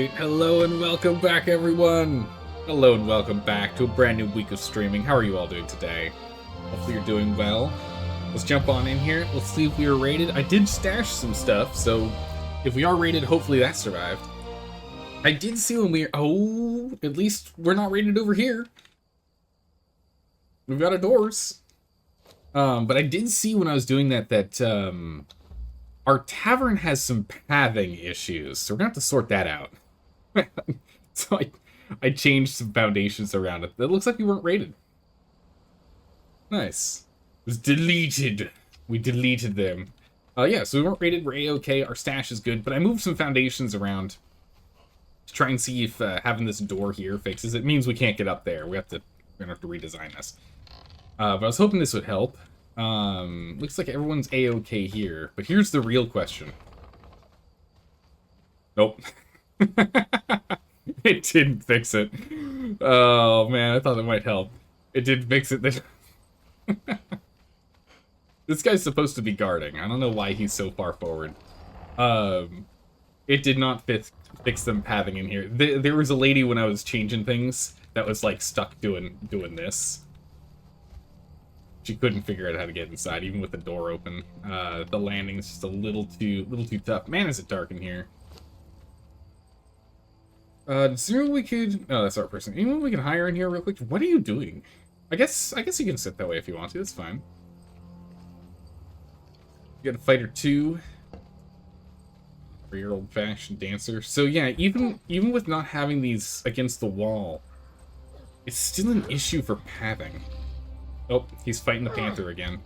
Alright, hello and welcome back everyone! Hello and welcome back to a brand new week of streaming. How are you all doing today? Hopefully you're doing well. Let's jump on in here. Let's see if we were rated. I did stash some stuff, so if we are rated, hopefully that survived. I did see when oh, at least we're not rated over here. We've got our doors. But I did see when I was doing that our tavern has some pathing issues, so we're gonna have to sort that out. So I changed some foundations around it. It looks like we weren't rated. Nice. It was deleted. We deleted them. Yeah, so we weren't rated. We're A-okay. Our stash is good, but I moved some foundations around to try and see if having this door here fixes it. It means we can't get up there. We're gonna have to redesign this. But I was hoping this would help. Looks like everyone's A-okay here, but here's the real question. Nope. It didn't fix it. Oh man, I thought it might help. It didn't fix it. This guy's supposed to be guarding. I don't know why he's so far forward. It did not fix them pathing in here. There was a lady when I was changing things that was like stuck doing this. She couldn't figure out how to get inside, even with the door open. The landing's just a little too tough. Man, is it dark in here. Is there anyone we could... Oh, that's our person. Anyone we can hire in here real quick? What are you doing? I guess you can sit that way if you want to. That's fine. You got a fighter 2. For your old-fashioned dancer. So yeah, even with not having these against the wall, it's still an issue for pathing. Oh, he's fighting the panther again.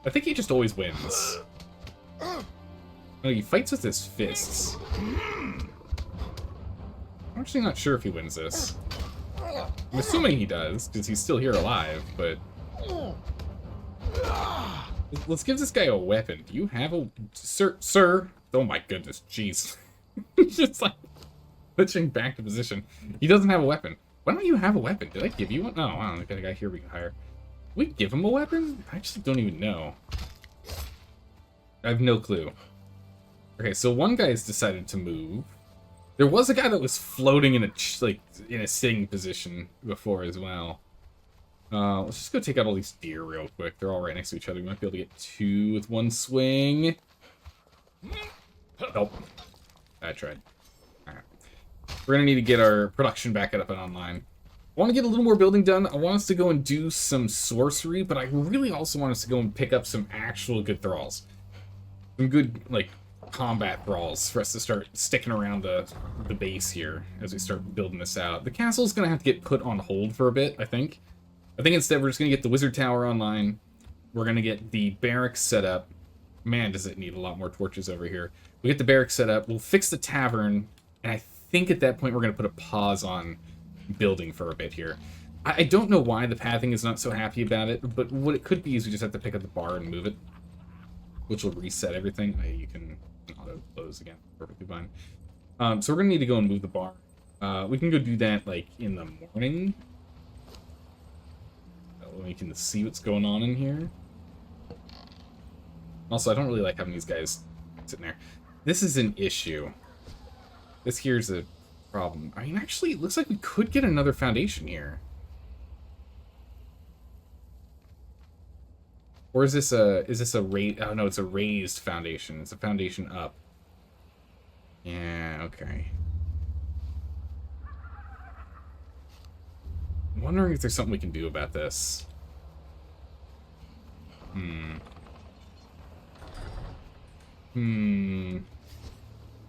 I think he just always wins. Oh, he fights with his fists. I'm actually not sure if he wins this. I'm assuming he does, because he's still here alive, but... Let's give this guy a weapon. Do you have a... Sir? Oh my goodness, jeez. Just like... switching back to position. He doesn't have a weapon. Why don't you have a weapon? Did I give you one? No, I don't got a guy here we can hire. We give him a weapon? I just don't even know. I have no clue. Okay, so one guy's decided to move. There was a guy that was floating in a sitting position before as well. Let's just go take out all these deer real quick. They're all right next to each other. We might be able to get 2 with one swing. Nope. I tried. We're going to need to get our production back up and online. I want to get a little more building done. I want us to go and do some sorcery, but I really also want us to go and pick up some actual good thralls. Some good, like, combat thralls for us to start sticking around the base here as we start building this out. The castle's going to have to get put on hold for a bit, I think. I think instead we're just going to get the wizard tower online. We're going to get the barracks set up. Man, does it need a lot more torches over here. We'll get the barracks set up. We'll fix the tavern, and I think at that point we're going to put a pause on building for a bit here. I don't know why the pathing is not so happy about it, but what it could be is we just have to pick up the bar and move it, which will reset everything. You can auto close again, perfectly fine. So we're going to need to go and move the bar. We can go do that like in the morning. We can see what's going on in here. Also, I don't really like having these guys sitting there. This is an issue. This here's a problem. I mean, actually, it looks like we could get another foundation here. Or is this a raised... Oh, no, it's a raised foundation. It's a foundation up. Yeah, okay. I'm wondering if there's something we can do about this.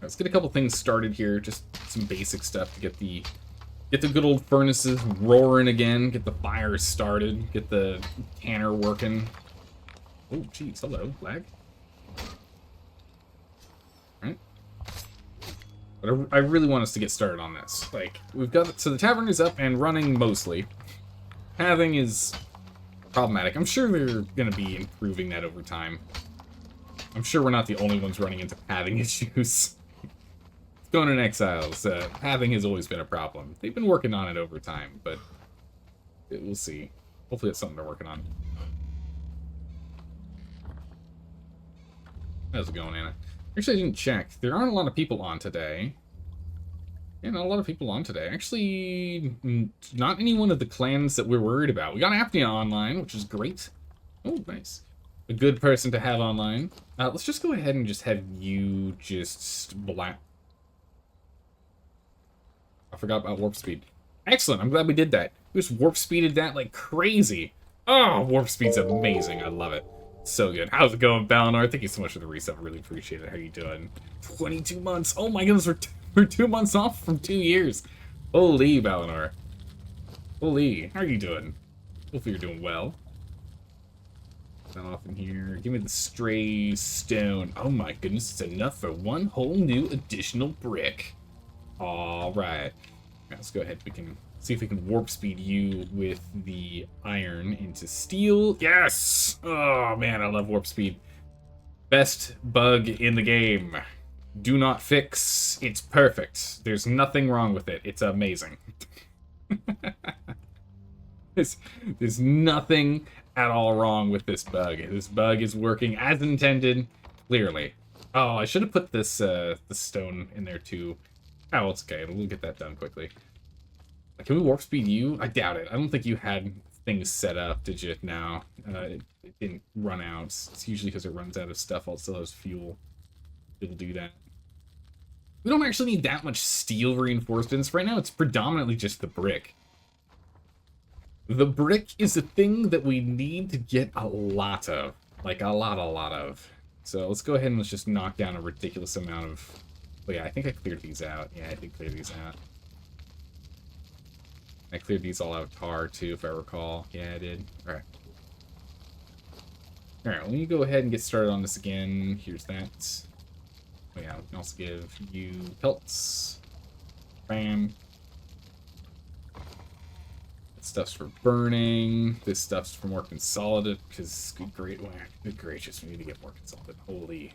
Let's get a couple things started here, just some basic stuff to get the good old furnaces roaring again, get the fires started, get the canner working. Oh, jeez, hello, lag. Alright. But I really want us to get started on this. Like, we've got... So the tavern is up and running mostly. Pathing is problematic. I'm sure they're going to be improving that over time. I'm sure we're not the only ones running into pathing issues. Conan Exiles, pathing has always been a problem. They've been working on it over time, but we'll see. Hopefully it's something they're working on. How's it going, Anna? Actually, I didn't check. There aren't a lot of people on today. Yeah, not a lot of people on today. Actually, not any one of the clans that we're worried about. We got Apnea online, which is great. Oh, nice. A good person to have online. Let's just go ahead and just have you just black. I forgot about warp speed. Excellent, I'm glad we did that. We just warp speeded that like crazy. Oh, warp speed's amazing. I love it. So good. How's it going, Balinor? Thank you so much for the reset. I really appreciate it. How you doing? 22 months. Oh my goodness, we're 2 months off from 2 years. Holy, Balinor. Holy, how are you doing? Hopefully you're doing well. Not off in here. Give me the stray stone. Oh my goodness, it's enough for one whole new additional brick. All right. Now let's go ahead. We can see if we can warp speed you with the iron into steel. Yes! Oh man, I love warp speed. Best bug in the game. Do not fix. It's perfect. There's nothing wrong with it. It's amazing. There's nothing at all wrong with this bug. This bug is working as intended, clearly. Oh, I should have put this the stone in there too. Oh, it's okay. We'll get that done quickly. Can we warp speed you? I doubt it. I don't think you had things set up, did you? No. It didn't run out. It's usually because it runs out of stuff while it still has fuel. It'll do that. We don't actually need that much steel reinforcements. Right now, it's predominantly just the brick. The brick is a thing that we need to get a lot of. Like, a lot of. So let's go ahead and let's just knock down a ridiculous amount of... Oh yeah, I think I cleared these out. Yeah, I did clear these out. I cleared these all out of tar, too, if I recall. Yeah, I did. Alright. Alright, let me go ahead and get started on this again. Here's that. Oh yeah, we can also give you pelts. Bam. This stuff's for burning. This stuff's for more consolidated, because good gracious, we need to get more consolidated. Holy.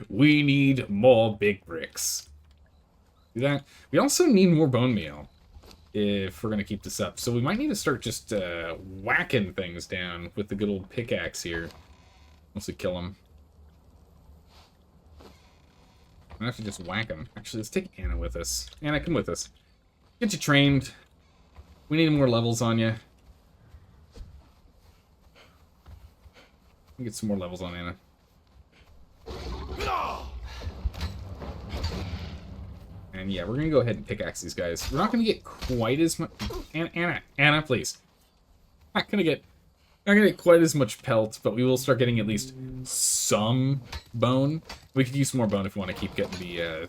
We need more big bricks. Do that. We also need more bone meal if we're going to keep this up. So we might need to start just whacking things down with the good old pickaxe here. Mostly kill them. I have to just whack them. Actually, let's take Anna with us. Anna, come with us. Get you trained. We need more levels on you. Get some more levels on Anna. And yeah, we're gonna go ahead and pickaxe these guys. We're not gonna get quite as much. Anna, please. Not gonna get quite as much pelt, but we will start getting at least some bone. We could use some more bone if we want to keep getting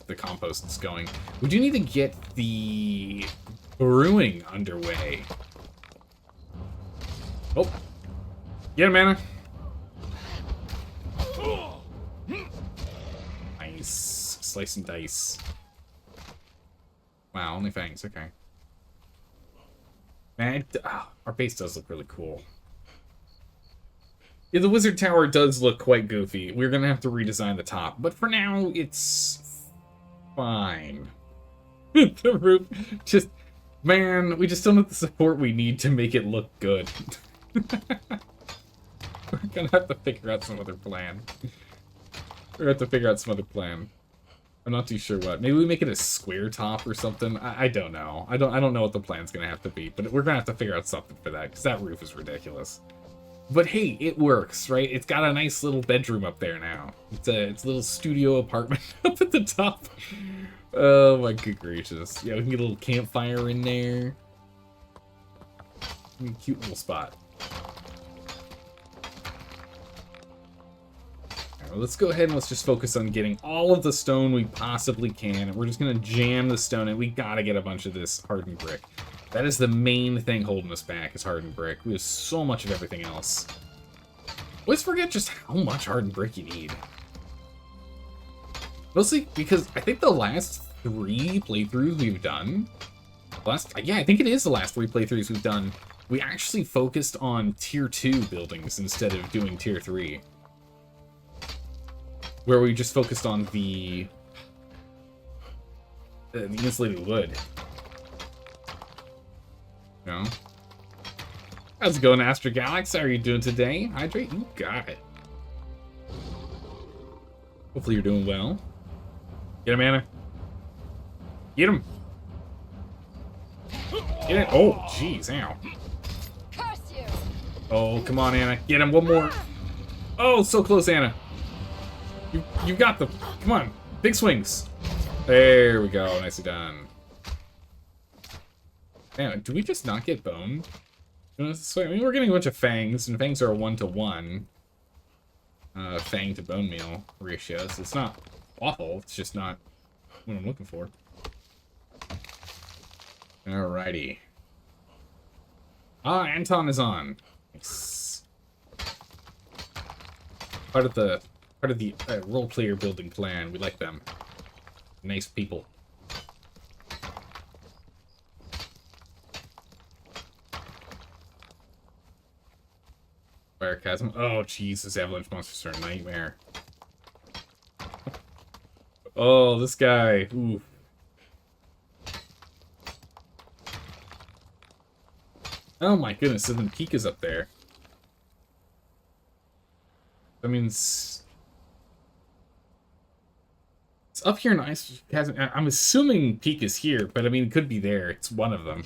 the composts going. We do need to get the brewing underway. Oh, get him, Anna. Nice. Slice and dice. Wow, only fangs. Okay. Man, our base does look really cool. Yeah, the wizard tower does look quite goofy. We're gonna have to redesign the top, but for now, it's fine. The roof, just, man, we just don't have the support we need to make it look good. We're gonna have to figure out some other plan. We're gonna have to figure out some other plan. I'm not too sure what. Maybe we make it a square top or something. I don't know. I don't know what the plan's gonna have to be, but we're gonna have to figure out something for that because that roof is ridiculous. But hey, it works, right? It's got a nice little bedroom up there now. It's a little studio apartment up at the top. Oh my good gracious. Yeah, we can get a little campfire in there. Cute little spot. Alright, well, let's go ahead and let's just focus on getting all of the stone we possibly can. And we're just gonna jam the stone in. We gotta get a bunch of this hardened brick. That is the main thing holding us back, is hardened brick. We have so much of everything else. Always forget just how much hardened brick you need. Mostly because I think the last 3 playthroughs we've done... Yeah, I think it is the last 3 playthroughs we've done. We actually focused on Tier 2 buildings instead of doing Tier 3. Where we just focused on the insulated wood. No. How's it going, Astrogalax? How are you doing today? Hydrate? You got it. Hopefully you're doing well. Get him, Anna. Get him. Get it. Oh, jeez, ow. Oh, come on, Anna. Get him. One more. Oh, so close, Anna. You got the. Come on. Big swings. There we go. Nicely done. Now, do we just not get bone? I mean, we're getting a bunch of fangs, and fangs are a 1-to-1 fang to bone meal ratio, so it's not awful. It's just not what I'm looking for. Alrighty. Ah, Anton is on. Nice. Part of the role player building plan. We like them. Nice people. Fire chasm. Oh, jeez, this avalanche monsters are a nightmare. Oh, this guy. Ooh. Oh my goodness, so then Pika's up there. That means it's up here in Ice Chasm. I'm assuming Pika's here, but I mean, it could be there. It's one of them.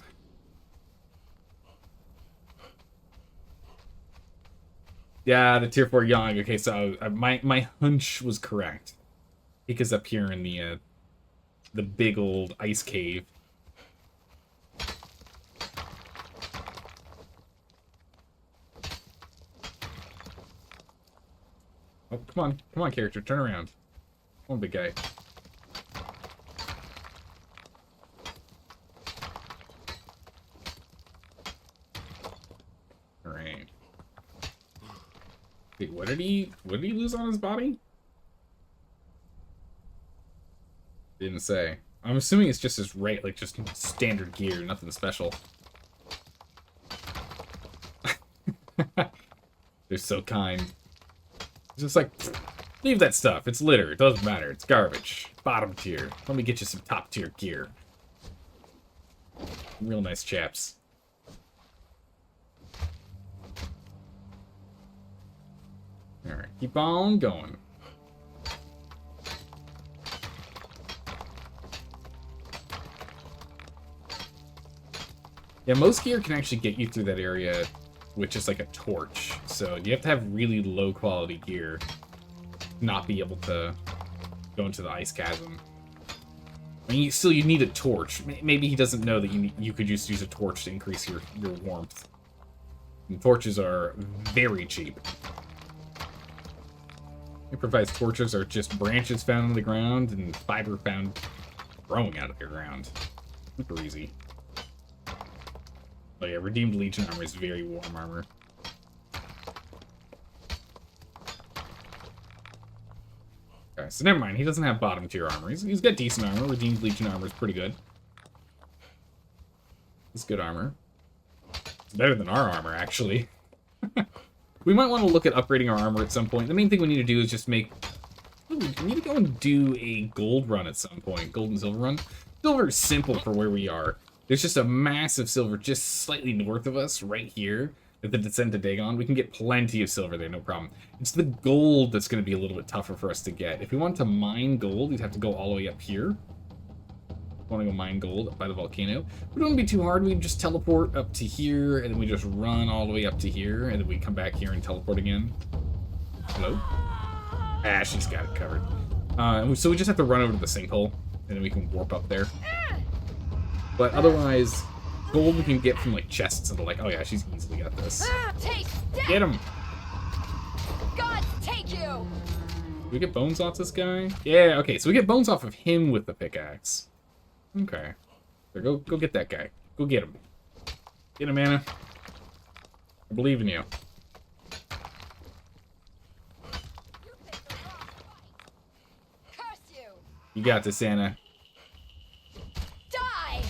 Yeah, the tier 4 Young. Okay, so my hunch was correct. Pika's up here in the big old ice cave. Oh, come on, character, turn around. Come on, big guy. All right. Wait, what did he lose on his body? Didn't say. I'm assuming it's just his like just standard gear, nothing special. They're so kind. It's just like, leave that stuff. It's litter. It doesn't matter. It's garbage. Bottom tier. Let me get you some top tier gear. Real nice chaps. Alright, keep on going. Yeah, most gear can actually get you through that area with just like a torch. So you have to have really low quality gear to not be able to go into the ice chasm. I mean, you need a torch. Maybe he doesn't know that you could just use a torch to increase your warmth. And torches are very cheap. Improvised torches are just branches found on the ground and fiber found growing out of the ground. Super easy. Oh yeah, Redeemed Legion armor is very warm armor. Okay, so never mind. He doesn't have bottom tier armor. He's got decent armor. Redeemed Legion armor is pretty good. It's good armor. It's better than our armor, actually. We might want to look at upgrading our armor at some point. The main thing we need to do is just make... Ooh, we need to go and do a gold run at some point. Gold and silver run. Silver is simple for where we are. There's just a massive silver just slightly north of us, right here, at the descent to Dagon. We can get plenty of silver there, no problem. It's the gold that's going to be a little bit tougher for us to get. If we want to mine gold, we'd have to go all the way up here. Want to go mine gold up by the volcano. We don't want to be too hard. We can just teleport up to here, and then we just run all the way up to here, and then we come back here and teleport again. Hello? Ah, she's got it covered. So we just have to run over to the sinkhole, and then we can warp up there. But otherwise, gold we can get from like chests and like, oh yeah, she's easily got this. Get him! God take you! Do we get bones off this guy? Yeah, okay, so we get bones off of him with the pickaxe. Okay. There, go get that guy. Go get him. Get him, Anna. I believe in you. You got this, Anna.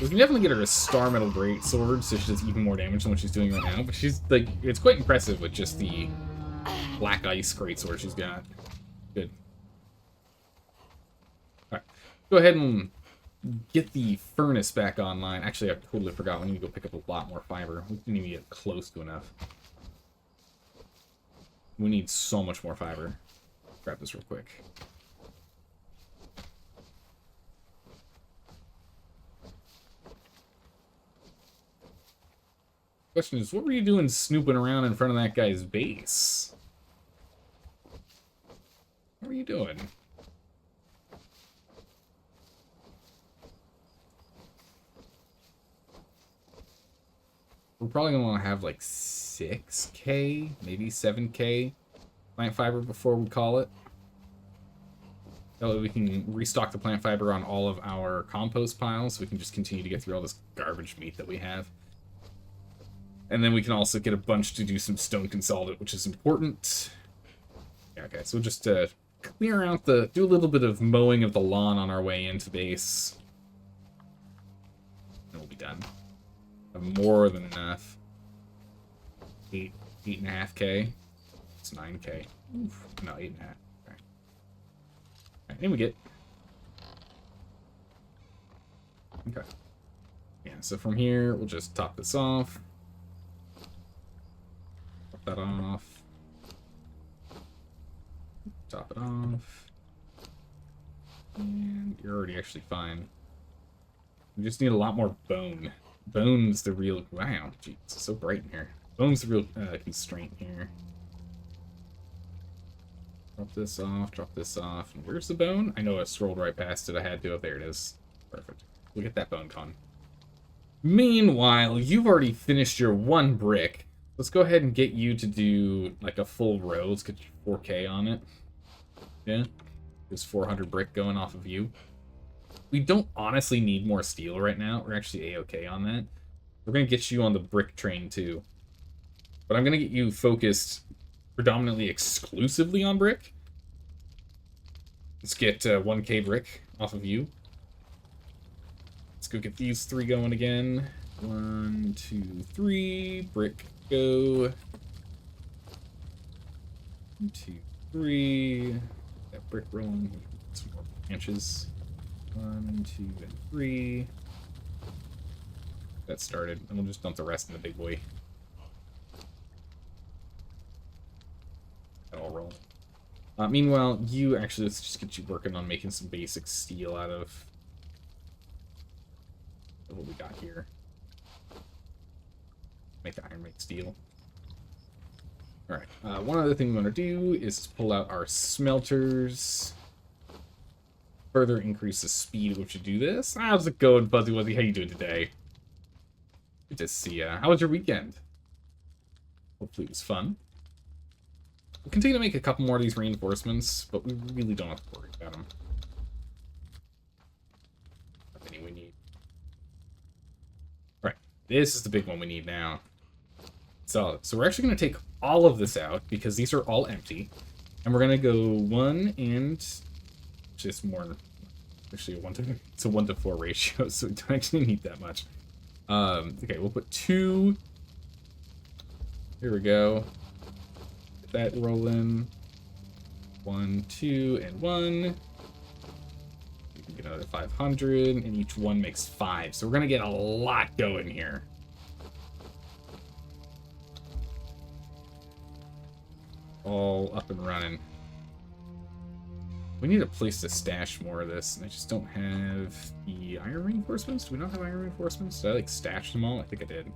We can definitely get her a Star Metal Greatsword, so she does even more damage than what she's doing right now. But she's, like, it's quite impressive with just the Black Ice Greatsword she's got. Good. Alright. Go ahead and get the furnace back online. Actually, I totally forgot. We need to go pick up a lot more fiber. We didn't even get close to enough. We need so much more fiber. Grab this real quick. Question is, what were you doing snooping around in front of that guy's base? What were you doing? We're probably gonna want to have like 6K, maybe 7K plant fiber before we call it. That way we can restock the plant fiber on all of our compost piles, so we can just continue to get through all this garbage meat that we have. And then we can also get a bunch to do some stone consolidate, which is important. Yeah, okay, so we'll just clear out do a little bit of mowing of the lawn on our way into base. And we'll be done. More than enough. 8.5K. It's 9K. Oof. No, 8.5. Okay. Alright, and we get. Okay. Yeah, so from here, we'll just top this off. Top that off. Top it off. And you're already actually fine. We just need a lot more bone. Bone's the real... Wow, geez, it's so bright in here. Bone's the real constraint here. Drop this off, drop this off. And where's the bone? I know I scrolled right past it. I had to. Oh, there it is. Perfect. We'll get that bone gone. Meanwhile, you've already finished your 1 brick. Let's go ahead and get you to do, like, a full row. Let's get 4K on it. Yeah? There's 400 brick going off of you. We don't honestly need more steel right now. We're actually A-okay on that. We're going to get you on the brick train, too. But I'm going to get you focused predominantly exclusively on brick. Let's get 1K brick off of you. Let's go get these 3 going again. 1, 2, 3. Brick, go. 1, 2, 3. That brick rolling. Some more branches. 1, 2, and 3. That started, and we'll just dump the rest in the big boy. That all roll. Meanwhile, let's just get you working on making some basic steel out of what we got here. Make the iron, make steel. Alright, one other thing we want to do is pull out our smelters. Further increase the speed at which you do this. How's it going, Fuzzy Wuzzy? How you doing today? Good to see ya. How was your weekend? Hopefully it was fun. We'll continue to make a couple more of these reinforcements, but we really don't have to worry about them. How many we need? Right, this is the big one we need now. So we're actually going to take all of this out, because these are all empty. And we're going to go 1 and... just more, actually it's a 1 to 4 ratio, so we don't actually need that much. Okay, we'll put 2. Here we go. Get that rolling. 1, 2, and 1. We can get another 500, and each one makes 5. So we're gonna get a lot going here. All up and running. We need a place to stash more of this, and I just don't have the iron reinforcements. Do we not have iron reinforcements? Did I, like, stash them all? I think I did.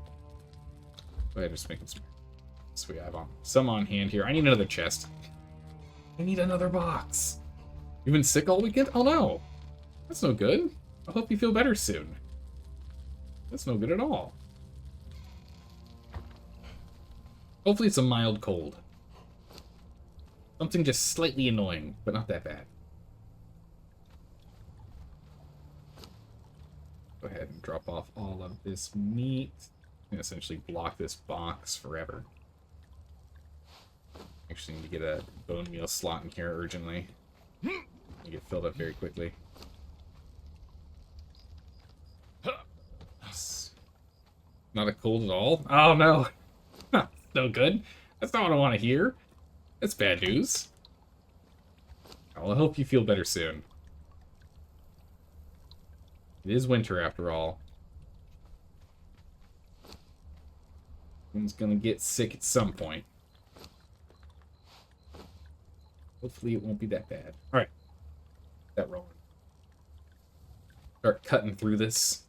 Go ahead, just make some. So we have some on hand here. I need another chest. I need another box. You've been sick all weekend? Oh, no. That's no good. I hope you feel better soon. That's no good at all. Hopefully it's a mild cold. Something just slightly annoying, but not that bad. Go ahead and drop off all of this meat. And essentially block this box forever. Actually need to get a bone meal slot in here urgently. You get filled up very quickly. Not a cold at all? Oh no! No good. That's not what I want to hear. That's bad news. Well, I hope you feel better soon. It is winter after all. One's gonna get sick at some point. Hopefully it won't be that bad. Alright. That rolling. Start cutting through this.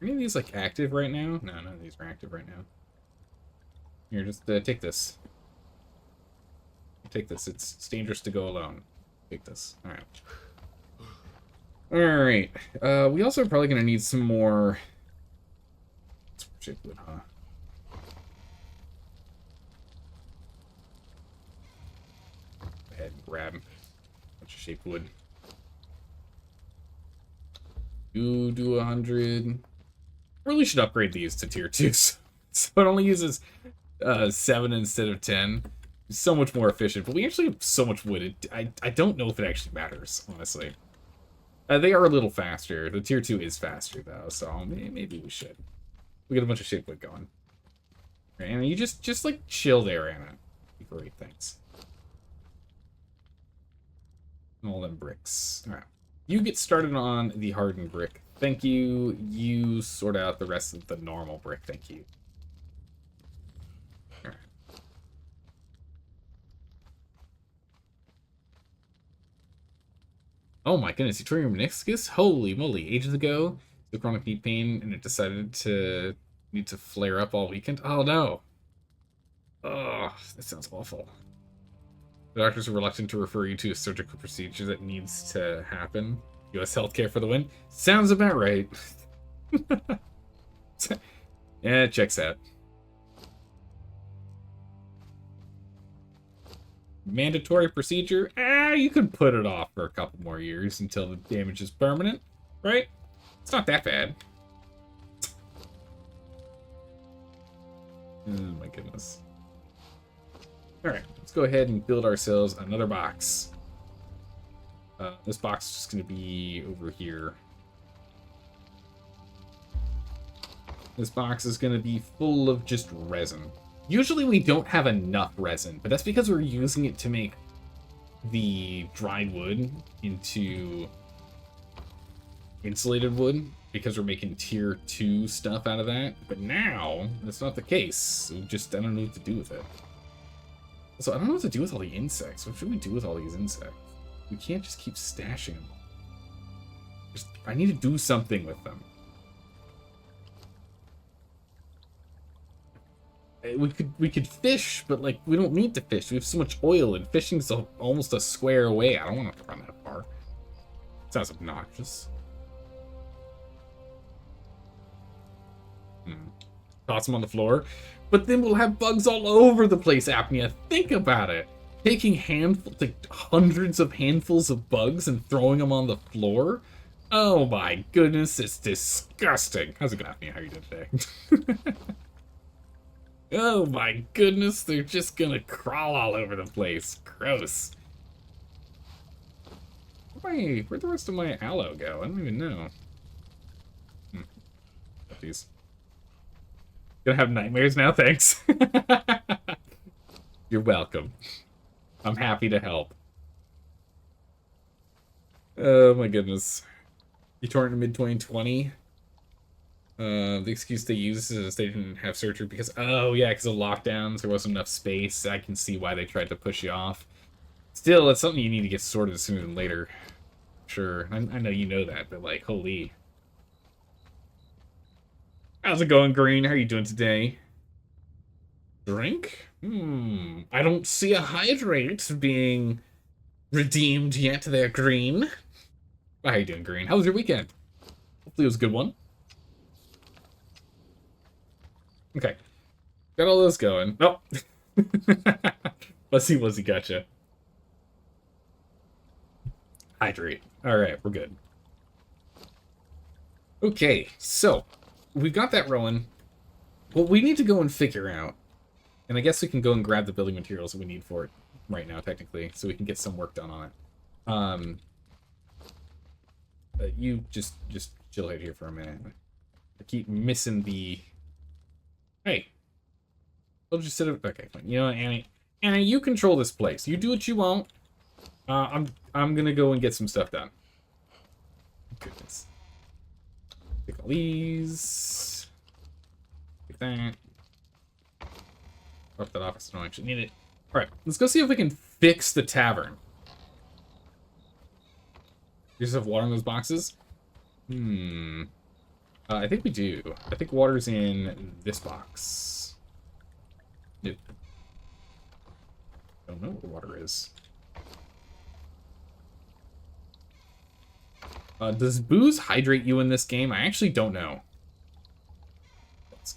Are any of these, like, active right now? No, none of these are active right now. Here, just take this. Take this. It's dangerous to go alone. Take this. Alright. Alright. We also are probably going to need some more... Shape wood, huh? Go ahead and grab a bunch of shape wood. Do 100. Really should upgrade these to tier 2s. So it only uses 7 instead of 10. It's so much more efficient. But we actually have so much wood. I don't know if it actually matters, honestly. They are a little faster. The tier 2 is faster, though. So maybe we should. We got a bunch of shape wood going. Right, Anna, you just like chill there, Anna. Great, thanks. And all them bricks. All right. You get started on the hardened brick. Thank you. You sort out the rest of the normal brick. Thank you. All right. Oh my goodness, Ethereum meniscus? Holy moly. Ages ago, the chronic knee pain, and it decided to need to flare up all weekend. Oh no. Oh, that sounds awful. The doctors are reluctant to refer you to a surgical procedure that needs to happen. U.S. healthcare for the win. Sounds about right. Yeah, it checks out. Mandatory procedure? You could put it off for a couple more years until the damage is permanent, right? It's not that bad. Oh my goodness. Alright, let's go ahead and build ourselves another box. This box is just going to be over here. This box is going to be full of just resin. Usually we don't have enough resin, but that's because we're using it to make the dried wood into insulated wood, because we're making tier 2 stuff out of that. But now, that's not the case. I don't know what to do with it. So I don't know what to do with all the insects. What should we do with all these insects? We can't just keep stashing them. I need to do something with them. We could fish, but like we don't need to fish. We have so much oil, and fishing's almost a square away. I don't want to run that far. Sounds obnoxious. Toss them on the floor, but then we'll have bugs all over the place. Apnea. Think about it. Taking hundreds of handfuls of bugs and throwing them on the floor. Oh my goodness, it's disgusting. How's it going, Apnea? How are you doing today? Oh my goodness, they're just gonna crawl all over the place. Gross. Where'd the rest of my aloe go? I don't even know. These. Gonna have nightmares now, thanks. You're welcome. I'm happy to help. Oh my goodness. You tore it in mid-2020? The excuse they use is they didn't have surgery because, because of lockdowns, there wasn't enough space. I can see why they tried to push you off. Still, it's something you need to get sorted sooner than later. Sure, I know you know that, but like, holy. How's it going, Green? How are you doing today? Drink? I don't see a hydrate being redeemed yet there, Green. How are you doing, Green? How was your weekend? Hopefully it was a good one. Okay. Got all those going. Nope. Wuzzy gotcha. Hydrate. Alright, we're good. Okay, so we've got that rolling. What we need to go and figure out, and I guess we can go and grab the building materials that we need for it right now, technically, so we can get some work done on it. You just chill right here for a minute. I keep missing the... Hey. I'll just sit up... Okay, fine. You know what, Annie, you control this place. You do what you want. I'm gonna go and get some stuff done. Goodness. Take all these. Take that. Drop that off. I don't actually need it. Alright, let's go see if we can fix the tavern. You just have water in those boxes? I think we do. I think water's in this box. Nope. Don't know what water is. Does booze hydrate you in this game? I actually don't know. Let's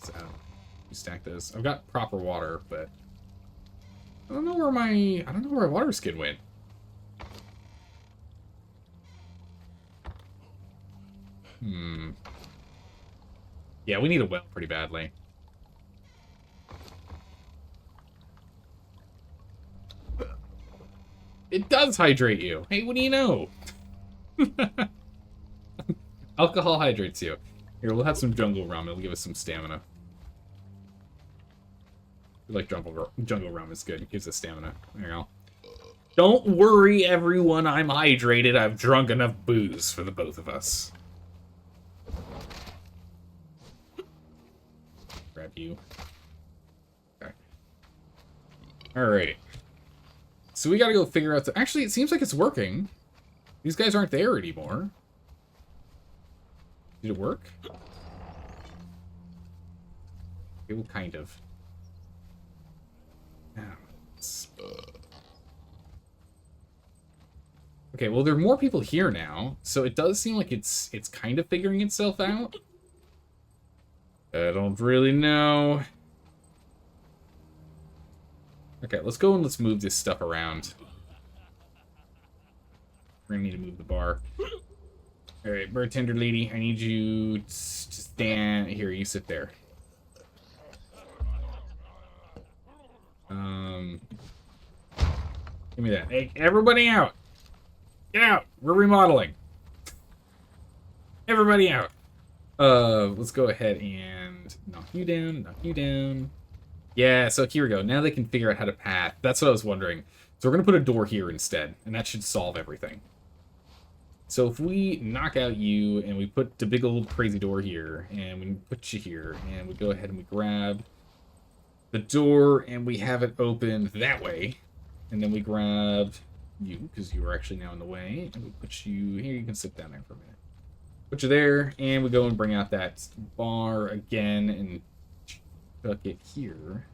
stack this. I've got proper water, but I don't know where my water skin went. Yeah, we need a well pretty badly. It does hydrate you. Hey, what do you know? Alcohol hydrates you. Here, we'll have some jungle rum. It'll give us some stamina. I like jungle rum is good. It gives us stamina. There you go. Don't worry, everyone. I'm hydrated. I've drunk enough booze for the both of us. Grab you. Okay. Alright. So we gotta go figure out the... Actually, it seems like it's working. These guys aren't there anymore. Did it work? Okay, well, kind of. Okay, well, there are more people here now, so it does seem like it's kind of figuring itself out. I don't really know. Okay, let's go and let's move this stuff around. We're gonna need to move the bar. Alright, bartender lady, I need you to stand here. You sit there. Give me that. Hey, everybody out! Get out! We're remodeling. Everybody out. Let's go ahead and knock you down, knock you down. Yeah, so here we go. Now they can figure out how to path. That's what I was wondering. So we're gonna put a door here instead, and that should solve everything. So if we knock out you, and we put the big old crazy door here, and we put you here, and we go ahead and we grab the door, and we have it opened that way, and then we grab you, because you are actually now in the way, and we put you here. You can sit down there for a minute. Put you there, and we go and bring out that bar again, and chuck it here.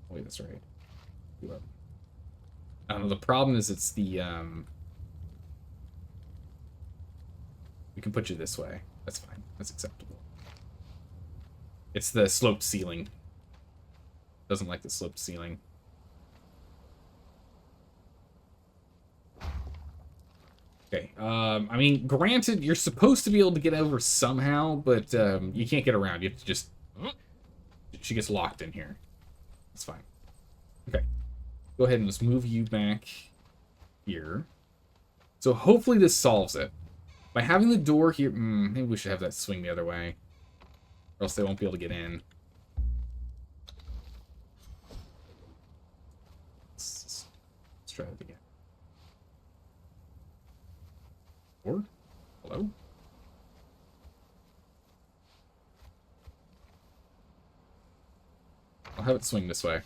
Wait, that's right. I don't know, the problem is it's the, we can put you this way. That's fine. That's acceptable. It's the sloped ceiling. Doesn't like the sloped ceiling. Okay, I mean, granted, you're supposed to be able to get over somehow, but, you can't get around. You have to just... She gets locked in here. That's fine. Okay. Go ahead and just move you back here. So hopefully this solves it. By having the door here... maybe we should have that swing the other way. Or else they won't be able to get in. Let's try that again. Or? Hello? I'll have it swing this way.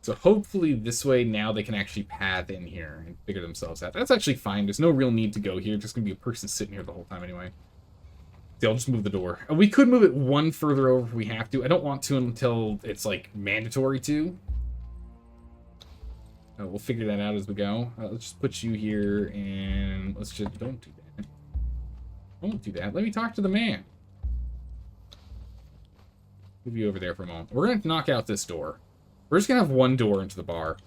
So hopefully this way now they can actually path in here and figure themselves out. That's actually fine. There's no real need to go here. There's going to be a person sitting here the whole time anyway. See, I'll just move the door. We could move it one further over if we have to. I don't want to until it's, like, mandatory to. We'll figure that out as we go. Let's just put you here and let's just... Don't do that. Don't do that. Let me talk to the man. Move you over there for a moment. We're going to knock out this door. We're just going to have one door into the bar.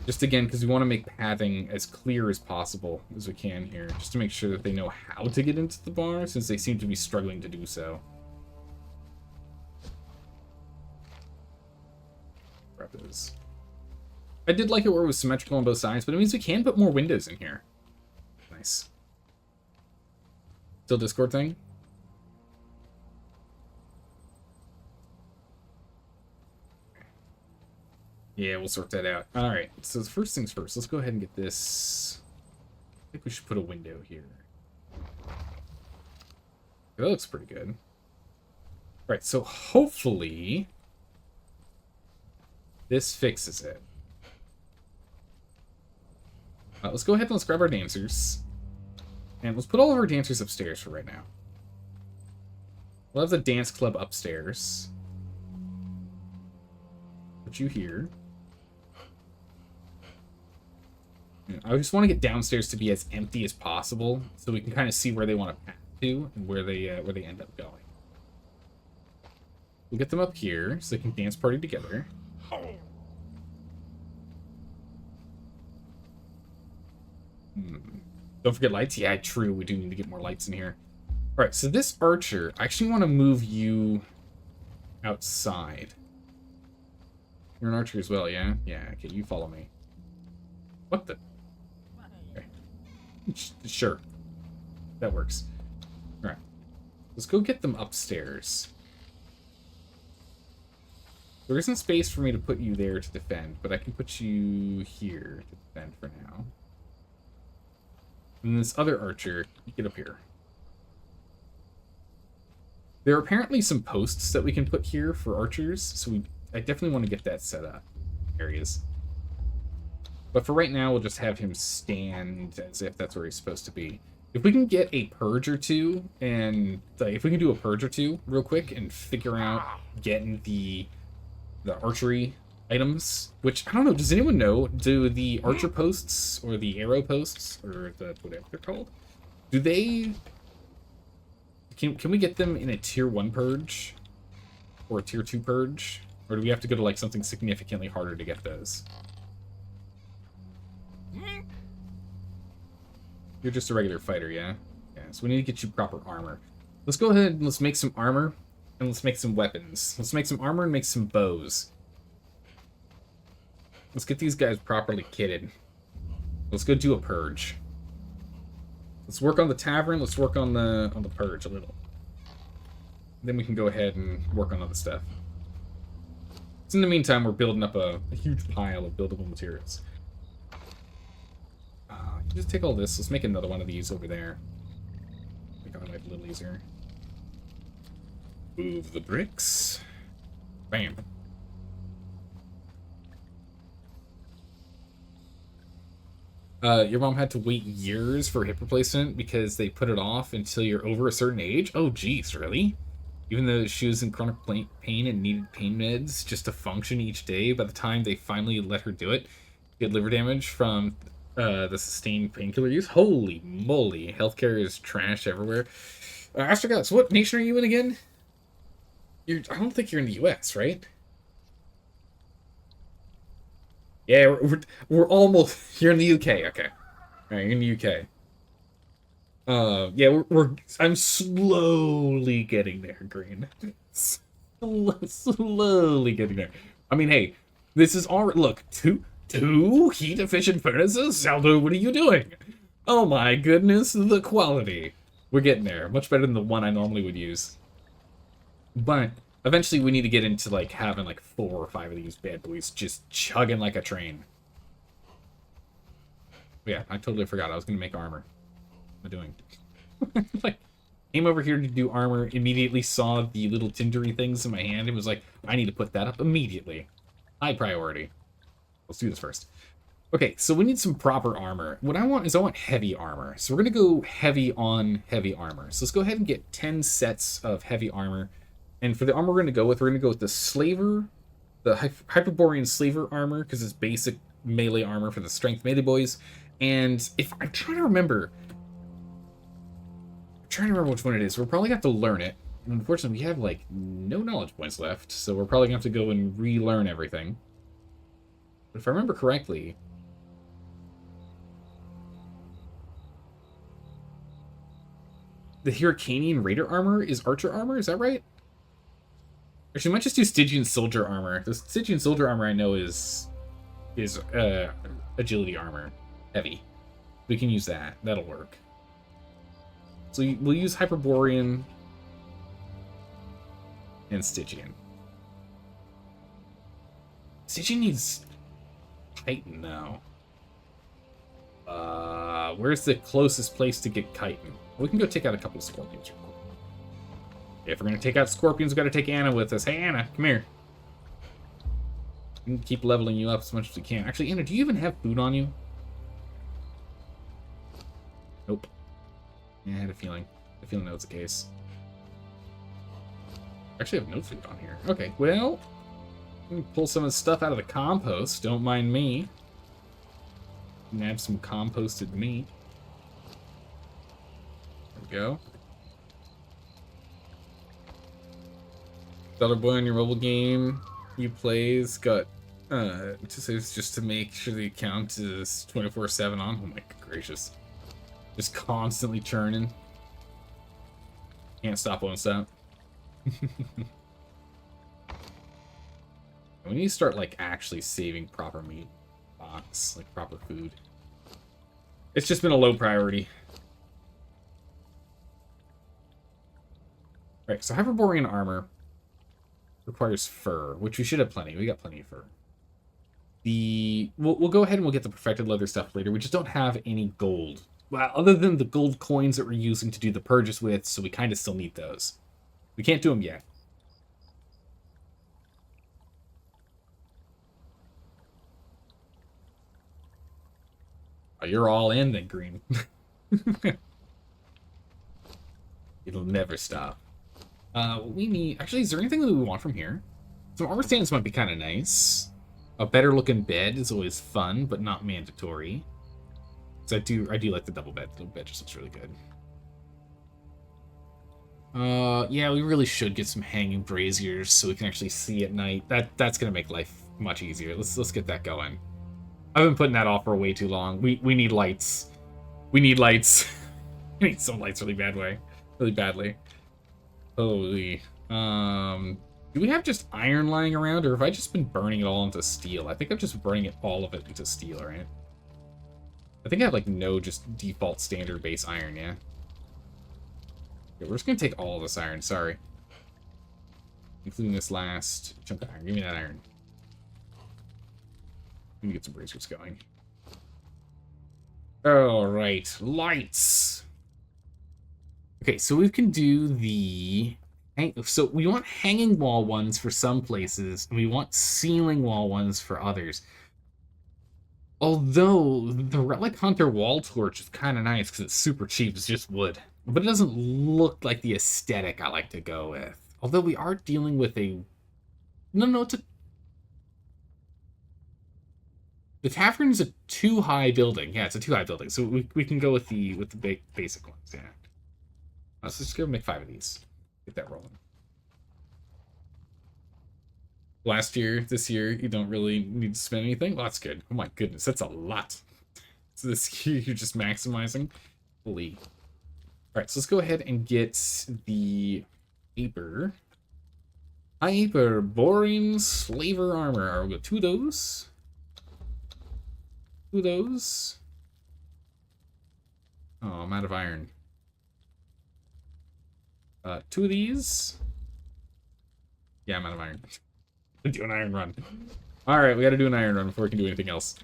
Just again, because we want to make pathing as clear as possible as we can here. Just to make sure that they know how to get into the bar, since they seem to be struggling to do so. Grab those. I did like it where it was symmetrical on both sides, but it means we can put more windows in here. Nice. Still Discord thing? Yeah, we'll sort that out. Alright, so first things first, let's go ahead and get this... I think we should put a window here. That looks pretty good. Right, so hopefully... this fixes it. Let's go ahead and let's grab our dancers. And let's put all of our dancers upstairs for right now. We'll have the dance club upstairs. Put you here. I just want to get downstairs to be as empty as possible, so we can kind of see where they want to path to and where they end up going. We'll get them up here so they can dance party together. Don't forget lights. Yeah, true. We do need to get more lights in here. All right, so this archer, I actually want to move you outside. You're an archer as well, yeah? Yeah, okay, you follow me. What the? Okay. Sure. That works. All right. Let's go get them upstairs. There isn't space for me to put you there to defend, but I can put you here to defend for now. And this other archer, you get up here. There are apparently some posts that we can put here for archers, so I definitely want to get that set up. Areas. But for right now, we'll just have him stand as if that's where he's supposed to be. If we can get a purge or two, and if we can do a purge or two real quick and figure out getting the archery items, which I don't know, does anyone know? Do the archer posts or the arrow posts or whatever they're called? Do they? Can we get them in a tier 1 purge or a tier 2 purge, or do we have to go to like something significantly harder to get those? You're just a regular fighter, yeah? Yeah, so we need to get you proper armor. Let's go ahead and let's make some armor, and let's make some weapons. Let's make some armor and make some bows. Let's get these guys properly kitted. Let's go do a purge. Let's work on the tavern, let's work on the purge a little. Then we can go ahead and work on other stuff. So in the meantime, we're building up a huge pile of buildable materials. Just take all this. Let's make another one of these over there. Make our life a little easier. Move the bricks. Bam. Your mom had to wait years for hip replacement because they put it off until you're over a certain age? Oh, geez, really? Even though she was in chronic pain and needed pain meds just to function each day, by the time they finally let her do it, she had liver damage from the sustained painkiller use. Holy moly, healthcare is trash everywhere. Astrogods, what nation are you in again? I don't think you're in the US, right? Yeah, we're almost. You're in the UK, okay. All right, you're in the UK. Yeah, I'm slowly getting there, Green. Slowly getting there. I mean, hey, this is already. Look, two heat efficient furnaces? Saldo, what are you doing? Oh my goodness, the quality. We're getting there. Much better than the one I normally would use. But eventually we need to get into like having like 4 or 5 of these bad boys just chugging like a train. Yeah, I totally forgot I was gonna make armor. What am I doing? Like, came over here to do armor, immediately saw the little tindery things in my hand and was like, I need to put that up immediately. High priority. Let's do this first. Okay, so we need some proper armor. What I want is heavy armor. So we're going to go heavy on heavy armor. So let's go ahead and get 10 sets of heavy armor. And for the armor we're going to go with the Slaver, the Hyperborean Slaver armor, because it's basic melee armor for the strength melee boys. And if I'm trying to remember which one it is. We're probably going to have to learn it. And unfortunately, we have like no knowledge points left. So we're probably going to have to go and relearn everything. But if I remember correctly, the Hurricanian Raider armor is archer armor, is that right? Actually, we might just do Stygian Soldier armor. The Stygian Soldier armor I know is agility armor, heavy. We can use that. That'll work. So we'll use Hyperborean and Stygian. Stygian needs chitin now. Where's the closest place to get chitin? We can go take out a couple of scorpions real quick. If we're gonna take out scorpions, we gotta take Anna with us. Hey Anna, come here. We can keep leveling you up as much as we can. Actually, Anna, do you even have food on you? Nope. Yeah, I had a feeling. I feel that was the case. Actually, I have no food on here. Okay, well, let me pull some of the stuff out of the compost. Don't mind me. Nab some composted meat. There we go. Dollar Boy on your mobile game you plays got just to make sure the account is 24/7 on. Oh my gracious. Just constantly churning. Can't stop, won't stop. We need to start like actually saving proper meat box, like proper food. It's just been a low priority. Right, so Hyperborean armor requires fur, which we should have plenty. We got plenty of fur. We'll go ahead and we'll get the perfected leather stuff later. We just don't have any gold. Well, other than the gold coins that we're using to do the purges with, so we kind of still need those. We can't do them yet. Oh, you're all in then, Green. It'll never stop. We need... Actually, is there anything that we want from here? Some armor stands might be kind of nice. A better looking bed is always fun, but not mandatory. So I do like the double bed. The double bed just looks really good. Yeah, we really should get some hanging braziers so we can actually see at night. That's gonna make life much easier. Let's get that going. I've been putting that off for way too long. We need lights. We need lights. We need some lights really badly. Holy. Do we have just iron lying around, or have I just been burning it all into steel? I think I'm just burning all of it into steel, right? I think I have like no just default standard base iron, yeah? Okay, we're just gonna take all of this iron, sorry. Including this last chunk of iron. Give me that iron. Let me get some braziers going. Alright, lights! Okay, so we can do the... So we want hanging wall ones for some places, and we want ceiling wall ones for others. Although, the Relic Hunter wall torch is kind of nice because it's super cheap, it's just wood. But it doesn't look like the aesthetic I like to go with. Although we are dealing with a... No, it's a... The Tavern's a too-high building. Yeah, it's a too-high building, so we can go with the big basic ones, yeah. Let's just go make 5 of these. Get that rolling. This year, you don't really need to spend anything. Well, that's good. Oh my goodness, that's a lot. So this year, you're just maximizing. Holy. Alright, so let's go ahead and get the Hyperborean Slaver Armor. I'll go 2 of those. 2 of those. Oh, I'm out of iron. 2 of these. Yeah, I'm out of iron. Do an iron run. Alright, we gotta do an iron run before we can do anything else.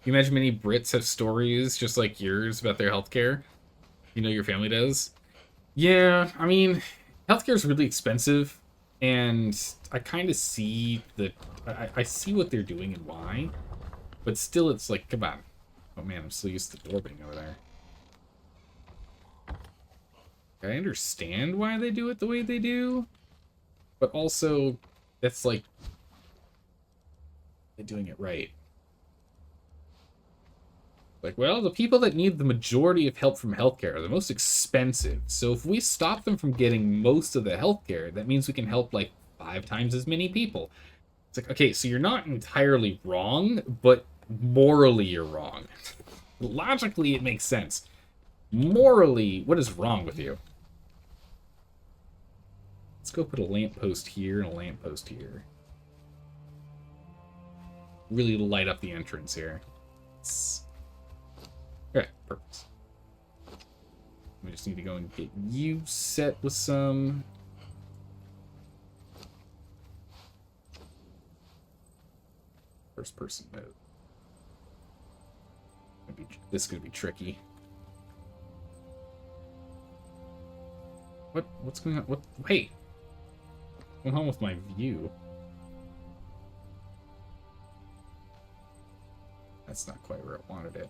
You imagine many Brits have stories just like yours about their healthcare? You know your family does? Yeah, I mean, healthcare is really expensive, and I kind of see I see what they're doing and why, but still it's like, come on. Oh man, I'm still used to the door being over there. I understand why they do it the way they do, but also, that's like, they're doing it right. Like, well, the people that need the majority of help from healthcare are the most expensive, so if we stop them from getting most of the healthcare, that means we can help, like, 5 times as many people. It's like, okay, so you're not entirely wrong, but morally you're wrong. Logically, it makes sense. Morally, what is wrong with you? Let's go put a lamppost here and a lamppost here. Really light up the entrance here. Okay, perfect. We just need to go and get you set with some... First person mode. This is gonna be tricky. What's going on? Wait! What's going on with my view? That's not quite where I wanted it.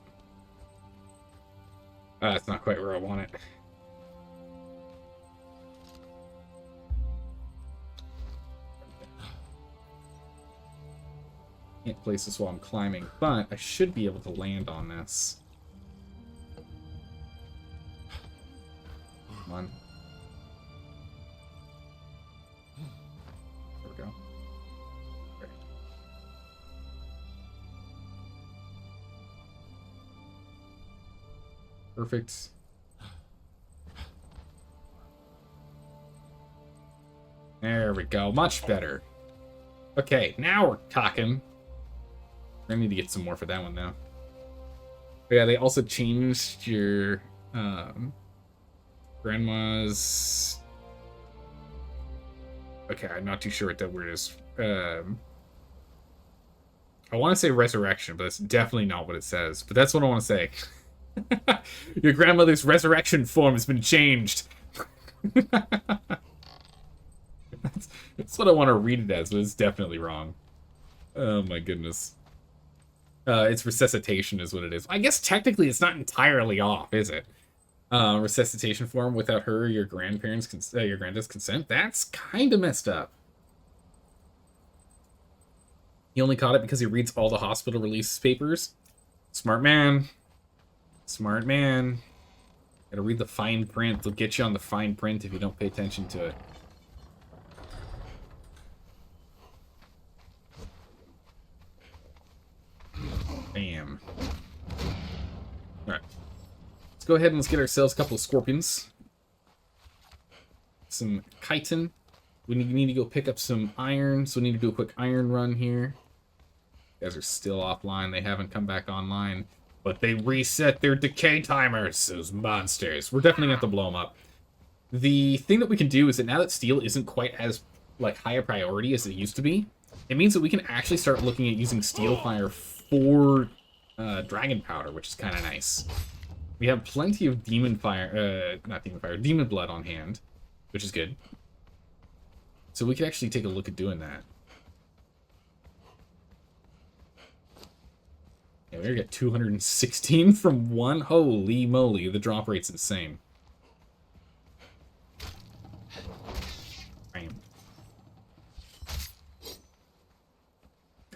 That's not quite where I want it. Can't place this while I'm climbing, but I should be able to land on this. Come on. There we go. Okay. Perfect. There we go. Much better. Okay, now we're talking. I need to get some more for that one now. But yeah, they also changed your grandma's. Okay, I'm not too sure what that word is. I want to say resurrection, but that's definitely not what it says. But that's what I want to say. Your grandmother's resurrection form has been changed. That's what I want to read it as, but it's definitely wrong. Oh my goodness. It's resuscitation is what it is. I guess technically it's not entirely off, is it? Resuscitation form without her, your grandparents, your granddad's consent. That's kind of messed up. He only caught it because he reads all the hospital release papers. Smart man. Smart man. Gotta read the fine print. They'll get you on the fine print if you don't pay attention to it. Bam. Alright. Let's go ahead and let's get ourselves a couple of scorpions. Some chitin. We need to go pick up some iron, so we need to do a quick iron run here. You guys are still offline. They haven't come back online. But they reset their decay timers, those monsters. We're definitely going to have to blow them up. The thing that we can do is that now that steel isn't quite as like high a priority as it used to be, it means that we can actually start looking at using steel fire for dragon powder, which is kind of nice. We have plenty of demon fire, not demon fire, demon blood on hand, which is good. So we could actually take a look at doing that. Yeah, we already got 216 from one. Holy moly, the drop rate's insane. Bam.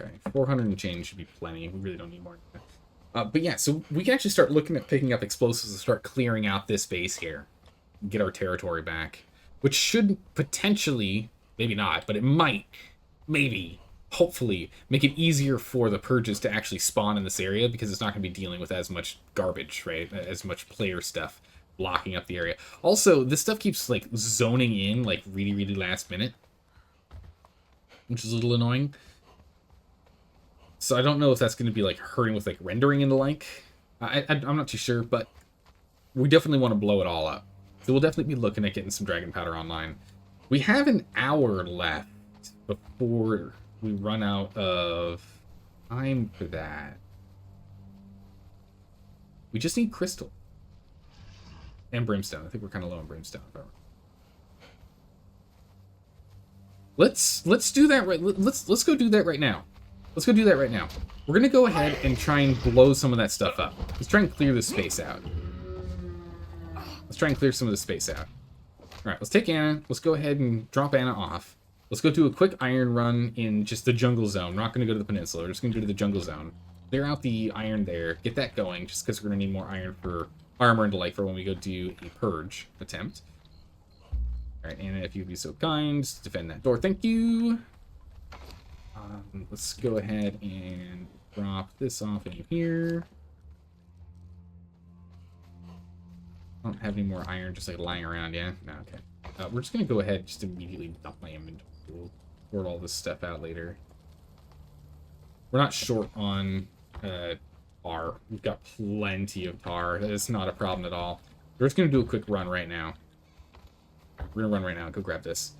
Okay, 400 and change should be plenty. We really don't need more. But yeah, so we can actually start looking at picking up explosives and start clearing out this base here. Get our territory back. Which should potentially, maybe not, but it might, maybe, hopefully, make it easier for the purges to actually spawn in this area, because it's not going to be dealing with as much garbage, right? As much player stuff blocking up the area. Also, this stuff keeps, like, zoning in, like, really, really last minute. Which is a little annoying. So I don't know if that's going to be, like, hurting with, like, rendering and the like. I'm not too sure, but we definitely want to blow it all up. So we'll definitely be looking at getting some dragon powder online. We have an hour left before we run out of time for that. We just need crystal. And brimstone. I think we're kind of low on brimstone. Let's do that right. Let's go do that right now. Let's go do that right now. We're gonna go ahead and try and blow some of that stuff up. Let's try and clear this space out. Let's try and clear some of the space out. Alright, let's take Anna. Let's go ahead and drop Anna off. Let's go do a quick iron run in just the jungle zone. We're not going to go to the peninsula. We're just going to go to the jungle zone. Clear out the iron there. Get that going, just because we're going to need more iron for armor and the like for when we go do a purge attempt. Alright, Anna, if you'd be so kind, just defend that door. Thank you! Let's go ahead and drop this off in here. I don't have any more iron just like lying around, yeah? No, okay. We're just gonna go ahead and just immediately dump my inventory. We'll sort all this stuff out later. We're not short on tar. We've got plenty of tar. It's not a problem at all. We're just gonna do a quick run right now. We're gonna run right now and go grab this.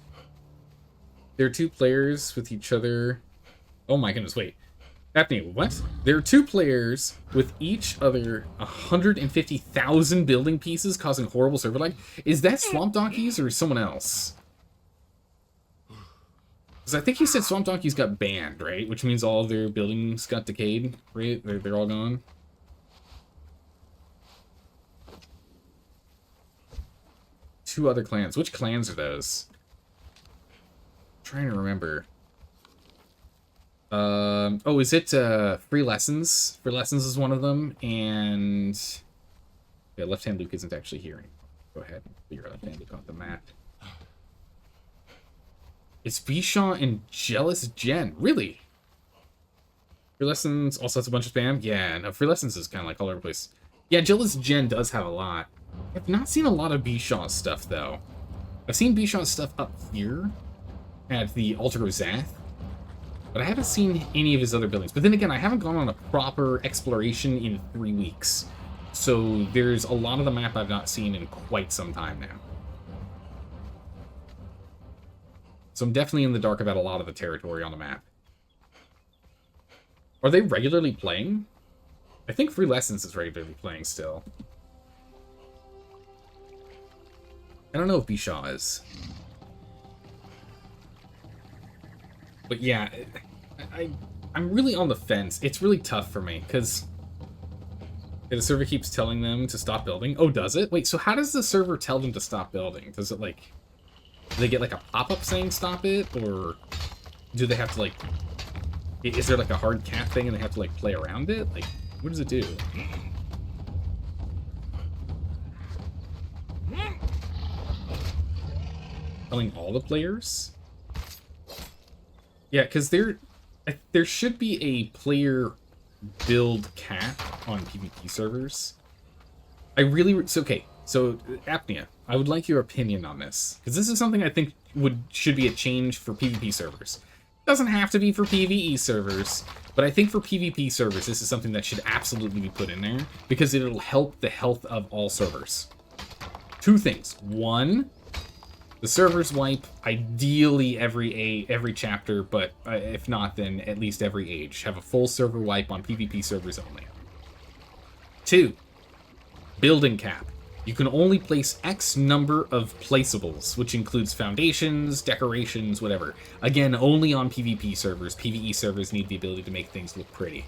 There are two players with each other. Oh my goodness, wait. Daphne, what? There are two players with each other 150,000 building pieces causing horrible server lag. Is that Swamp Donkeys or someone else? Because I think you said Swamp Donkeys got banned, right? Which means all of their buildings got decayed, right? They're all gone. Two other clans. Which clans are those? I'm trying to remember. Oh, is it Free Lessons? Free Lessons is one of them, and yeah, Left Hand Luke isn't actually here. Go ahead and figure out Left Hand Luke on the map. It's Bishan and Jealous Jen. Really? Free Lessons also has a bunch of spam? Yeah, no, Free Lessons is kind of like all over the place. Yeah, Jealous Jen does have a lot. I've not seen a lot of Bishan stuff, though. I've seen Bishan stuff up here at the Altar of Zath, but I haven't seen any of his other buildings. But then again, I haven't gone on a proper exploration in 3 weeks. So there's a lot of the map I've not seen in quite some time now. So I'm definitely in the dark about a lot of the territory on the map. Are they regularly playing? I think Free Lessons is regularly playing still. I don't know if Bishan is. But yeah, I'm really on the fence. It's really tough for me, because the server keeps telling them to stop building. Oh, does it? Wait, so how does the server tell them to stop building? Does it, like... Do they get, like, a pop-up saying stop it? Or do they have to, like... Is there, like, a hard cap thing and they have to, like, play around it? Like, what does it do? Telling all the players? Yeah, because there should be a player build cap on PvP servers. Okay, so Apnea, I would like your opinion on this, because this is something I think should be a change for PvP servers. It doesn't have to be for PvE servers, but I think for PvP servers, this is something that should absolutely be put in there, because it'll help the health of all servers. Two things. One, the servers wipe ideally every chapter, but if not, then at least every age. Have a full server wipe on PvP servers only. Two, building cap. You can only place X number of placeables, which includes foundations, decorations, whatever. Again, only on PvP servers. PvE servers need the ability to make things look pretty,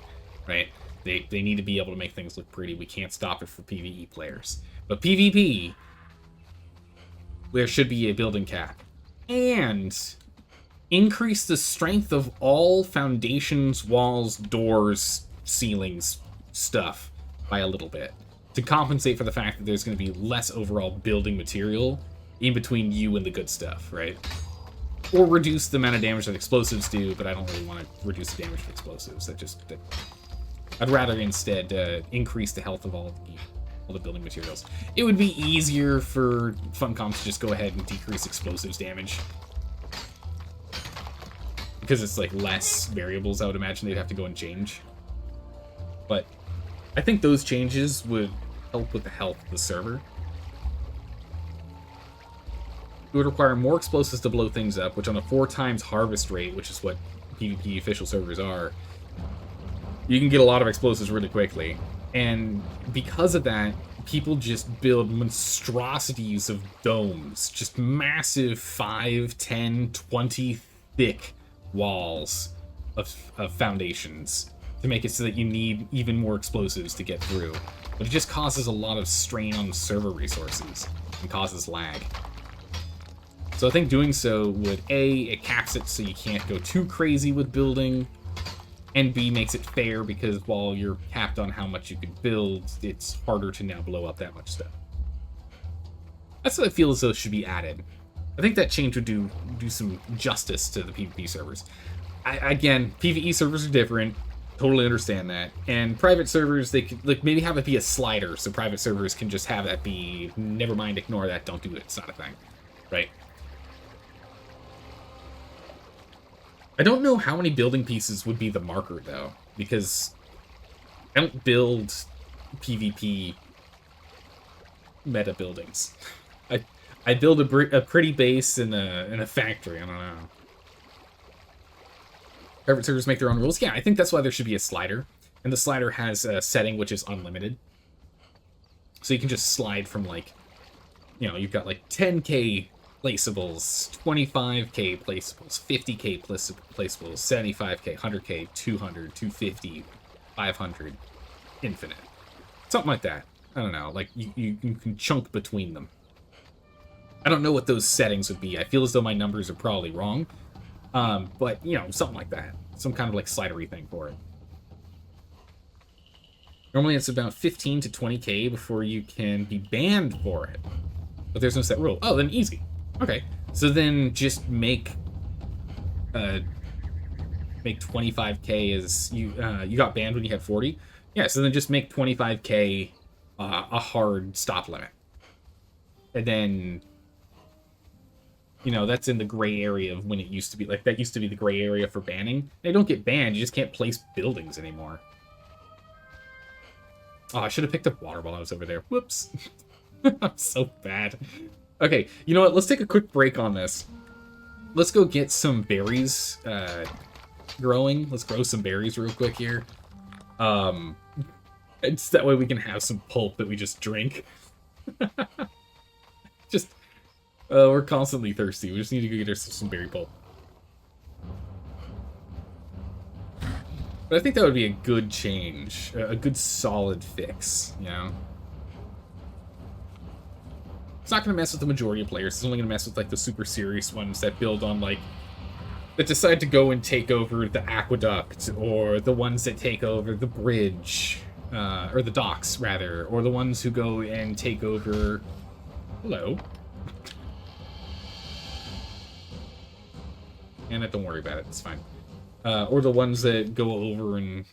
right? They need to be able to make things look pretty. We can't stop it for PvE players. But PvP, there should be a building cap. And increase the strength of all foundations, walls, doors, ceilings, stuff by a little bit, to compensate for the fact that there's going to be less overall building material in between you and the good stuff, right? Or reduce the amount of damage that explosives do, but I don't really want to reduce the damage of explosives. I'd rather instead increase the health of all the building materials. It would be easier for Funcom to just go ahead and decrease explosives damage, because it's like less variables. I would imagine they'd have to go and change, but I think those changes would help with the health of the server. It would require more explosives to blow things up, which on a 4 times harvest rate, which is what PvP official servers are, you can get a lot of explosives really quickly. And because of that, people just build monstrosities of domes, just massive 5, 10, 20 thick walls of foundations to make it so that you need even more explosives to get through. But it just causes a lot of strain on server resources and causes lag. So I think doing so would, A, it caps it so you can't go too crazy with building, and B, makes it fair because while you're capped on how much you can build, it's harder to now blow up that much stuff. That's what I feel as though should be added. I think that change would do some justice to the PvP servers. Again, PvE servers are different. Totally understand that. And private servers, they could like maybe have it be a slider, so private servers can just have that be, never mind, ignore that, don't do it, it's not a thing, right? I don't know how many building pieces would be the marker, though, because I don't build PvP meta buildings. I build a pretty base in a factory, I don't know. Private servers make their own rules. Yeah, I think that's why there should be a slider. And the slider has a setting which is unlimited. So you can just slide from, like, you know, you've got, like, 10k placeables, 25k placeables, 50k placeables, 75k, 100k, 200, 250, 500, infinite. Something like that. I don't know. Like, you can chunk between them. I don't know what those settings would be. I feel as though my numbers are probably wrong. But, you know, something like that. Some kind of, like, slidery thing for it. Normally it's about 15 to 20k before you can be banned for it. But there's no set rule. Oh, then easy. Okay. So then just make 25k as you got banned when you had 40. Yeah, so then just make 25k a hard stop limit. And then, you know, that's in the gray area of when it used to be. Like, that used to be the gray area for banning. They don't get banned, you just can't place buildings anymore. Oh, I should have picked up water while I was over there. Whoops. I'm so bad. Okay, you know what? Let's take a quick break on this. Let's go get some berries growing. Let's grow some berries real quick here. It's that way we can have some pulp that we just drink. We're constantly thirsty. We just need to go get ourselves some berry pulp. But I think that would be a good change. A good solid fix, you know? It's not going to mess with the majority of players. It's only going to mess with, like, the super serious ones that build on, like, that decide to go and take over the aqueduct, or the ones that take over the bridge, or the docks, rather, or the ones who go and take over... Hello. And don't worry about it, it's fine. Or the ones that go over and,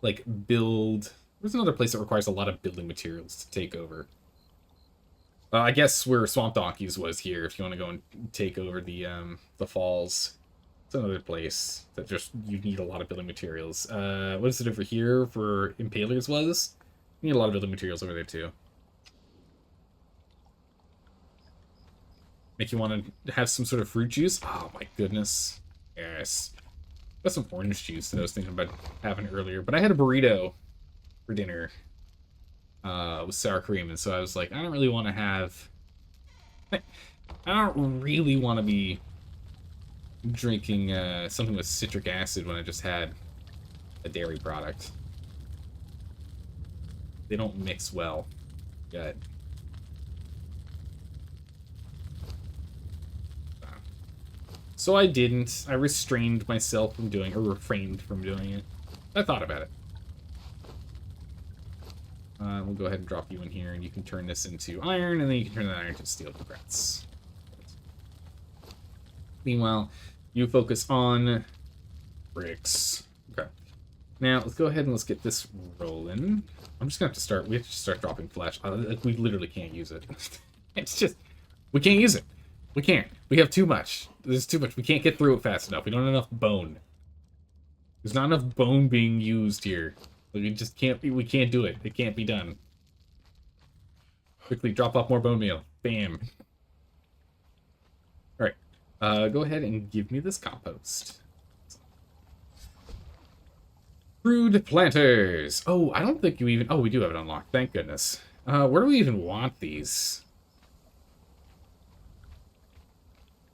like, build... There's another place that requires a lot of building materials to take over. I guess where Swamp Donkeys was here, if you want to go and take over the falls. It's another place that just, you need a lot of building materials. What is it over here for Impalers was? You need a lot of building materials over there, too. Make you want to have some sort of fruit juice? Oh, my goodness. Yes. Got some orange juice that I was thinking about having earlier. But I had a burrito for dinner. With sour cream, and so I was like, I don't really want to have... I don't really want to be drinking something with citric acid when I just had a dairy product. They don't mix well. Good. So I didn't. I restrained myself from doing, or refrained from doing it. I thought about it. We'll go ahead and drop you in here, and you can turn this into iron, and then you can turn that iron to steel. Congrats. Meanwhile, you focus on bricks. Okay. Now, let's go ahead and let's get this rolling. I'm just gonna have to start, we have to start dropping flesh. We literally can't use it. It's just, we can't use it. We can't. We have too much. There's too much. We can't get through it fast enough. We don't have enough bone. There's not enough bone being used here. We just can't be, we can't do it. It can't be done. Quickly drop off more bone meal. Bam. Alright. Go ahead and give me this compost. Crude planters. Oh, I don't think you even... Oh, we do have it unlocked. Thank goodness. Where do we even want these?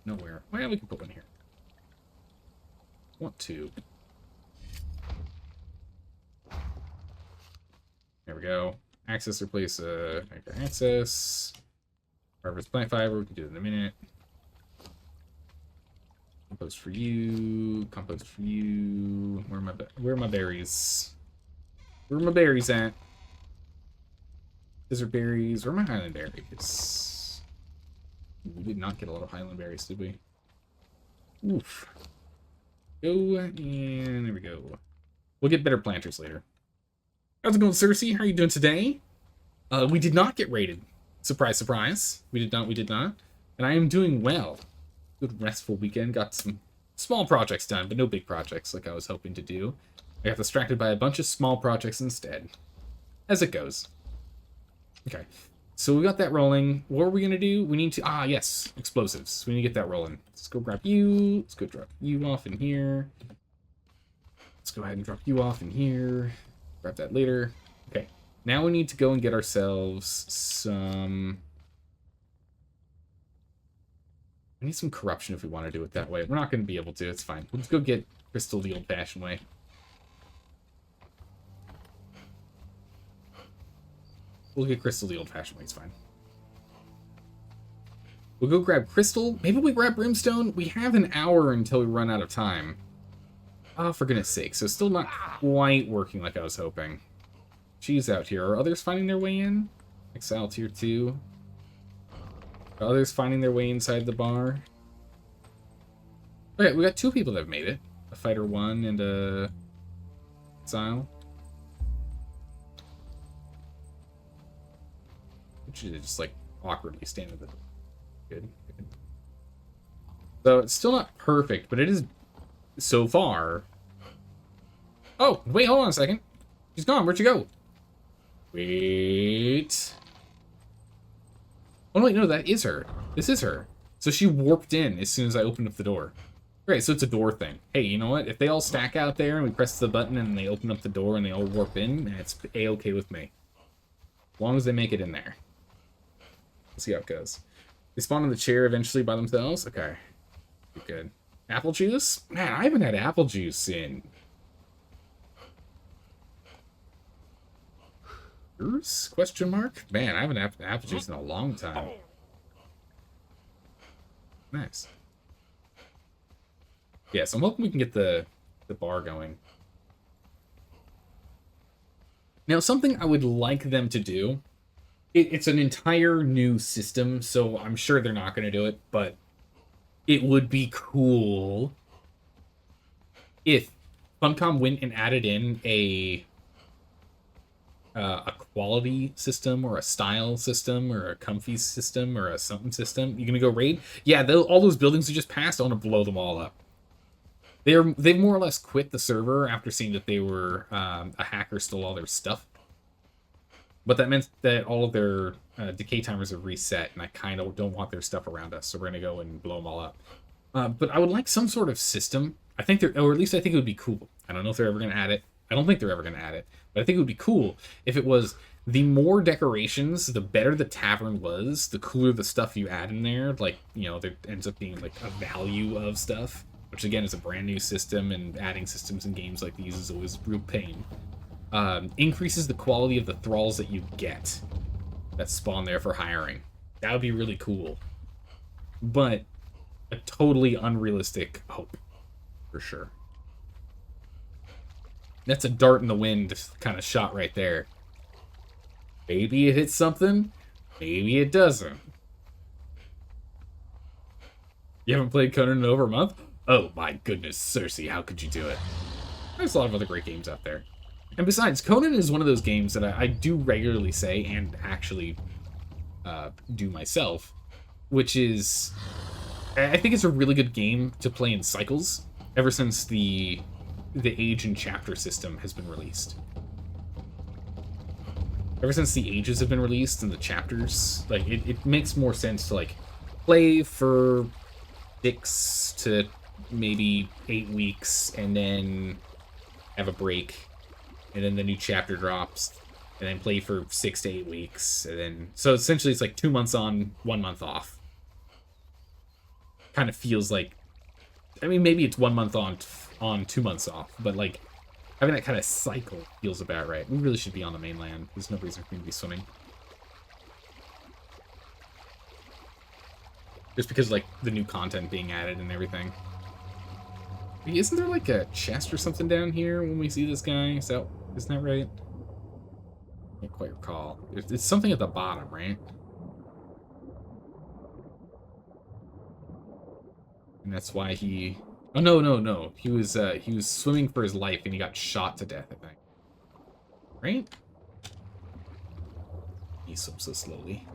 Nowhere. Well, we can put one here. Want to. There we go. Access, replace access. Harvest plant fiber, we can do it in a minute. Compost for you. Compost for you. Where are my berries? Where are my berries at? Desert berries. Where are my highland berries? We did not get a lot of highland berries, did we? Oof. Go, and there we go. We'll get better planters later. How's it going, Cersei? How are you doing today? We did not get raided. Surprise, surprise. We did not. And I am doing well. Good restful weekend. Got some small projects done, but no big projects like I was hoping to do. I got distracted by a bunch of small projects instead. As it goes. Okay. So we got that rolling. What are we going to do? We need to... Ah, yes. Explosives. We need to get that rolling. Let's go grab you. Let's go drop you off in here. Let's go ahead and drop you off in here. Grab that later. Okay. Now we need to go and get ourselves some I need some corruption if we want to do it that way. We're not going to be able to. It's fine. Let's go get crystal the old-fashioned way. We'll get crystal the old-fashioned way. It's fine. We'll go grab crystal. Maybe we grab brimstone. We have an hour until we run out of time. Oh, for goodness sake. So still not quite working like I was hoping. She's out here. Are others finding their way in? Exile tier 2. Are others finding their way inside the bar? Okay, we got 2 people that have made it. A fighter 1 and a exile. Should just like awkwardly stand at the door. Good. So it's still not perfect, but it is so far. Oh, wait, hold on a second. She's gone. Where'd you go? Wait. Oh, wait, no, that is her. This is her. So she warped in as soon as I opened up the door. Great, so it's a door thing. Hey, you know what? If they all stack out there and we press the button and they open up the door and they all warp in, it's A-okay with me. As long as they make it in there. Let's see how it goes. They spawn in the chair eventually by themselves? Okay. Good. Apple juice? Man, I haven't had apple juice in... years? Question mark? Man, I haven't had apple juice in a long time. Nice. Yeah, so I'm hoping we can get the bar going. Now, something I would like them to do... It's an entire new system, so I'm sure they're not going to do it, but it would be cool if Funcom went and added in a quality system or a style system or a comfy system or a something system. You gonna go raid? Yeah, all those buildings we just passed, I want to blow them all up. They've more or less quit the server after seeing that they were a hacker stole all their stuff. But that meant that all of their decay timers have reset, and I kind of don't want their stuff around us, so we're going to go and blow them all up. But I would like some sort of system. I think or at least I think it would be cool. I don't know if they're ever going to add it. I don't think they're ever going to add it. But I think it would be cool if it was the more decorations, the better the tavern was, the cooler the stuff you add in there. Like, you know, there ends up being like a value of stuff, which again is a brand new system, and adding systems in games like these is always a real pain. Increases the quality of the thralls that you get that spawn there for hiring. That would be really cool. But a totally unrealistic hope, for sure. That's a dart in the wind kind of shot right there. Maybe it hits something, maybe it doesn't. You haven't played Conan in over a month? Oh my goodness, Cersei, how could you do it? There's a lot of other great games out there. And besides, Conan is one of those games that I do regularly say, and actually do myself, which is, I think it's a really good game to play in cycles, ever since the age and chapter system has been released. Ever since the ages have been released and the chapters, like, it makes more sense to, like, play for 6 to maybe 8 weeks, and then have a break, and then the new chapter drops, and then play for 6 to 8 weeks, and then... So essentially it's like 2 months on, 1 month off. Kind of feels like... I mean, maybe it's 1 month on 2 months off, but like, having that kind of cycle feels about right. We really should be on the mainland. There's no reason for me to be swimming. Just because, like, the new content being added and everything. Isn't there, like, a chest or something down here when we see this guy? Isn't that right? I can't quite recall. It's something at the bottom, right? And that's why he... Oh, no. He was swimming for his life and he got shot to death, I think. Right? He swims so slowly.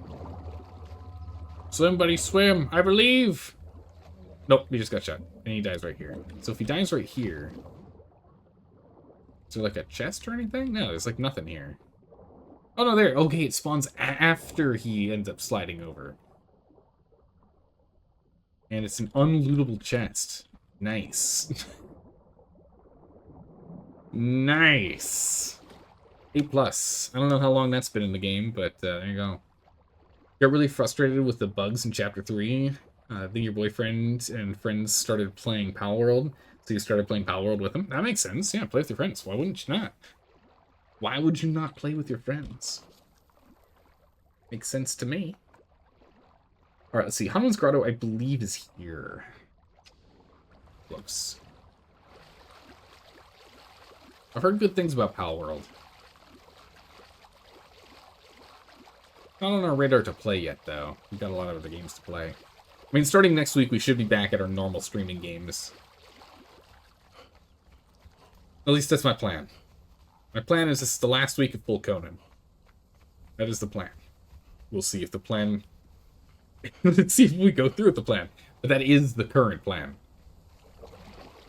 Swim, buddy, swim! I believe! Nope, he just got shot. And he dies right here. So if he dies right here... Is there like a chest or anything? No, there's like nothing here. Oh no, there! Okay, it spawns after he ends up sliding over. And it's an unlootable chest. Nice. Nice! A+. I don't know how long that's been in the game, but there you go. Got really frustrated with the bugs in Chapter 3. Then your boyfriend and friends started playing Pal World, so you started playing Pal World with them. That makes sense. Yeah, play with your friends. Why wouldn't you not? Why would you not play with your friends? Makes sense to me. All right, let's see. Hanuman's Grotto, I believe, is here. Close. I've heard good things about Pal World. Not on our radar to play yet, though. We've got a lot of other games to play. I mean, starting next week, we should be back at our normal streaming games. At least that's my plan. My plan is this is the last week of full Conan. That is the plan. We'll see if the plan... Let's see if we go through with the plan. But that is the current plan.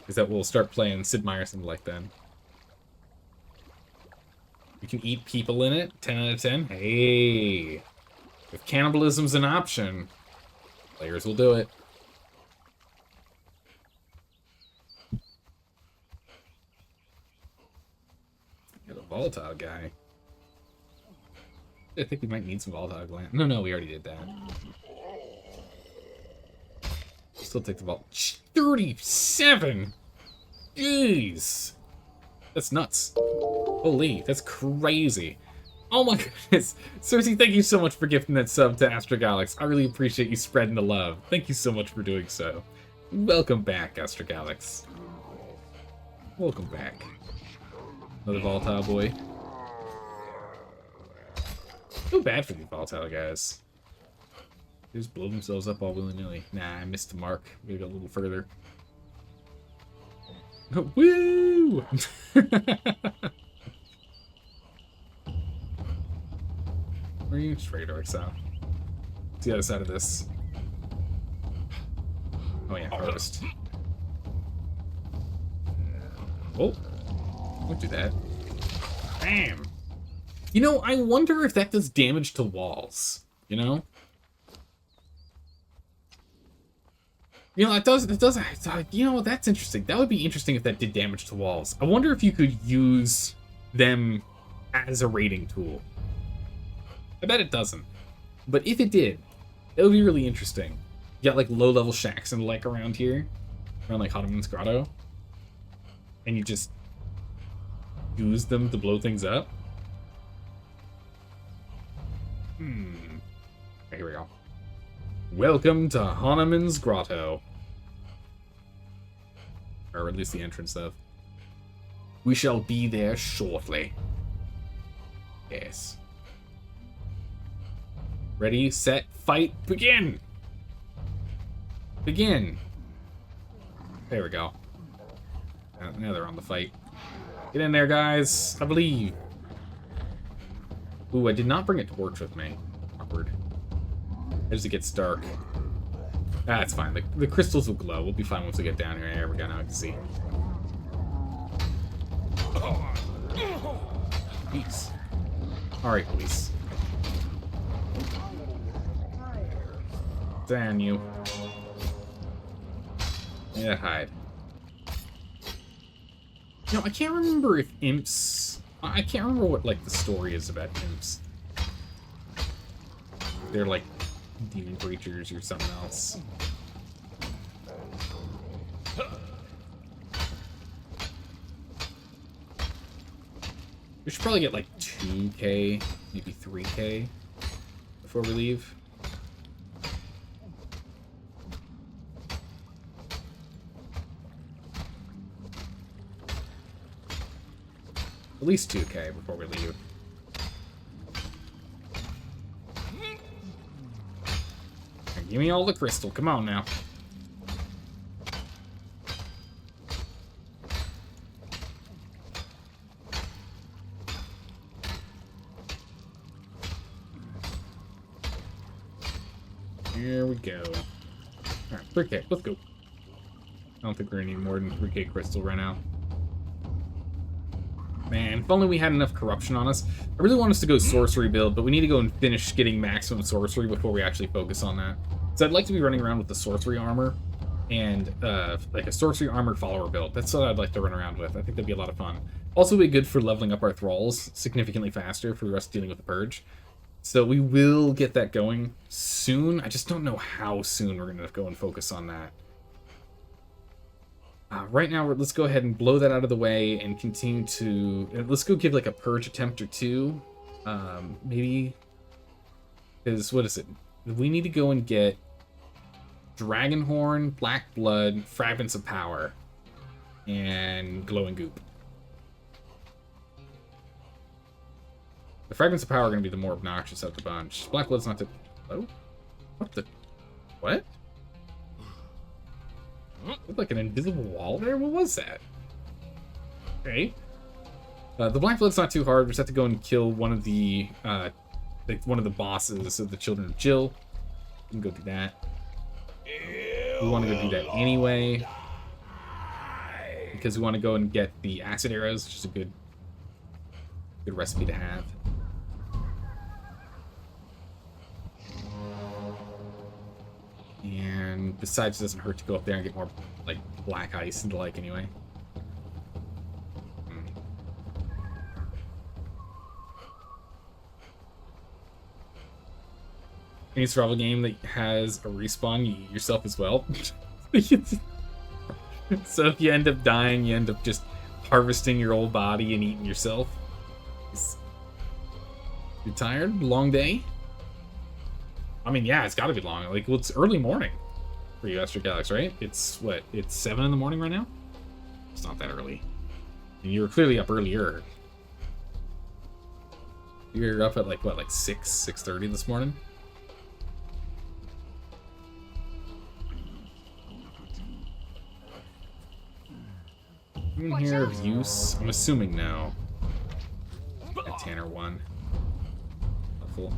Is that we'll start playing Sid Meier's and like that. We can eat people in it. 10 out of 10. Hey! If cannibalism's an option, players will do it. Got a volatile guy. I think we might need some volatile gland. No, we already did that. Still take the vault. 37! Jeez! That's nuts. Holy, that's crazy. Oh my goodness. Cersei, thank you so much for gifting that sub to Astrogalax. I really appreciate you spreading the love. Thank you so much for doing so. Welcome back, Astrogalax. Welcome back. Another volatile boy. Feel bad for these volatile guys. They just blow themselves up all willy-nilly. Nah, I missed the mark. We gotta go a little further. Woo! Where are you? Straight or south? It's the other side of this. Oh yeah, harvest. Oh! Don't do that. Bam! You know, I wonder if that does damage to walls. You know? You know, it does, you know, that's interesting. That would be interesting if that did damage to walls. I wonder if you could use them as a raiding tool. I bet it doesn't. But if it did, that would be really interesting. You got, like, low-level shacks and like around here. Around, like, Hanuman's Grotto. And you just use them to blow things up. Okay, here we go. Welcome to Hanuman's Grotto. Or at least the entrance of. We shall be there shortly. Yes. Ready, set, fight, begin! Begin! There we go. Now they're on the fight. Get in there, guys. I believe. Ooh, I did not bring a torch with me. Awkward. As it gets dark. That's fine. The crystals will glow. We'll be fine once we get down here. There we go. Now I can see. Peace. Alright, police. Damn you. Yeah, hide. You know, I can't remember if imps... I can't remember what, like, the story is about imps. They're, like, demon creatures or something else. We should probably get, like, 2k, maybe 3k before we leave. At least 2k before we leave. Now, give me all the crystal. Come on now. Here we go. Alright, 3k. Let's go. I don't think we're gonna need more than 3k crystal right now. Man, if only we had enough corruption on us. I really want us to go sorcery build, but we need to go and finish getting maximum sorcery before we actually focus on that. So I'd like to be running around with the sorcery armor and like a sorcery armored follower build. That's what I'd like to run around with. I think that'd be a lot of fun. Also be good for leveling up our thralls significantly faster for us dealing with the purge. So we will get that going soon. I just don't know how soon we're going to go and focus on that. Right now, let's go ahead and blow that out of the way and continue to... let's go give like a purge attempt or two. Maybe... Because, what is it? We need to go and get Dragonhorn, Black Blood, Fragments of Power, and Glowing Goop. The Fragments of Power are going to be the more obnoxious of the bunch. Black Blood's not the... Oh? What the... What? Looked like an invisible wall there? What was that? Okay. The Black Blood's not too hard. We just have to go and kill one of the bosses of the Children of Jill. We can go do that. We want to go do that anyway. Because we want to go and get the acid arrows, which is a good recipe to have. And besides, it doesn't hurt to go up there and get more, like, black ice and the like anyway. Any survival game that has a respawn, you eat yourself as well. So if you end up dying, you end up just harvesting your old body and eating yourself. You tired? Long day? I mean, yeah, it's gotta be long. Like, well, it's early morning for you, Astro Galaxy, right? It's, what, it's 7 in the morning right now? It's not that early. And you were clearly up earlier. You were up at, like, what, like 6:30 this morning? In here of use? I'm assuming no. A Tanner 1. Helpful.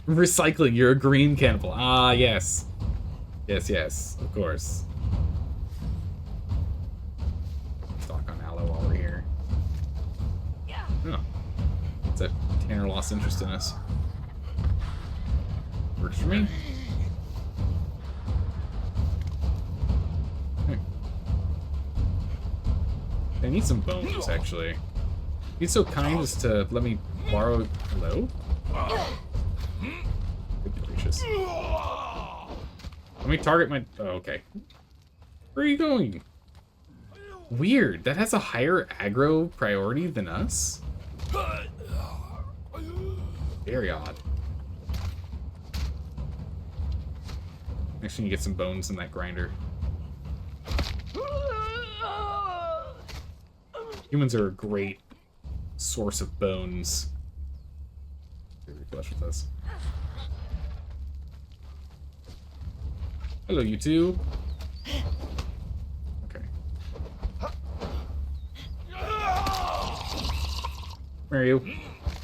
Recycling, you're a green cannibal. Ah, yes. Yes, of course. Stock on aloe while we're here. Oh. It's that Tanner lost interest in us. Works for me. Okay. I need some bones, actually. He's so kind as to let me borrow... Hello? Good gracious. Let me target my... Oh, okay. Where are you going? Weird. That has a higher aggro priority than us? Very odd. Next thing you get some bones in that grinder. Humans are a great source of bones. Very flush with us. Hello, you two. Okay. Where are you?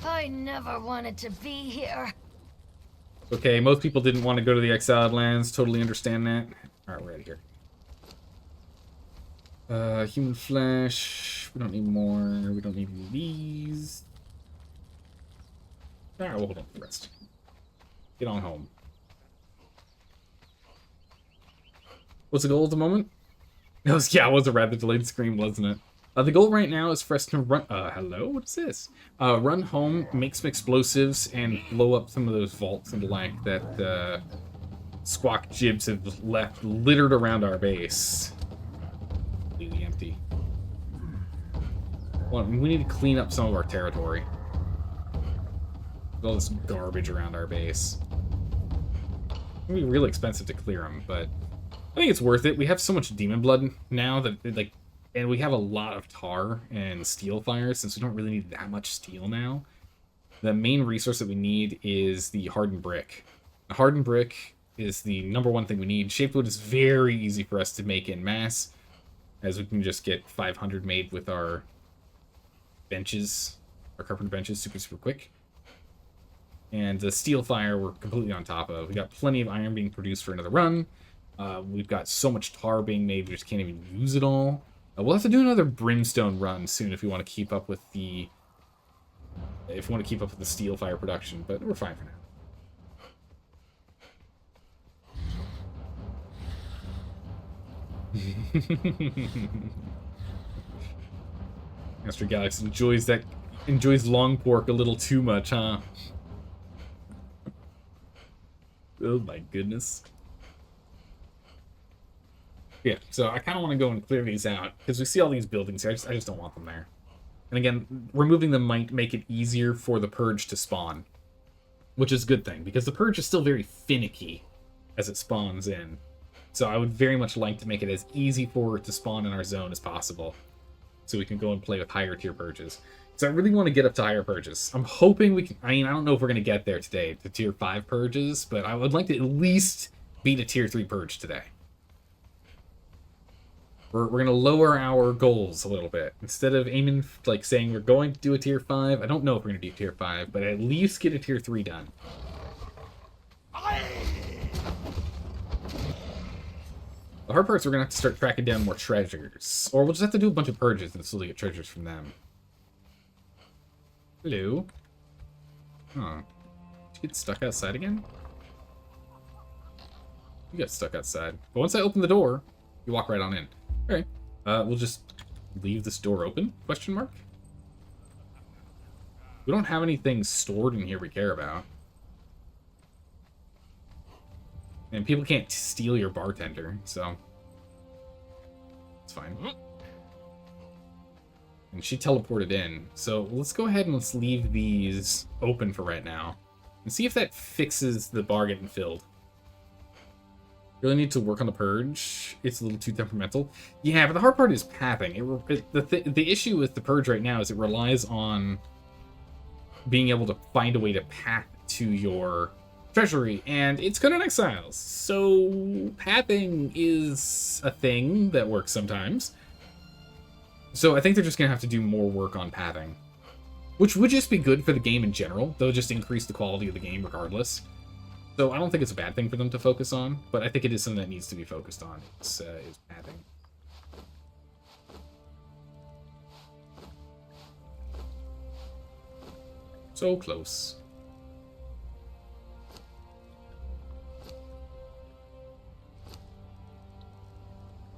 I never wanted to be here. Okay, most people didn't want to go to the Exiled Lands. Totally understand that. Alright, we're out of here. Human flesh. We don't need more. We don't need any of these. Alright, we'll hold on for the rest. Get on home. What's the goal at the moment? It was a rather delayed scream, wasn't it? The goal right now is for us to run... hello? What is this? Run home, make some explosives, and blow up some of those vaults and the like that Squawk Jibs have left littered around our base. Completely empty. Well, we need to clean up some of our territory. All this garbage around our base. It'll be really expensive to clear them, but I think it's worth it. We have so much demon blood now that, like, and we have a lot of tar and steel fire since we don't really need that much steel now. The main resource that we need is the hardened brick. The hardened brick is the #1 thing we need. Shaped wood is very easy for us to make in mass, as we can just get 500 made with our benches, our carpenter benches, super quick. And the steel fire we're completely on top of. We got plenty of iron being produced for another run. We've got so much tar being made, we just can't even use it all. We'll have to do another brimstone run soon if we want to keep up with the... If we want to keep up with the steel fire production, but we're fine for now. Astro Galaxy enjoys long pork a little too much, huh? Oh my goodness. Yeah, so I kind of want to go and clear these out, because we see all these buildings here. I just don't want them there. And again, removing them might make it easier for the purge to spawn, which is a good thing, because the purge is still very finicky as it spawns in. So I would very much like to make it as easy for it to spawn in our zone as possible, so we can go and play with higher tier purges. So I really want to get up to higher purges. I'm hoping we can... I mean, I don't know if we're going to get there today, to tier 5 purges, but I would like to at least beat a tier 3 purge today. We're going to lower our goals a little bit. Instead of aiming, like, saying we're going to do a tier 5, I don't know if we're going to do tier 5, but at least get a tier 3 done. The hard part's we're going to have to start tracking down more treasures. Or we'll just have to do a bunch of purges and slowly get treasures from them. Hello. Huh. Did you get stuck outside again? You got stuck outside. But once I open the door, you walk right on in. Alright. We'll just leave this door open? Question mark? We don't have anything stored in here we care about. And people can't steal your bartender, so... it's fine. And she teleported in, so let's go ahead and let's leave these open for right now. And see if that fixes the bar getting filled. Really need to work on the purge. It's a little too temperamental. Yeah, but the hard part is pathing. The issue with the purge right now is it relies on being able to find a way to path to your treasury, and it's Conan Exiles. So pathing is a thing that works sometimes. So I think they're just going to have to do more work on pathing, which would just be good for the game in general. They'll just increase the quality of the game regardless. So I don't think it's a bad thing for them to focus on, but I think it is something that needs to be focused on, is pathing. So close.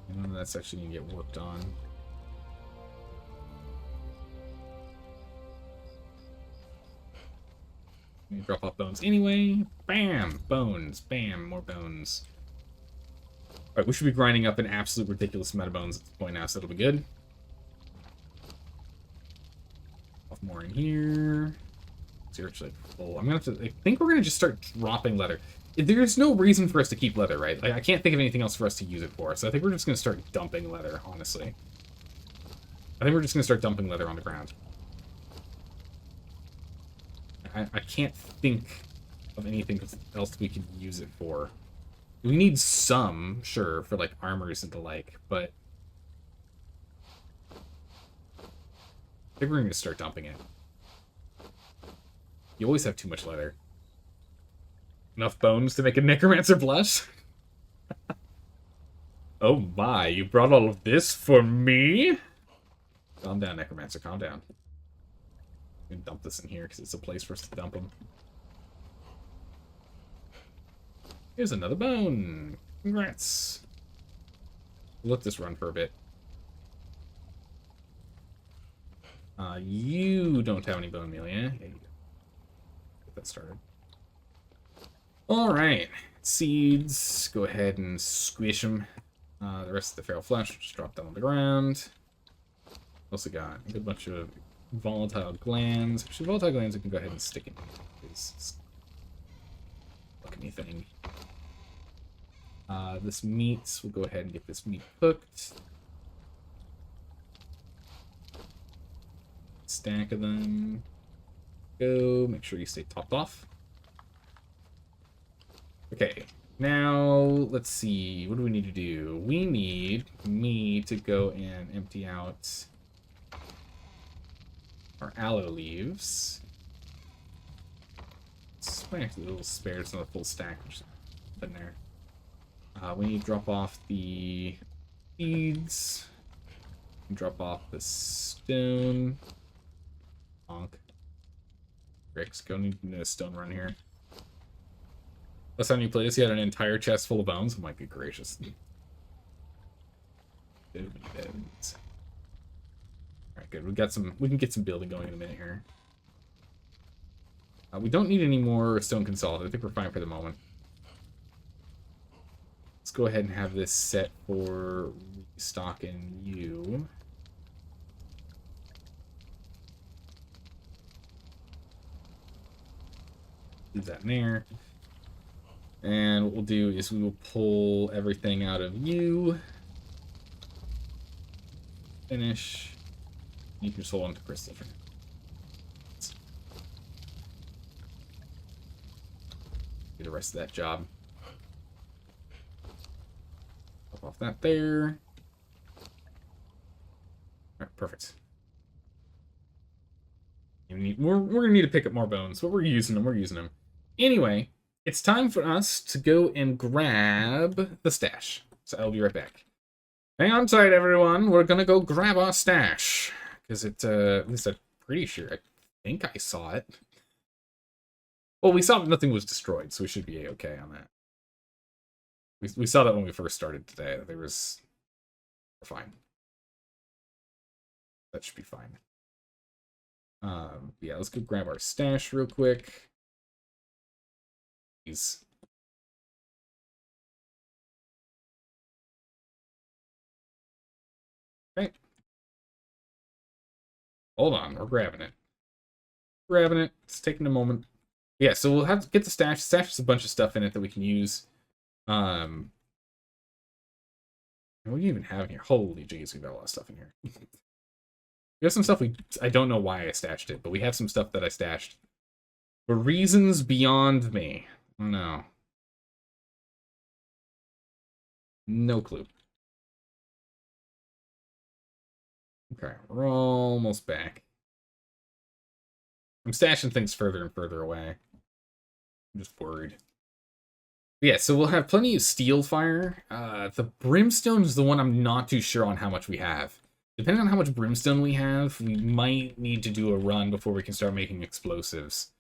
And that's actually going to get worked on. Drop off bones anyway. Bam! Bones. Bam! More bones. Alright, we should be grinding up an absolute ridiculous amount of bones at this point now, so that'll be good. Off more in here. Seriously full. I'm gonna have to... I think we're gonna just start dropping leather. There's no reason for us to keep leather, right? Like, I can't think of anything else for us to use it for, so I think we're just gonna start dumping leather, honestly. I think we're just gonna start dumping leather on the ground. I can't think of anything else we could use it for. We need some, sure, for like armors and the like, but I think we're going to start dumping it. You always have too much leather. Enough bones to make a necromancer blush? Oh my, you brought all of this for me? Calm down, necromancer, calm down. I'm gonna dump this in here because it's a place for us to dump them. Here's another bone. Congrats. Let this run for a bit. You don't have any bone meal, yeah? Yeah, you do. Get that started. Alright. Seeds. Go ahead and squish them. The rest of the feral flesh just drop down on the ground. Also got a good bunch of volatile glands. Actually, volatile glands we can go ahead and stick in. Look at me thing. This meat, we'll go ahead and get this meat cooked. Stack of them. Go. Make sure you stay topped off. Okay. Now, let's see. What do we need to do? We need me to go and empty out our aloe leaves. It's actually a little spare. It's not a full stack. Just in there. We need to drop off the seeds. Drop off the stone. Bonk. Bricks. Go need a stone run here. Last time you played this, you had an entire chest full of bones. Oh my good gracious. Bones. Alright, good. We can get some building going in a minute here. We don't need any more stone consolidated. I think we're fine for the moment. Let's go ahead and have this set for restocking you. Leave that in there. And what we'll do is we will pull everything out of you. Finish. You can just hold on to crystal for now. Do the rest of that job. Pop off that there. Alright, perfect. We're gonna need to pick up more bones, but we're using them. We're using them. Anyway, it's time for us to go and grab the stash. So I'll be right back. Hang on tight, everyone. We're gonna go grab our stash. Because it, at least I'm pretty sure, I think I saw it. Well, we saw that nothing was destroyed, so we should be okay on that. We saw that when we first started today. There was... We're fine. That should be fine. Yeah, let's go grab our stash real quick. Please. Okay. Hold on, we're grabbing it. Grabbing it. It's taking a moment. Yeah, so we'll have to get the stash. The stash has a bunch of stuff in it that we can use. What do you even have in here? Holy jeez, we've got a lot of stuff in here. We have some stuff I don't know why I stashed it, but we have some stuff that I stashed. For reasons beyond me. No. No clue. Okay, we're almost back. I'm stashing things further and further away. I'm just worried. Yeah, so we'll have plenty of steel fire. The brimstone is the one I'm not too sure on how much we have. Depending on how much brimstone we have, we might need to do a run before we can start making explosives.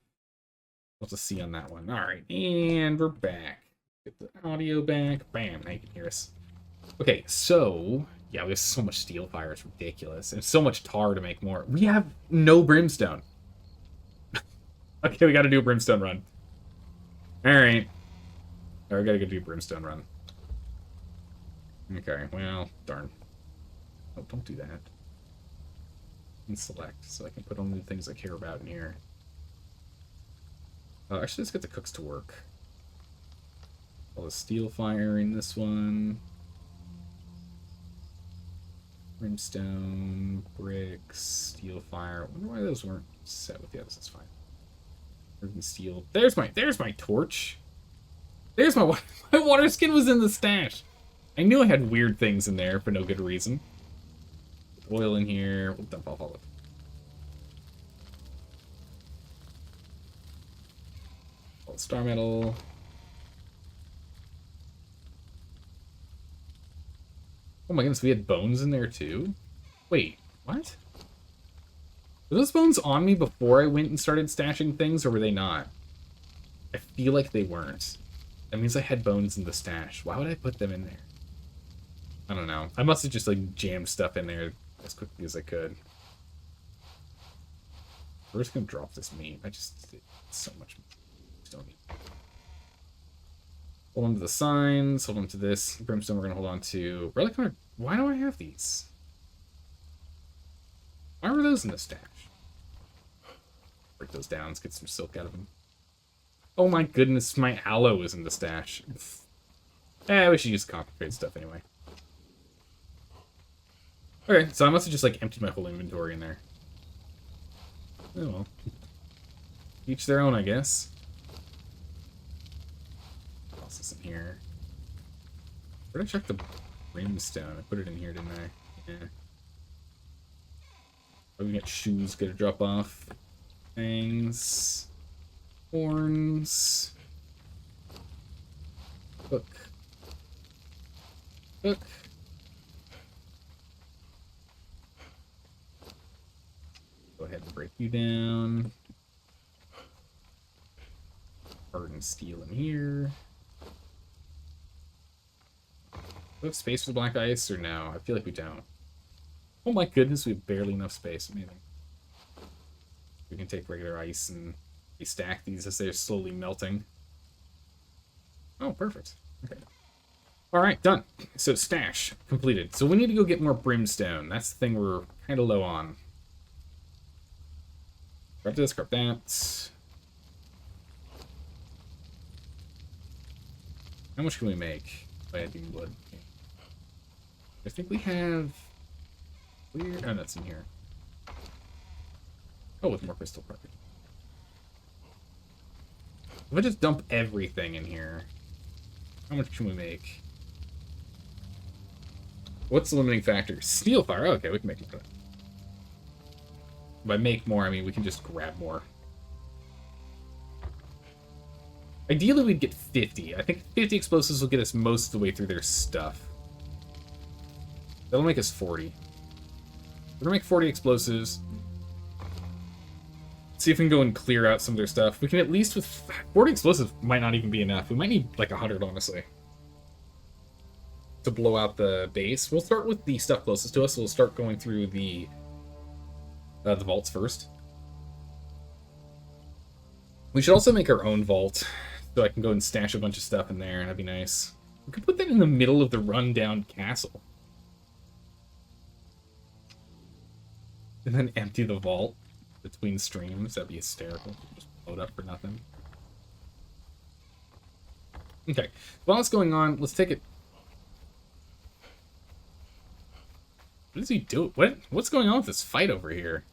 We'll have to see on that one. Alright, and we're back. Get the audio back. Bam, now you can hear us. Okay, so... Yeah, we have so much steel fire, it's ridiculous. And so much tar to make more. We have no brimstone. Okay, we gotta do a brimstone run. Alright. Oh, we gotta go do a brimstone run. Okay, well, darn. Oh, don't do that. And select, so I can put only the things I care about in here. Actually, let's get the cooks to work. All the steel fire in this one. Brimstone, bricks, steel fire. I wonder why those weren't set with the others. That's fine. Urban steel. There's my torch. There's my water skin was in the stash. I knew I had weird things in there for no good reason. Oil in here. We'll dump off all of it. All the star metal. Oh my goodness, we had bones in there too? Wait, what? Were those bones on me before I went and started stashing things, or were they not? I feel like they weren't. That means I had bones in the stash. Why would I put them in there? I don't know. I must have just, like, jammed stuff in there as quickly as I could. We're just gonna drop this meat. It's so much meat. Just don't need it. Hold on to the signs. Hold on to this. Brimstone we're gonna hold on to. Relic Hunter. Why do I have these? Why were those in the stash? Break those down. Let's get some silk out of them. Oh my goodness, my aloe is in the stash. We should use concentrate stuff anyway. Okay, so I must have just, like, emptied my whole inventory in there. Oh well. Each their own, I guess. What else is in here? Where did I check the brimstone? I put it in here, didn't I? Yeah. Oh, we got shoes, gotta drop off. Fangs. Horns. Hook. Hook. Go ahead and break you down. Hardened steel in here. Do we have space for black ice or no? I feel like we don't. Oh my goodness, we have barely enough space. Amazing. We can take regular ice and stack these as they're slowly melting. Oh, perfect. Okay. Alright, done. So stash completed. So we need to go get more brimstone. That's the thing we're kind of low on. Grab this, grab that. How much can we make by adding wood? Okay. I think we have... Weird... Oh, that's in here. Oh, with more crystal property. If I just dump everything in here, how much can we make? What's the limiting factor? Steel fire. Oh, okay, we can make more. By make more, I mean we can just grab more. Ideally, we'd get 50. I think 50 explosives will get us most of the way through their stuff. That'll make us 40. We're gonna make 40 explosives. See if we can go and clear out some of their stuff. We can at least, with 40 explosives, might not even be enough. We might need like 100, honestly, to blow out the base. We'll start with the stuff closest to us. So we'll start going through the vaults first. We should also make our own vault, so I can go and stash a bunch of stuff in there. That'd be nice. We could put that in the middle of the rundown castle, and then empty the vault between streams. That'd be hysterical. Just load up for nothing. Okay. While it's going on, let's take it. What does he do? What's going on with this fight over here?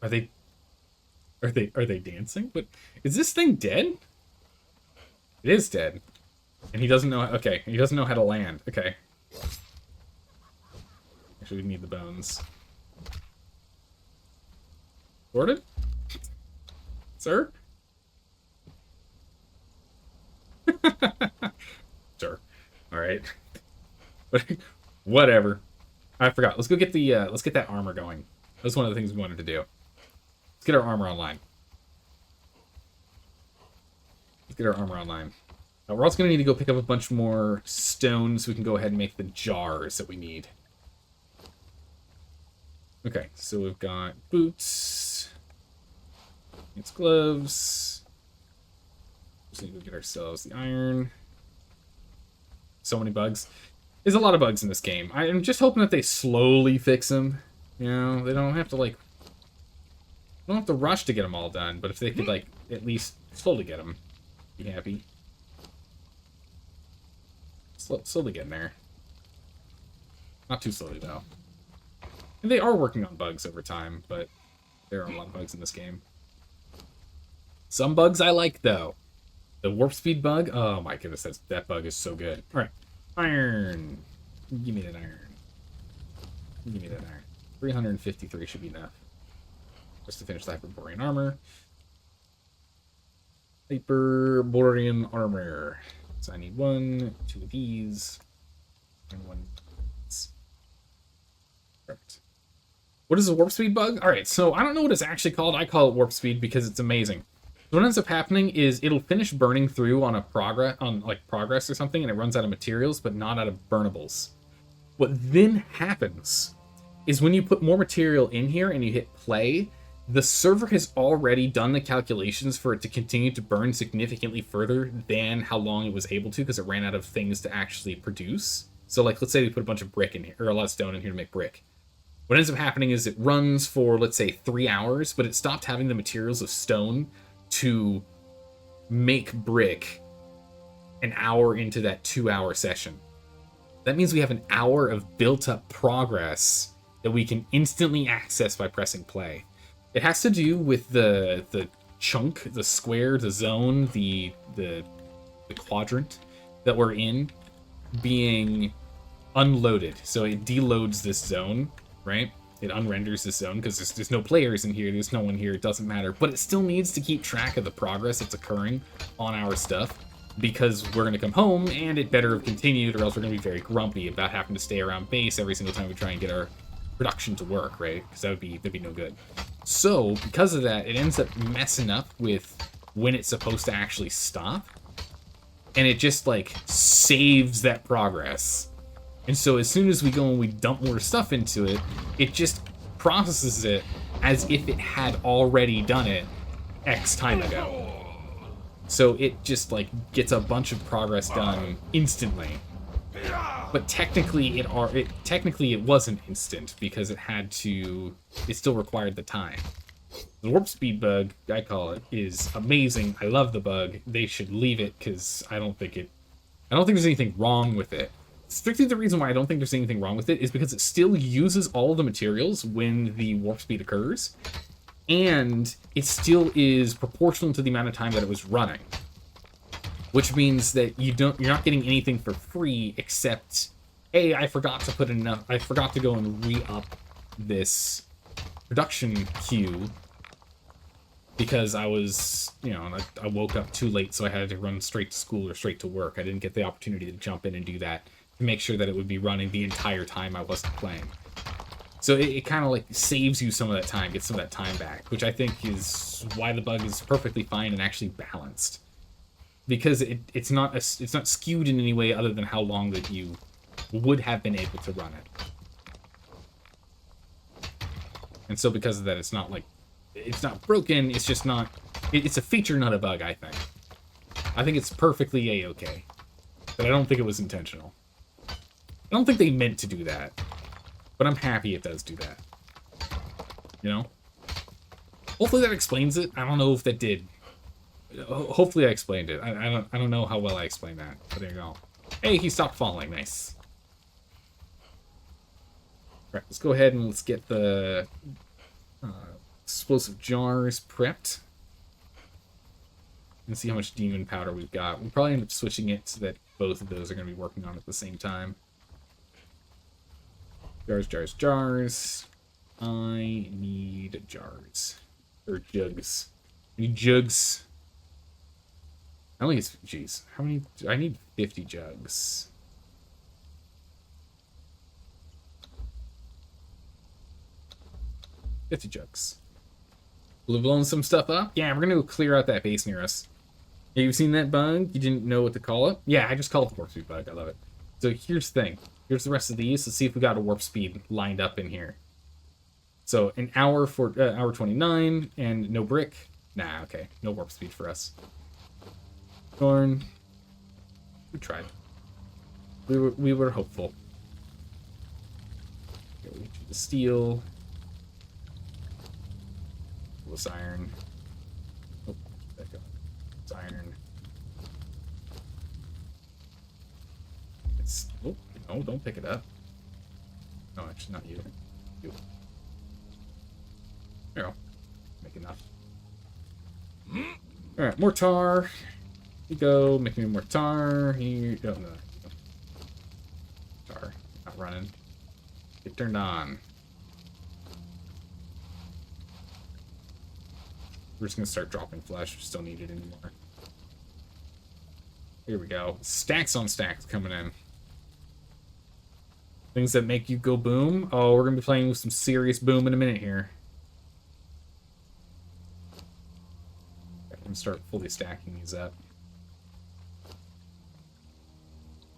Are they dancing? But is this thing dead? It is dead. And he doesn't know... Okay, he doesn't know how to land. Okay. Actually, we need the bones. Sorted? Sir? Sure. Alright. Whatever. I forgot. Let's go get the... let's get that armor going. That's one of the things we wanted to do. Let's get our armor online. Let's get our armor online. We're also going to need to go pick up a bunch more stone so we can go ahead and make the jars that we need. Okay, so we've got boots. It's gloves. Just need to get ourselves the iron. So many bugs. There's a lot of bugs in this game. I'm just hoping that they slowly fix them. You know, they don't have to, like... They don't have to rush to get them all done, but if they could, like, at least slowly get them, be happy. Slowly getting there. Not too slowly, though. And they are working on bugs over time, but there are a lot of bugs in this game. Some bugs I like, though. The warp speed bug, oh my goodness, that bug is so good. Alright, iron. Give me that iron. Give me that iron. 353 should be enough. Just to finish the Hyperborean armor. Hyperborean armor. So I need 1, 2 of these, and 1. Perfect. What is a warp speed bug? Alright, so I don't know what it's actually called. I call it warp speed because it's amazing. What ends up happening is it'll finish burning through on a progress or something, and it runs out of materials, but not out of burnables. What then happens is when you put more material in here and you hit play, the server has already done the calculations for it to continue to burn significantly further than how long it was able to, because it ran out of things to actually produce. So, like, let's say we put a bunch of brick in here, or a lot of stone in here to make brick. What ends up happening is it runs for, let's say, 3 hours, but it stopped having the materials of stone to make brick an hour into that 2-hour session. That means we have an hour of built-up progress that we can instantly access by pressing play. It has to do with the chunk, the square, the zone, the quadrant that we're in being unloaded. So it deloads this zone, right? It unrenders this zone because there's no players in here, there's no one here, it doesn't matter. But it still needs to keep track of the progress that's occurring on our stuff, because we're going to come home and it better have continued, or else we're going to be very grumpy about having to stay around base every single time we try and get our production to work, right? Because that'd be no good. So, because of that, it ends up messing up with when it's supposed to actually stop. And it just, like, saves that progress. And so as soon as we go and we dump more stuff into it, it just processes it as if it had already done it, X time ago. So it just, like, gets a bunch of progress done instantly. But technically it wasn't instant because it still required the time. The warp speed bug, I call it, is amazing. I love the bug. They should leave it because I don't think there's anything wrong with it. Strictly the reason why I don't think there's anything wrong with it is because it still uses all of the materials when the warp speed occurs, and it still is proportional to the amount of time that it was running. Which means that you're not getting anything for free except, hey, I forgot to go and re-up this production queue because I was, I woke up too late, so I had to run straight to school or straight to work. I didn't get the opportunity to jump in and do that to make sure that it would be running the entire time I wasn't playing. So it kind of like saves you some of that time, gets some of that time back, which I think is why the bug is perfectly fine and actually balanced. Because it's not skewed in any way other than how long that you would have been able to run it. And so because of that, it's not broken, it's just not... It's a feature, not a bug, I think. I think it's perfectly A-okay. But I don't think it was intentional. I don't think they meant to do that. But I'm happy it does do that. Hopefully that explains it. I don't know if that did. Hopefully I explained it. I don't know how well I explained that. But there you go. Hey, he stopped falling. Nice. Right, let's go ahead and let's get the explosive jars prepped. And see how much demon powder we've got. We'll probably end up switching it so that both of those are going to be working on at the same time. Jars, jars, jars. I need jars. Or jugs. I need jugs. I only get, jeez, how many? I need 50 jugs. $50 jugs. Will have blown some stuff up? Yeah, we're gonna go clear out that base near us. Have you seen that bug? You didn't know what to call it? Yeah, I just call it the warp speed bug. I love it. So here's the thing. Here's the rest of these. Let's see if we got a warp speed lined up in here. So an hour for hour 29 and no brick. Nah, okay, no warp speed for us. Thorn. We tried. We were hopeful. Okay, we do the steel. This iron. Oh, there you go. It's iron. It's no, don't pick it up. No, actually, not you. You. There you go. Make enough. All right, more tar. Here you go. Make me more tar. Here. Oh, no. Tar. Not running. Get turned on. We're just gonna start dropping flesh. We still need it anymore. Here we go. Stacks on stacks coming in. Things that make you go boom. Oh, we're gonna be playing with some serious boom in a minute here. I'm gonna start fully stacking these up.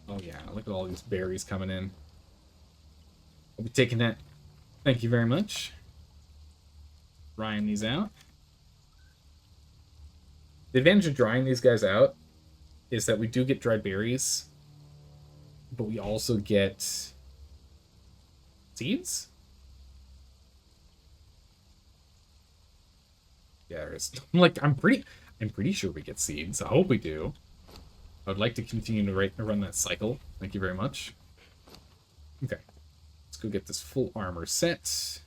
Oh yeah, look at all these berries coming in. I'll be taking that. Thank you very much. Drying these out. The advantage of drying these guys out is that we do get dried berries, but we also get seeds? Yeah, there is. I'm pretty sure we get seeds. I hope we do. I would like to continue to run that cycle. Thank you very much. Okay. Let's go get this full armor set.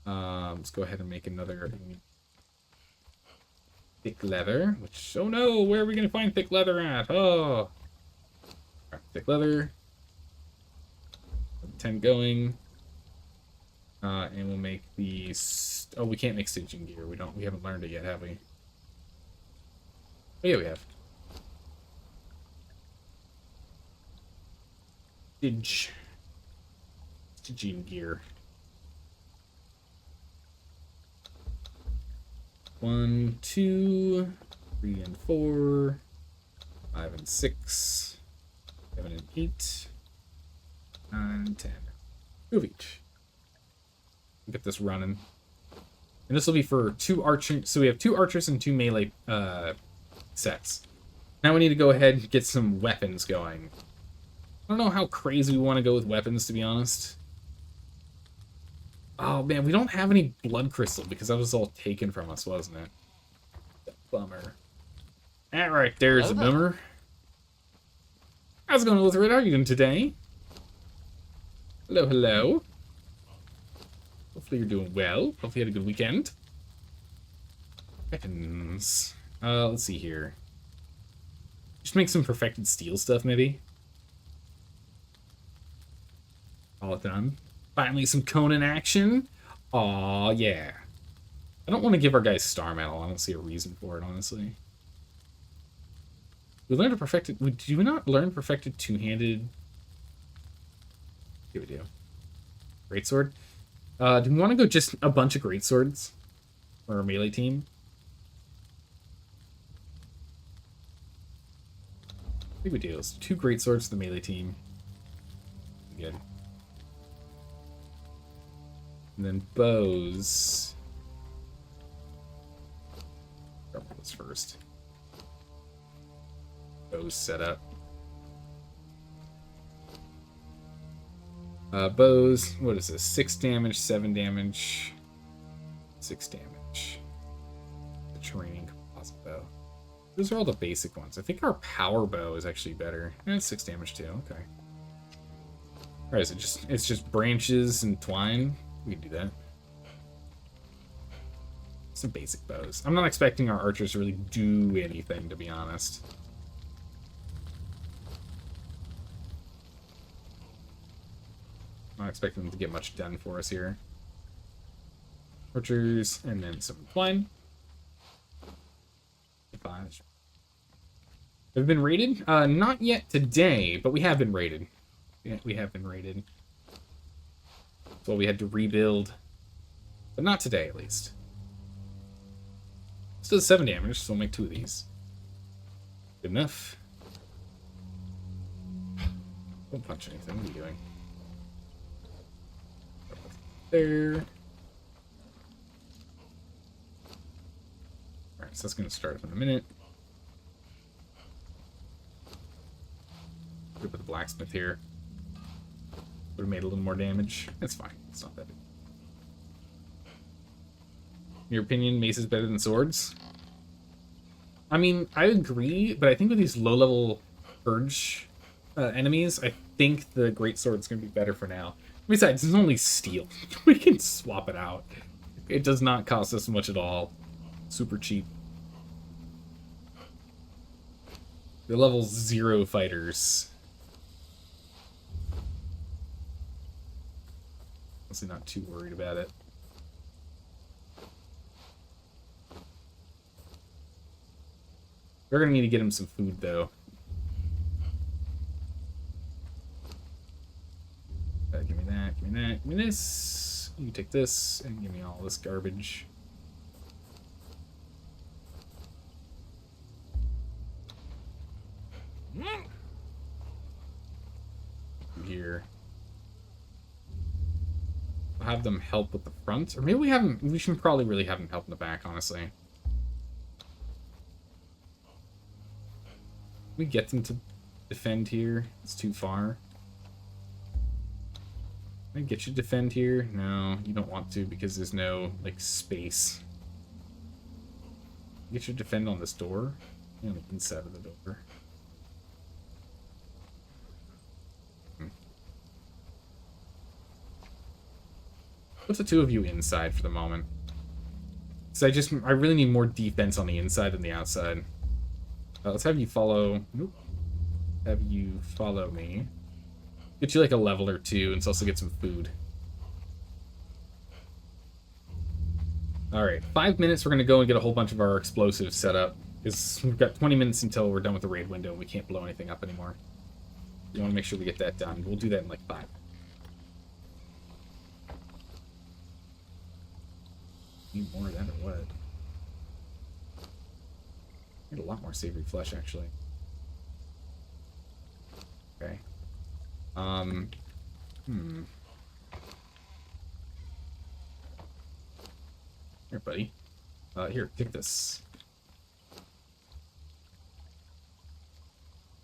Let's go ahead and make another thick leather, which, oh no, where are we going to find thick leather at? Oh. Right, thick leather. 10 going. And we'll make these. Oh, we can't make stitching gear. We haven't learned it yet, have we? Oh, yeah, we have. Stitching gear. 1, 2, 3 and 4, 5 and 6, 7 and 8, 9 and 10. 2 of each. Get this running. And this will be for 2 archers. So we have 2 archers and 2 melee sets. Now we need to go ahead and get some weapons going. I don't know how crazy we want to go with weapons, to be honest. Oh, man, we don't have any blood crystal because that was all taken from us, wasn't it? Bummer. Alright, there's a bummer. How's it going, Lutheran? How are you doing today? Hello, hello. Hopefully you're doing well. Hopefully you had a good weekend. Weapons. Let's see here. Just make some perfected steel stuff, maybe. All done. Finally, some Conan action. Aw, yeah. I don't want to give our guys star metal. I don't see a reason for it, honestly. We learned a perfected... Do we not learn perfected two-handed... Here we do. Greatsword. Do we want to go just a bunch of greatswords? For our melee team? I think we do. Let's do 2 greatswords for the melee team. Good. And then bows. Start with this first. Bows set up. Bows, what is this? 6 damage, 7 damage, 6 damage. The training composite bow. Those are all the basic ones. I think our power bow is actually better. And it's 6 damage too, okay. Alright, is it it's just branches and twine? We can do that. Some basic bows. I'm not expecting our archers to really do anything, to be honest. Not expecting them to get much done for us here. Archers, and then some twine. 5. Have been raided? Not yet today, but we have been raided. Yeah, we have been raided. So we had to rebuild. But not today, at least. Still 7 damage, so we'll make 2 of these. Good enough. Don't punch anything. What are you doing? There. Alright, so that's going to start up in a minute. Put the blacksmith here. Would have made a little more damage. That's fine. It's not that big. In your opinion, mace is better than swords? I mean, I agree, but I think with these low-level purge enemies, I think the greatsword is going to be better for now. Besides, it's only steel. We can swap it out. It does not cost us much at all. Super cheap. They're level 0 fighters. Honestly, not too worried about it. We're gonna need to get him some food, though. Give me that, give me that, give me this. You take this, and give me all this garbage. Here. I'll have them help with the front. Or maybe we should probably really have them help in the back, honestly. We get them to defend here. It's too far. Can I get you to defend here? No, you don't want to because there's no, like, space. Get you to defend on this door? Yeah, on the inside of the door. Put the 2 of you inside for the moment. Because I really need more defense on the inside than the outside. Let's have you follow... Nope. Have you follow me. Get you like a level or 2 and also get some food. Alright, 5 minutes, we're going to go and get a whole bunch of our explosives set up. Because we've got 20 minutes until we're done with the raid window and we can't blow anything up anymore. We want to make sure we get that done. We'll do that in like 5. Need more of that or what? Need a lot more savory flesh, actually. Okay. Here, buddy. Here, take this.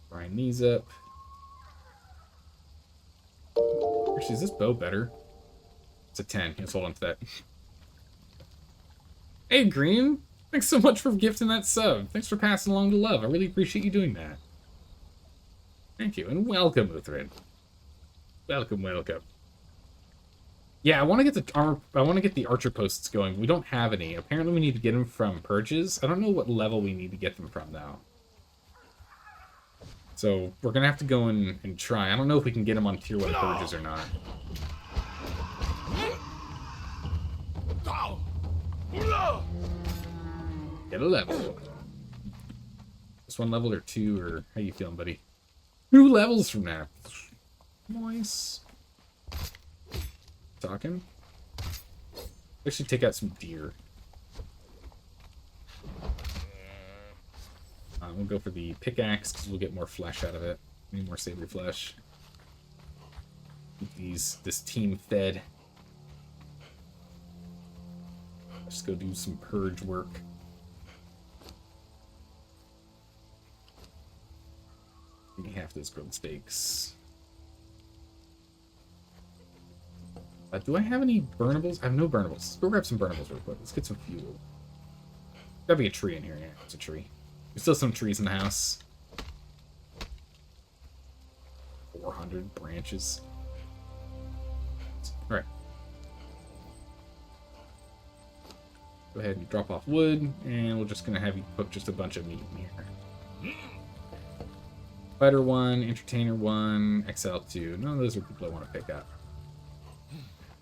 Grind these up. Actually, is this bow better? It's a 10. Let's hold on to that. Hey, Green! Thanks so much for gifting that sub. Thanks for passing along the love. I really appreciate you doing that. Thank you, and welcome, Uthred. Welcome, welcome. Yeah, I want to get the armor. I want to get the archer posts going. We don't have any. Apparently, we need to get them from purges. I don't know what level we need to get them from now. So we're gonna have to go and try. I don't know if we can get them on tier 1 purges or not. Get a level. Just 1 level or 2, or how you feeling, buddy? 2 levels from now. Nice. Talking. I should take out some deer. We'll go for the pickaxe because we'll get more flesh out of it. Need more savory flesh. Keep this team fed. Just go do some purge work. Give me half those grilled steaks. Do I have any burnables? I have no burnables. Let's go grab some burnables real quick. Let's get some fuel. Gotta be a tree in here. Yeah, it's a tree. There's still some trees in the house. 400 branches. Alright. Go ahead and drop off wood, and we're just gonna have you cook just a bunch of meat in here. Fighter 1, Entertainer 1, XL 2. None of those are people I want to pick up.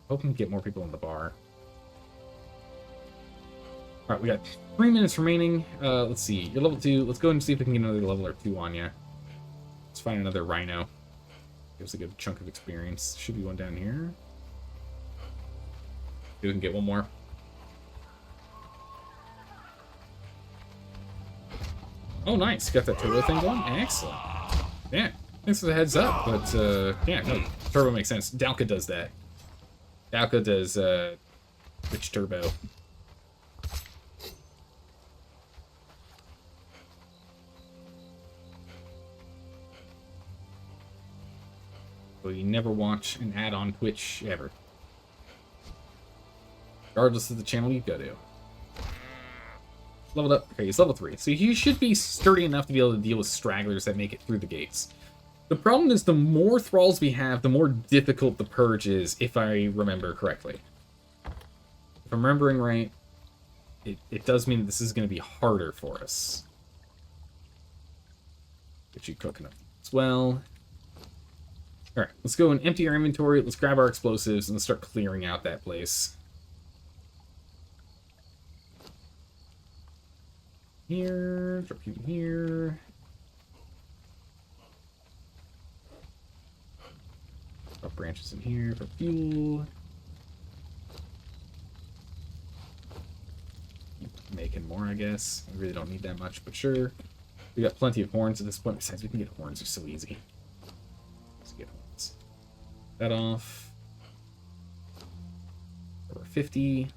Hoping to get more people in the bar. Alright, we got 3 minutes remaining. Let's see. You're level 2. Let's go and see if we can get another level or 2 on you. Let's find another rhino. Gives a good chunk of experience. Should be one down here. Maybe we can get one more. Oh, nice. Got that turbo thing going? Excellent. Yeah. Thanks for the heads up, but, yeah, no. Turbo makes sense. Dalka does that. Dalka does, rich turbo. But you never watch an ad on Twitch, ever. Regardless of the channel you go to. Leveled up. Okay, he's level 3. So he should be sturdy enough to be able to deal with stragglers that make it through the gates. The problem is the more thralls we have, the more difficult the purge is, if I remember correctly. If I'm remembering right, it does mean this is going to be harder for us. Get you coconut as well. Alright, let's go and empty our inventory, let's grab our explosives, and let's start clearing out that place. Here, drop you here. Drop branches in here for fuel. Keep making more, I guess. I really don't need that much, but sure. We got plenty of horns at this point. Besides, we can get horns. They're so easy. Let's get horns. That off. Over 50.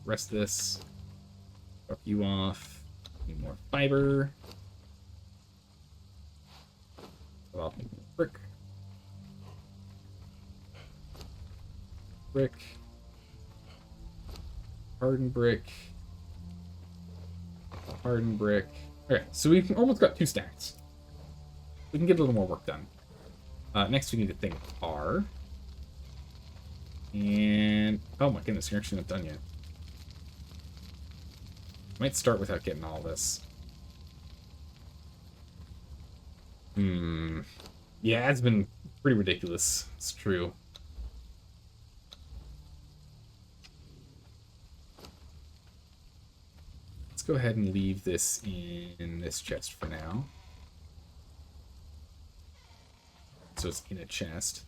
Rest this. Drop you off. Need more fiber. Well, brick. Brick. Hardened brick. Hardened brick. Okay, so we've almost got 2 stacks. We can get a little more work done. Next, we need to think R. And oh my goodness, you're actually not done yet. Might start without getting all this. Yeah, it's been pretty ridiculous. It's true. Let's go ahead and leave this in this chest for now. So it's in a chest.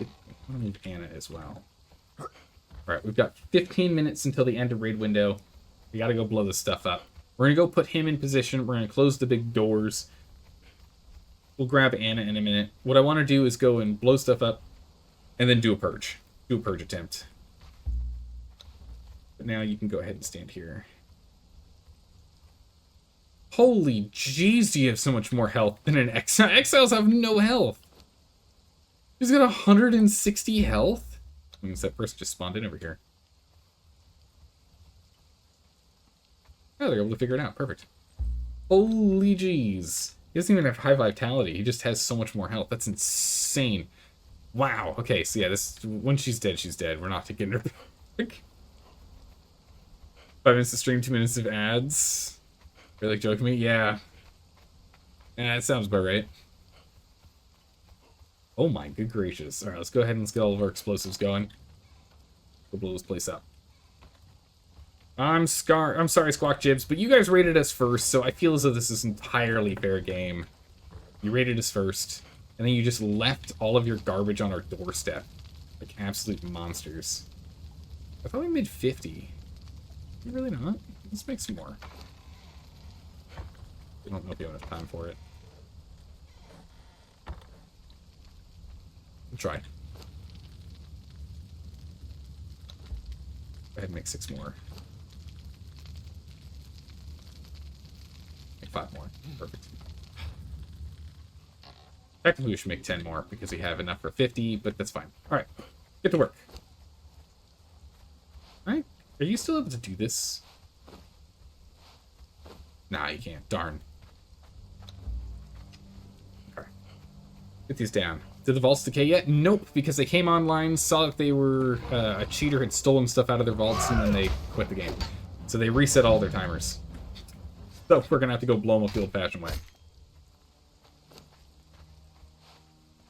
I'm gonna move Anna as well. Alright, we've got 15 minutes until the end of raid window. We gotta go blow this stuff up. We're gonna go put him in position. We're gonna close the big doors. We'll grab Anna in a minute. What I want to do is go and blow stuff up and then do a purge. Do a purge attempt. But now you can go ahead and stand here. Holy jeez, you have so much more health than an Exile. Exiles have no health. He's got 160 health? Means that person just spawned in over here. Oh, they're able to figure it out. Perfect. Holy jeez. He doesn't even have high vitality. He just has so much more health. That's insane. Wow. Okay, so yeah, this when she's dead, she's dead. We're not getting her back. 5 minutes of stream, 2 minutes of ads. You're like joking me? Yeah. Yeah, that sounds about right. Oh my good gracious. Alright, let's go ahead and let's get all of our explosives going. We'll blow this place up. I'm sorry, Squawk Jibs, but you guys rated us first, so I feel as though this is entirely fair game. You rated us first, and then you just left all of your garbage on our doorstep. Like absolute monsters. I thought we made 50. You really not? Let's make some more. I don't know if you have enough time for it. We'll try. Go ahead and make 6 more. Make 5 more. Perfect. Technically, we should make 10 more because we have enough for 50, but that's fine. Alright, get to work. Alright, are you still able to do this? Nah, you can't. Darn. Okay. Get these down. Did the vaults decay yet? Nope, because they came online, saw that they were a cheater had stolen stuff out of their vaults, and then they quit the game. So they reset all their timers. So we're gonna have to go blow them up the old-fashioned way.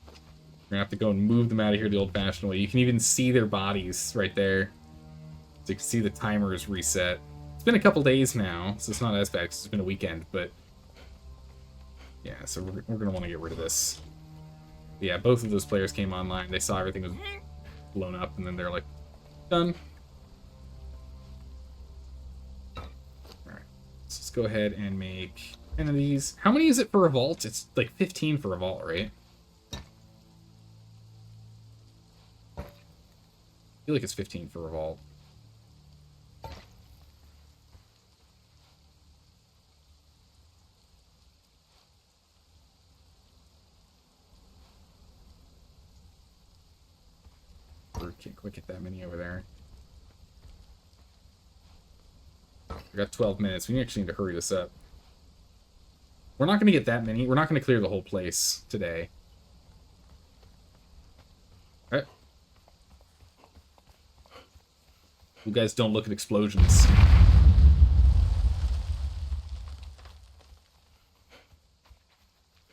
We're gonna have to go and move them out of here the old-fashioned way. You can even see their bodies right there. So you can see the timer is reset. It's been a couple days now, so it's not as bad because it's been a weekend, but yeah, so we're gonna want to get rid of this. Yeah, both of those players came online. They saw everything was blown up, and then they're like, done. Alright, let's just go ahead and make 10 of these. How many is it for a vault? It's like 15 for a vault, right? I feel like it's 15 for a vault. Can't quite get that many over there. We got 12 minutes. We actually need to hurry this up. We're not going to get that many. We're not going to clear the whole place today. Alright. You guys don't look at explosions.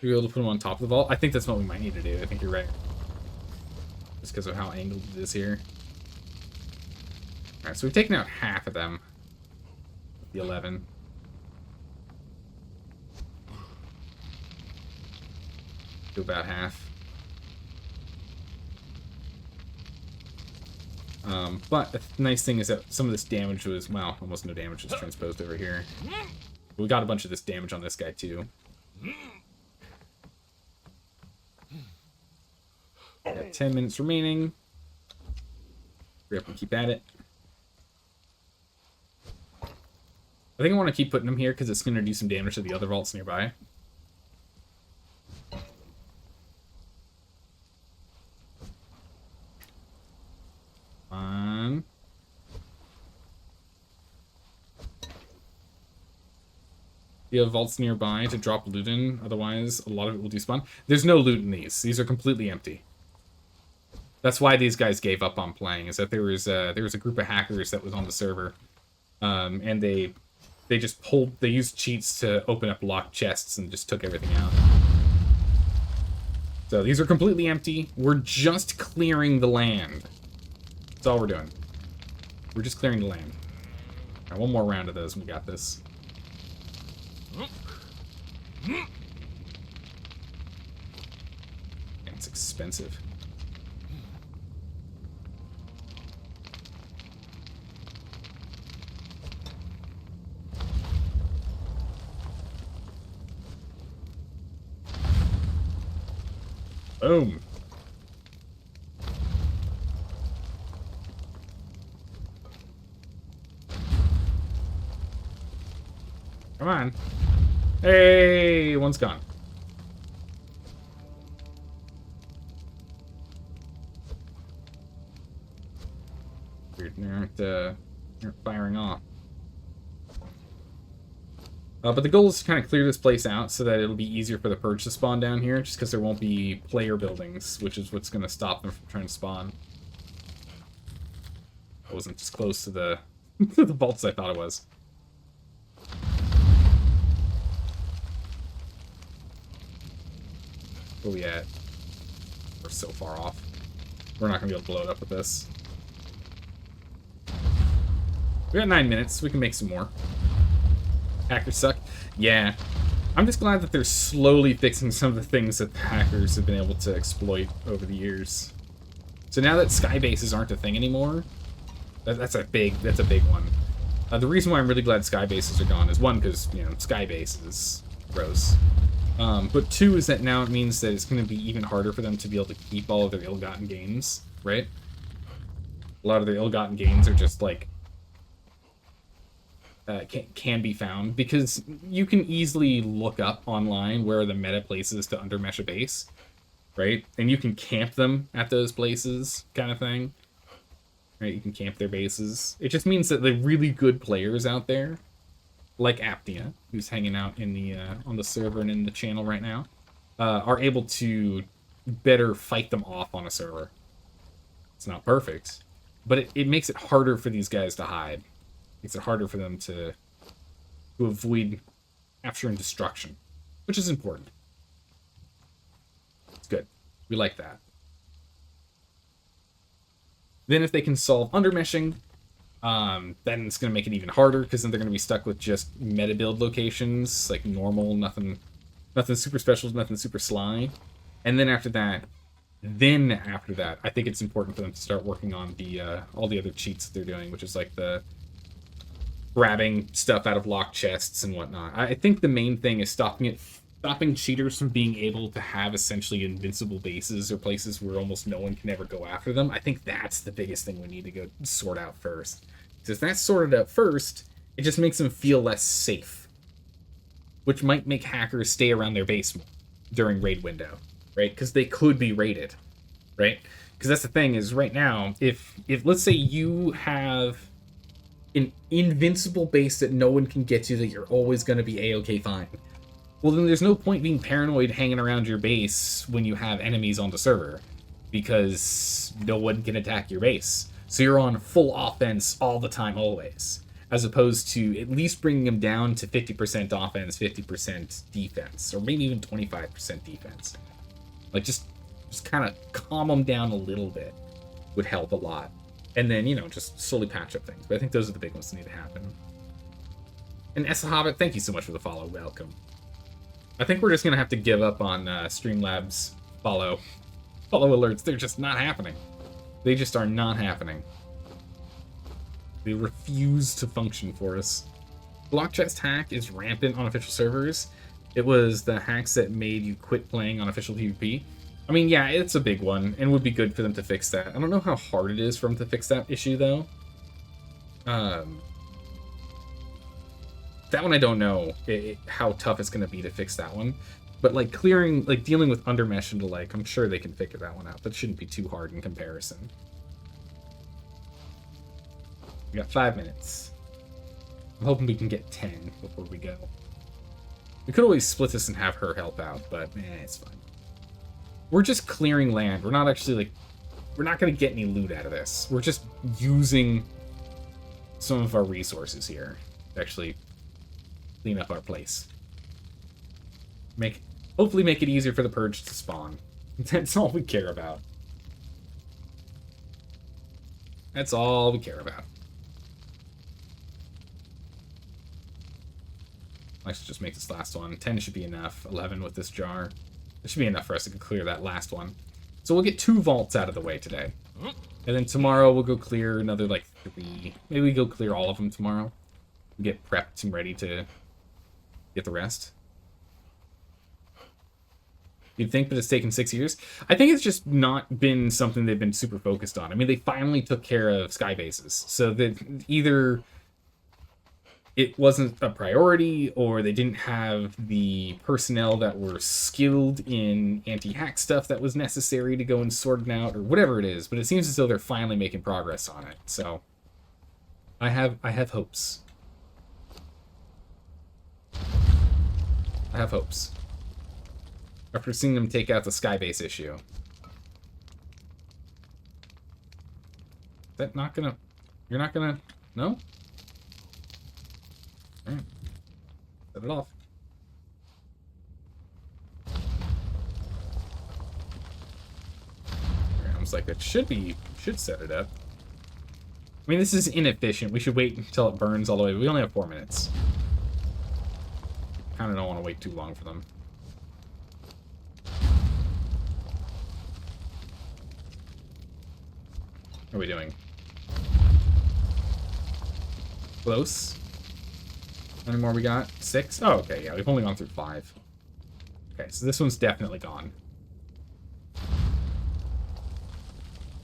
You're able to put them on top of the vault? I think that's what we might need to do. I think you're right. Just because of how angled it is here. Alright, so we've taken out half of them. The 11. Do about half. But the nice thing is that some of this damage was, well, almost no damage was transposed over here. But we got a bunch of this damage on this guy too. Got 10 minutes remaining. Hurry up and keep at it. I think I want to keep putting them here because it's going to do some damage to the other vaults nearby. You have vaults nearby to drop loot in, otherwise a lot of it will despawn. There's no loot in these. These are completely empty. That's why these guys gave up on playing, is that there was a group of hackers that was on the server, and they used cheats to open up locked chests and just took everything out. So these are completely empty. We're just clearing the land. That's all we're doing. We're just clearing the land. All right, one more round of those and we got this. And it's expensive. Boom. Come on. Hey, one's gone. Weird, they aren't firing off. But the goal is to kind of clear this place out so that it'll be easier for the purge to spawn down here, just because there won't be player buildings, which is what's going to stop them from trying to spawn. I wasn't as close to the to the vaults as I thought it was. Where we at? We're so far off. We're not going to be able to blow it up with this. We got 9 minutes. We can make some more. Hackers suck. Yeah. I'm just glad that they're slowly fixing some of the things that the hackers have been able to exploit over the years. So now that sky bases aren't a thing anymore, that's a big one. The reason why I'm really glad sky bases are gone is, one, because, you know, sky bases, gross. But two is that now it means that it's going to be even harder for them to be able to keep all of their ill-gotten gains, right? A lot of their ill-gotten gains are just, like, can be found, because you can easily look up online where are the meta places to undermesh a base, right? And you can camp them at those places, kind of thing. Right? You can camp their bases. It just means that the really good players out there, like Apnea, who's hanging out in the on the server and in the channel right now, are able to better fight them off on a server. It's not perfect, but it makes it harder for these guys to hide. Makes it harder for them to avoid capture and destruction, which is important. It's good. We like that. Then if they can solve undermeshing, then it's going to make it even harder, because then they're going to be stuck with just meta build locations, like normal, nothing super special, nothing super sly. And then after that, I think it's important for them to start working on the all the other cheats that they're doing, which is like the grabbing stuff out of locked chests and whatnot. I think the main thing is stopping cheaters from being able to have essentially invincible bases or places where almost no one can ever go after them. I think that's the biggest thing we need to go sort out first. Because if that's sorted out first, it just makes them feel less safe, which might make hackers stay around their base more during raid window, right? Because they could be raided, right? Because that's the thing is, right now, if let's say you have an invincible base that no one can get to, that you're always going to be a-okay fine, well, then there's no point being paranoid hanging around your base when you have enemies on the server, because no one can attack your base. So you're on full offense all the time, always, as opposed to at least bringing them down to 50% offense, 50% defense, or maybe even 25% defense. Like, just kind of calm them down a little bit would help a lot. And then, you know, just slowly patch up things. But I think those are the big ones that need to happen. And Hobbit, thank you so much for the follow. Welcome. I think we're just going to have to give up on Streamlabs follow alerts. They're just not happening. They just are not happening. They refuse to function for us. Block chest hack is rampant on official servers. It was the hacks that made you quit playing on official PvP. I mean, yeah, it's a big one, and would be good for them to fix that. I don't know how hard it is for them to fix that issue, though. That one I don't know how tough it's going to be to fix that one. But, like, dealing with undermesh and, like, I'm sure they can figure that one out. That shouldn't be too hard in comparison. We got 5 minutes. I'm hoping we can get 10 before we go. We could always split this and have her help out, but, it's fine. We're just clearing land. We're not actually, like, we're not going to get any loot out of this. We're just using some of our resources here to actually clean up our place. Hopefully make it easier for the purge to spawn. That's all we care about. That's all we care about. Let's just make this last one. 10 should be enough. 11 with this jar. It should be enough for us to clear that last one. So we'll get 2 vaults out of the way today. And then tomorrow we'll go clear another, like, 3. Maybe we go clear all of them tomorrow. Get prepped and ready to get the rest. You'd think, but it's taken 6 years. I think it's just not been something they've been super focused on. I mean, they finally took care of sky bases. So that either it wasn't a priority, or they didn't have the personnel that were skilled in anti-hack stuff that was necessary to go and sort it out, or whatever it is. But it seems as though they're finally making progress on it. So I have hopes. I have hopes. After seeing them take out the Skybase issue. Is that not gonna... You're not gonna... No? Alright. Set it off. Almost like it should be... Should set it up. I mean, this is inefficient. We should wait until it burns all the way. We only have 4 minutes. Kinda don't want to wait too long for them. What are we doing? Close. How many more we got? 6? Oh, okay, yeah, we've only gone through 5. Okay, so this one's definitely gone.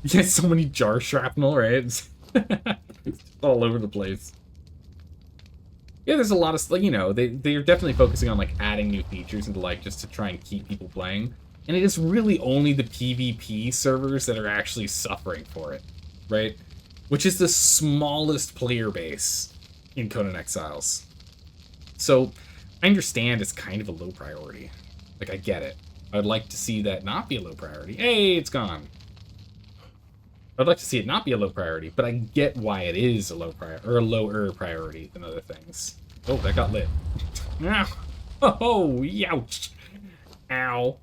You get so many jar shrapnel, right? It's all over the place. Yeah, there's a lot of, like, you know, they're definitely focusing on, like, adding new features into, like, just to try and keep people playing. And it is really only the PvP servers that are actually suffering for it, right? Which is the smallest player base in Conan Exiles. So, I understand it's kind of a low priority. Like, I get it. I'd like to see that not be a low priority. Hey, it's gone. I'd like to see it not be a low priority, but I get why it is a low priority, or a lower priority than other things. Oh, that got lit. Ow. Oh, ouch. Ow.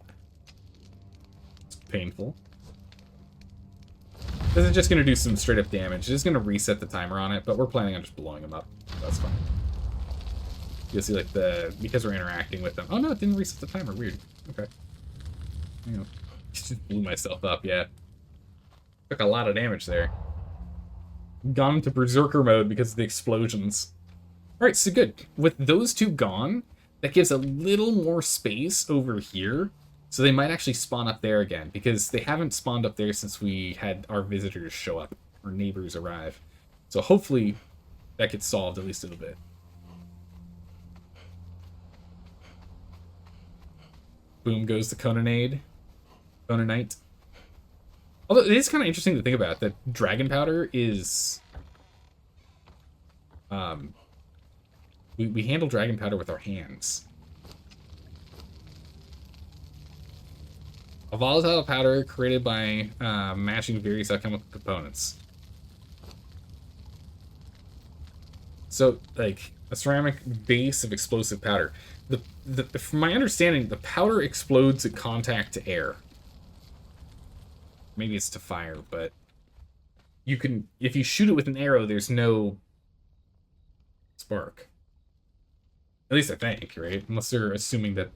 It's painful. This is just going to do some straight up damage. It's going to reset the timer on it, but we're planning on just blowing them up. That's fine. You'll see, like, because we're interacting with them. Oh, no, it didn't reset the timer. Weird. Okay. You know, just blew myself up, yeah. Took a lot of damage there. Gone into berserker mode because of the explosions. Alright, so good. With those two gone, that gives a little more space over here. So they might actually spawn up there again, because they haven't spawned up there since we had our visitors show up, or neighbors arrive. So hopefully that gets solved at least a little bit. Boom goes the Conanade. Conanite. Although it is kind of interesting to think about, that dragon powder is... We handle dragon powder with our hands. A volatile powder created by matching various alchemical components. So, like, a ceramic base of explosive powder. From my understanding, the powder explodes at contact to air. Maybe it's to fire, but you can, if you shoot it with an arrow, there's no spark. At least I think, right? Unless they're assuming that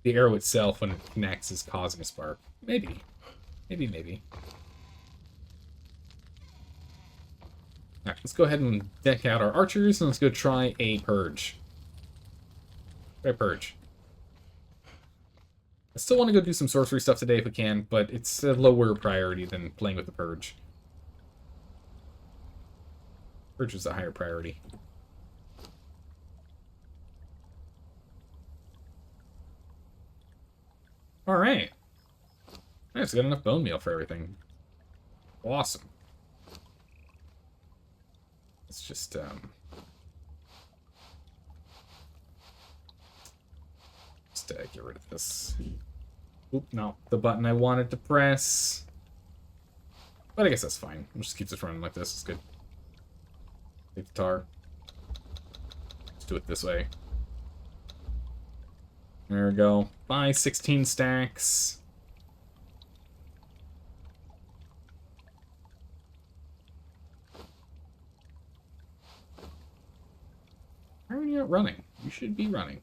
the arrow itself, when it connects, is causing a spark. Maybe. Maybe. Alright, let's go ahead and deck out our archers, and let's go try a purge. Try a purge. I still want to go do some sorcery stuff today if we can, but it's a lower priority than playing with the purge. Purge is a higher priority. Alright. Nice, got enough bone meal for everything. Awesome. Let's just, get rid of this. Oop, no, the button I wanted to press. But I guess that's fine. We'll just keep this running like this. It's good. Take the tar. Let's do it this way. There we go. Buy 16 stacks. Why are you not running? You should be running.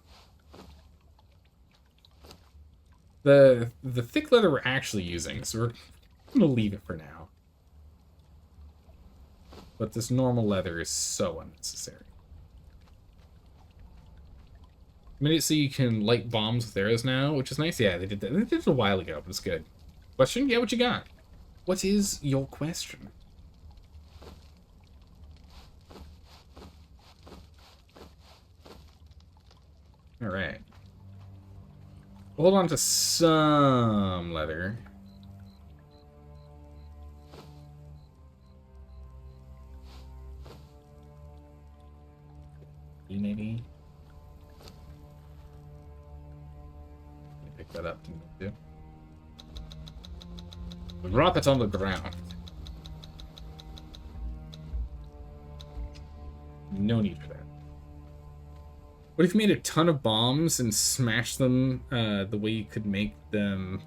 The thick leather we're actually using, so we're gonna leave it for now. But this normal leather is so unnecessary. I made it so you can light bombs with arrows now, which is nice. Yeah, they did that. They did it a while ago, but it's good. Question? Yeah, what you got? What is your question? Alright. Hold on to some leather. Maybe. Pick that up. The drop it on the ground. No need for that. What if you made a ton of bombs and smashed them the way you could make them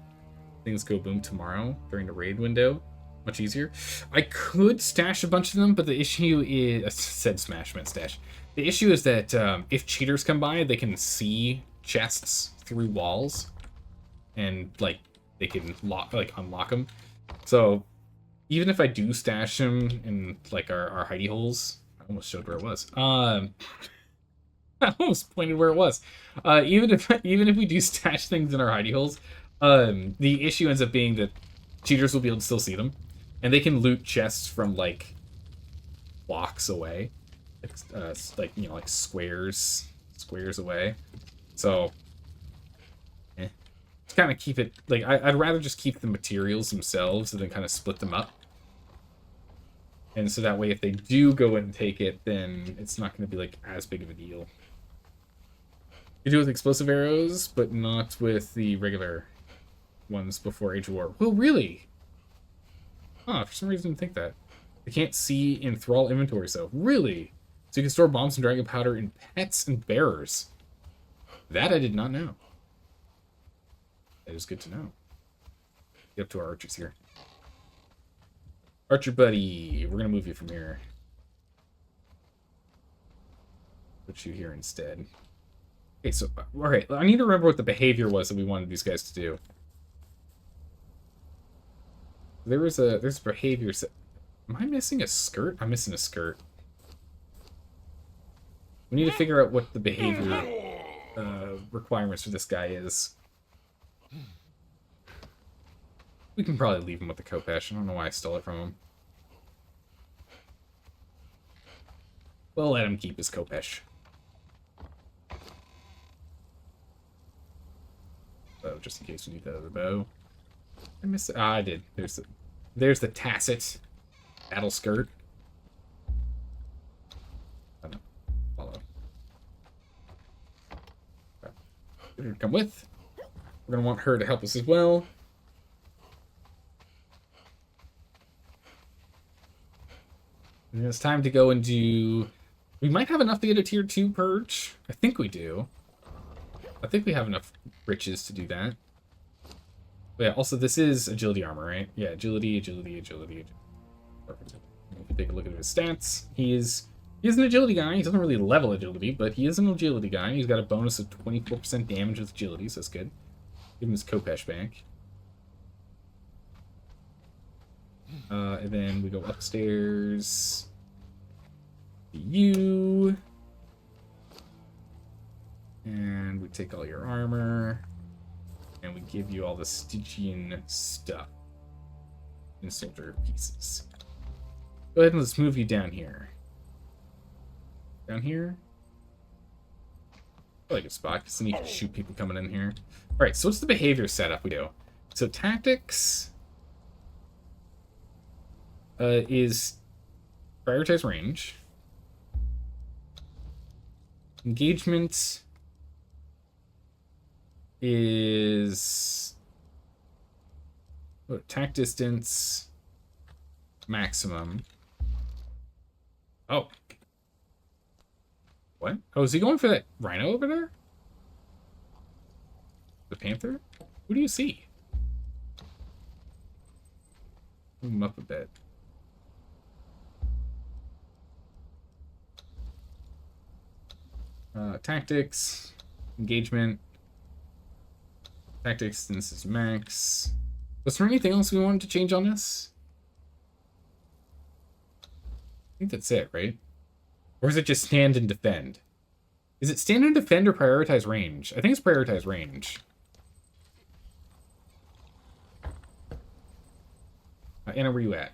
things go boom tomorrow during the raid window? Much easier. I could stash a bunch of them, but the issue is... I said smash, meant stash. The issue is that if cheaters come by, they can see chests through walls. And, like, they can unlock them. So, even if I do stash them in, like, our hidey holes... I almost showed where it was. I almost pointed where it was. Even if we do stash things in our hidey holes, the issue ends up being that cheaters will be able to still see them. And they can loot chests from, like, blocks away. Like, you know, like squares away. So, to kind of keep it, like, I'd rather just keep the materials themselves and then kind of split them up. And so that way, if they do go and take it, then it's not going to be, like, as big of a deal. You do it with explosive arrows, but not with the regular ones before Age of War. Well, really? Huh, for some reason I didn't think that. They can't see in Thrall inventory, so really? So you can store bombs and dragon powder in pets and bearers. That I did not know. That is good to know. Get up to our archers here. Archer buddy, we're gonna move you from here. Put you here instead. Okay, so, alright, I need to remember what the behavior was that we wanted these guys to do. There's a behavior set. Am I missing a skirt? I'm missing a skirt. We need to figure out what the behavior requirements for this guy is. We can probably leave him with the Kopesh. I don't know why I stole it from him. We'll let him keep his Kopesh. Oh, just in case we need that other bow. I missed it. Ah, I did. There's the tacit battle skirt. Oh, no. Follow. Okay. Come with. We're gonna want her to help us as well. And it's time to go and do... We might have enough to get a tier 2 purge. I think we do. I think we have enough riches to do that. But yeah, also this is agility armor, right? Yeah, agility. Perfect. If you take a look at his stats, he's an agility guy. He doesn't really level agility, but he is an agility guy. He's got a bonus of 24% damage with agility, so that's good. Give him his Kopesh back. And then we go upstairs. You. And we take all your armor. And we give you all the Stygian stuff. And soldier pieces. Go ahead and let's move you down here. Down here? I like a spot, because then you can shoot people coming in here. Alright, so what's the behavior setup we do? So tactics is prioritize range. Engagement is attack distance maximum. Oh. What? Oh, is he going for that rhino over there? The panther? Who do you see? Move him up a bit. Tactics, engagement, tactics, this is max. Was there anything else we wanted to change on this? I think that's it, right? Or is it just stand and defend? Is it stand and defend or prioritize range? I think it's prioritize range. Anna, where you at?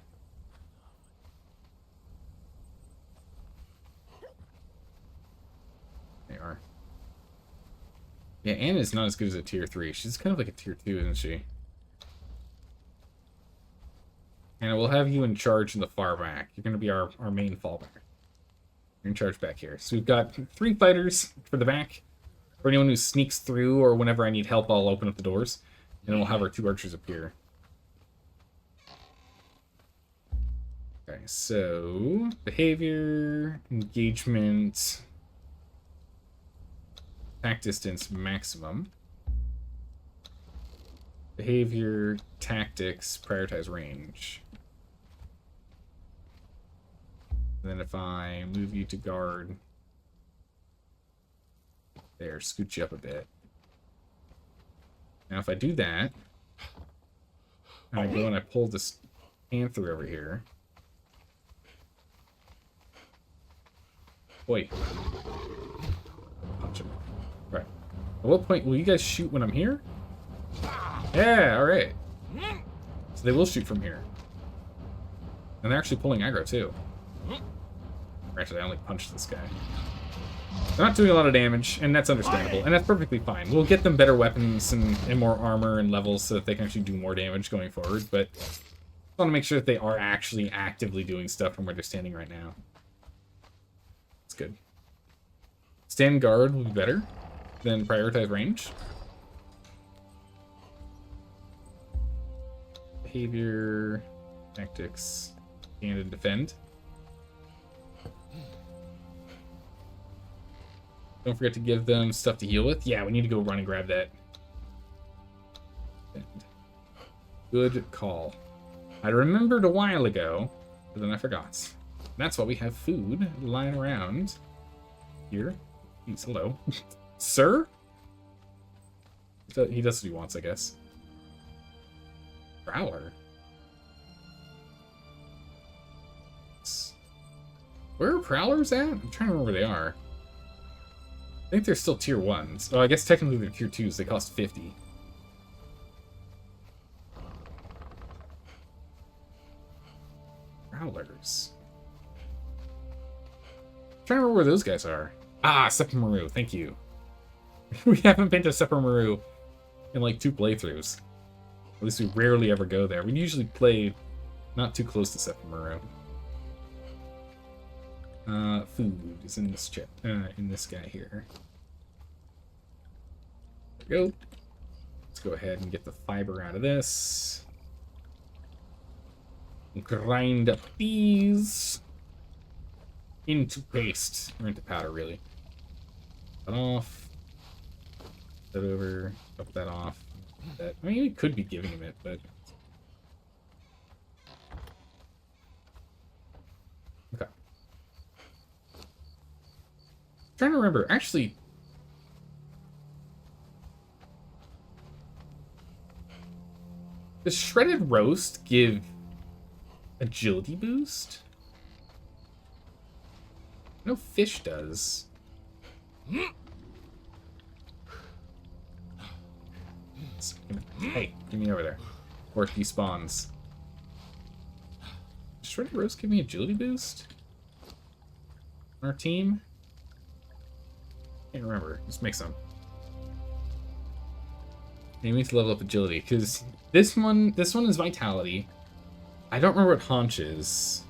They are. Yeah, Anna's not as good as a tier 3. She's kind of like a tier 2, isn't she? And we'll have you in charge in the far back. You're going to be our main fallback. You're in charge back here. So we've got 3 fighters for the back. For anyone who sneaks through, or whenever I need help, I'll open up the doors. And then we'll have our 2 archers up here. Okay, so behavior, engagement, attack distance maximum, behavior, tactics, prioritize range. And then if I move you to guard, there, scoot you up a bit. Now if I do that, and I go and I pull this panther over here. Wait. Punch him. Right. At what point will you guys shoot when I'm here? Yeah, alright. So they will shoot from here. And they're actually pulling aggro too. Actually, I only punched this guy. They're not doing a lot of damage, and that's understandable. And that's perfectly fine. We'll get them better weapons and more armor and levels so that they can actually do more damage going forward, but I want to make sure that they are actually actively doing stuff from where they're standing right now. That's good. Stand guard will be better than prioritize range. Behavior, tactics, and defend. Don't forget to give them stuff to heal with. Yeah, we need to go run and grab that. Good call. I remembered a while ago, but then I forgot. That's why we have food lying around here. He's hello. Sir? He does what he wants, I guess. Prowler. Where are Prowlers at? I'm trying to remember where they are. I think they're still tier 1s. Oh, I guess technically they're tier 2s. They cost 50. Prowlers. I'm trying to remember where those guys are. Ah, Sephiroth. Thank you. We haven't been to Sephiroth in like 2 playthroughs. At least we rarely ever go there. We usually play not too close to Sephiroth. Food is in this chip, in this guy here. There we go. Let's go ahead and get the fiber out of this. Grind up these into paste, or into powder, really. That off. That over. Up that off. That. I mean, we could be giving him it, but. Okay. Trying to remember. Actually, does shredded roast give agility boost? No, fish does. Hey, get me over there. Or it despawns. Does shredded roast give me agility boost? On our team? Can't remember. Just make some. Maybe we need to level up agility, because this one is vitality. I don't remember what haunch is.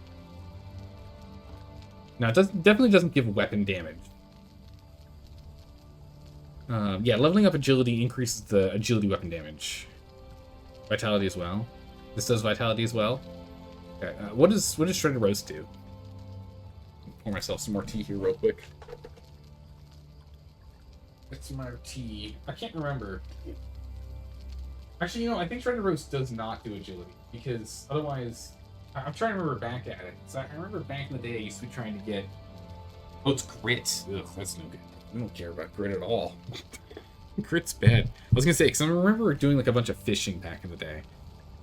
No, it definitely doesn't give weapon damage. Yeah, leveling up agility increases the agility weapon damage. Vitality as well. This does vitality as well. Okay, what does shredded roast do? Pour myself some more tea here real quick. Get some more tea. I can't remember. Actually, you know, I think shredded roast does not do agility, because otherwise, I'm trying to remember back at it. So I remember back in the day I used to be trying to get. Oh, it's grit. Ugh, that's no good. I don't care about grit at all. Grit's bad. I was gonna say, because I remember doing like a bunch of fishing back in the day.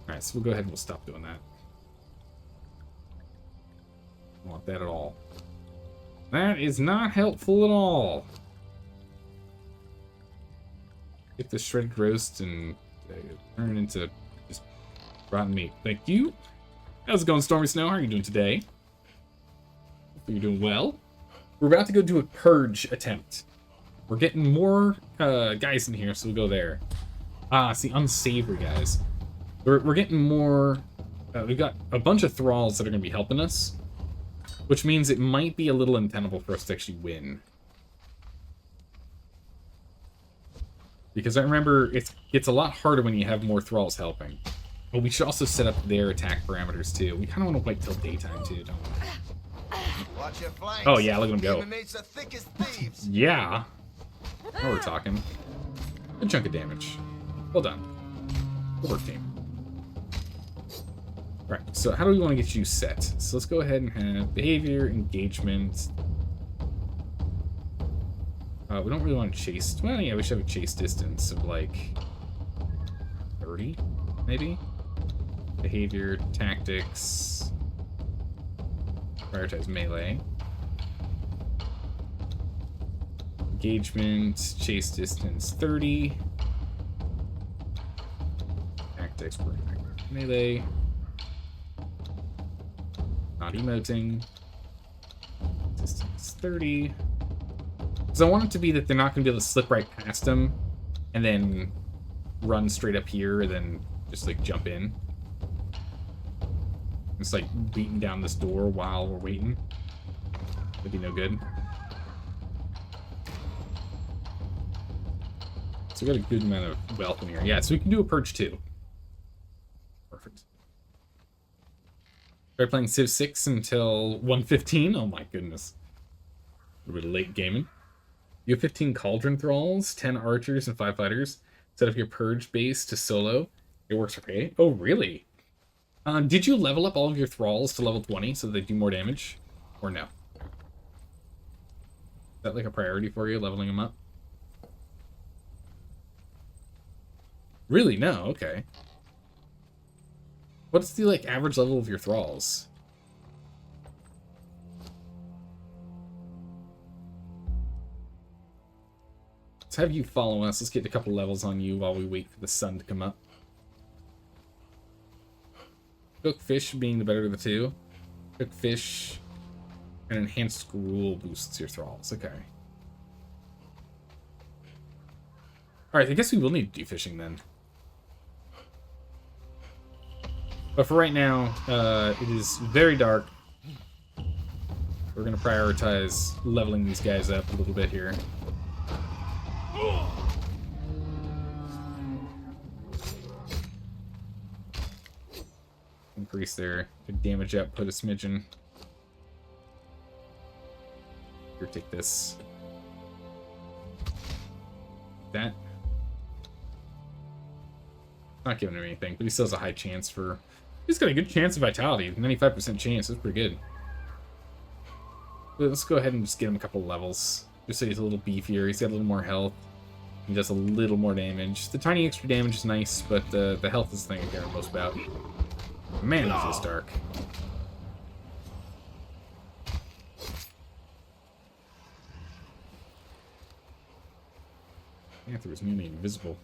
Alright, so we'll go ahead and we'll stop doing that. Don't want that at all. That is not helpful at all. Get the shredded roast and turn it into just rotten meat. Thank you. How's it going, Stormy Snow? How are you doing today? Hopefully you're doing well. We're about to go do a purge attempt. We're getting more guys in here, so we'll go there. Ah, it's the unsavory guys. We're getting more... we've got a bunch of thralls that are going to be helping us, which means it might be a little untenable for us to actually win. Because I remember it gets a lot harder when you have more thralls helping. But we should also set up their attack parameters too. We kind of want to wait till daytime too, don't we? Watch your flanks. Oh yeah, look at them go. Inmates are thick as thieves. Yeah. Now we're talking. Good chunk of damage. Well done. Good work, team. Right, so how do we want to get you set? So let's go ahead and have behavior, engagement. We don't really want to chase. Well, yeah, we should have a chase distance of like 30, maybe. Behavior, tactics. Prioritize melee. Engagement, chase distance 30. Tactics, melee. Not emoting. Distance 30. Because I want it to be that they're not going to be able to slip right past them and then run straight up here and then just like jump in. It's like beating down this door while we're waiting. That'd be no good. So we got a good amount of wealth in here. Yeah, so we can do a purge too. Perfect. Started playing Civ 6 until 1:15. Oh my goodness. A little bit of late gaming. You have 15 Cauldron Thralls, 10 Archers, and 5 Fighters. Set up your Purge base to solo. It works for pay. Oh, really? Did you level up all of your Thralls to level 20 so they do more damage? Or no? Is that like a priority for you, leveling them up? Really? No? Okay. What's the, like, average level of your Thralls? Let's have you follow us. Let's get a couple levels on you while we wait for the sun to come up. Cook fish being the better of the two. Cook fish and enhanced gruel boosts your thralls. Okay. Alright, I guess we will need to do fishing then. But for right now, it is very dark. We're going to prioritize leveling these guys up a little bit here. Increase their damage output a smidgen. Here, take this. That. Not giving him anything, but he still has a high chance for... He's got a good chance of vitality. 95% chance. That's pretty good. Let's go ahead and just get him a couple levels. Just so he's a little beefier. He's got a little more health. He does a little more damage. The tiny extra damage is nice, but the health is the thing I care most about. Man, it feels dark. Panther is nearly invisible.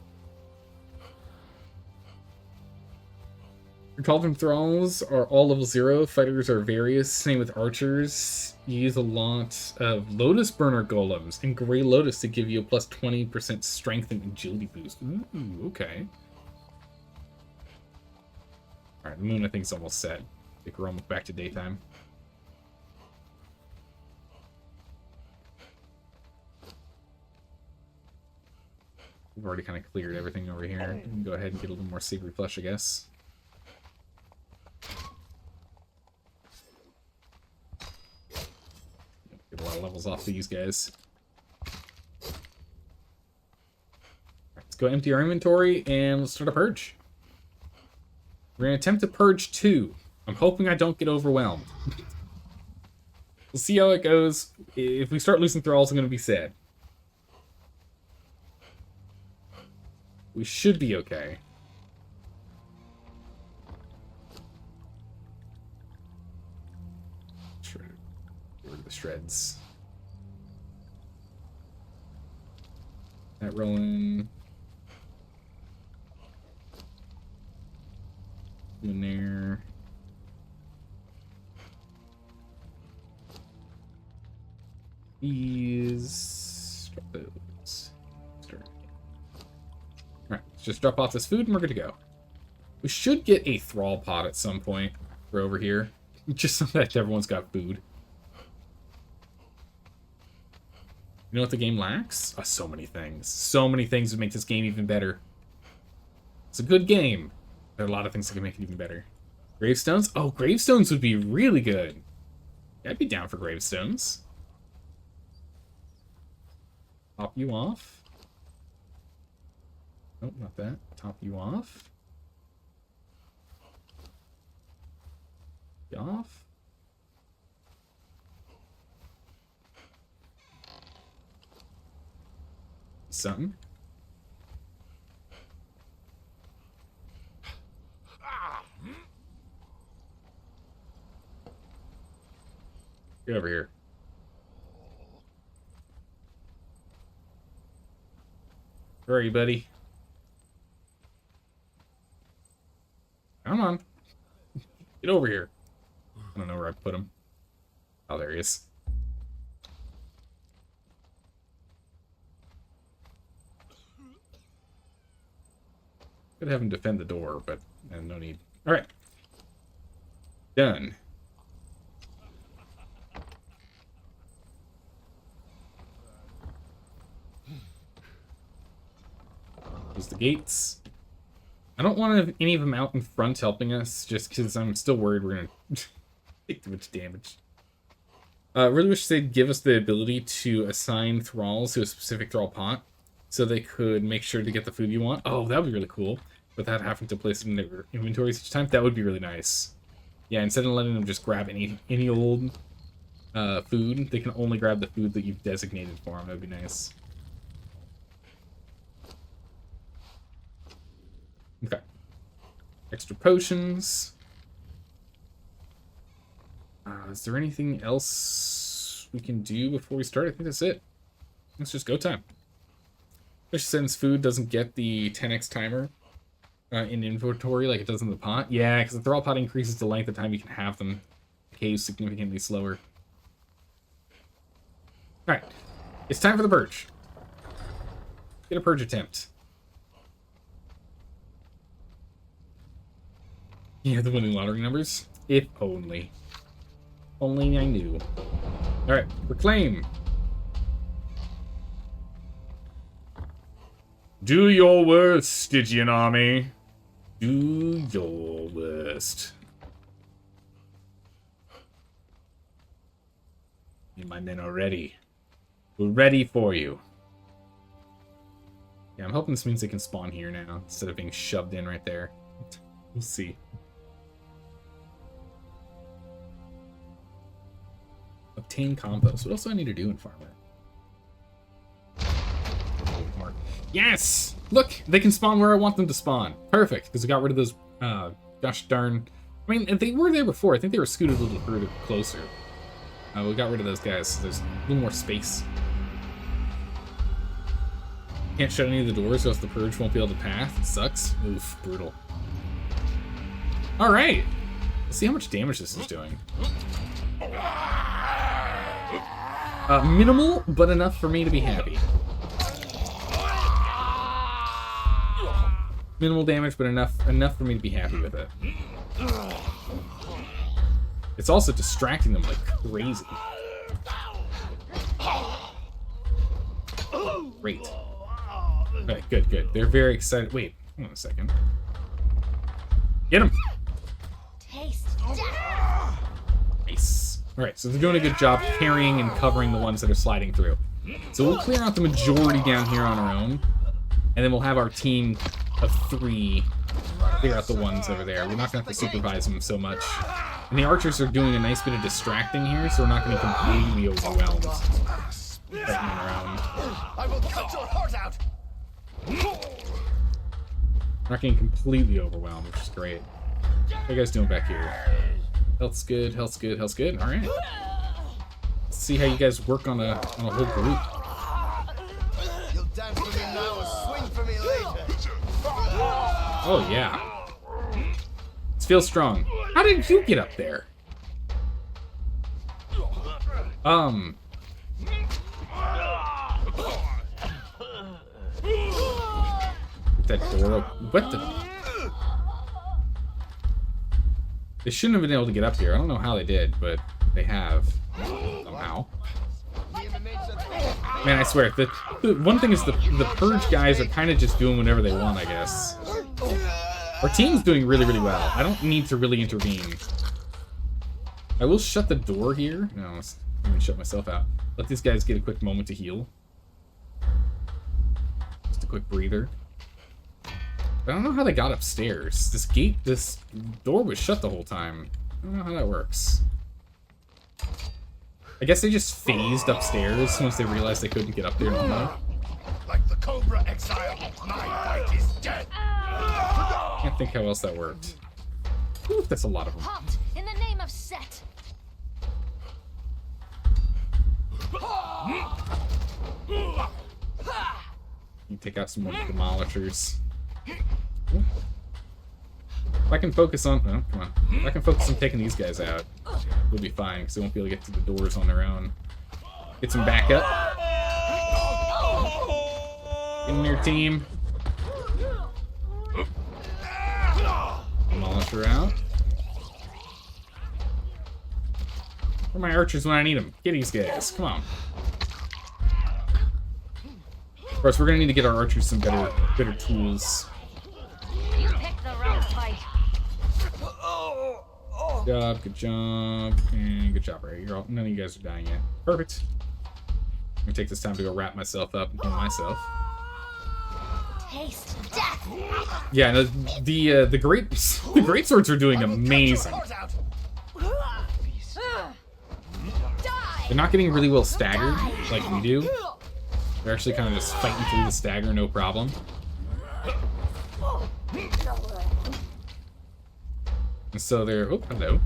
Your Cauldron Thralls are all level 0. Fighters are various. Same with Archers. You use a lot of Lotus Burner Golems and Grey Lotus to give you a plus 20% strength and agility boost. Ooh, okay. Alright, the moon I think is almost set. I think we're almost back to daytime. We've already kind of cleared everything over here. We can go ahead and get a little more savory flesh, I guess. Get a lot of levels off these guys. Let's go empty our inventory and let's start a purge. We're going to attempt to purge 2. I'm hoping I don't get overwhelmed. We'll see how it goes. If we start losing thralls, I'm going to be sad. We should be okay. Shred. Get rid of the shreds. That rolling. In there. These. Drop those. just drop off this food and we're good to go. We should get a thrall pot at some point for over here. Just so that everyone's got food. You know what the game lacks? Oh, so many things. So many things would make this game even better. It's a good game. There are a lot of things that can make it even better. Gravestones? Oh, gravestones would be really good. I'd be down for gravestones. Top you off. Nope, not that. Top you off. Off. Something. Get over here. Where are you, buddy? Come on. Get over here. I don't know where I put him. Oh, there he is. Could have him defend the door, but no need. All right. Done. Close the gates. I don't want to have any of them out in front helping us, just because I'm still worried we're going to take too much damage. Really wish they'd give us the ability to assign thralls to a specific thrall pot, so they could make sure to get the food you want. Oh, that would be really cool. Without having to place it in their inventories each time, that would be really nice. Yeah, instead of letting them just grab any old food, they can only grab the food that you've designated for them. That would be nice. Okay. Extra potions. Is there anything else we can do before we start? I think that's it. It's just go time. Especially since food doesn't get the 10x timer in inventory like it does in the pot. Yeah, because the thrall pot increases the length of time you can have them cave significantly slower. Alright. It's time for the purge. Get a purge attempt. Yeah, the winning lottery numbers? If only. Only I knew. Alright, proclaim. Do your worst, Stygian army. Do your worst. And my men are ready. We're ready for you. Yeah, I'm hoping this means they can spawn here now, instead of being shoved in right there. We'll see. Obtain compost. What else do I need to do in Farmer? Yes! Look! They can spawn where I want them to spawn. Perfect, because I got rid of those, gosh darn... I mean, they were there before. I think they were scooted a little further closer. We got rid of those guys, so there's a little more space. Can't shut any of the doors, or else the purge won't be able to pass. It sucks. Oof, brutal. Alright! Let's see how much damage this is doing. Minimal, but enough for me to be happy. Minimal damage, but enough for me to be happy with it. It's also distracting them like crazy. Great. Alright, good, good. They're very excited. Wait, hold on a second. Get him! Taste. Nice. Alright, so they're doing a good job carrying and covering the ones that are sliding through. So we'll clear out the majority down here on our own, and then we'll have our team of 3 clear out the ones over there. We're not going to have to supervise them so much. And the archers are doing a nice bit of distracting here, so we're not going to be completely overwhelmed. Fighting around. I will cut your heart out. We're not getting completely overwhelmed, which is great. What are you guys doing back here? Health's good, health's good, health's good. Alright. Let's see how you guys work on a whole group. You'll dance for me now or swing for me later. Oh, yeah. Let's feel strong. How did you get up there? Get that door open. What the? They shouldn't have been able to get up here. I don't know how they did, but they have. Somehow. Man, I swear, the one thing is the Purge guys are kind of just doing whatever they want, I guess. Our team's doing really, really well. I don't need to really intervene. I will shut the door here. No, I'm gonna shut myself out. Let these guys get a quick moment to heal. Just a quick breather. I don't know how they got upstairs. This door was shut the whole time. I don't know how that works. I guess they just phased upstairs once they realized they couldn't get up there normally. Like the Cobra Exile, my bite is dead. Can't think how else that worked. Ooh, that's a lot of them. Halt! In the name of Set. You take out some more demolishers. If I can focus on... Oh, come on. If I can focus on taking these guys out, we'll be fine, because they won't be able to get to the doors on their own. Get some backup. Get in your team. Demolisher out. Where are my archers when I need them? Get these guys. Come on. Of course, we're going to need to get our archers some better tools. You picked the wrong fight. Good job, and good job, right? None of you guys are dying yet. Perfect. I'm gonna take this time to go wrap myself up and heal myself. Taste death. Yeah, the great swords are doing amazing. They're not getting really well staggered like we do. They're actually kind of just fighting through the stagger, no problem. And so they're... Oh, hello.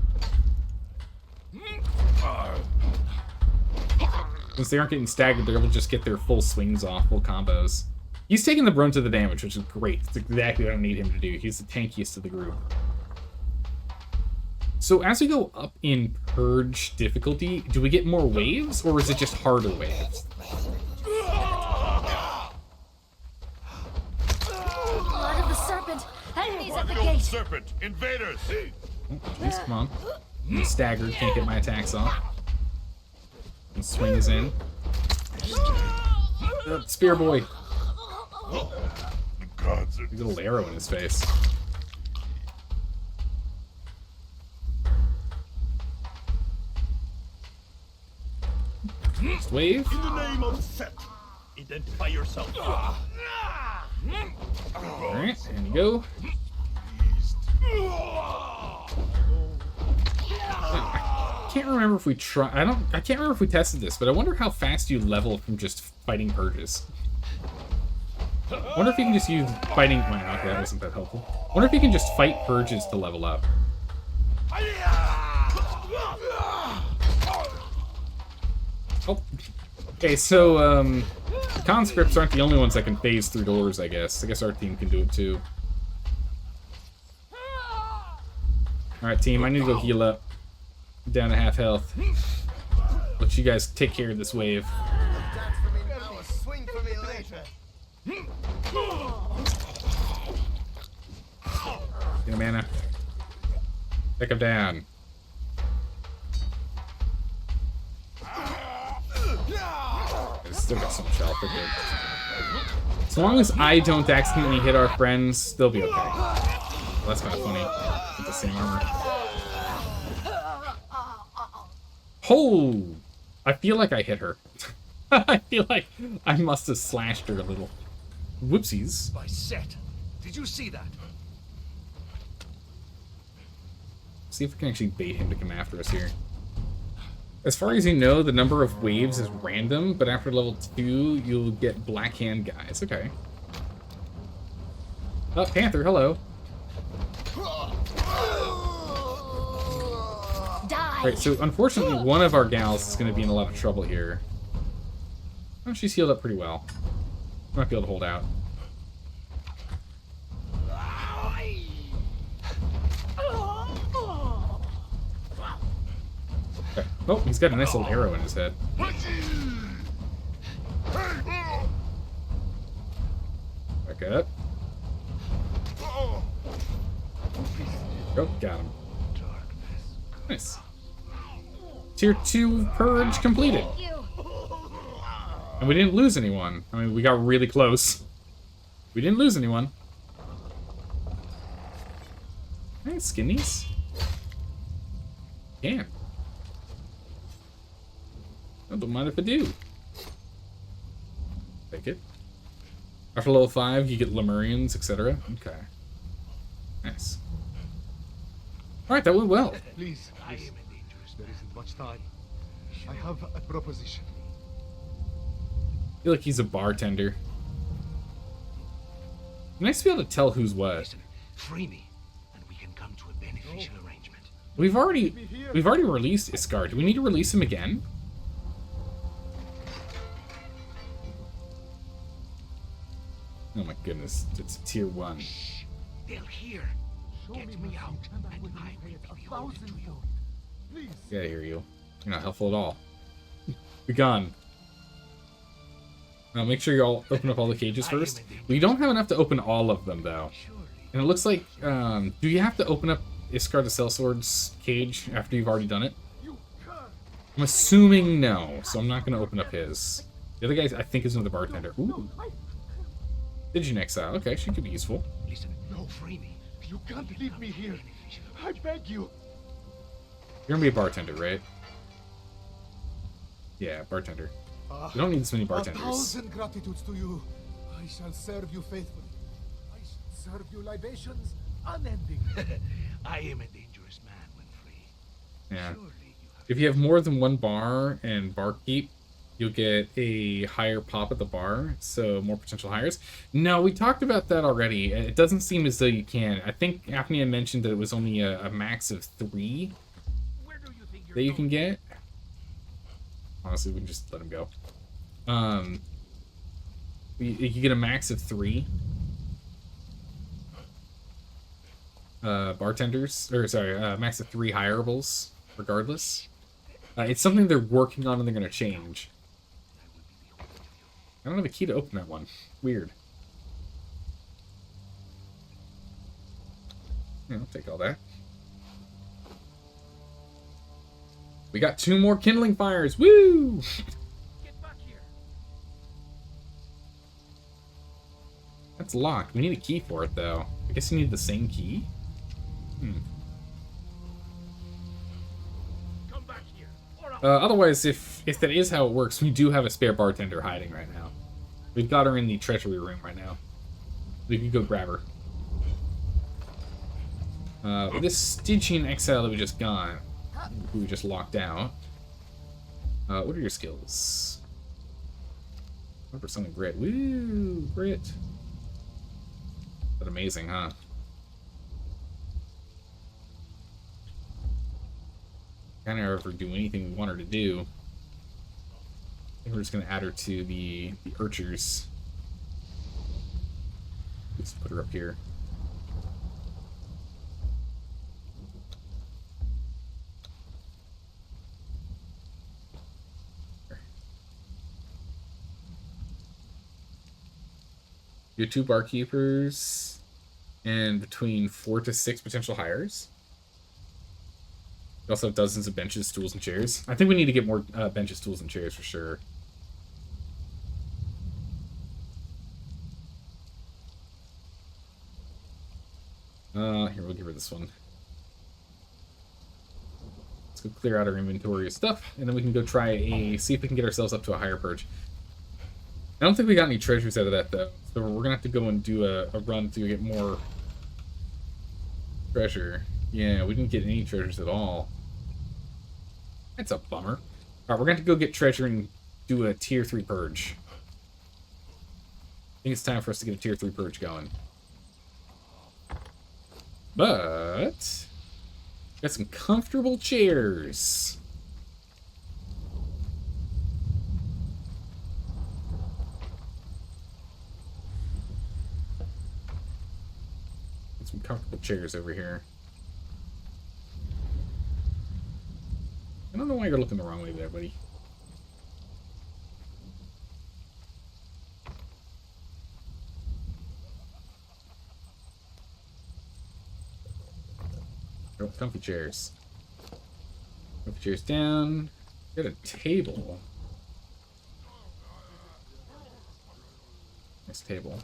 Since they aren't getting staggered, they're able to just get their full swings off, full combos. He's taking the brunt of the damage, which is great. It's exactly what I need him to do. He's the tankiest of the group. So as we go up in Purge difficulty, do we get more waves, or is it just harder waves? Blood of the serpent. Enemies at the gate. Serpent, invaders. Oh, jeez, come on. I'm staggered, can't get my attacks off. And swing is in. Spear boy. The gods are... A little arrow in his face. Next wave. In the name of Set, identify yourself. Alright, and you go. I can't remember if we I can't remember if we tested this, but I wonder how fast you level from just fighting purges. I wonder if you can just use fighting... Well, okay, that wasn't that helpful. I wonder if you can just fight purges to level up. Oh. Okay, so, the conscripts aren't the only ones that can phase through doors, I guess. I guess our team can do it, too. Alright, team, I need to go heal up. Down to half health. Let you guys take care of this wave. Swing for me later. Get a mana. Take him down. They still got so much health. They're good. So long as I don't accidentally hit our friends, they'll be okay. Well, that's kind of funny. With the same armor. Oh! I feel like I hit her. I feel like I must have slashed her a little. Whoopsies. By Set, did you see that? See if we can actually bait him to come after us here. As far as you know, the number of waves is random, but after level 2, you'll get black hand guys. Okay. Oh, Panther, hello. Die. Right, so unfortunately, one of our gals is going to be in a lot of trouble here. Oh, she's healed up pretty well. Might be able to hold out. Okay. Oh, he's got a nice little arrow in his head. Back up. Oh, got him. Nice. Tier 2 purge completed. You. And we didn't lose anyone. I mean, we got really close. We didn't lose anyone. Can I skin these? Can. I don't mind if I do. Take it. After level 5, you get Lemurians, etc. Okay. Nice. Alright, that went well. Please, there isn't much time. I have a proposition. I feel like he's a bartender. Nice to be able to tell who's what. Listen, free me, and we can come to a beneficial arrangement. We've already released Iskar. Do we need to release him again? Oh my goodness, it's a tier 1. Shh, they'll hear. Get me out, and I will be beholden to you. Please. Get out of here, you. You're not helpful at all. Be gone. Now make sure you all open up all the cages first. We don't have enough to open all of them, though. And it looks like, do you have to open up Iskar the Sellsword's cage after you've already done it? I'm assuming no, so I'm not going to open up his. The other guy, I think, is another bartender. Ooh. Digital Exile. Okay, she could be useful. Listen, free me. You can't leave me here. I beg you. You're going to be a bartender, right? Yeah, bartender. We don't need this many bartenders. 1,000 gratitudes to you. I shall serve you faithfully. I shall serve you libations unending. I am a dangerous man when free. Yeah. Surely you have If you have more than one bar and barkeep, you'll get a higher pop at the bar, so more potential hires. No, we talked about that already. It doesn't seem as though you can. I think Apnea mentioned that it was only a max of 3 Where do you think you're that you going? can get. Honestly, we can just let him go. You get a max of 3 bartenders, or sorry, max of 3 hireables, regardless. It's something they're working on and they're going to change. I don't have a key to open that one. Weird. Yeah, I'll take all that. We got 2 more kindling fires. Woo! Get back here. That's locked. We need a key for it, though. I guess you need the same key? Come back here. Or Otherwise, if that is how it works, we do have a spare bartender hiding right now. We've got her in the treasury room right now. We can go grab her. This Stygian Exile that we just got, who we just locked out. What are your skills? 100% of grit. Woo! Grit. That's amazing, huh? Can't ever do anything we want her to do. I think we're just gonna add her to the archers. Let's put her up here. Your 2 barkeepers and between 4 to 6 potential hires. We also have dozens of benches, stools, and chairs. I think we need to get more benches, stools, and chairs for sure. Here, we'll give her this one. Let's go clear out our inventory of stuff, and then we can go see if we can get ourselves up to a higher purge. I don't think we got any treasures out of that, though. So we're gonna have to go and do a run to get more treasure. Yeah, we didn't get any treasures at all. That's a bummer. Alright, we're gonna have to go get treasure and do a tier 3 purge. I think it's time for us to get a tier 3 purge going. But got some comfortable chairs. Some comfortable chairs over here. I don't know why you're looking the wrong way there, buddy. comfy chairs. Comfy chairs down. Got a table. Nice table.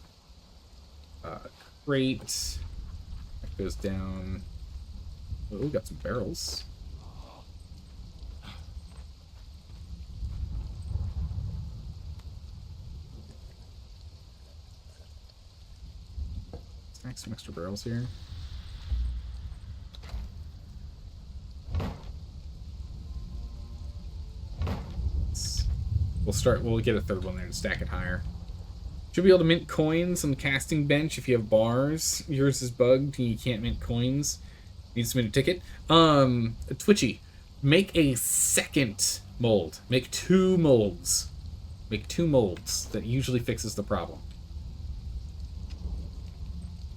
Crate. That goes down. Oh, we got some barrels. Stack some extra barrels here. We'll get a third one there and stack it higher. Should be able to mint coins on the casting bench if you have bars. Yours is bugged and you can't mint coins. Needs to mint a ticket. Twitchy, make a second mold. Make 2 molds. Make 2 molds. That usually fixes the problem.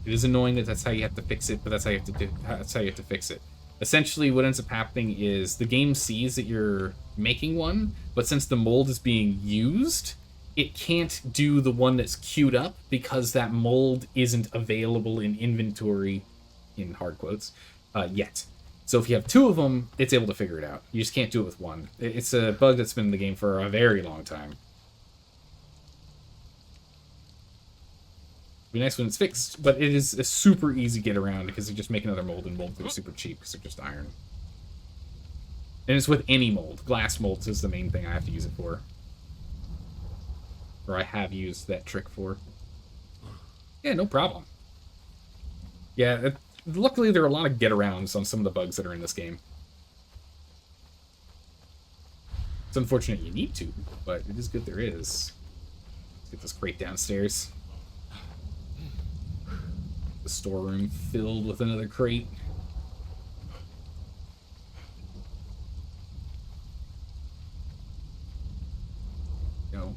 It is annoying that that's how you have to fix it, but that's how you have to fix it. Essentially, what ends up happening is the game sees that you're making one, but since the mold is being used, it can't do the one that's queued up because that mold isn't available in inventory, in hard quotes, yet. So if you have 2 of them, it's able to figure it out. You just can't do it with one. It's a bug that's been in the game for a very long time. It'd be nice when it's fixed, but it is a super easy get around because you just make another mold, and molds are super cheap because they're just iron. And it's with any mold. Glass molds is the main thing I have to use it for. Or I have used that trick for. Yeah, no problem. Yeah, luckily there are a lot of get-arounds on some of the bugs that are in this game. It's unfortunate you need to, but it is good there is. Let's get this crate downstairs. The storeroom filled with another crate. Go.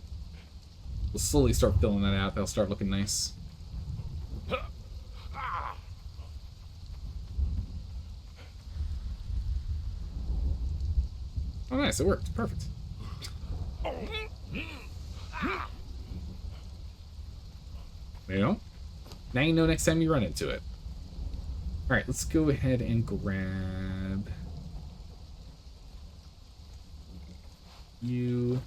We'll slowly start filling that out. That'll start looking nice. Oh, nice. It worked. Perfect. You know? Now you know next time you run into it. Alright, let's go ahead and grab you.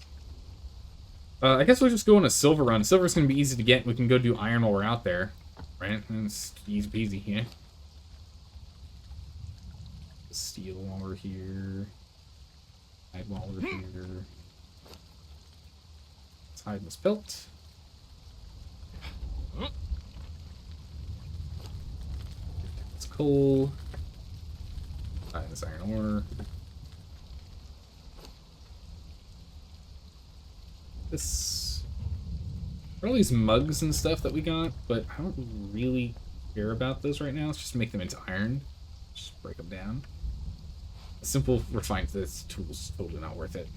I guess we'll just go on a silver run. Silver's going to be easy to get. We can go do iron while we're out there. Right? It's easy peasy, yeah? Steel while we're here. Hide while we're here. Let's hide this belt. It's coal. Hide this iron ore. This. There are all these mugs and stuff that we got, but I don't really care about those right now. Let's just make them into iron. Just break them down. A simple refined this tool's totally not worth it.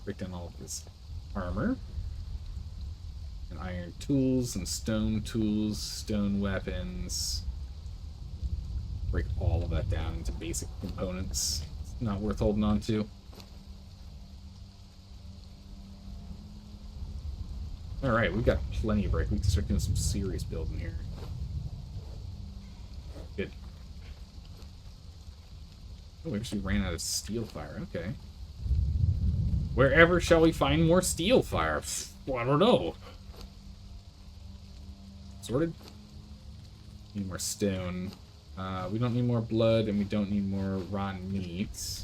Break down all of this armor. And iron tools and stone weapons. Break all of that down into basic components. It's not worth holding on to. Alright, we've got plenty of break. We can start doing some serious building here. Good. Oh, we actually ran out of steel fire. Okay. Wherever shall we find more steel fire? Well, I don't know. Sorted? Need more stone. We don't need more blood, and we don't need more rotten meat.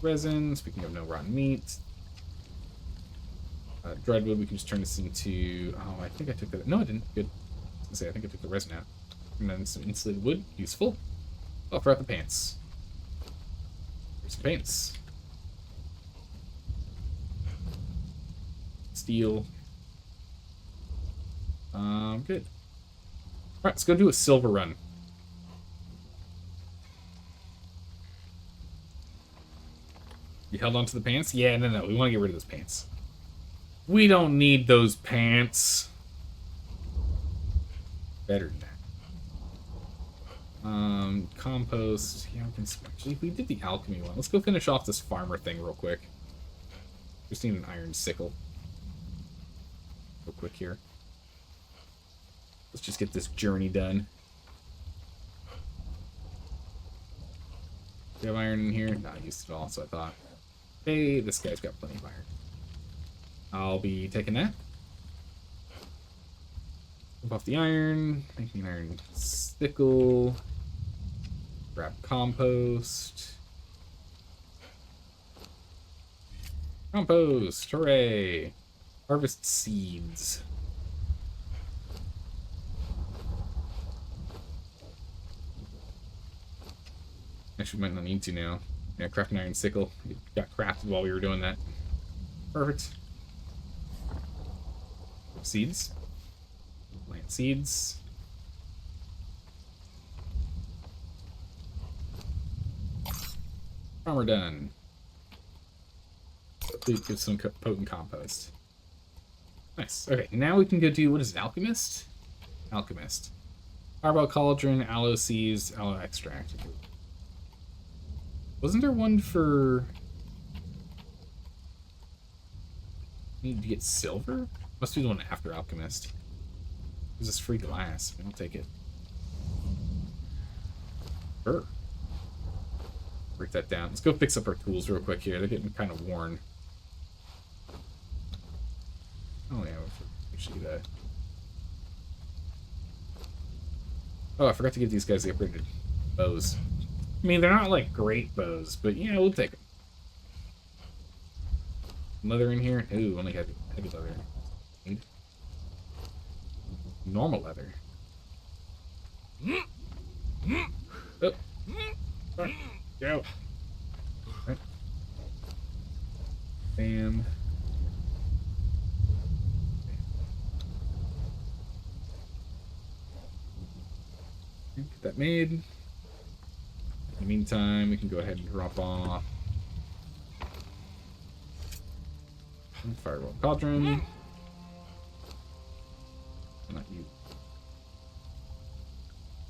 Resin. Speaking of no rotten meat. Dreadwood, we can just turn this into... Oh, I think I took the... No, I didn't. Good. I was gonna say, I think I took the resin out. And then some insulated wood. Useful. Oh, I forgot the pants. Here's some pants. Steel. Good. Alright, let's go do a silver run. You held on to the pants? Yeah, no. We want to get rid of those pants. We don't need those pants. Better than that. Compost. Yeah, actually, we did the alchemy one. Let's go finish off this farmer thing real quick. Just need an iron sickle. Real quick here. Let's just get this journey done. We have iron in here? Not used it all, so I thought. Hey, this guy's got plenty of iron. I'll be taking that. Flip off the iron, making an iron sickle. Grab compost. Compost, hooray! Harvest seeds. Actually, might not need to now. Yeah, craft an iron sickle. It got crafted while we were doing that. Perfect. Seeds. Plant seeds. Farmer done. Please give some potent compost. Nice. Okay, now we can go do, what is it, Alchemist? Alchemist. Fireball Cauldron, Aloe Seeds, Aloe Extract. Wasn't there one for... Need to get silver? Must be the one after Alchemist. This is free glass. I'll take it. Sure. Break that down. Let's go fix up our tools real quick here. They're getting kind of worn. Oh yeah, we should do that. Oh, I forgot to give these guys the upgraded bows. I mean, they're not like great bows, but yeah, we'll take them. Leather in here? Ooh, only heavy leather. Need normal leather. Oh. Right. Go. Right. Bam. Get that made. In the meantime, we can go ahead and drop off Fireball Cauldron. Not you.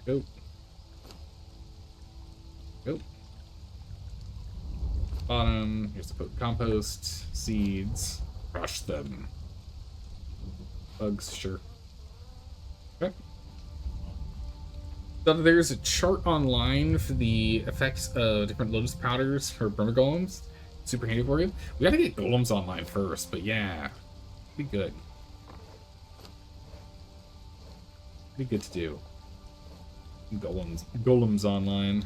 Go. Go. Bottom. Here's the potent compost. Seeds. Crush them. Bugs, sure. Okay. So there's a chart online for the effects of different lotus powders for Brimmer Golems. Super handy for you. We gotta get golems online first, but yeah. Be good. Be good to do. Golems online.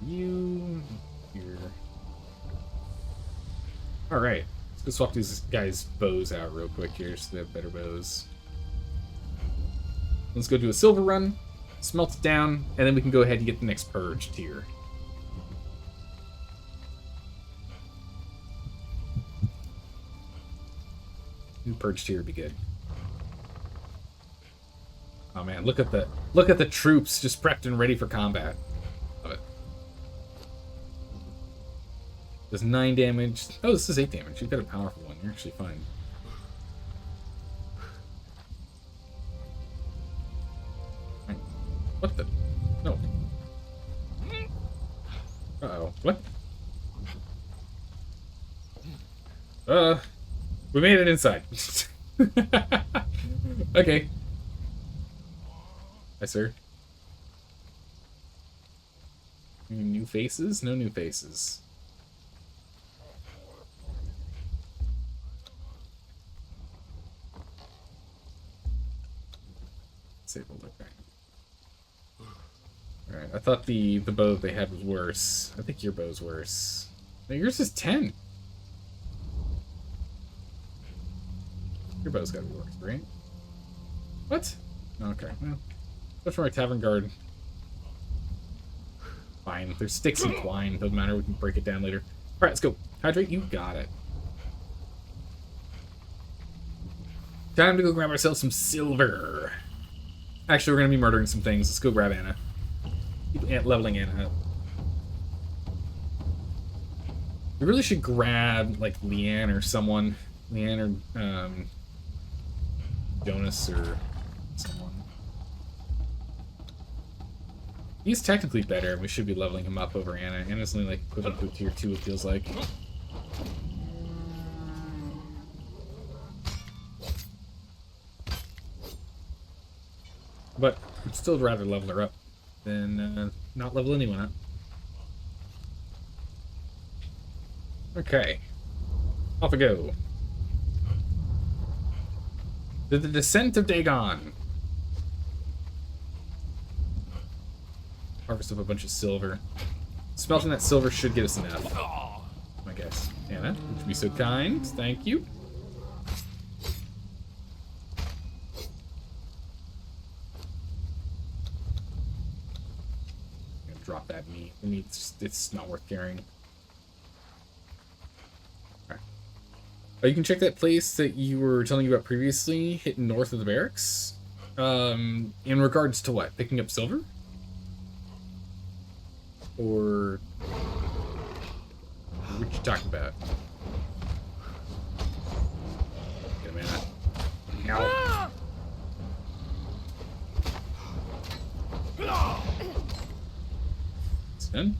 You here. Alright. Let's go swap these guys' bows out real quick here so they have better bows. Let's go do a silver run, smelt it down, and then we can go ahead and get the next purge tier. New purge tier would be good. Oh man, look at the troops just prepped and ready for combat. Love it. Does 9 damage. Oh, this is 8 damage. You've got a powerful one. You're actually fine. Right. What the? No. Uh-oh. What? We made it inside. Okay. Hi, sir. Any new faces? No new faces. Disabled, okay. Alright, I thought the bow they had was worse. I think your bow's worse. No, yours is 10. Your bow's gotta be worse, right? What? Okay, well. Go for my tavern guard. Fine, there's sticks and twine. Doesn't matter, we can break it down later. Alright, let's go. Hydrate, you got it. Time to go grab ourselves some silver. Actually, we're gonna be murdering some things. Let's go grab Anna. Keep leveling Anna up. We really should grab, like, Leanne or someone. Leanne or, Jonas or someone. He's technically better, and we should be leveling him up over Anna. Anna's only, like, equivalent to tier 2, it feels like. But I'd still rather level her up than not level anyone up. Okay. Off we go. To the Descent of Dagon. Harvest up a bunch of silver. Smelting that silver should get us enough, I guess. Anna, would you be so kind? Thank you. I'm gonna drop that meat. The meat's it's not worth carrying. Alright. Oh, you can check that place that you were telling me about previously, hidden north of the barracks. In regards to what? Picking up silver? Or what you talking about? Get a minute. Ow. It's done.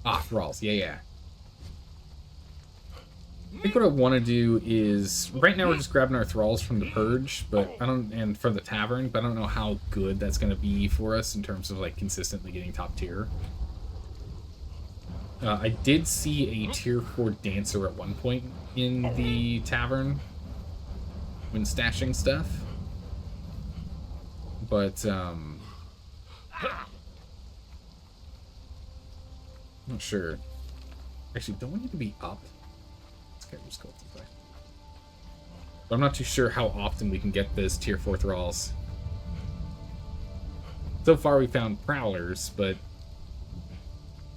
Ah, thralls. Yeah. I think what I want to do is right now we're just grabbing our thralls from the purge, but I don't, and from the tavern, but I don't know how good that's going to be for us in terms of like consistently getting top tier. I did see a tier 4 dancer at one point in the tavern when stashing stuff, but not sure. Actually, don't we need to be up? Just go this way. But I'm not too sure how often we can get those tier 4 thralls. So far we found prowlers, but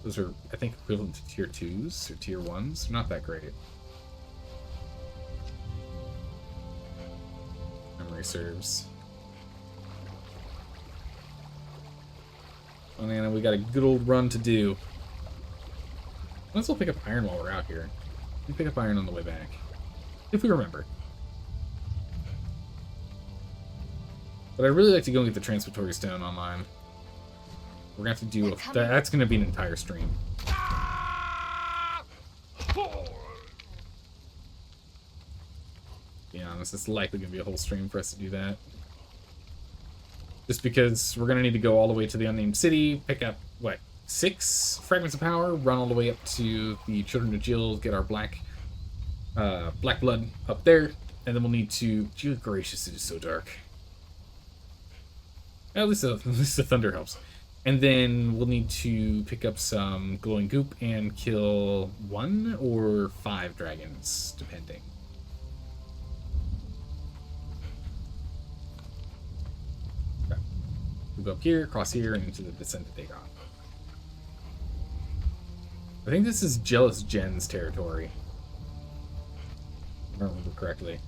those are, I think, equivalent to tier 2s or tier 1s. They're not that great. Memory serves. Oh, Nana, we got a good old run to do. Let's all pick up iron while we're out here. We pick up iron on the way back, if we remember. But I'd really like to go and get the transitory stone online. We're gonna have to do that's gonna be an entire stream. To be honest, it's likely gonna be a whole stream for us to do that. Just because we're gonna need to go all the way to the unnamed city, pick up what? 6 fragments of power, run all the way up to the Children of Jill, get our black blood up there, and then we'll need to. Good gracious, it is so dark. At least the thunder helps. And then we'll need to pick up some glowing goop and kill 1 or 5 dragons, depending. Okay. We'll go up here, cross here, and into the Descent of Dagon. I think this is Jealous Jen's territory. If I remember correctly.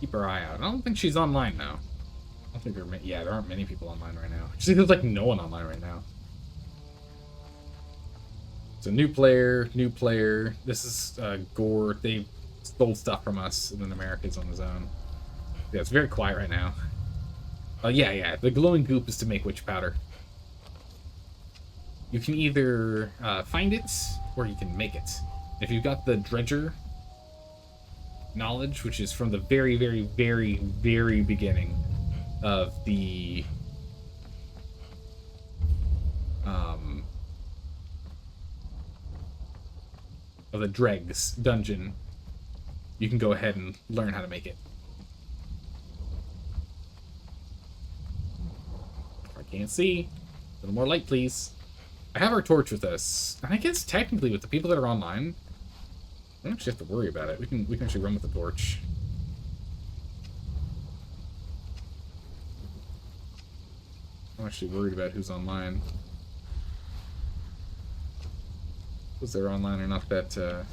Keep our eye out. I don't think she's online now. I don't think there aren't many people online right now. Actually, there's like no one online right now. So new player. This is Gore. They stole stuff from us, and then America's on his own. Yeah, it's very quiet right now. Yeah. The glowing goop is to make witch powder. You can either find it, or you can make it. If you've got the dredger knowledge, which is from the very, very, very, very beginning of the dregs dungeon, you can go ahead and learn how to make it. I can't see. A little more light, please. I have our torch with us, and I guess technically with the people that are online, I don't actually have to worry about it. We can actually run with the torch. I'm actually worried about who's online. Because they're online or not that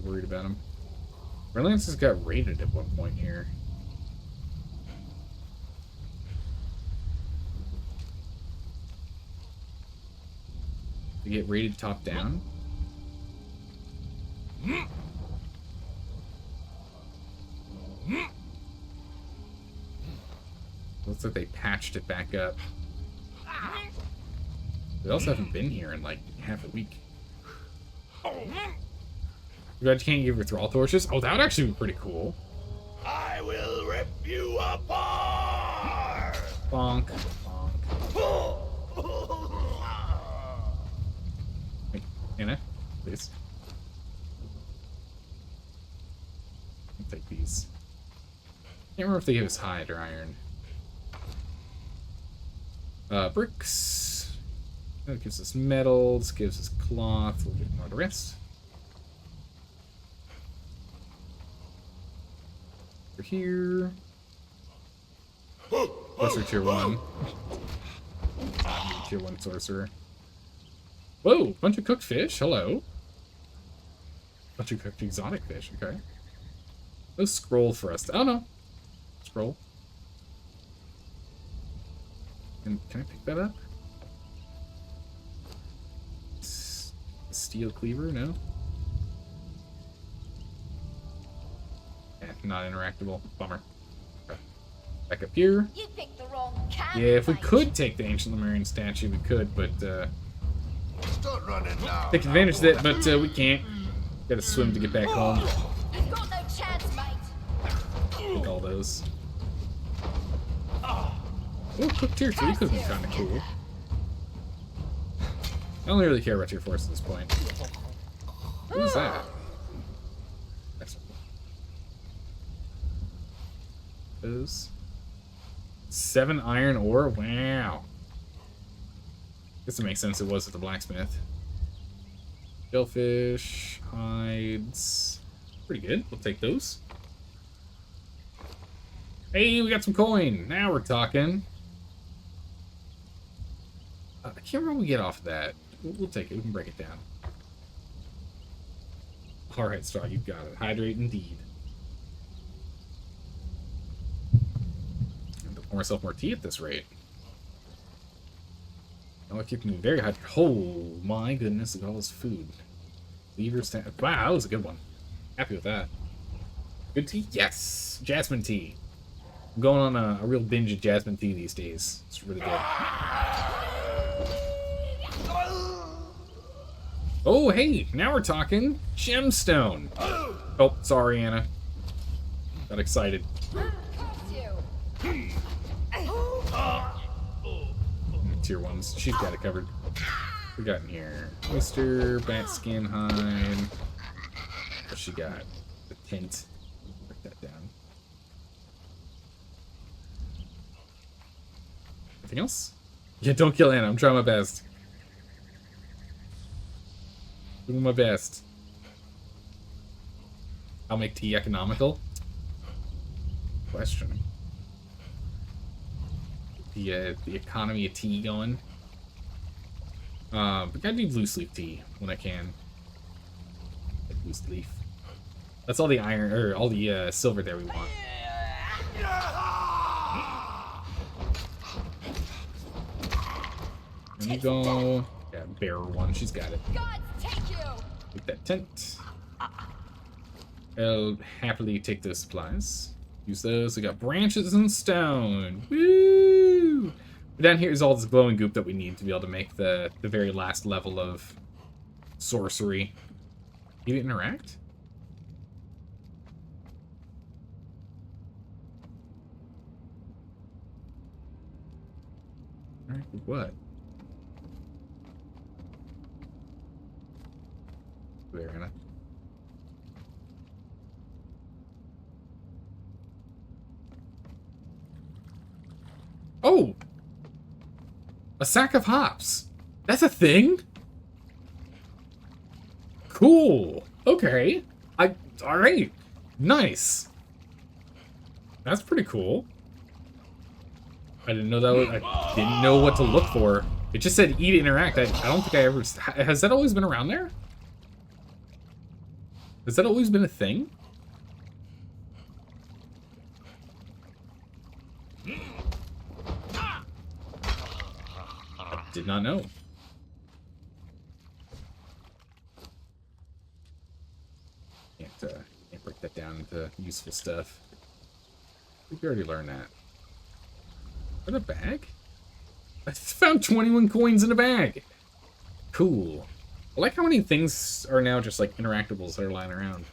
worried about them. Reliance has got raided at one point here. They get rated top down. Looks like they patched it back up. They also haven't been here in like half a week. You guys can't give your thrall torches? Oh, that would actually be pretty cool. I will rip you apart! Bonk. Bonk. Hey, Anna, please. I'll take these. Can't remember if they give us hide or iron. Bricks. That gives us metal. This gives us cloth. We'll get more of the rest. Over here. Sorcerer tier 1. Tier 1 sorcerer. Whoa! Bunch of cooked fish. Hello. Bunch of cooked exotic fish. Okay. No scroll for us. Oh no. Scroll. And can I pick that up? Steel cleaver? No. Not interactable. Bummer. Okay. Back up here. You picked the wrong kind. Yeah, if we could take the ancient Lemurian statue, we could, but Start running now. take advantage of that, but we can't. Gotta swim to get back home. You've got no chance, mate. Take all those. Oh, cooked tier 3 could be kind of cool. I only really care about tier 4 at this point. Who's that? That's those. 7 iron ore? Wow. Guess it makes sense it was at the blacksmith. Shellfish, hides. Pretty good. We'll take those. Hey, we got some coin. Now we're talking. I can't remember what we get off of that. We'll take it. We can break it down. Alright, Straw, you've got it. Hydrate indeed. I'm gonna pour myself more tea at this rate. Now I keep me very hydrated. Oh my goodness, look at all this food. Lever stand. Wow, that was a good one. Happy with that. Good tea? Yes! Jasmine tea. I'm going on a real binge of jasmine tea these days. It's really good. Oh, hey! Now we're talking gemstone. Oh, sorry, Anna. Got excited. Tier 1s. She's got it covered. What we got in here? Oyster, bat skin hide. What she got? The tint. Break that down. Anything else? Yeah, don't kill Anna. I'm trying my best. Doing my best. I'll make tea economical. Question. The economy of tea going. But gotta do loose leaf tea when I can. Like loose leaf. That's all the iron or all the silver there we want. There we go. Yeah, bearer one. She's got it. God take you. Take that tent. I'll happily take those supplies. Use those. We got branches and stone. Woo! Down here is all this glowing goop that we need to be able to make the very last level of sorcery. You didn't interact? Alright, what? There, Anna. Oh! A sack of hops. That's a thing? Cool. Okay. Alright. Nice. That's pretty cool. I didn't know that was, I didn't know what to look for. It just said eat, interact. I don't think I ever, has that always been around there? Has that always been a thing? I did not know. Can't break that down into useful stuff. I think we already learned that. Is that a bag? I found 21 coins in a bag. Cool. I like how many things are now just like interactables that are lying around.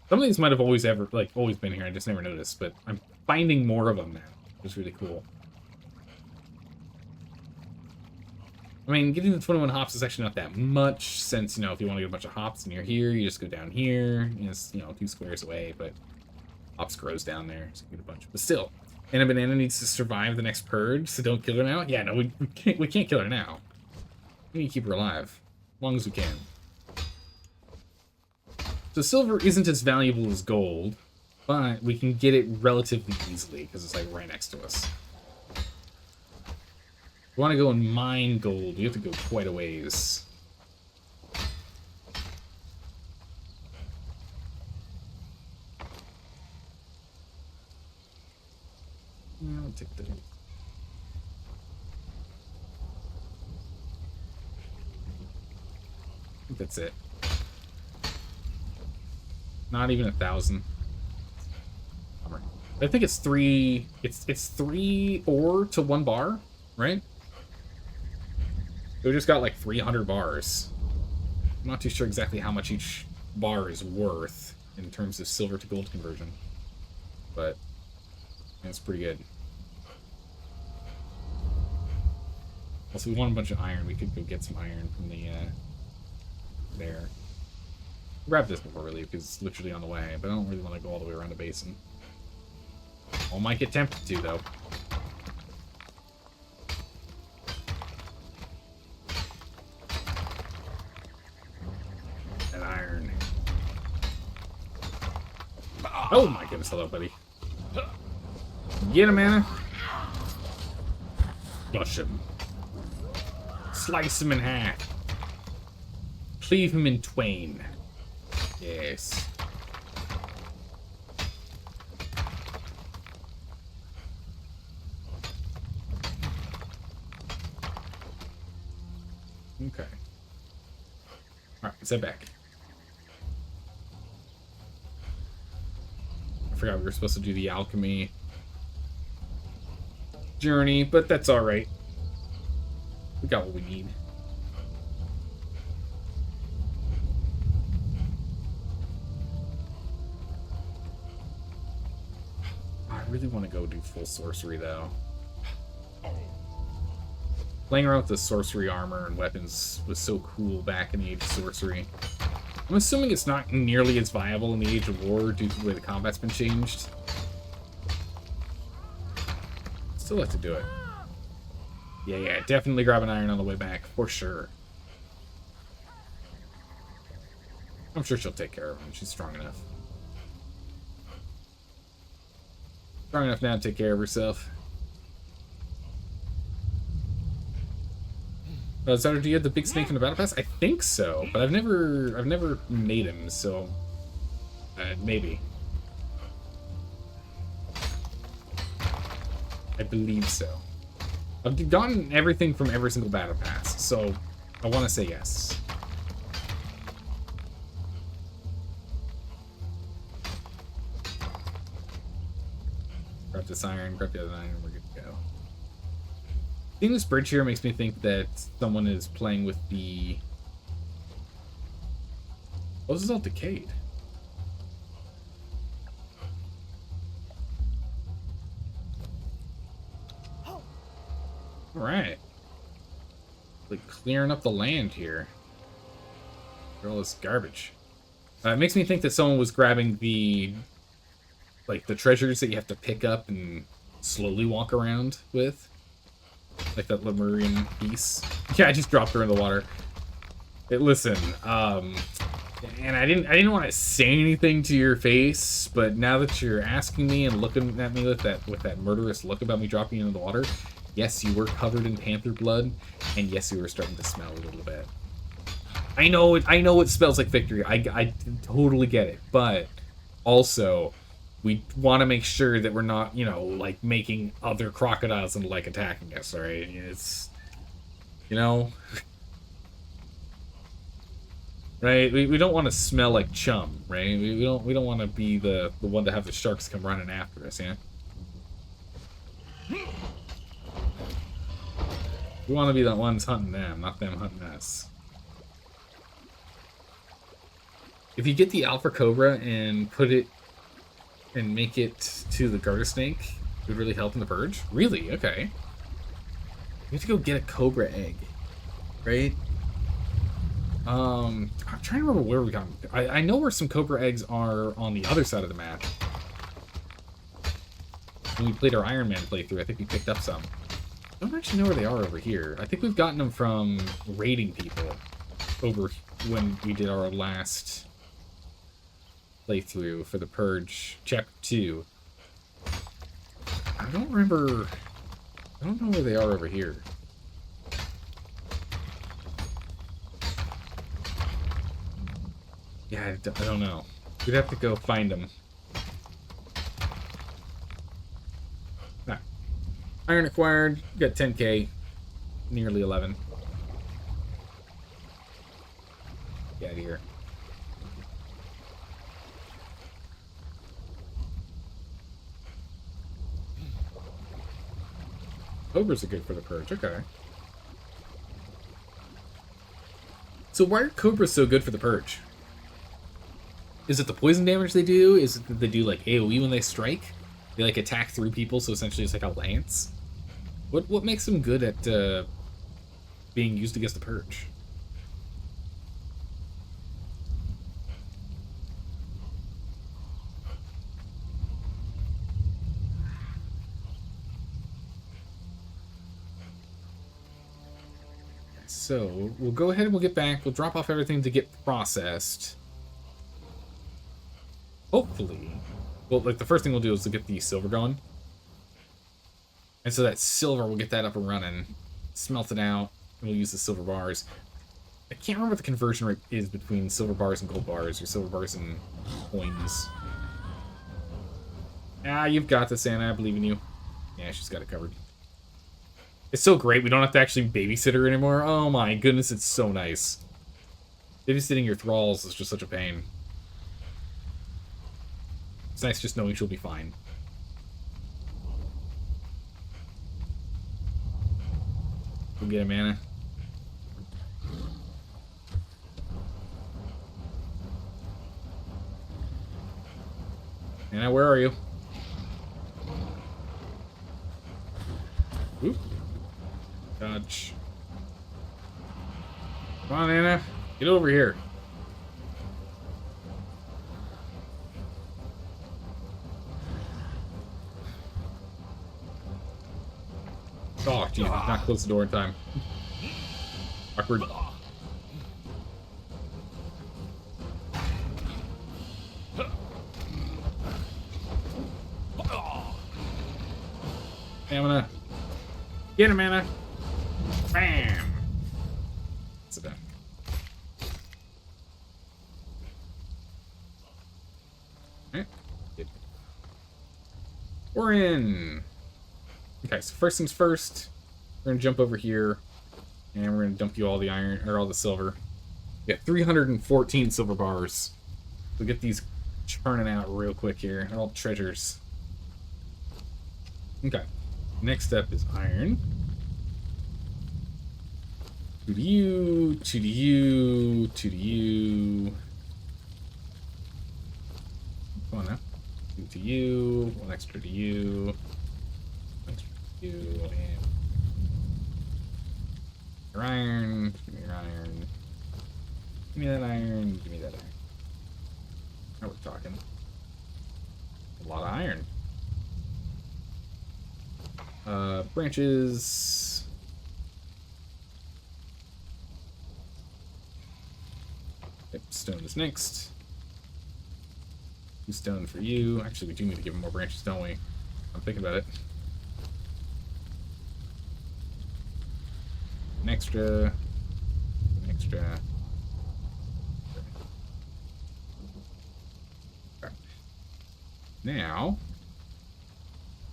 Some of these might have always been here. I just never noticed, but I'm finding more of them now, which is really cool. I mean, getting the 21 hops is actually not that much, since, you know, if you want to get a bunch of hops and you're here, you just go down here. It's, you know, 2 squares away, but hops grows down there, so you get a bunch. But still, and a banana needs to survive the next purge, so don't kill her now. Yeah, no, we can't kill her now. We need to keep her alive, as long as we can. So silver isn't as valuable as gold, but we can get it relatively easily, because it's, like, right next to us. If you want to go and mine gold, you have to go quite a ways. Yeah, I'll take the... I think that's it. Not even 1,000. I think it's 3... It's 3 ore to 1 bar, right? We just got like 300 bars. I'm not too sure exactly how much each bar is worth in terms of silver to gold conversion, but it's pretty good. Also, we want a bunch of iron. We could go get some iron from the there. Grab this before we leave because it's literally on the way, but I don't really want to go all the way around the basin. I might get tempted to though. Oh my goodness, hello, buddy. Get him, Anna. Crush him. Slice him in half. Cleave him in twain. Yes. Okay. Alright, let's head back. I forgot we were supposed to do the alchemy journey, but that's alright. We got what we need. I really want to go do full sorcery, though. Playing around with the sorcery armor and weapons was so cool back in the Age of Sorcery. I'm assuming it's not nearly as viable in the Age of War due to the way the combat's been changed. Still have to do it. Yeah, definitely grab an iron on the way back, for sure. I'm sure she'll take care of him. She's strong enough. Strong enough now to take care of herself. Zardo, do you have the big snake in the battle pass? I think so, but I've never made him, so maybe. I believe so. I've gotten everything from every single battle pass, so I want to say yes. Grab this iron, grab the other iron, we're good to go. Seeing this bridge here makes me think that someone is playing with the... Oh, this is all decayed. Alright. Like, clearing up the land here. For all this garbage. It makes me think that someone was grabbing the... like, the treasures that you have to pick up and slowly walk around with. Like that Lemurian piece. Yeah, I just dropped her in the water. Listen, and I didn't want to say anything to your face, but now that you're asking me and looking at me with that murderous look about me dropping you into the water, yes, you were covered in panther blood, and yes, you were starting to smell a little bit. I know it smells like victory. I totally get it, but also we want to make sure that we're not, you know, like, making other crocodiles and, like, attacking us, alright? It's, you know... right? We don't want to smell like chum, right? We don't want to be the one to have the sharks come running after us, yeah? We want to be the ones hunting them, not them hunting us. If you get the Alpha Cobra and put it and make it to the garter snake, it would really help in the purge. Really? Okay. We have to go get a Cobra egg, right? I'm trying to remember where we got them. I know where some Cobra eggs are on the other side of the map. When we played our Iron Man playthrough, I think we picked up some. I don't actually know where they are over here. I think we've gotten them from raiding people over when we did our last playthrough for the Purge Chapter 2. I don't remember. I don't know where they are over here. Yeah, I don't know. We'd have to go find them. Ah. Iron acquired. Got 10k. Nearly 11. Get out of here. Cobras are good for the purge. Okay. So why are Cobras so good for the purge? Is it the poison damage they do? Is it that they do like AoE when they strike? They like attack through people, so essentially it's like a lance? What makes them good at being used against the purge? So we'll go ahead and we'll get back. We'll drop off everything to get processed. Hopefully, well, like the first thing we'll do is to get the silver going. And so that silver, we'll get that up and running, smelt it out, and we'll use the silver bars. I can't remember what the conversion rate is between silver bars and gold bars, or silver bars and coins. Ah, you've got this, Anna. I believe in you. Yeah, she's got it covered. It's so great, we don't have to actually babysit her anymore. Oh my goodness, it's so nice. Babysitting your thralls is just such a pain. It's nice just knowing she'll be fine. Go get him, Anna. Anna, where are you? Oop. Dodge. Come on, Anna. Get over here. Oh, geez, not close the door in time. Awkward. Anna. Get him, Anna. Bam! Sit down. Alright. Good. We're in. Okay, so first things first, we're gonna jump over here, and we're gonna dump you all the iron, or all the silver. We got 314 silver bars. We'll get these churning out real quick here. They're all treasures. Okay. Next up is iron. Two to you, two to you, two to you. Come on now. Two to you, one extra to you. One extra to you, and your iron, give me your iron. Give me that iron, give me that iron. Now we're talking. A lot of iron. Branches. Yep, stone is next. 2 stone for you. Actually, we do need to give him more branches, don't we? I'm thinking about it. An extra. An extra. Okay. Now,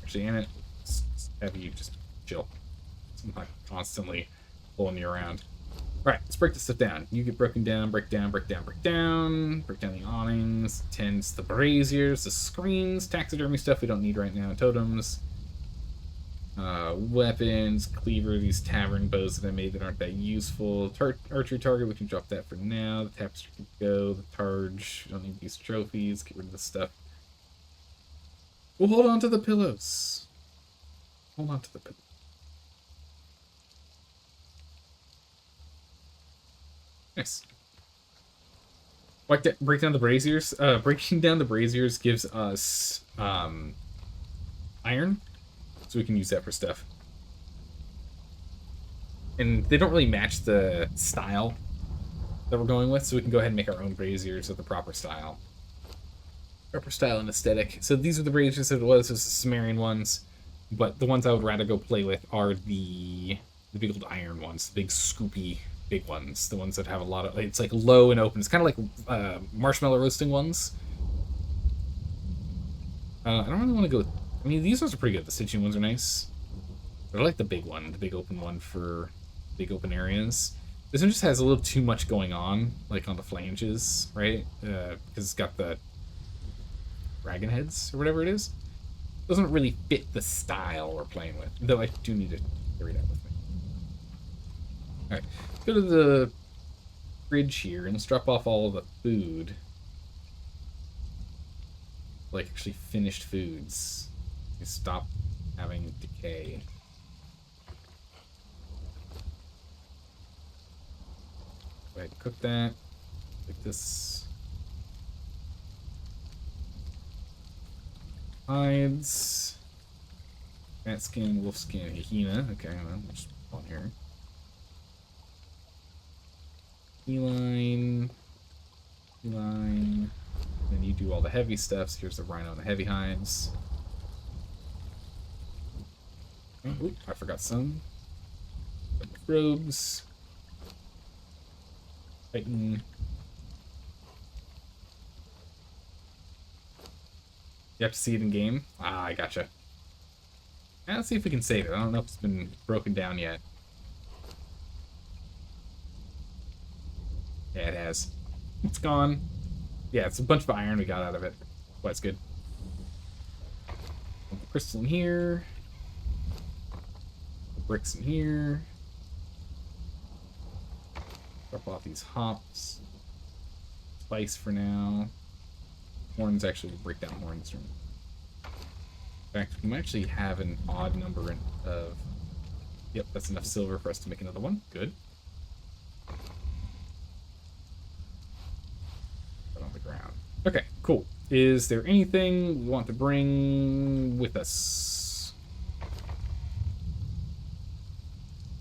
actually, Anna, have you just chill. I'm not constantly pulling you around. Alright, let's break this stuff down. You get broken down, break down, break down, break down. Break down the awnings, tents, the braziers, the screens, taxidermy stuff we don't need right now, totems. Weapons, cleaver, these tavern bows that I made that aren't that useful. Archery target, we can drop that for now. The tapestry can go. The targe, don't need these trophies. Get rid of this stuff. We'll hold on to the pillows. Hold on to the pillows. Nice. Break down the braziers. Breaking down the braziers gives us iron, so we can use that for stuff. And they don't really match the style that we're going with, so we can go ahead and make our own braziers with the proper style. Proper style and aesthetic. So these are the braziers that it was the Sumerian ones, but the ones I would rather go play with are the big old iron ones, the big scoopy big ones, the ones that have a lot of, it's like low and open. It's kind of like marshmallow roasting ones. I don't really want to go with, I mean, these ones are pretty good. The stitching ones are nice, but I like the big one, the big open one for big open areas. This one just has a little too much going on, like on the flanges, right? Because it's got the dragon heads or whatever it is. Doesn't really fit the style we're playing with, though I do need to carry that with me. Alright, let's go to the fridge here and let's drop off all of the food. Like, actually finished foods. You stop having decay. Go ahead and cook that. Like this. Hides. Rat skin, wolf skin, hyena. Okay, well, just on here. Feline. Feline. Then you do all the heavy stuff. So here's the rhino and the heavy hides. Oh, oop, I forgot some. Robes. Titan. You have to see it in game? Ah, I gotcha. Now, let's see if we can save it. I don't know if it's been broken down yet. Yeah, it has. It's gone. Yeah, it's a bunch of iron we got out of it. Well, that's good. Put the crystal in here. The bricks in here. Drop off these hops. Spice for now. Horns, actually, we'll break down horns. In fact, we might actually have an odd number of... Yep, that's enough silver for us to make another one. Good. Put on the ground. Okay, cool. Is there anything we want to bring with us?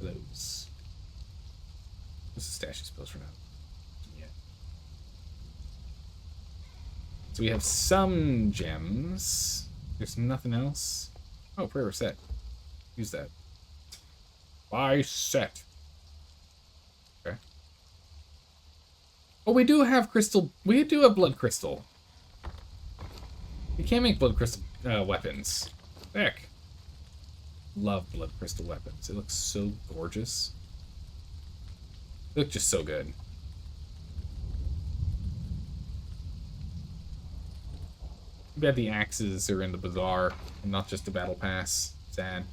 Those. This is stashy spells for now. Yeah. So we have some gems. There's nothing else. Oh, prayer set. Use that. Buy set. Okay. Oh, we do have crystal. We do have blood crystal. We can't make blood crystal weapons. Heck. Love blood crystal weapons. It looks so gorgeous. They look just so good. Too bad the axes are in the bazaar and not just the battle pass. Sad.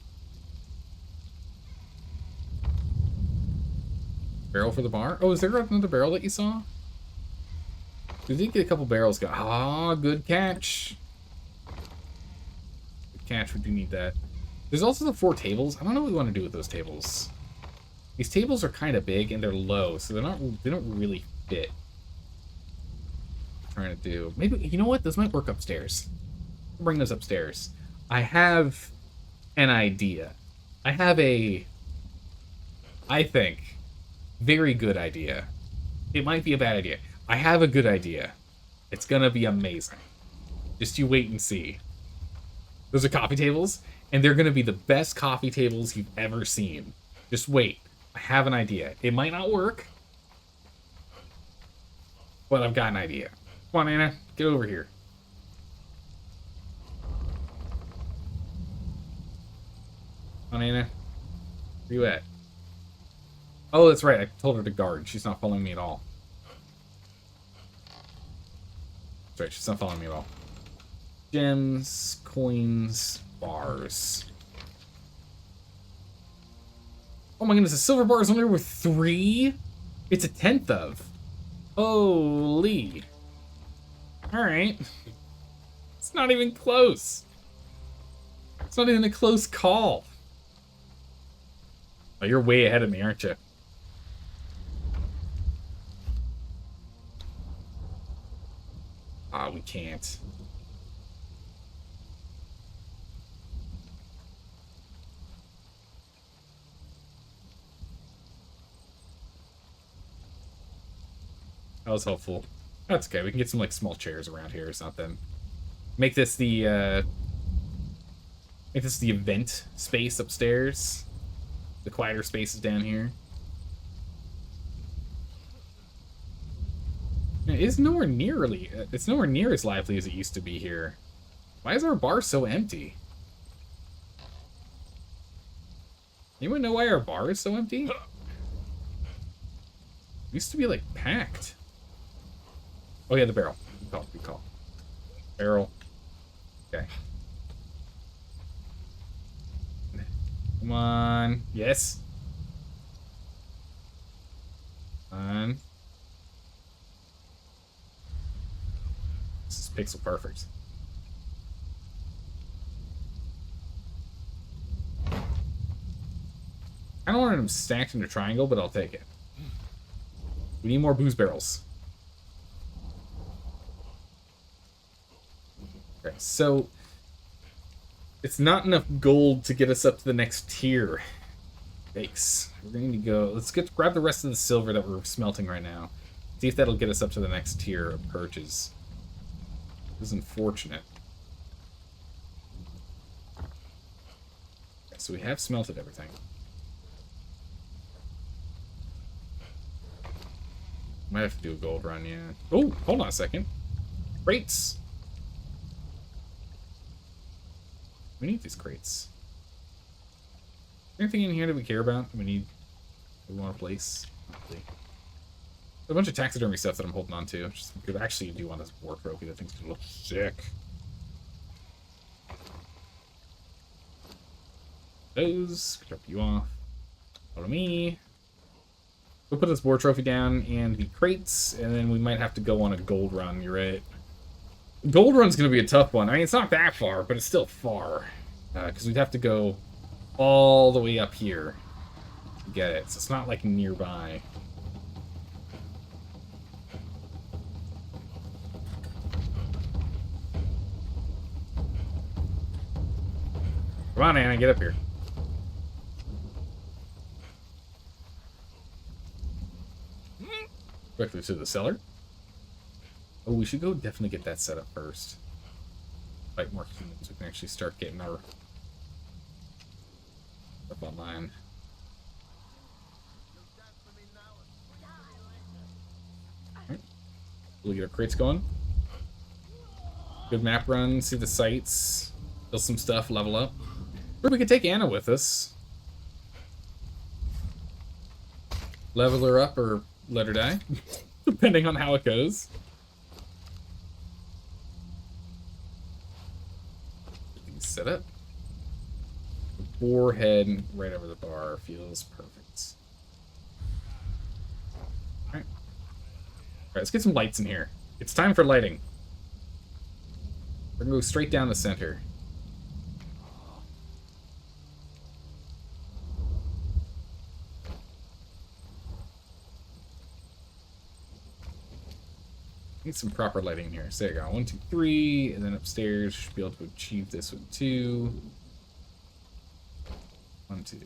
Barrel for the bar? Oh, is there another barrel that you saw? We did get a couple barrels. Ah, good catch. Good catch. We do need that. There's also the 4 tables. I don't know what we want to do with those tables. These tables are kind of big and they're low, so they don't really fit. Trying to do, maybe, you know what, those might work upstairs. I'll bring those upstairs. I have an idea. I have a, I think, very good idea. It might be a bad idea. I have a good idea. It's gonna be amazing. Just you wait and see. Those are coffee tables, and they're gonna be the best coffee tables you've ever seen. Just wait. I have an idea. It might not work, but I've got an idea. Come on, Anna. Get over here. Come on, Anna. Where you at? Oh, that's right. I told her to guard. She's not following me at all. That's right. She's not following me at all. Gems, coins, bars. Oh my goodness, the silver bar is only worth 3? It's a tenth of. Holy. Alright. It's not even close. It's not even a close call. Oh, you're way ahead of me, aren't you? Ah, we can't. That was helpful. That's okay. We can get some like small chairs around here or something. Make this the event space upstairs. The quieter space is down here. It's nowhere nearly. It's nowhere near as lively as it used to be here. Why is our bar so empty? Anyone know why our bar is so empty? It used to be like packed. Oh yeah, the barrel. Good call. Barrel. Okay. Come on. Yes. Come on. This is pixel perfect. I don't want them stacked in a triangle, but I'll take it. We need more booze barrels. Okay, so it's not enough gold to get us up to the next tier. Yikes. We're going to go. Let's grab the rest of the silver that we're smelting right now. See if that'll get us up to the next tier of purchase. This is unfortunate. Okay, so we have smelted everything. Might have to do a gold run, yeah. Oh, hold on a second. Crates. We need these crates. Anything in here that we care about? We want to place? There's a bunch of taxidermy stuff that I'm holding on to. Just because actually, I do want this war trophy. That thing's gonna look sick. Those. Drop you off. Follow me. We'll put this war trophy down and the crates, and then we might have to go on a gold run. You're right. Gold run's gonna be a tough one. I mean, it's not that far, but it's still far. Because we'd have to go all the way up here to get it. So it's not like nearby. Come on, Anna, get up here. Quickly to the cellar. Oh, we should go definitely get that set up first. Fight more humans. We can actually start getting our stuff online. Alright. We'll get our crates going. Good map run, see the sights, build some stuff, level up. Or we could take Anna with us. Level her up or let her die, depending on how it goes. Set up. The boar head right over the bar feels perfect. Alright. Alright, let's get some lights in here. It's time for lighting. We're gonna go straight down the center. Need some proper lighting here. So there you go. 1, 2, 3, and then upstairs should be able to achieve this with 2. 1, 2.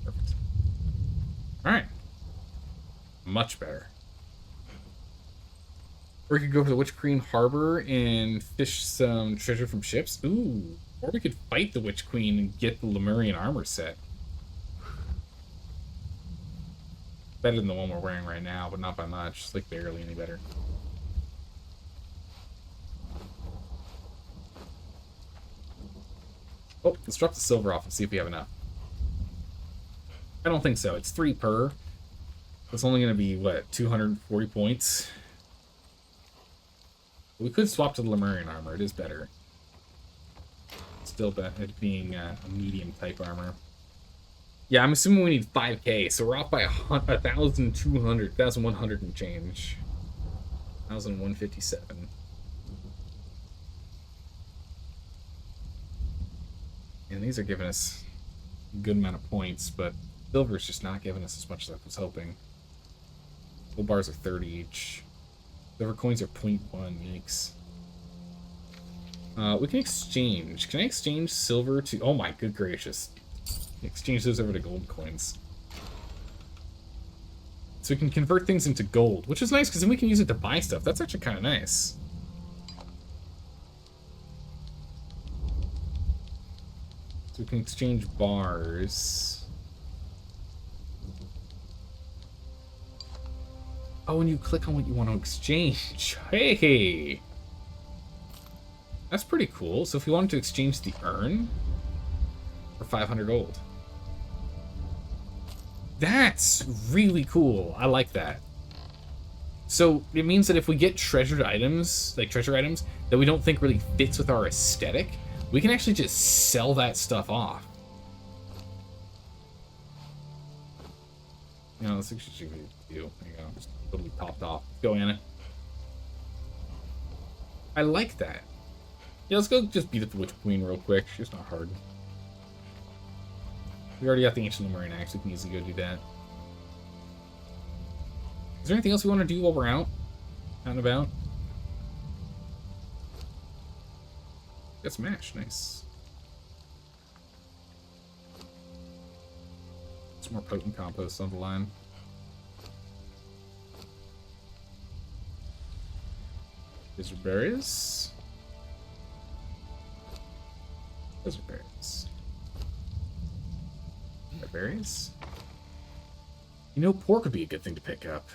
Perfect. Alright. Much better. Or we could go to the Witch Queen Harbor and fish some treasure from ships. Ooh. Or we could fight the Witch Queen and get the Lemurian armor set. Better than the one we're wearing right now, but not by much. It's like barely any better. Oh, let's drop the silver off and see if we have enough. I don't think so. It's 3 per. It's only going to be, what, 240 points? We could swap to the Lemurian armor. It is better. Still better at being a medium type armor. Yeah, I'm assuming we need 5K, so we're off by 1,200, 1,100 and change. 1,157. And these are giving us a good amount of points, but silver's just not giving us as much as I was hoping. Gold bars are 30 each. Silver coins are 0.1, yikes. We can exchange. Can I exchange silver to... Oh my good gracious. Exchange those over to gold coins. So we can convert things into gold, which is nice because then we can use it to buy stuff. That's actually kind of nice. So we can exchange bars. Oh, and you click on what you want to exchange. Hey! That's pretty cool. So if we wanted to exchange the urn for 500 gold. That's really cool. I like that. So it means that if we get treasured items, like treasure items, that we don't think really fits with our aesthetic, we can actually just sell that stuff off. You know, let's actually do. There you go. Just totally popped off. Go, Anna. I like that. Yeah, let's go just beat up the Witch Queen real quick. She's not hard. We already got the Ancient Lemurian Axe. We can easily go do that. Is there anything else we want to do while we're out and about? Got some ash. Nice. Some more potent compost on the line. These are berries. Those are berries. Berries? You know, pork would be a good thing to pick up.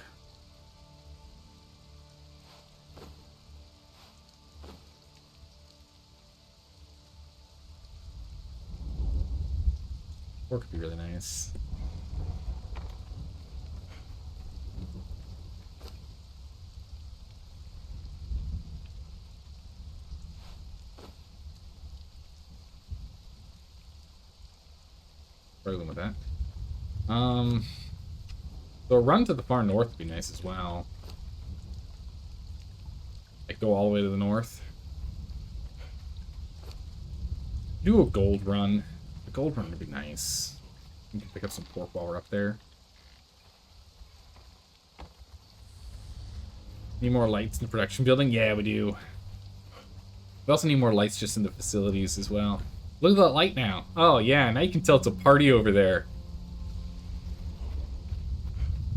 Pork would be really nice. Struggling with that. So a run to the far north would be nice as well. Like go all the way to the north. Do a gold run. A gold run would be nice. We can pick up some pork while we're up there. Need more lights in the production building? Yeah, we do. We also need more lights just in the facilities as well. Look at that light now. Oh, yeah, now you can tell it's a party over there.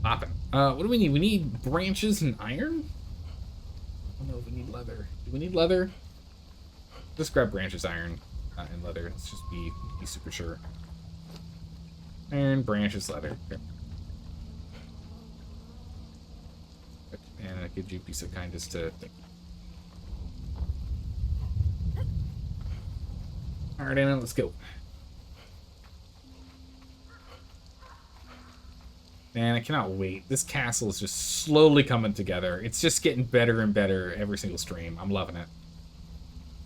Poppin'. What do we need? We need branches and iron? Oh, no, we need leather. Do we need leather? Just grab branches, iron, and leather. Let's just be super sure. Iron, branches, leather. Okay. And I could you be so kind as to... Alright, Anna, let's go. Man, I cannot wait. This castle is just slowly coming together. It's just getting better and better every single stream. I'm loving it.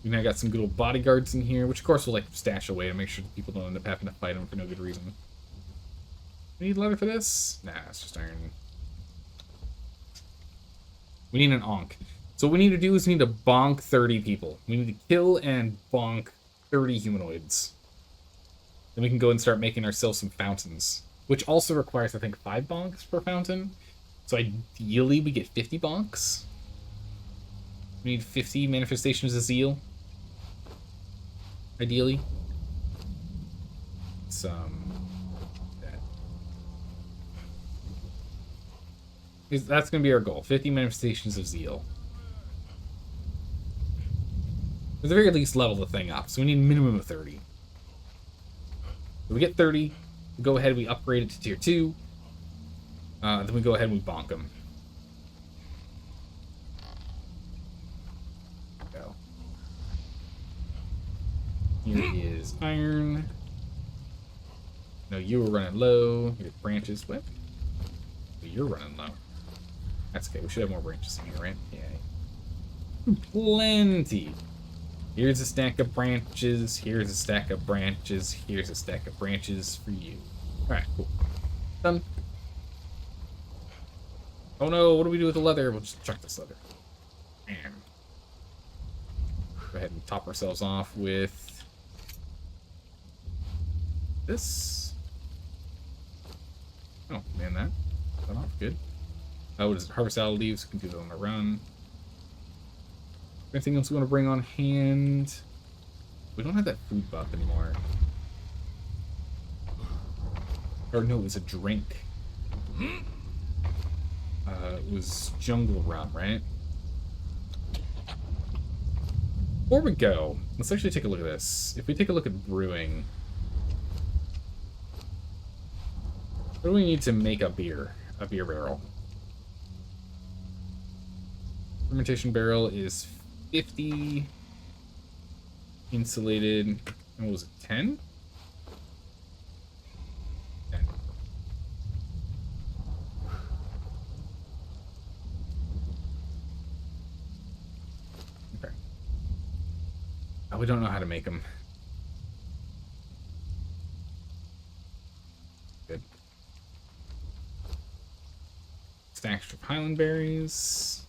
We now got some good old bodyguards in here, which of course we'll like stash away to make sure that people don't end up having to fight them for no good reason. We need leather for this? Nah, it's just iron. We need an onk. So what we need to do is we need to bonk 30 people. We need to kill and bonk 30 humanoids. Then we can go and start making ourselves some fountains. Which also requires, I think, 5 bonks per fountain. So ideally we get 50 bonks. We need 50 manifestations of zeal. Ideally. That's going to be our goal. 50 manifestations of zeal. At the very least, level the thing up. So we need a minimum of 30. So we get 30. We go ahead, we upgrade it to tier 2. Then we go ahead and we bonk them. Go. Here is iron. No, you were running low. Here's branches. What? You're running low. That's okay. We should have more branches in here, right? Yeah. Plenty. Here's a stack of branches. Here's a stack of branches. Here's a stack of branches for you. Alright, cool. Done. Oh no, what do we do with the leather? We'll just chuck this leather. Man. Go ahead and top ourselves off with this. Oh, man, that. Cut off, good. What is it? Harvest out leaves. We can do that on the run. Anything else we want to bring on hand? We don't have that food buff anymore. Or no, it was a drink. It was jungle rum, right? Before we go, let's actually take a look at this. If we take a look at brewing, what do we need to make a beer barrel? Fermentation barrel is 50. Insulated, and what was it, 10? 10. Okay. Oh, we don't know how to make them. Good. Stacks of Highland berries.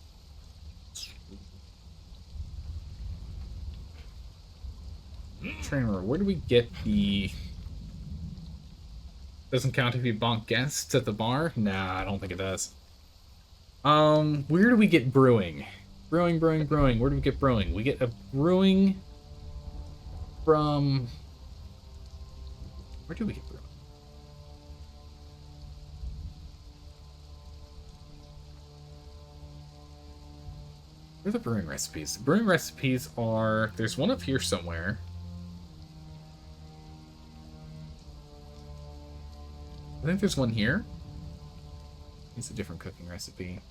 Trying to remember, where do we get the... Doesn't count if you bonk guests at the bar? Nah, I don't think it does. Where do we get brewing? Brewing. Where do we get brewing? We get a brewing from... Where do we get brewing? Where are the brewing recipes? The brewing recipes are... There's one up here somewhere. I think there's one here. It's a different cooking recipe.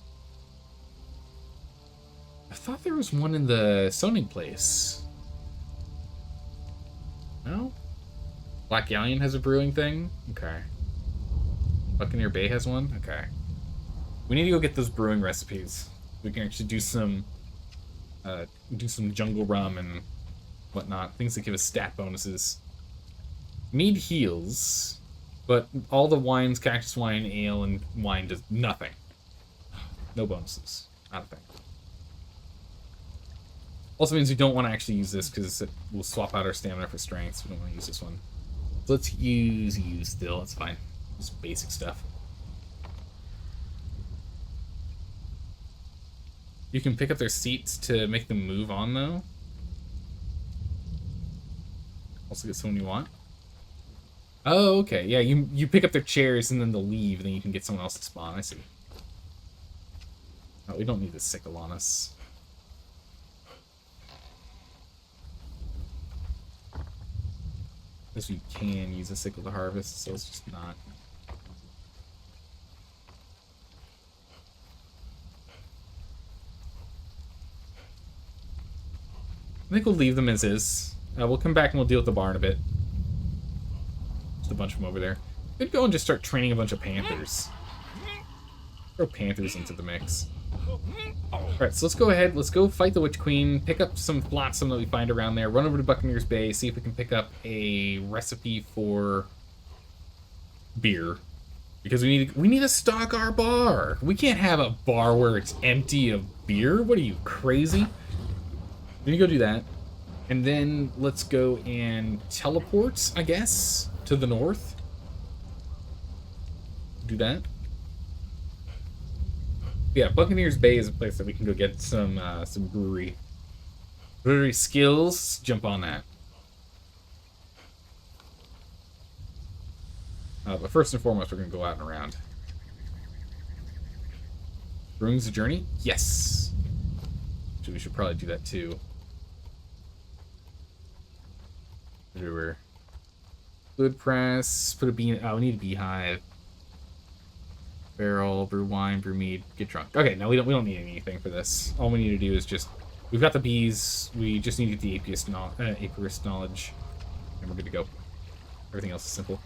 I thought there was one in the sewing place. No? Black Galleon has a brewing thing? Okay. Buccaneer Bay has one? Okay. We need to go get those brewing recipes. We can actually do some jungle rum and whatnot. Things that give us stat bonuses. Mead heals, but all the wines, cactus wine, ale, and wine does nothing. No bonuses. Not a thing. Also means we don't want to actually use this because it will swap out our stamina for strength, so we don't want to use this one. So let's use you still, it's fine. Just basic stuff. You can pick up their seats to make them move on, though. Also get someone you want. Oh, okay. Yeah, you pick up their chairs and then they'll leave, and then you can get someone else to spawn. I see. Oh, we don't need the sickle on us. Guess we can use a sickle to harvest, so it's just not. I think we'll leave them as is. We'll come back and we'll deal with the bar in a bit. Just a bunch of them over there. Could go and just start training a bunch of panthers. Throw panthers into the mix. Alright, so let's go ahead. Let's go fight the Witch Queen. Pick up some flotsam that we find around there. Run over to Buccaneer's Bay. See if we can pick up a recipe for beer. Because we need to stock our bar. We can't have a bar where it's empty of beer. What are you, crazy? We need to go do that. And then let's go and teleport, I guess, to the north. Do that. Yeah, Buccaneer's Bay is a place that we can go get some brewery skills. Jump on that. But first and foremost, we're gonna go out and around. Brewing's a journey? Yes. So we should probably do that too. Everywhere. Fluid press. Put a bean. Oh, we need a beehive. Barrel, brew wine, brew mead, get drunk. Okay, no, we don't need anything for this. All we need to do is just, we've got the bees. We just need to get the apiarist knowledge, and we're good to go. Everything else is simple.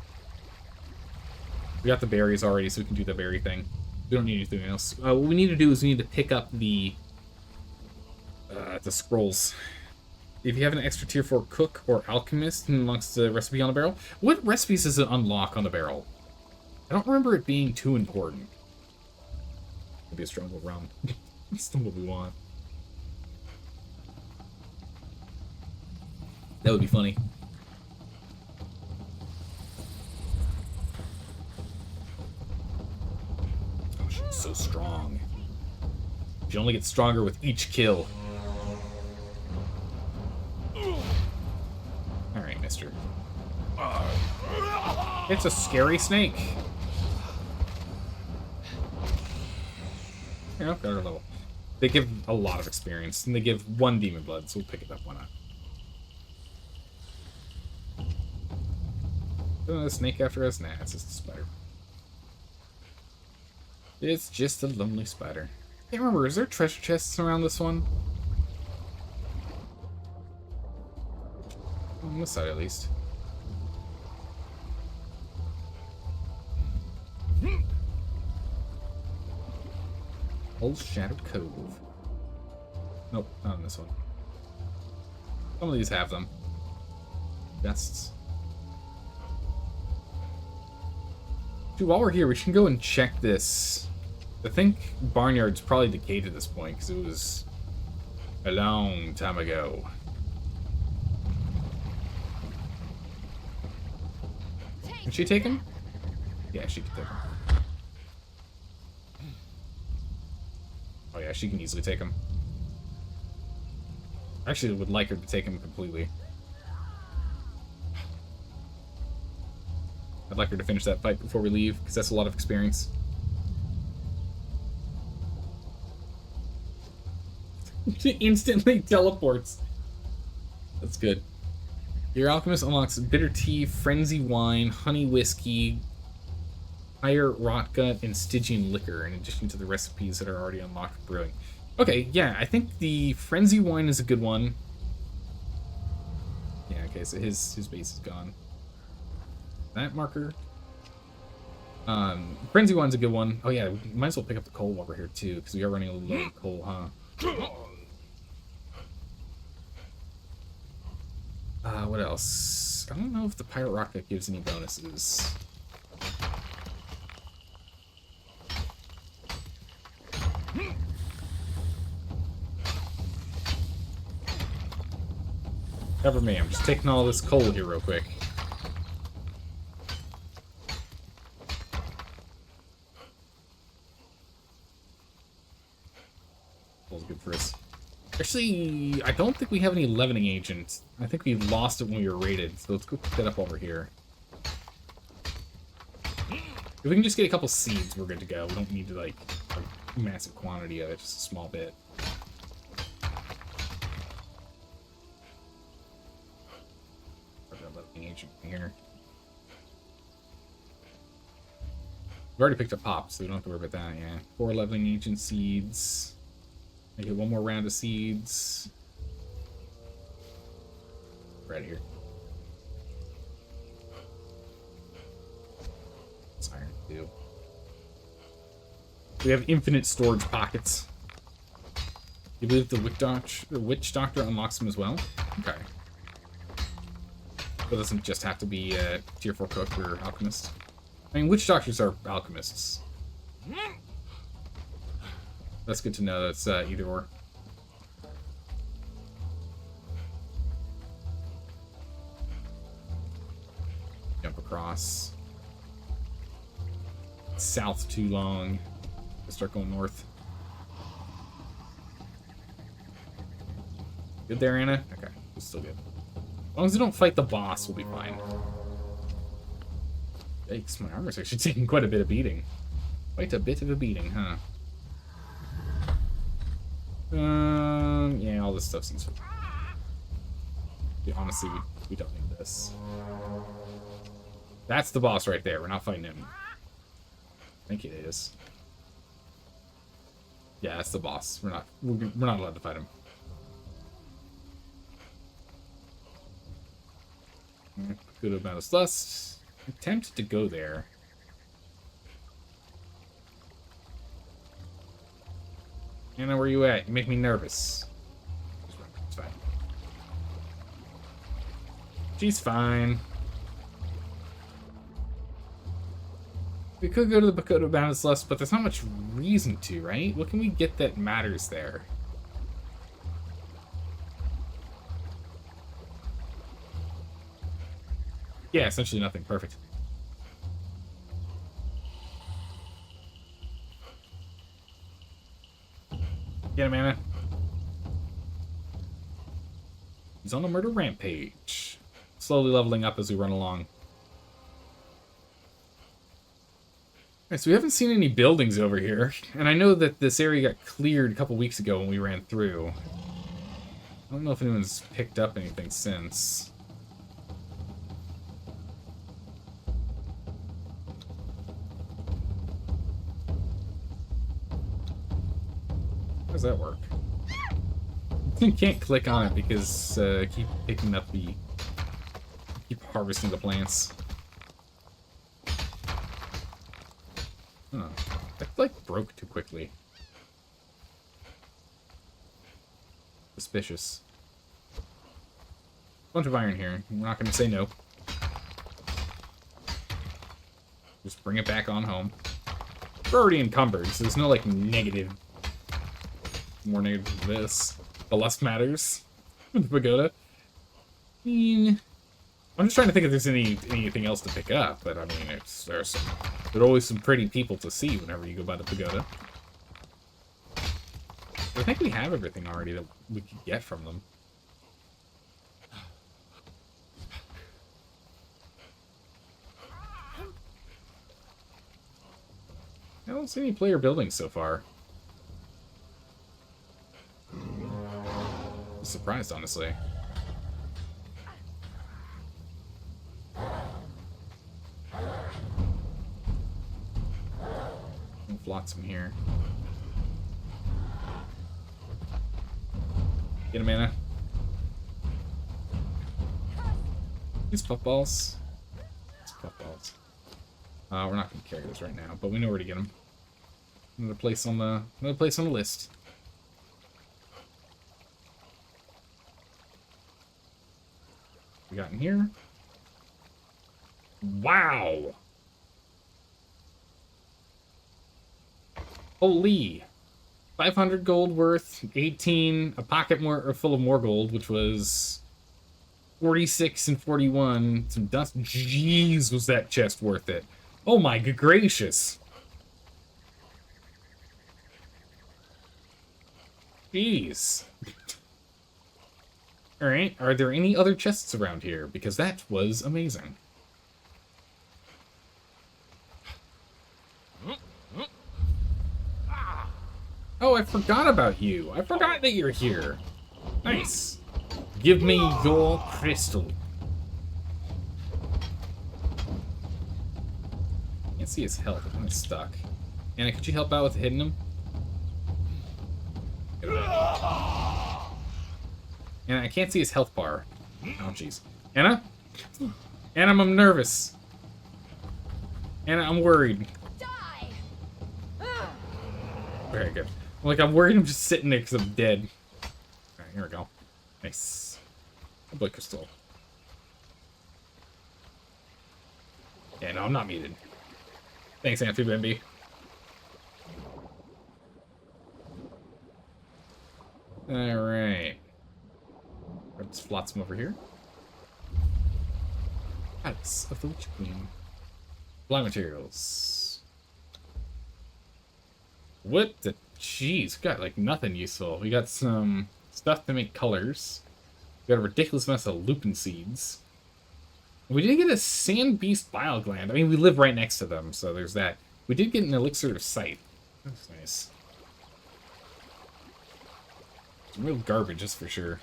We got the berries already, so we can do the berry thing. We don't need anything else. What we need to do is we need to pick up the scrolls. If you have an extra tier 4 cook or alchemist and unlocks the recipe on the barrel, what recipes does it unlock on the barrel? I don't remember it being too important. Maybe a stronger rum. That's not what we want. That would be funny. Oh, she's so strong. She only gets stronger with each kill. Alright, mister. It's a scary snake. Yeah, got our level. They give a lot of experience, and they give 1 demon blood, so we'll pick it up. Why not? A snake after us? Nah, it's just a spider. It's just a lonely spider. I can't remember, is there treasure chests around this one? On this side, at least. Old Shadowed Cove. Nope, not on this one. Some of these have them. Chests. Dude, while we're here, we should go and check this. I think Barnyard's probably decayed at this point, because it was a long time ago. Can she take him? Yeah, she can take him. Oh yeah, she can easily take him. Actually, I would like her to take him completely. I'd like her to finish that fight before we leave, because that's a lot of experience. She instantly teleports. That's good. Your alchemist unlocks bitter tea, frenzy wine, honey whiskey, higher rotgut, and Stygian liquor, in addition to the recipes that are already unlocked for brewing. Okay, yeah, I think the frenzy wine is a good one. Yeah, okay, so his base is gone. That marker. Frenzy wine's a good one. Oh yeah, we might as well pick up the coal while we're here too, because we are running a little low on coal, huh? What else? I don't know if the pirate rocket gives any bonuses. Cover me, I'm just taking all this coal here real quick. Coal's good for us. Actually, I don't think we have any leavening agent. I think we lost it when we were raided, so let's go pick that up while we're here. If we can just get a couple seeds, we're good to go. We don't need to, like, a massive quantity of it, just a small bit. Leavening agent here. We've already picked up pops, so we don't have to worry about that, yeah. 4 leveling agent seeds. I get 1 more round of seeds. Right here. What's iron do? We have infinite storage pockets. You believe the witch doctor unlocks them as well? Okay. It doesn't just have to be a tier 4 cook or alchemist. I mean, witch doctors are alchemists. That's good to know. That's either or. Jump across. South too long. Let's start going north. Good there, Anna? Okay, it's still good. As long as we don't fight the boss, we'll be fine. Yikes, my armor's actually taking quite a bit of beating. Quite a bit of a beating, huh? Yeah, all this stuff seems... Yeah, honestly, we don't need this. That's the boss right there. We're not fighting him. I think it is. Yeah, that's the boss. We're not allowed to fight him. Good about us lust. I'm tempted to go there. Anna, where you at? You make me nervous. It's fine. She's fine. We could go to the Pagoda Boundless Lust, but there's not much reason to, right? What can we get that matters there? Yeah, essentially nothing. Perfect. Get him, Anna. He's on a murder rampage. Slowly leveling up as we run along. Alright, so we haven't seen any buildings over here. And I know that this area got cleared a couple weeks ago when we ran through. I don't know if anyone's picked up anything since. How does that work? You can't click on it because keep picking up the... keep harvesting the plants. Huh. That, like, broke too quickly. Suspicious. Bunch of iron here. We're not going to say no. Just bring it back on home. We're already encumbered, so there's no, like, negative... more negative than this. The lust matters. The pagoda. I mean... I'm just trying to think if there's anything else to pick up, but I mean, there are always some pretty people to see whenever you go by the pagoda. I think we have everything already that we could get from them. I don't see any player buildings so far. I'm surprised, honestly. Flotsam here. Get him, Anna. These puffballs. These puffballs. We're not going to carry those right now, but we know where to get them. Another place on the list. We got in here. Wow. Holy. 500 gold worth, 18, a pocket more full of more gold, which was 46 and 41. Some dust. Jeez, was that chest worth it. Oh my good gracious. Jeez. Alright, are there any other chests around here? Because that was amazing. Oh, I forgot about you. I forgot that you're here. Nice. Give me your crystal. Can't see his health. I'm stuck. Anna, could you help out with hitting him? Anna, I can't see his health bar. Oh, jeez. Anna? Anna, I'm nervous. Anna, I'm worried. Die! Very good. Like, I'm worried I'm just sitting there because I'm dead. Alright, here we go. Nice. A blood crystal. Yeah, no, I'm not muted. Thanks, Anthony Bimby. Alright. Let's flotsam over here. Palace of the Witch Queen. Fly materials. What the... Jeez, we got, like, nothing useful. We got some stuff to make colors. We got a ridiculous mess of lupin seeds. We did get a sand beast bile gland. I mean, we live right next to them, so there's that. We did get an elixir of sight. That's nice. Some real garbage, just for sure.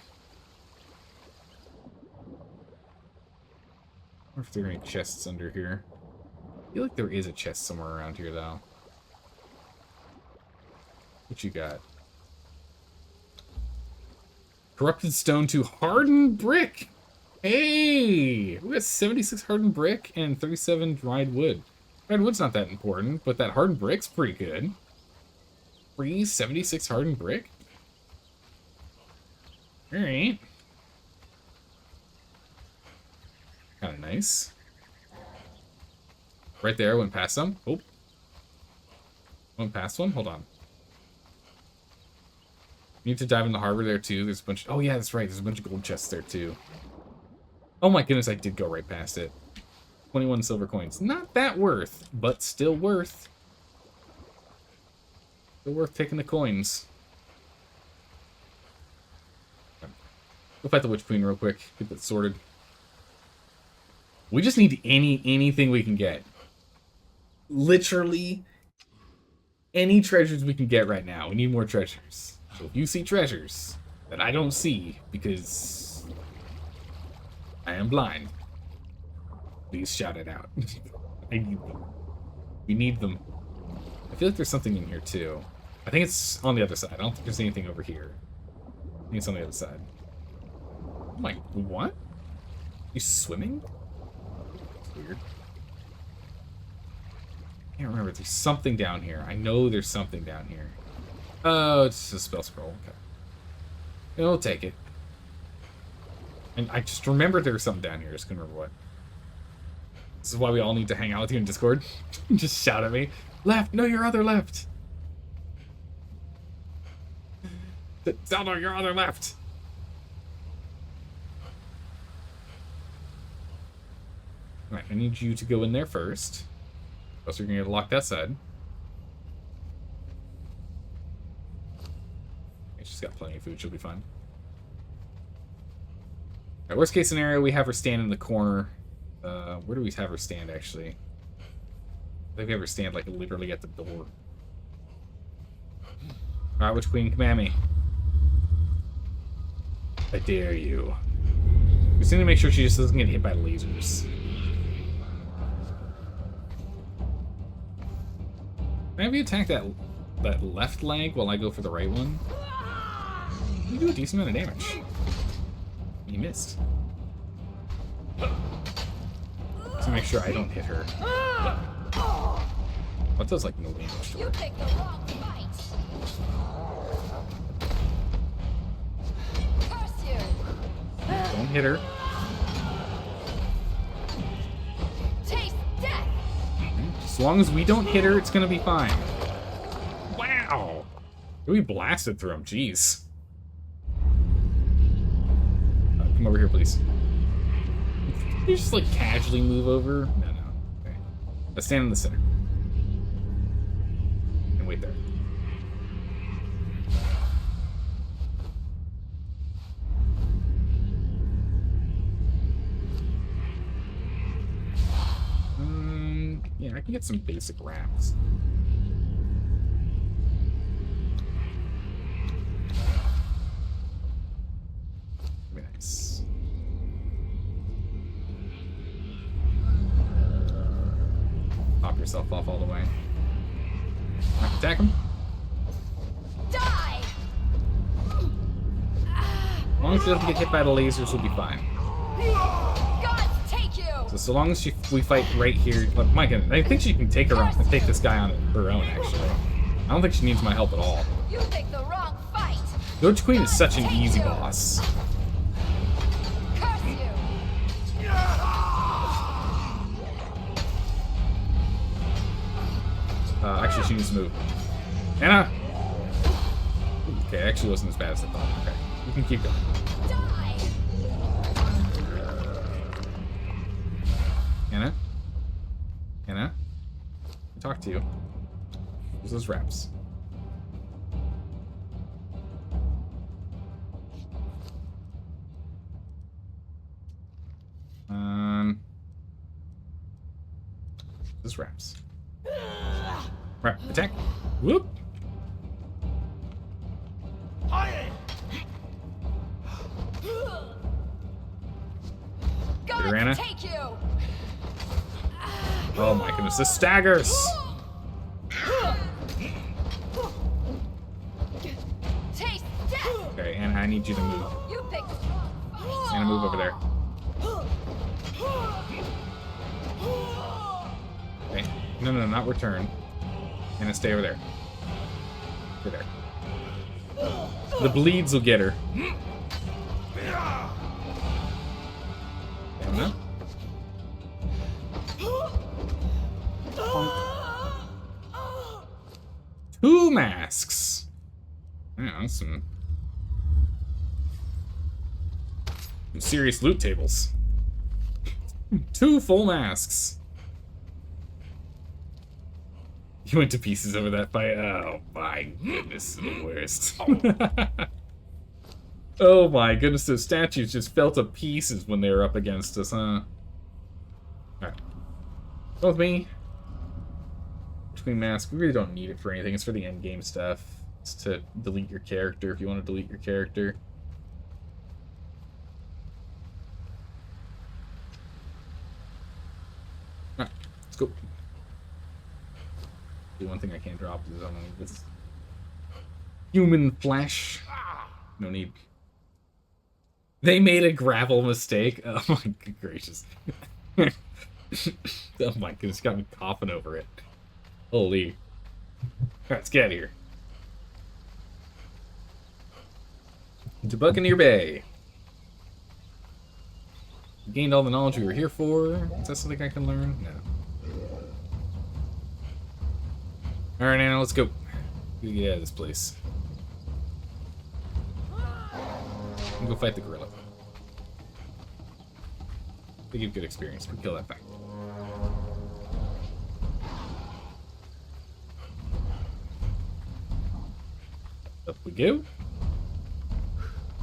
I wonder if there are any chests under here. I feel like there is a chest somewhere around here, though. What you got? Corrupted stone to hardened brick! Hey! We got 76 hardened brick and 37 dried wood. Dried wood's not that important, but that hardened brick's pretty good. Free 76 hardened brick? Alright. Kinda nice. Right there, went past some. Oh. Went past one? Hold on. Need to dive in the harbor there too. There's a bunch. Oh yeah, that's right. There's a bunch of gold chests there too. Oh my goodness, I did go right past it. 21 silver coins. Not that worth, but still worth. Still worth taking the coins. Go fight the Witch Queen real quick. Get that sorted. We just need anything we can get. Literally any treasures we can get right now. We need more treasures. So if you see treasures that I don't see because I am blind, please shout it out. I need them. We need them. I feel like there's something in here too. I think it's on the other side. I don't think there's anything over here. I think it's on the other side. Oh my, what? You swimming? That's weird. I can't remember. There's something down here. I know there's something down here. Oh, it's a spell scroll. Okay. We'll take it. And I just remembered there was something down here. I just couldn't remember what. This is why we all need to hang out with you in Discord. Just shout at me. Left! No, your other left! Zelda, your other left! Alright, I need you to go in there first. Else you're gonna get locked that side. She's got plenty of food, she'll be fine. Alright, worst case scenario, we have her stand in the corner. Where do we have her stand, actually? I think we have her stand, like, literally at the door. Alright, Witch Queen, command me. I dare you. We just need to make sure she just doesn't get hit by lasers. Can I have you attack that left leg while I go for the right one? You do a decent amount of damage. You missed. To make sure I don't hit her. That does like no damage to her. You picked the wrong fight. Curse you. Don't hit her. Taste death. As long as we don't hit her, it's gonna be fine. Wow! We blasted through him, jeez. Come over here, please. Can you just like casually move over? No, no. Okay. Let's stand in the center. And wait there. Yeah, I can get some basic wraps. Very nice. Pop yourself off all the way. Attack him. Die. As long as she doesn't get hit by the lasers, we'll be fine. Gods take you. So long as we fight right here, but my goodness, I think she can take her on and take this guy on her own. Actually, I don't think she needs my help at all. You picked the wrong fight. The Witch Queen is such an easy boss. Curse you. Actually, she needs to move. Anna. Okay, actually wasn't as bad as I thought. Okay, you can keep going. Die. Anna? Anna? I talk to you. Use those wraps. Those wraps. Right, attack. Whoop. Gods Anna. take you. Oh my goodness, this staggers! Taste death. Okay, Anna, I need you to move. You picked. Anna, move over there. Okay. No, no, not return. Anna, stay over there. Over there. The bleeds will get her. Anna? 2 masks. Yeah, that's some serious loot tables. 2 full masks. You went to pieces over that fight. Oh my goodness, the worst. Oh my goodness, those statues just fell to pieces when they were up against us, huh? Alright. Go with me. Between masks, we really don't need it for anything. It's for the end game stuff. It's to delete your character if you want to delete your character. Alright, let's go. The one thing I can't drop is this human flesh. No need. They made a gravel mistake. Oh my good gracious. Oh my goodness, got me coughing over it. Holy. Alright, let's get out of here. Into Buccaneer Bay. We gained all the knowledge we were here for. Is that something I can learn? No. Alright, Anna, let's go. We get out of this place. And go fight the gorilla. They give good experience. We kill that thing. Up we go.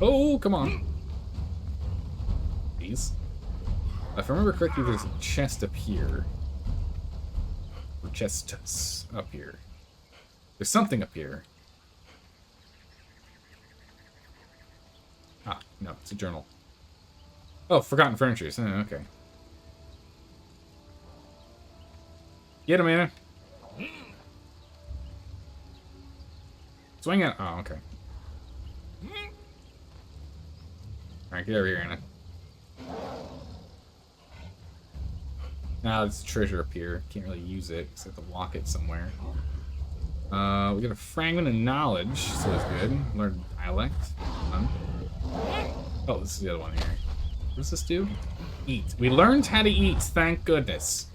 Oh, come on. Please. If I remember correctly, there's a chest up here. Or chests up here. There's something up here. Ah, no, it's a journal. Oh, forgotten furnitures. Oh, okay. Get him, Anna. Swing it. Oh, okay. Alright, get over here, Anna. Now there's a treasure up here. Can't really use it, because I have to walk it somewhere. We got a fragment of knowledge, so that's good. Learn dialect. Oh, this is the other one here. What does this do? Eat. We learned how to eat, thank goodness.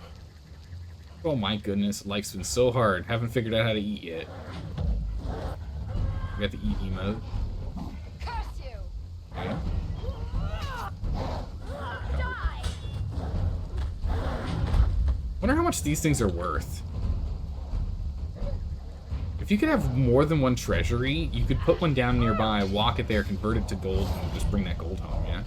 Oh my goodness, life's been so hard. Haven't figured out how to eat yet. We got the eat emote. Curse you! Okay. Die! Wonder how much these things are worth. If you could have more than one treasury, you could put one down nearby, walk it there, convert it to gold, and just bring that gold home, yeah?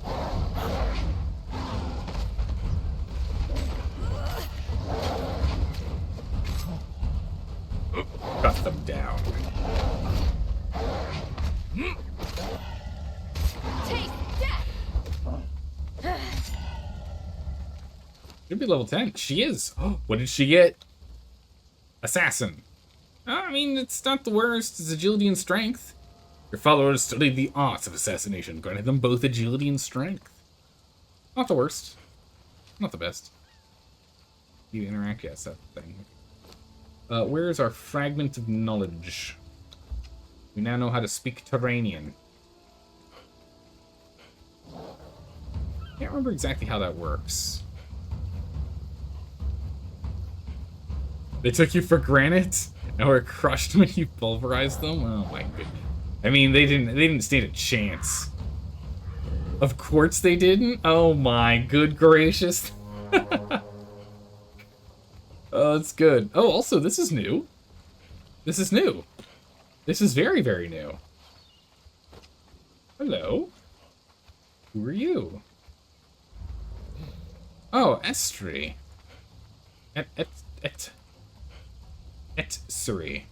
Cut them down. Taste death! Should be level 10. She is. Oh, what did she get? Assassin. I mean, it's not the worst. It's agility and strength. Your followers studied the arts of assassination, granted them both agility and strength. Not the worst. Not the best. You interact, yes, that thing. Where is our fragment of knowledge? We now know how to speak Terranian. Can't remember exactly how that works. They took you for granted and were crushed when you pulverized them? Oh my goodness. I mean, they didn't stand a chance. Of course they didn't? Oh my good gracious. Oh, that's good. Oh, also, this is new. This is new. This is very, very new. Hello. Who are you? Oh, Estri. Etsuri.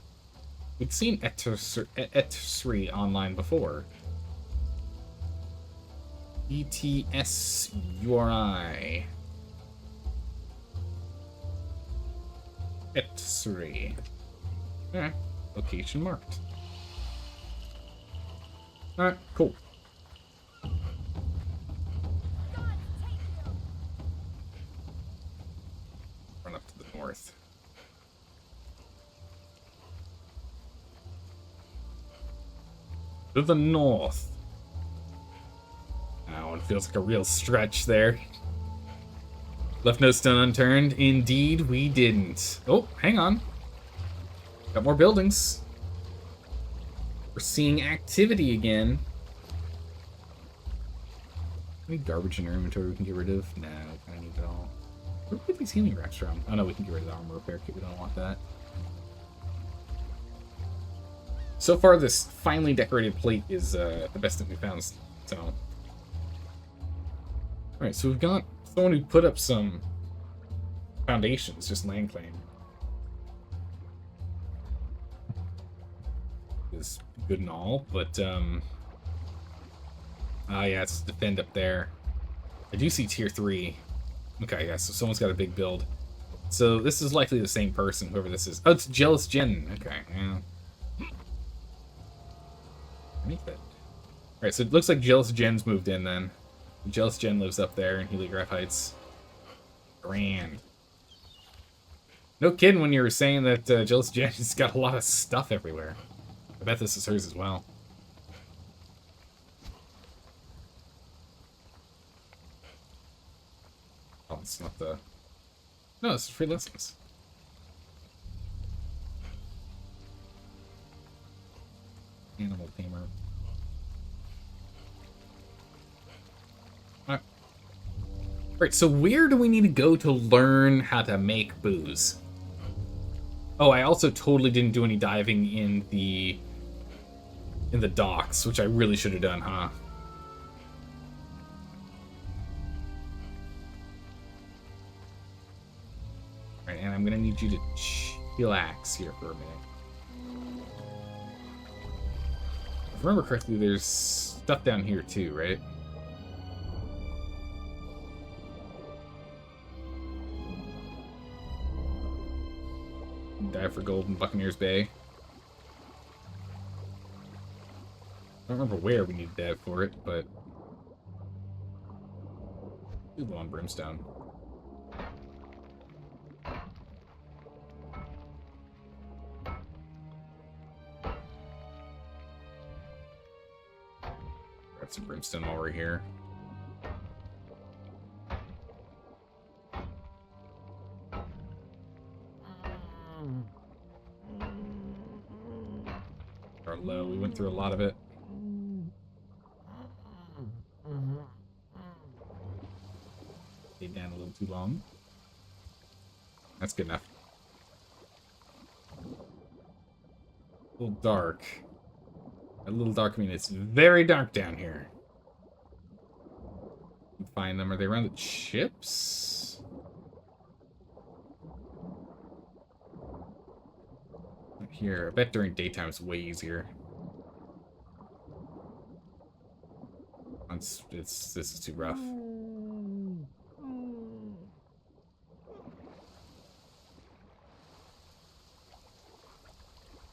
We'd seen Etsuri online before. ETSURI. Etsuri. Alright. Location marked. Alright, cool. Run up to the north. To the north. That one feels like a real stretch there. Left no stone unturned. Indeed, we didn't. Oh, hang on. Got more buildings. We're seeing activity again. Any garbage in our inventory we can get rid of? No, we kind of need it all. Where put these healing racks from? Oh no, we can get rid of the armor repair kit. We don't want that. So far, this finely decorated plate is the best thing we found. So, alright, so we've got someone who put up some foundations, just land claim. Is good and all, but yeah, it's defend up there. I do see tier 3. Okay, yeah, so someone's got a big build. So this is likely the same person, whoever this is. Oh, it's Jealous Jen. Okay, yeah. Alright, so it looks like Jealous Jen's moved in then. Jealous Jen lives up there in Heliograph Heights. Grand. No kidding when you were saying that Jealous Jen's got a lot of stuff everywhere. I bet this is hers as well. Oh, it's not the... No, this is free lessons. Animal tamer. Alright. Right, so where do we need to go to learn how to make booze? Oh, I also totally didn't do any diving in the docks, which I really should have done, huh? Alright, and I'm gonna need you to chillax here for a minute. If I remember correctly, there's stuff down here too, right? Dive for gold in Buccaneers Bay. I don't remember where we need to dive for it, but... do low on brimstone. Grab some brimstone while we're here. Start low. We went through a lot of it. Stayed down a little too long. That's good enough. A little dark. A little dark, I mean it's very dark down here. Find them. Are they around the ships? Here, I bet during daytime it's way easier. This is too rough.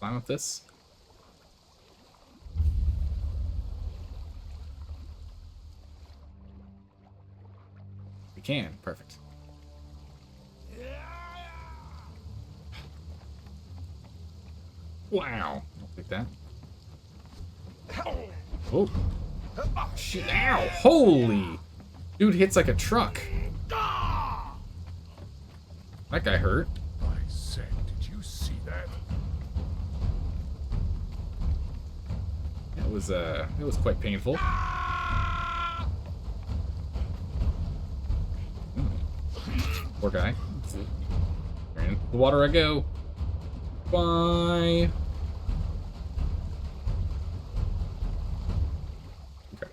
Fine with this? We can. Perfect. Wow. I'll take that. Oh. Oh, shit. Ow. Holy. Dude hits like a truck. That guy hurt. I said, did you see that? It was quite painful. Poor guy. Right into the water I go. Bye. Okay.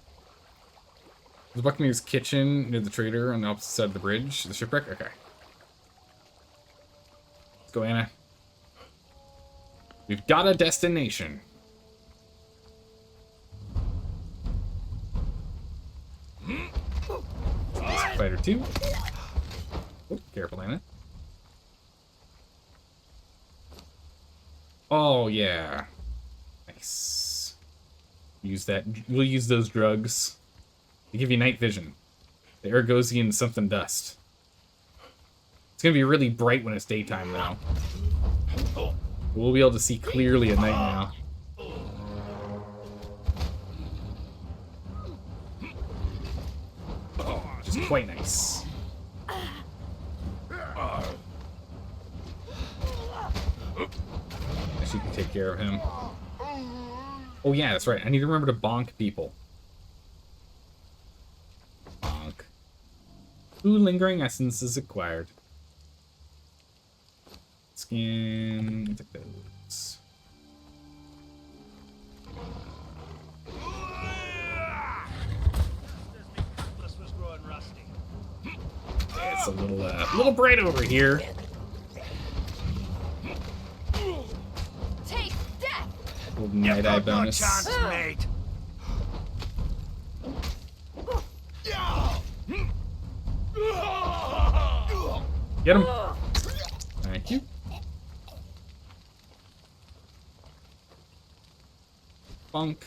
The Buccaneer's kitchen near the trader on the opposite side of the bridge. The shipwreck? Okay. Let's go, Anna. We've got a destination. Fighter 2. Oh, careful, Anna. Oh, yeah. Nice. Use that. We'll use those drugs. They give you night vision. The Argosian something dust. It's gonna be really bright when it's daytime, though. We'll be able to see clearly at night now. Which is quite nice. She can take care of him. Oh yeah, that's right. I need to remember to bonk people. Bonk. 2 lingering essences acquired. Skin. Take those. It's a little bright over here. Taste death. Little night eye bonus. Chance, mate. Get him. Thank you. Bunk.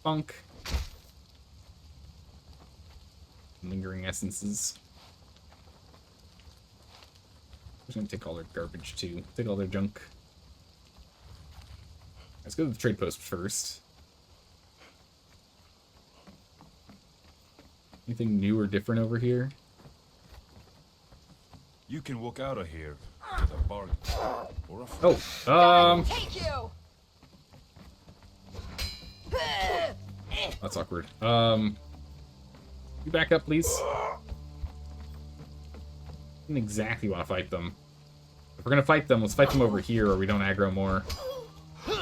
Bunk. Lingering essences. I'm just gonna take all their garbage too. Take all their junk. Let's go to the trade post first. Anything new or different over here? You can walk out of here with a bargain or a Oh, Take you. that's awkward. You back up, please. Didn't exactly want to fight them. If we're gonna fight them, let's fight them over here, or we don't aggro more. Taste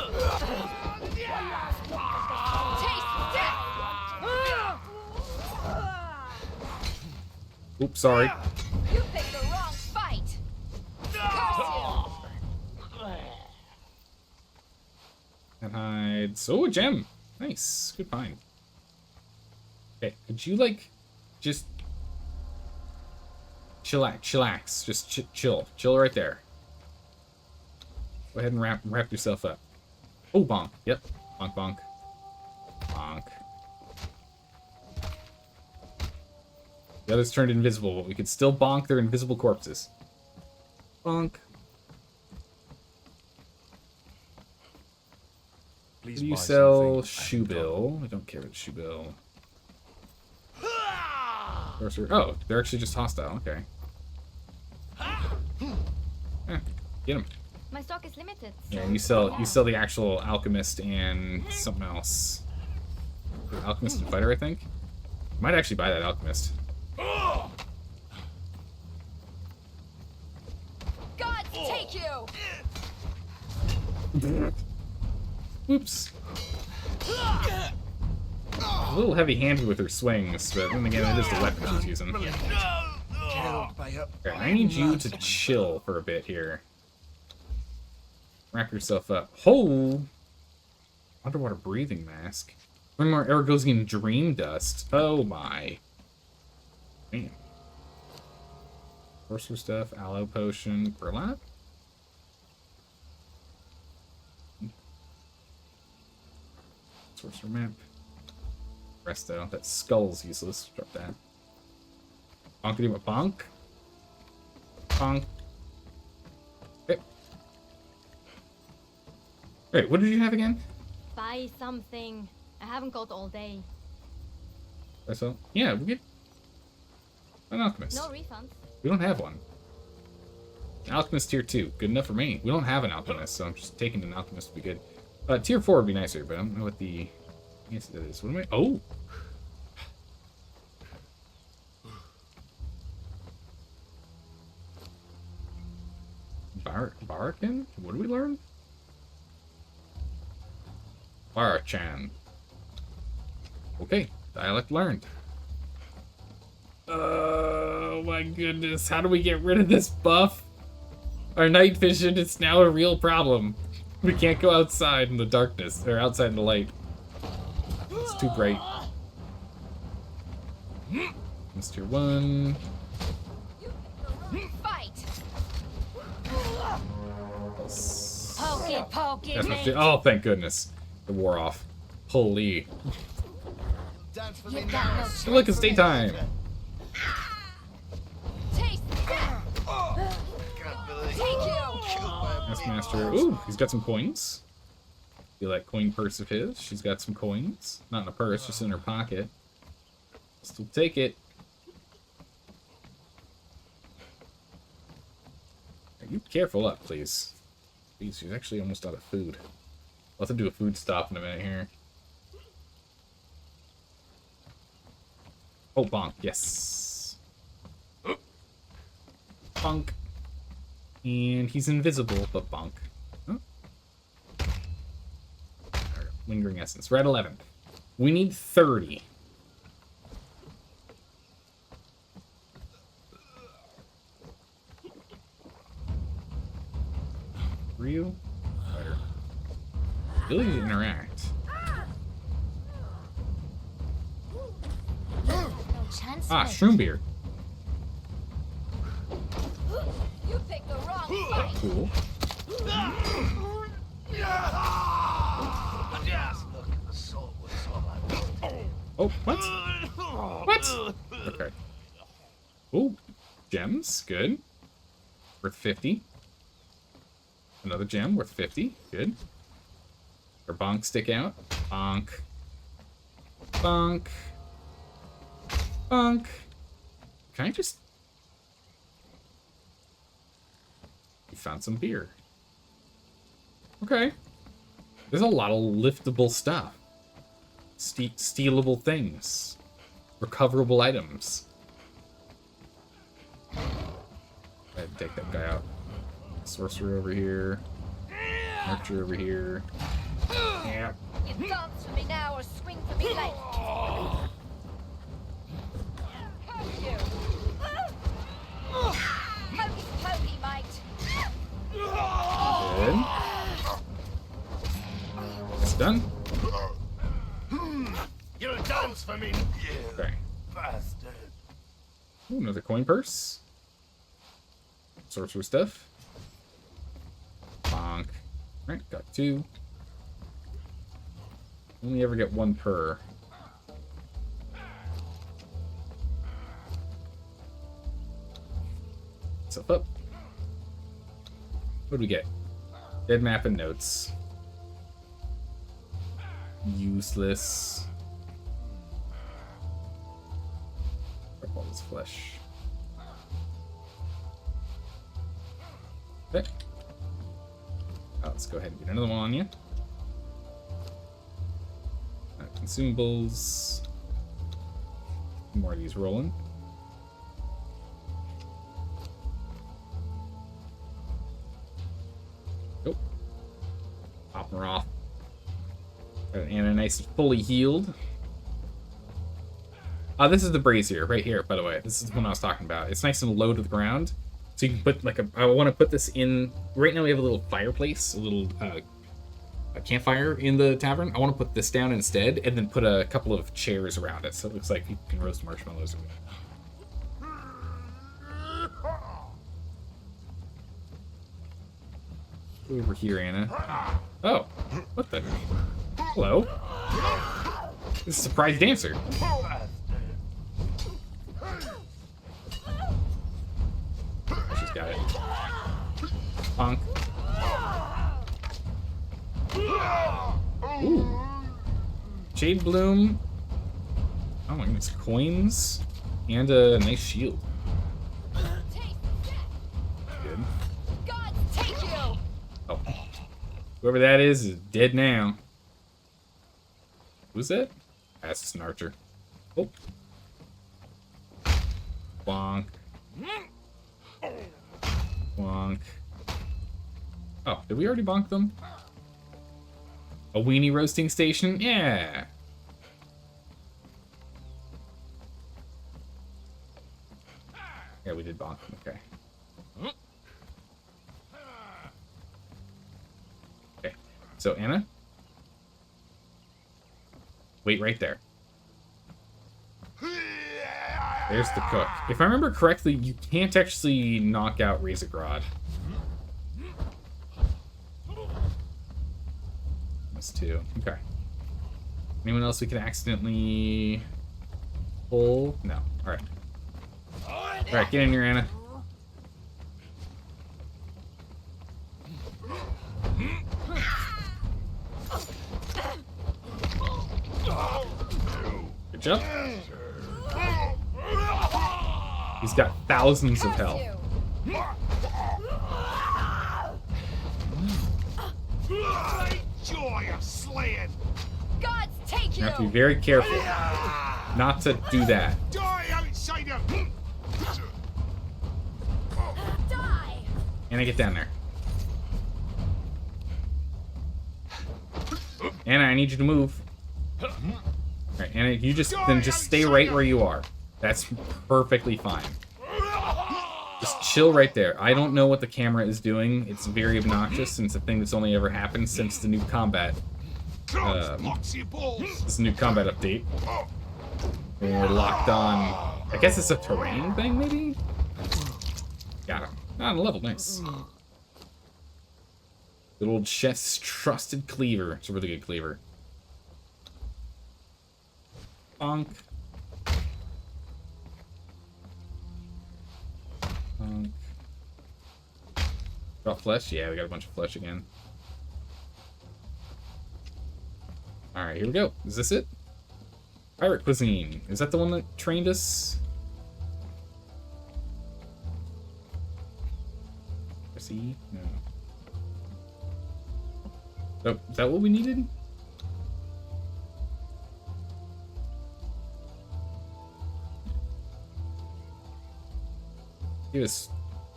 death. Oops, sorry. You picked the wrong fight. Curse you. That hides. Oh, a gem. Nice. Good find. Okay, could you, like, just chillax. Just chill. Chill right there. Go ahead and wrap yourself up. Oh, bonk. Yep. Bonk, bonk. Bonk. The others turned invisible, but we could still bonk their invisible corpses. Bonk. Please Do you buy sell something. shoe bill? I don't care about shoe bill. Oh, they're actually just hostile. Okay. Get him. My stock is limited. Yeah, you sell the actual alchemist and something else. Alchemist and fighter, I think. Might actually buy that alchemist. Gods take you. Whoops. A little heavy-handed with her swings, but then again, it is the weapon she's using. Okay, I need you to chill for a bit here. Wrap yourself up. Oh! Underwater breathing mask. Learn more Aragosian dream dust. Oh my. Man. Sorcerer stuff, aloe potion, burlap? Sorcerer map. Resto. That skull's useless. Drop that. Bonkity what bonk? Bonk. Okay. Wait, what did you have again? Buy something. I haven't got all day. So, yeah, we get an alchemist. No refunds. We don't have one. Alchemist tier 2. Good enough for me. We don't have an alchemist, so I'm just taking an alchemist to be good. Tier 4 would be nicer, but I don't know what the... Yes, it is. What am I... Oh! Barakin? What did we learn? Barachan. Okay, dialect learned. Oh my goodness, how do we get rid of this buff? Our night vision is now a real problem. We can't go outside in the darkness, or outside in the light. It's too bright. Mr. 1. Fight. Pokey, That's mate. oh, thank goodness. It wore off. Holy. Dance for me You now. got no swing Look, it's for me daytime. later. taste death. Can't believe Take you. killed by a That's bleeding Master. horse. Ooh, he's got some coins. Feel that coin purse of his. She's got some coins. Not in a purse, just in her pocket. Still take it. You careful up, please. Please, she's actually almost out of food. I'll have to do a food stop in a minute here. Oh, bonk. Yes. Bonk. And he's invisible, but bonk. Oh. Lingering essence. We're at 11. We need 30. Real? Better. Ability to interact. No chance. Ah, mate. shroom beer. You picked the wrong fight. Cool. Just look at the salt with someone. Oh, what? What? Okay. Oh, gems. Good. Worth 50. Another gem worth 50. Good. Our bonk stick out. Bonk. Bonk. Bonk. Can I just... We found some beer. Okay. There's a lot of liftable stuff. Stealable things. Recoverable items. I'd take that guy out. Sorcerer over here. Archer over here. Yeah. You dance for me now or swing for me later. Curse you. Hokey pokey, mate. Good. It's done. You'll dance for me. Okay. Bastard. Ooh, another coin purse. Sorcerer stuff. Bonk. Alright, got 2. Only ever get 1 per. Stuff up. What do we get? Dead map and notes. Useless. Up all this flesh. Okay. Let's go ahead and get another one on you. Consumables. More of these rolling. Nope. Popping her off. Got an Anna nice and fully healed. This is the brazier right here, by the way. This is the one I was talking about. It's nice and low to the ground. So you can put like I want to put this in. Right now we have a little fireplace, a little a campfire in the tavern. I want to put this down instead, and then put a couple of chairs around it, so it looks like you can roast marshmallows. Over here, Anna. Oh, what the? Hello. This is a surprise dancer. She's got it. Bonk. Ooh. Jade Bloom. Oh my goodness. Coins. And a nice shield. Good. God take you. Oh. Whoever that is dead now. Who's that? That's just an archer. Oh. Bonk. Bonk. Oh, did we already bonk them? A weenie roasting station? Yeah. Yeah, we did bonk them. Okay. Okay. So, Anna? Wait right there. There's the cook. If I remember correctly, you can't actually knock out Razorgrod. That's 2. Okay. Anyone else we can accidentally pull? No. Alright. Alright, get in here, Anna. Good job. He's got thousands of health. Great joy You have to be very careful not to do that. Die, outsider! Die! Anna, get down there. Anna, I need you to move. Alright, Anna, you just stay right where you are. That's perfectly fine. Just chill right there. I don't know what the camera is doing. It's very obnoxious, and it's a thing that's only ever happened since the new combat. This new combat update. When we're locked on. I guess it's a terrain thing, maybe? Got him. On a level, nice. Good old chest's trusted cleaver. It's a really good cleaver. Bonk. Bonk. Got flesh? Yeah, we got a bunch of flesh again. Alright, here we go. Is this it? Pirate cuisine. Is that the one that trained us? See? No. Oh, is that what we needed? Give us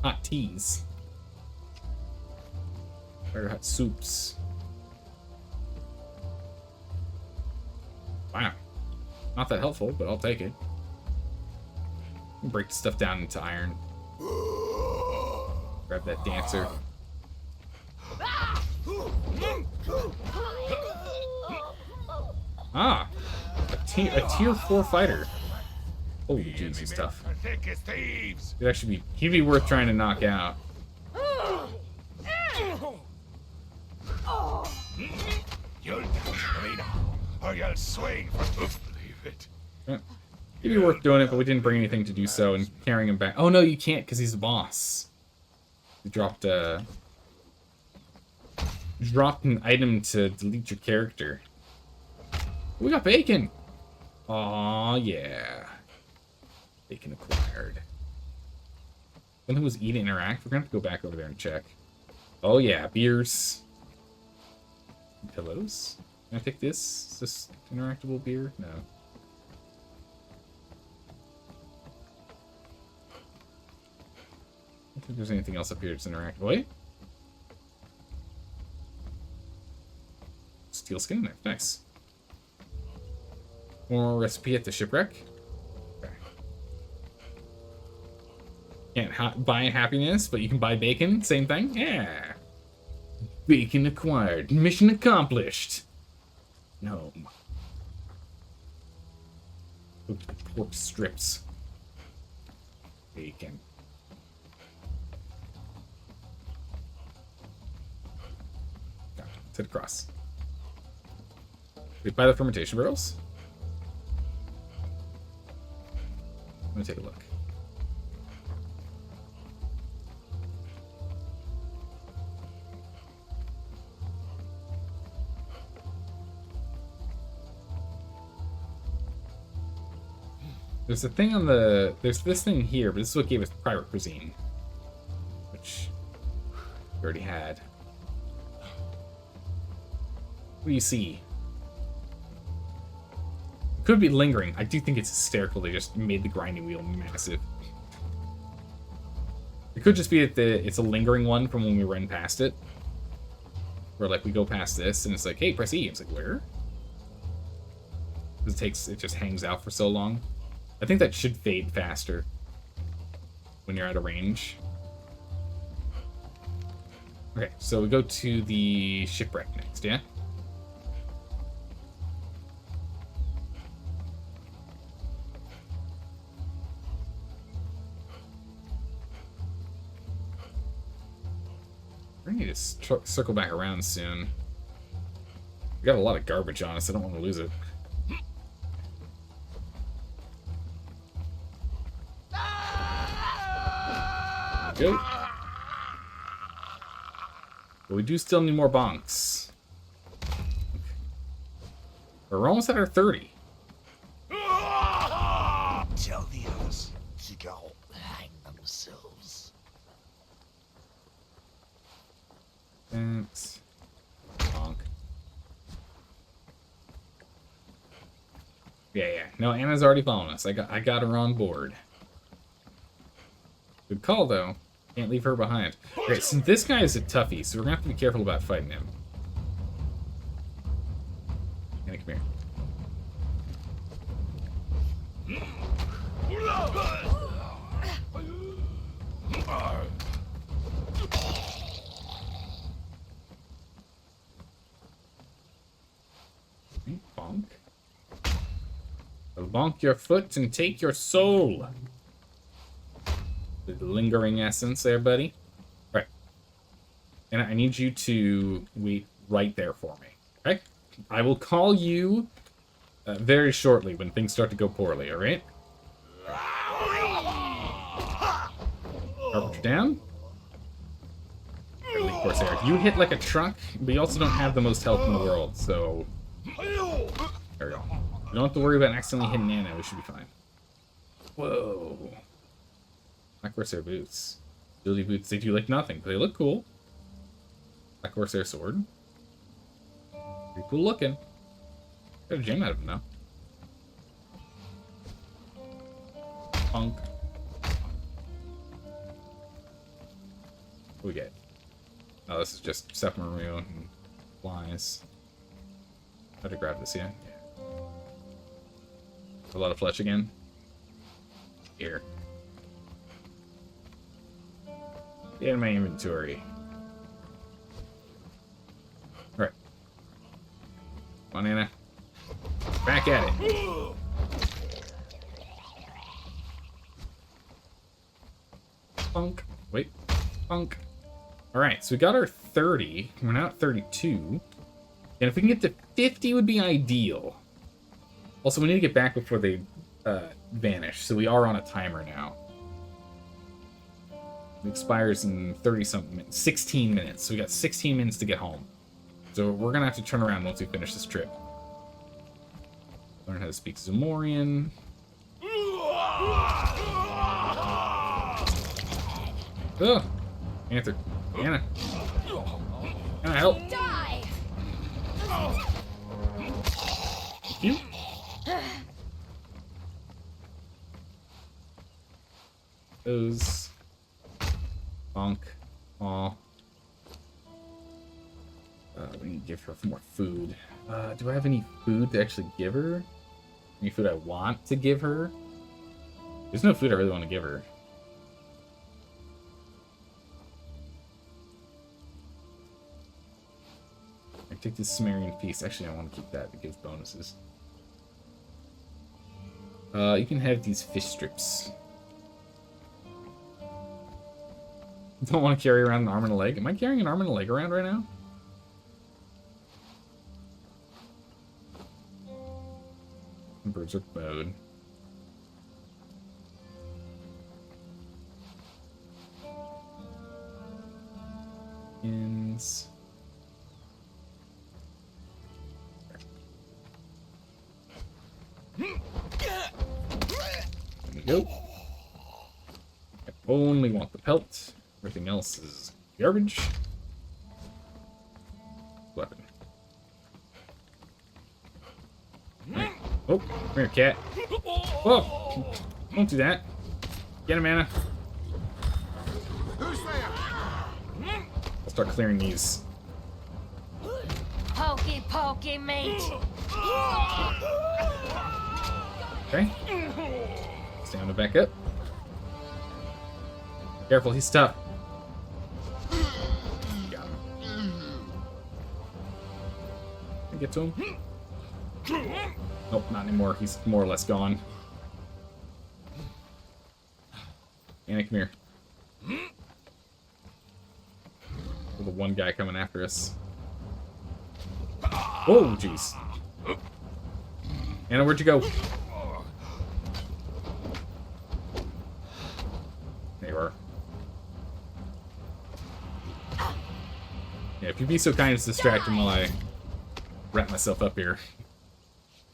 hot teas. Or hot soups. Wow. Not that helpful, but I'll take it. Break the stuff down into iron. Grab that dancer. Ah! A tier 4 fighter. Oh, jeez, he's tough. He'd be worth trying to knock out. You'll dance for me now, or you'll swing for believe it. Yeah. It'd be worth doing it, but we didn't bring anything to do so, and carrying him back. Oh no, you can't, because he's a boss. You dropped an item to delete your character. We got bacon! Aw, yeah. Bacon acquired. When who was eat and interact? We're gonna have to go back over there and check. Oh yeah, beers. Pillows. Can I take this? Is this interactable beer? No. I don't think there's anything else up here that's interactable. Wait. Steel skin knife. Nice. More recipe at the shipwreck. Okay. Can't buy happiness, but you can buy bacon. Same thing. Yeah. Bacon acquired. Mission accomplished. No. Pork strips. Bacon. Sit across. We buy the fermentation barrels. Let me take a look. There's a thing on the... There's this thing here, but this is what gave us pirate cuisine. Which we already had. What do you see? It could be lingering. I do think it's hysterical they just made the grinding wheel massive. It could just be that it's a lingering one from when we run past it. Where, like, we go past this, and it's like, hey, press E. It's like, where? Because it just hangs out for so long. I think that should fade faster when you're out of range. Okay, so we go to the shipwreck next, yeah? We need to circle back around soon. We got a lot of garbage on us. I don't want to lose it. Go. But we do still need more bonks. We're almost at our 30. Tell the others to go hang themselves. Thanks. Bonk. Yeah. No, Anna's already following us. I got her on board. Good call, though. Can't leave her behind. Okay, so this guy is a toughie, so we're gonna have to be careful about fighting him. Anna, come here. Bonk. I'll bonk your foot and take your soul. The lingering essence there, buddy. Right. And I need you to wait right there for me. Okay? I will call you very shortly when things start to go poorly, alright? Carpenter down. Elite Corsair. You hit like a truck, but you also don't have the most health in the world, so... There we go. You don't have to worry about accidentally hitting Nana, we should be fine. Whoa. Black Corsair boots. Agility boots, they do like nothing, but they look cool. Black Corsair sword. Pretty cool looking. Got a gem out of them, though. Punk. What we get? Oh, this is just Sephiroth and flies. How to grab this, yeah? A lot of flesh again. Here. Get in my inventory. Alright. Come on, Anna. Back at it. Punk. Wait. Punk. Alright, so we got our 30. We're now at 32. And if we can get to 50 would be ideal. Also, we need to get back before they vanish, so we are on a timer now. It expires in 30-something minutes. 16 minutes. So we got 16 minutes to get home. So we're going to have to turn around once we finish this trip. Learn how to speak Zamorian. Ugh! Answer. Anna. Anna, help! Die! You? Those. Bonk. Aw. We need to give her more food. Do I have any food to actually give her? Any food I want to give her? There's no food I really want to give her. I take this Sumerian piece. Actually, I want to keep that. It gives bonuses. You can have these fish strips. Don't want to carry around an arm and a leg. Am I carrying an arm and a leg around right now? Berserk mode. Ins. There we go. I only want the pelt. Everything else is garbage. Weapon. Right. Oh, come here, cat. Whoa! Don't do that. Get him, Anna. Who's there? I'll start clearing these. Pokey, pokey, mate. Okay. Stand him back up. Careful, he's tough. Got him. Can I get to him? Nope, not anymore. He's more or less gone. Anna, come here. There's the one guy coming after us. Oh, jeez. Anna, where'd you go? There you are. Yeah, if you'd be so kind as to distract him while I wrap myself up here.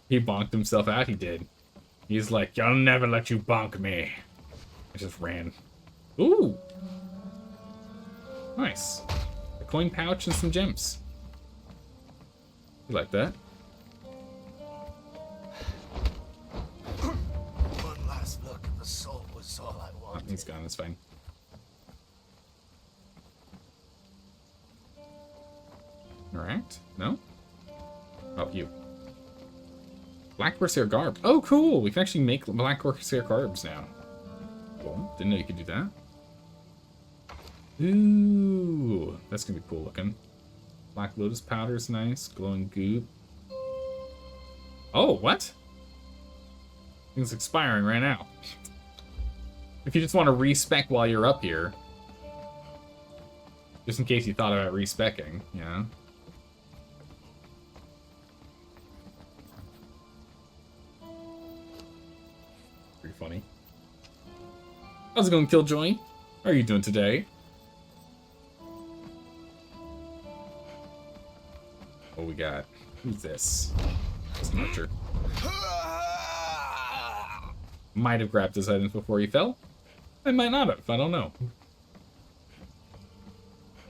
He bonked himself out, he did. He's like, I'll never let you bonk me. I just ran. Ooh! Nice. A coin pouch and some gems. You like that? he's gone. It's fine. Alright. No? Oh, you. Black Corsair garb. Oh, cool! We can actually make Black Corsair garbs now. Cool. Didn't know you could do that. Ooh, that's gonna be cool looking. Black Lotus powder's nice. Glowing goop. Oh, what? Thing's expiring right now. If you just want to respec while you're up here, just in case you thought about respecking, you know? Pretty funny. How's it going, Killjoy? How are you doing today? What we got? Who's this? This Archer. Might have grabbed his items before he fell. I might not have. I don't know.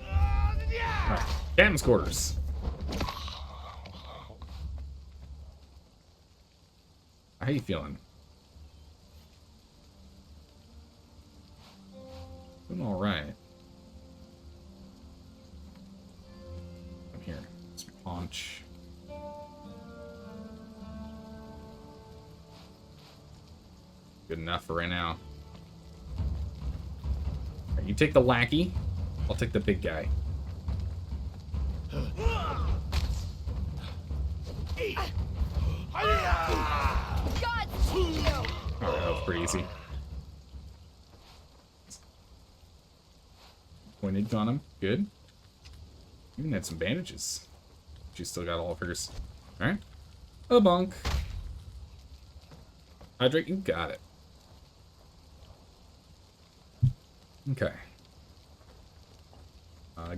Alright. Captain's quarters. How you feeling? Doing alright. I'm here. Some paunch. Good enough for right now. Right, you take the lackey. I'll take the big guy. God! Alright, that was pretty easy. Pointed on him. Good. Even had some bandages. She's still got all of hers. Alright. A bunk. Hydrate, you got it. Okay.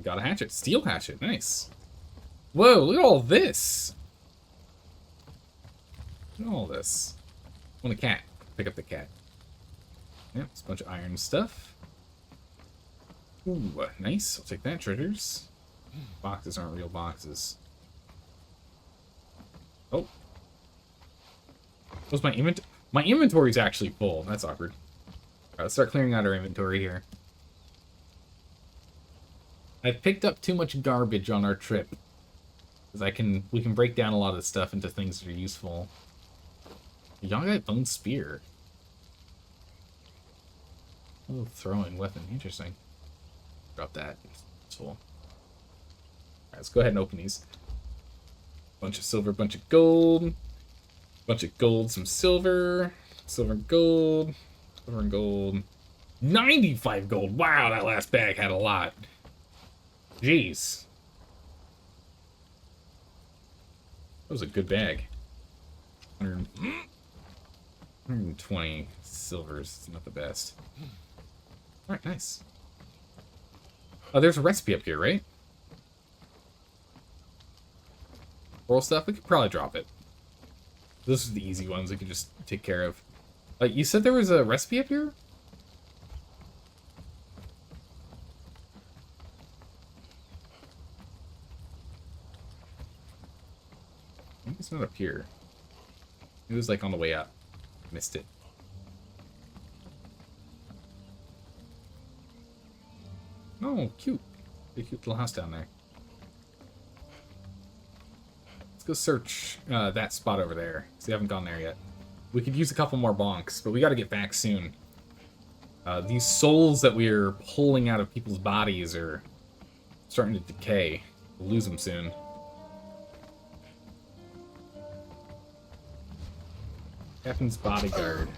Got a hatchet. Steel hatchet. Nice. Whoa, look at all this. Look at all this. I want a cat. Pick up the cat. Yep, it's a bunch of iron stuff. Ooh, nice. I'll take that. Treasures. Boxes aren't real boxes. Oh. Was my inventory? My inventory's actually full. That's awkward. Alright, let's start clearing out our inventory here. I've picked up too much garbage on our trip. Because we can break down a lot of the stuff into things that are useful. Young guy bone spear. Oh, throwing weapon. Interesting. Drop that. Useful. Alright, let's go ahead and open these. Bunch of silver, bunch of gold. Bunch of gold, some silver. Silver and gold. Silver and gold. 95 gold. Wow, that last bag had a lot. Jeez. That was a good bag. 120 silvers. It's not the best. Alright, nice. Oh, there's a recipe up here, right? Oral stuff? We could probably drop it. Those are the easy ones we could just take care of. You said there was a recipe up here? Maybe it's not up here. It was like on the way up. Missed it. Oh, cute. A cute little house down there. Let's go search that spot over there. So we haven't gone there yet. We could use a couple more bonks, but we gotta get back soon. These souls that we're pulling out of people's bodies are starting to decay. We'll lose them soon. Captain's bodyguard.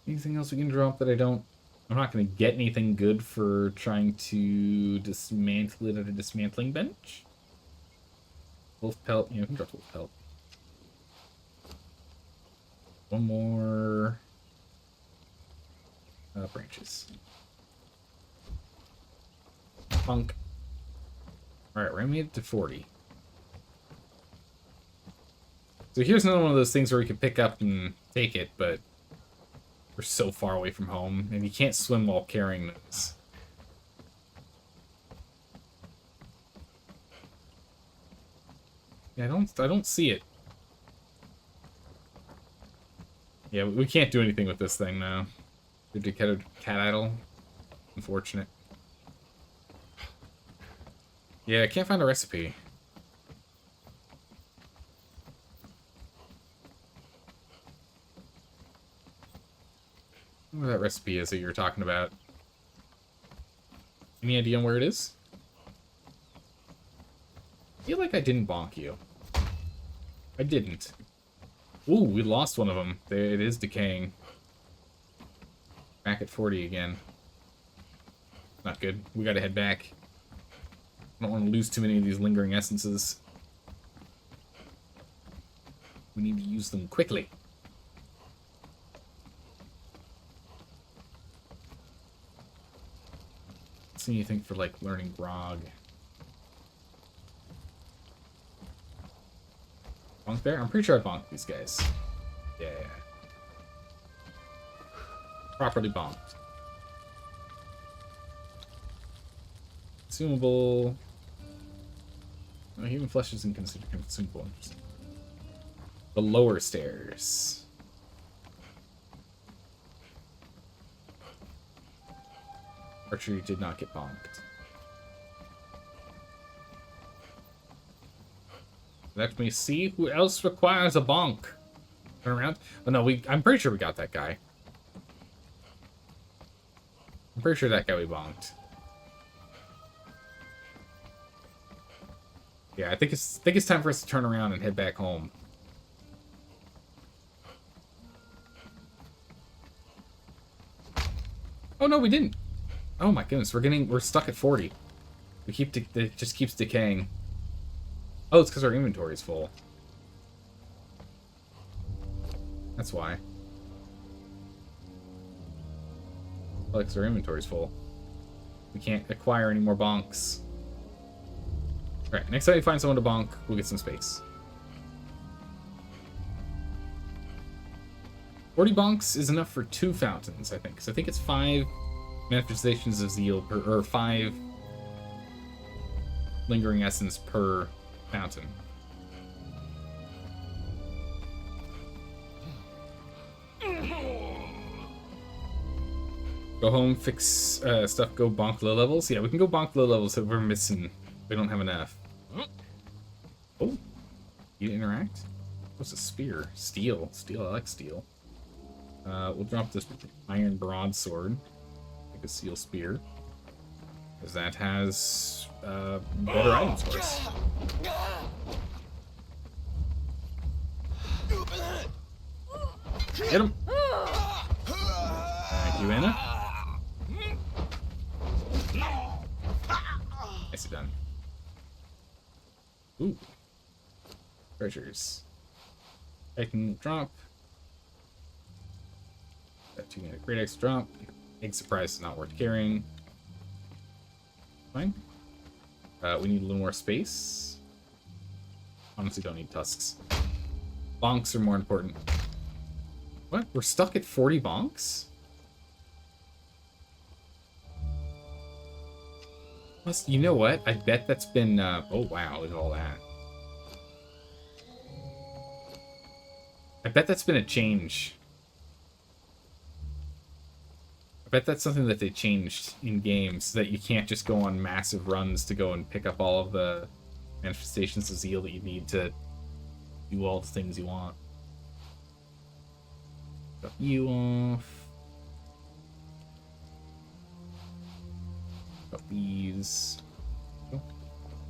Anything else we can drop that I don't... I'm not going to get anything good for trying to dismantle it at a dismantling bench. Wolf pelt. Yeah, we can drop wolf pelt. One more... branches. Funk. Alright, we're going to get it to 40. So here's another one of those things where we can pick up and take it, but we're so far away from home, and you can't swim while carrying those. Yeah, I don't see it. Yeah, we can't do anything with this thing now. Good to cat idle. Unfortunate. Yeah, I can't find a recipe. I wonder where that recipe is that you're talking about. Any idea on where it is? I feel like I didn't bonk you. I didn't. Ooh, we lost one of them. It is decaying. Back at 40 again. Not good. We gotta head back. I don't want to lose too many of these lingering essences. We need to use them quickly. See anything for, like, learning grog. Bonk there? I'm pretty sure I bonked these guys. Yeah. Properly bonked. Consumable. No, human flesh isn't considered consumable. Interesting. The lower stairs. Archery did not get bonked. Let me see who else requires a bonk. Turn around. Oh no, I'm pretty sure we got that guy. I'm pretty sure that guy we bonked. Yeah, I think it's time for us to turn around and head back home. Oh no, we didn't. Oh my goodness, we're stuck at 40. It just keeps decaying. Oh, it's because our inventory is full. That's why. Well, because our inventory is full. We can't acquire any more bonks. Alright, next time we find someone to bonk, we'll get some space. 40 bonks is enough for 2 fountains, I think. So I think it's 5 manifestations of zeal per, or 5 lingering essence per fountain. Go home, fix stuff, go bonk low levels. Yeah, we can go bonk low levels if we're missing. We don't have enough. Oh, you interact? What's a spear? Steel. Steel, I like steel. We'll drop this iron broadsword. Like a steel spear. Because that has better items for us. Get him! Thank you, Anna. Nicely done. Ooh. Treasures. I can drop. That 2 minute great X drop. Egg surprise is not worth carrying. Fine. We need a little more space. Honestly, don't need tusks. Bonks are more important. What? We're stuck at 40 bonks? Plus, you know what? I bet that's been, oh wow, look at all that. I bet that's been a change. I bet that's something that they changed in games, so that you can't just go on massive runs to go and pick up all of the manifestations of zeal that you need to do all the things you want. Got you off. Got these. Oh.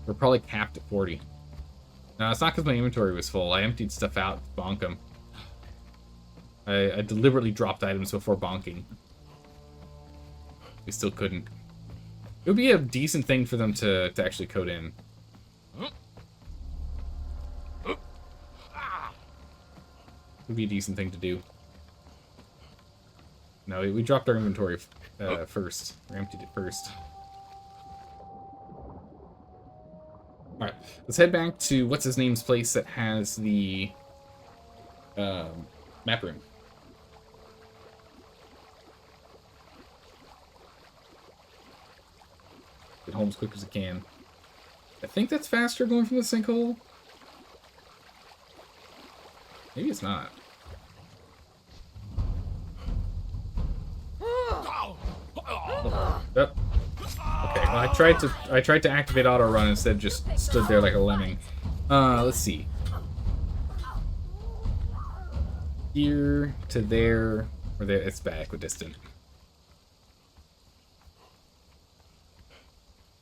We're probably capped at 40. No, it's not because my inventory was full. I emptied stuff out to bonk them. I deliberately dropped items before bonking. We still couldn't. It would be a decent thing for them to actually code in. It would be a decent thing to do. No, we dropped our inventory first. We emptied it first. Alright, let's head back to what's-his-name's place that has the map room. Get home as quick as I can. I think that's faster going from the sinkhole. Maybe it's not. Yep. Okay, well, I tried to activate auto run instead, just stood there like a lemming. Let's see. Here to there, or there, it's by equidistant.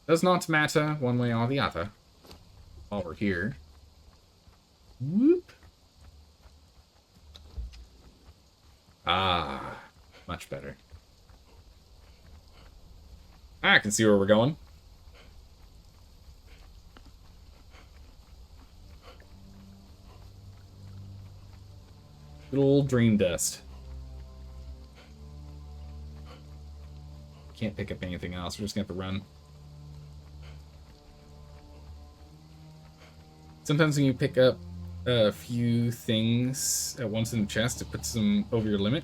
Does not matter one way or the other. While we're here. Whoop. Ah, much better. I can see where we're going. Good old dream dust. Can't pick up anything else. We're just gonna have to run. Sometimes when you pick up a few things at once in the chest, it puts them over your limit.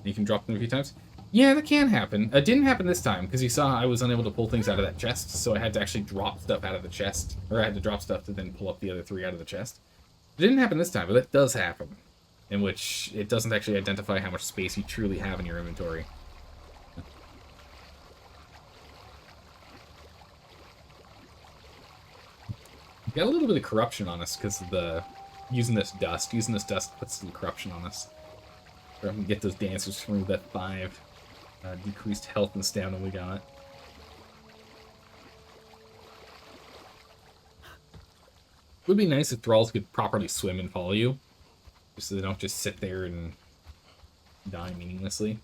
You can drop them a few times. Yeah, that can happen. It didn't happen this time, because you saw I was unable to pull things out of that chest, so I had to actually drop stuff out of the chest. Or I had to drop stuff to then pull up the other 3 out of the chest. It didn't happen this time, but that does happen. In which it doesn't actually identify how much space you truly have in your inventory. Got a little bit of corruption on us because of the using this dust. Using this dust puts some corruption on us. So I can get those dancers to remove that 5 decreased health and stamina we got. Would be nice if thralls could properly swim and follow you, just so they don't just sit there and die meaninglessly.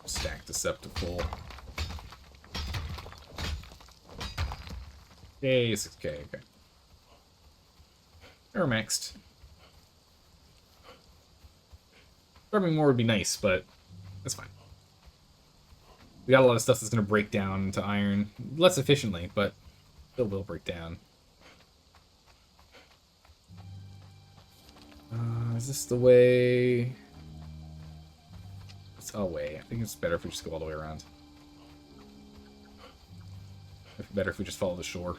Stack this up to full. Yay, 6k, okay. Or maxed. Farming more would be nice, but that's fine. We got a lot of stuff that's going to break down into iron. Less efficiently, but still will break down. Is this the way? It's a way. I think it's better if we just go all the way around. It's better if we just follow the shore.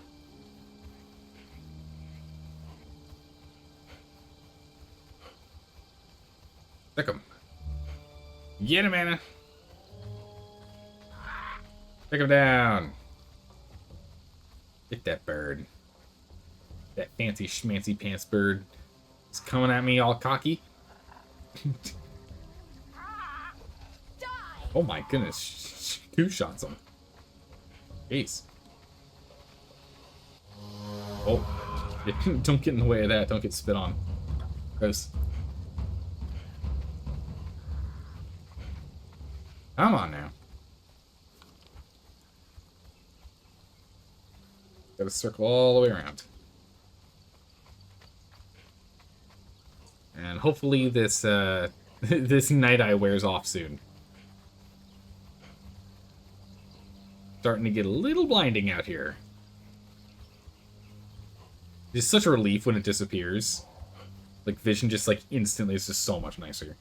Pick him. Get him, Anna. Pick him down. Get that bird. That fancy schmancy pants bird. It's coming at me all cocky. Oh my goodness. 2 shots him. Jeez. Oh. Don't get in the way of that. Don't get spit on. Gross. Come on now. Gotta circle all the way around. And hopefully this this night eye wears off soon. Starting to get a little blinding out here. It's such a relief when it disappears. Like vision just like instantly is just so much nicer.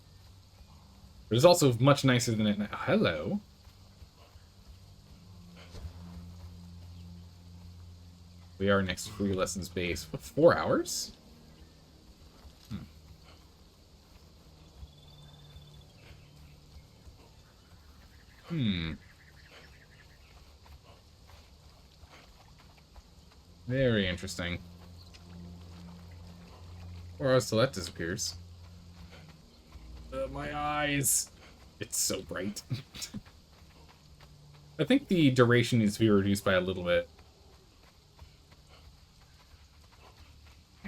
But it's also much nicer than it now. Hello. We are next to free lessons base. What, 4 hours? Very interesting. 4 hours till that disappears. My eyes. It's so bright. I think the duration needs to be reduced by a little bit.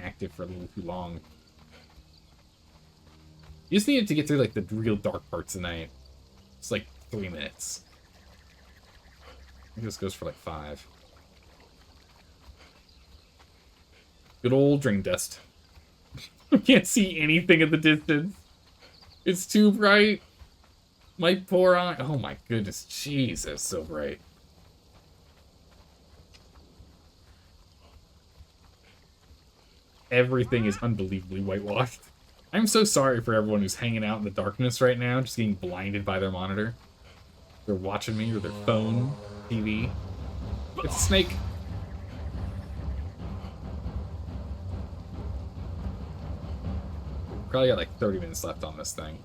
Active for a little too long. You just needed to get through like the real dark parts tonight. It's like 3 minutes. I think this goes for like 5. Good old dream dust. I can't see anything at the distance. It's too bright. My poor eye. Oh my goodness. Jeez, that's so bright. Everything is unbelievably whitewashed. I'm so sorry for everyone who's hanging out in the darkness right now, just getting blinded by their monitor. They're watching me or their phone, TV. It's a snake. Probably got like 30 minutes left on this thing.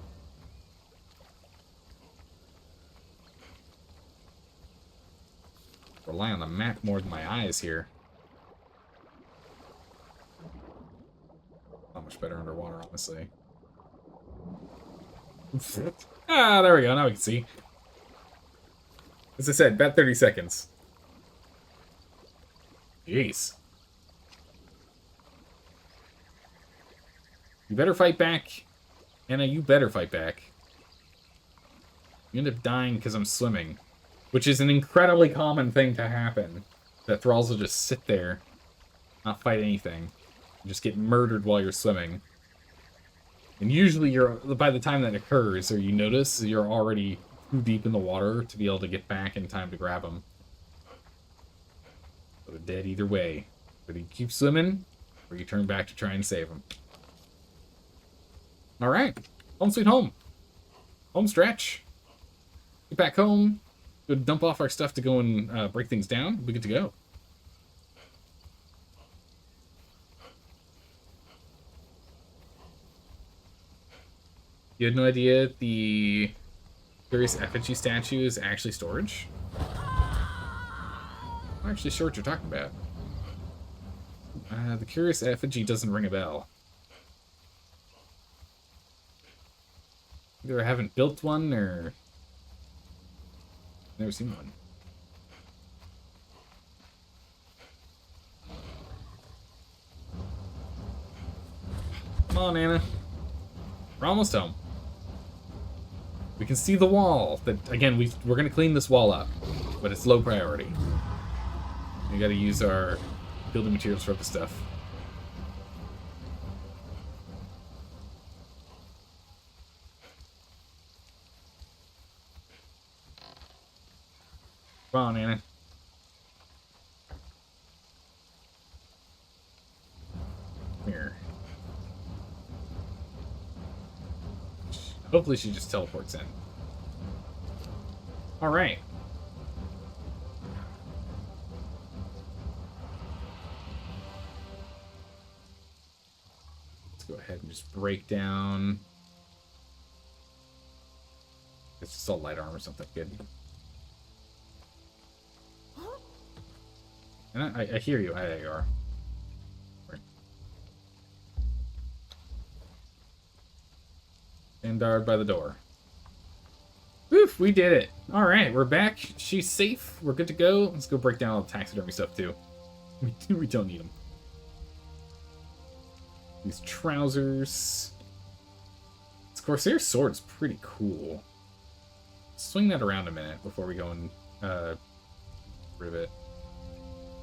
Rely on the map more than my eyes here. Not much better underwater, honestly. Ah, there we go. Now we can see. As I said, about 30 seconds. Jeez. You better fight back. Anna, you better fight back. You end up dying because I'm swimming. Which is an incredibly common thing to happen. That thralls will just sit there, not fight anything. And just get murdered while you're swimming. And usually by the time that occurs, or you notice, you're already too deep in the water to be able to get back in time to grab them. So they're dead either way. Whether you keep swimming, or you turn back to try and save them. Alright. Home sweet home. Home stretch. Get back home. Go dump off our stuff to go and break things down. We get to go. You had no idea the Curious Effigy statue is actually storage? I'm actually sure what you're talking about. The Curious Effigy doesn't ring a bell. Either I haven't built one, or never seen one. Come on, Anna. We're almost home. We can see the wall. That again, we're gonna clean this wall up, but it's low priority. We gotta use our building materials for other stuff. Come on, Anna. Here. Hopefully she just teleports in. Alright. Let's go ahead and just break down. It's just all light armor or something good. And I hear you. There you are. Standard by the door. Woof, we did it. Alright, we're back. She's safe. We're good to go. Let's go break down all the taxidermy stuff, too. We don't need them. These trousers. This Corsair sword's pretty cool. Swing that around a minute before we go and rivet.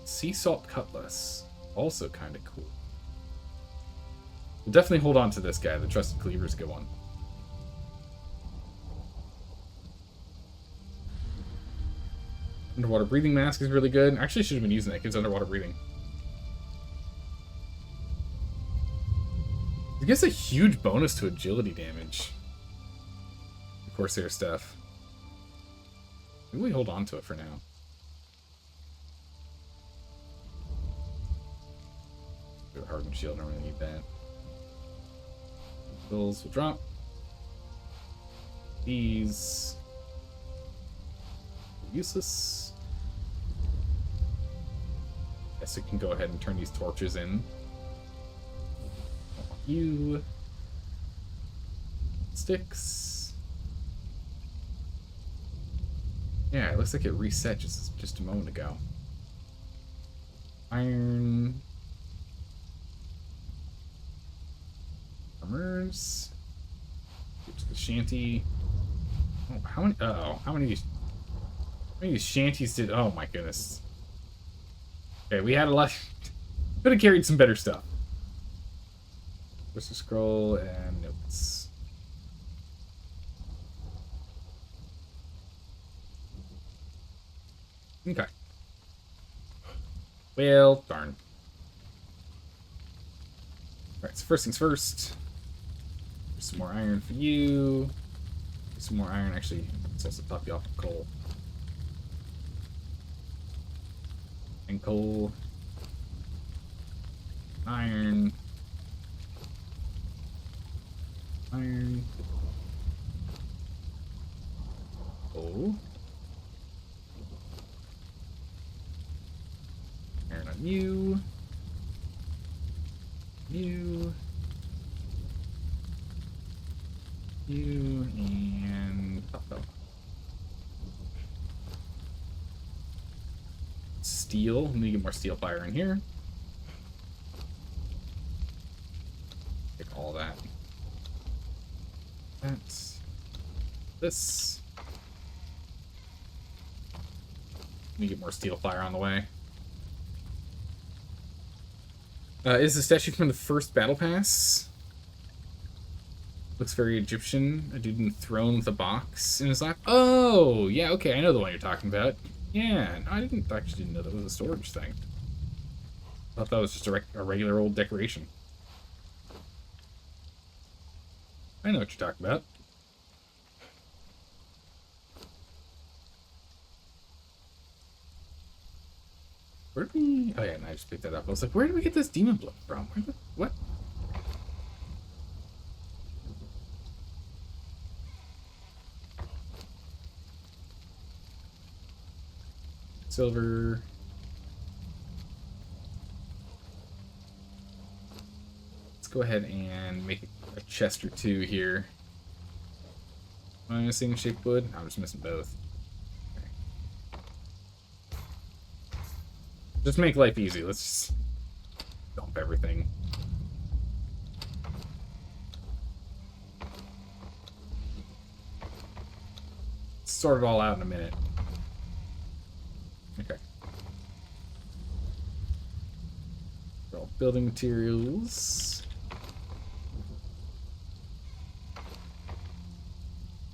Sea Salt Cutlass. Also kind of cool. We'll definitely hold on to this guy. The Trusted Cleaver's a good one. Underwater breathing mask is really good. Actually, I should have been using that. It gives underwater breathing. It gives a huge bonus to agility damage. The Corsair stuff. Maybe we hold on to it for now. Do a hardened shield. I don't really need that. Bills will drop. These useless. Guess we can go ahead and turn these torches in. You sticks. Yeah, it looks like it reset just a moment ago. Iron. Armors. The shanty. Oh, how many? Uh-oh. How many of these shanties did? Oh my goodness. Okay, we had a lot. Could have carried some better stuff. Where's the scroll and notes? Okay. Well, darn. Alright, so first things first. There's some more iron for you. Some more iron, actually. Let's also top you off with coal. And coal. Iron. Iron. Coal. Iron on you. You. You and steel. Let me get more steel fire in here. Take all that. That's this. Let me get more steel fire on the way. Is the statue from the first battle pass? Looks very Egyptian. A dude in the throne with a box in his lap. Oh, yeah, okay, I know the one you're talking about. Yeah, no, I actually didn't know that was a storage thing. I thought that was just a regular old decoration. I know what you're talking about. Where did we... Oh yeah, and I just picked that up. I was like, where did we get this demon blood from? Where the... What? Silver. Let's go ahead and make a chest or two here. Am I missing shaped wood? I'm just missing both. Just make life easy. Let's just dump everything. Sort it all out in a minute. Okay. For all building materials.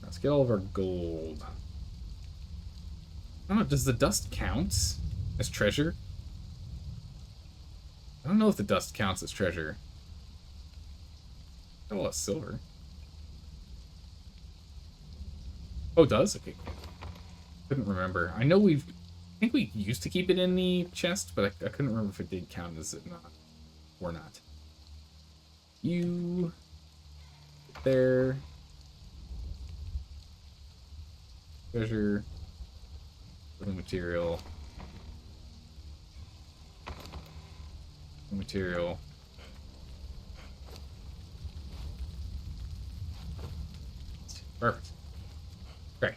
Let's get all of our gold. I don't know, does the dust count as treasure? I don't know if the dust counts as treasure. Got a lot of silver. Oh, it does? Okay. Couldn't remember. I know I think we used to keep it in the chest, but I couldn't remember if it did count as it not or not. You there. Treasure. Building material. Material. Perfect. Okay.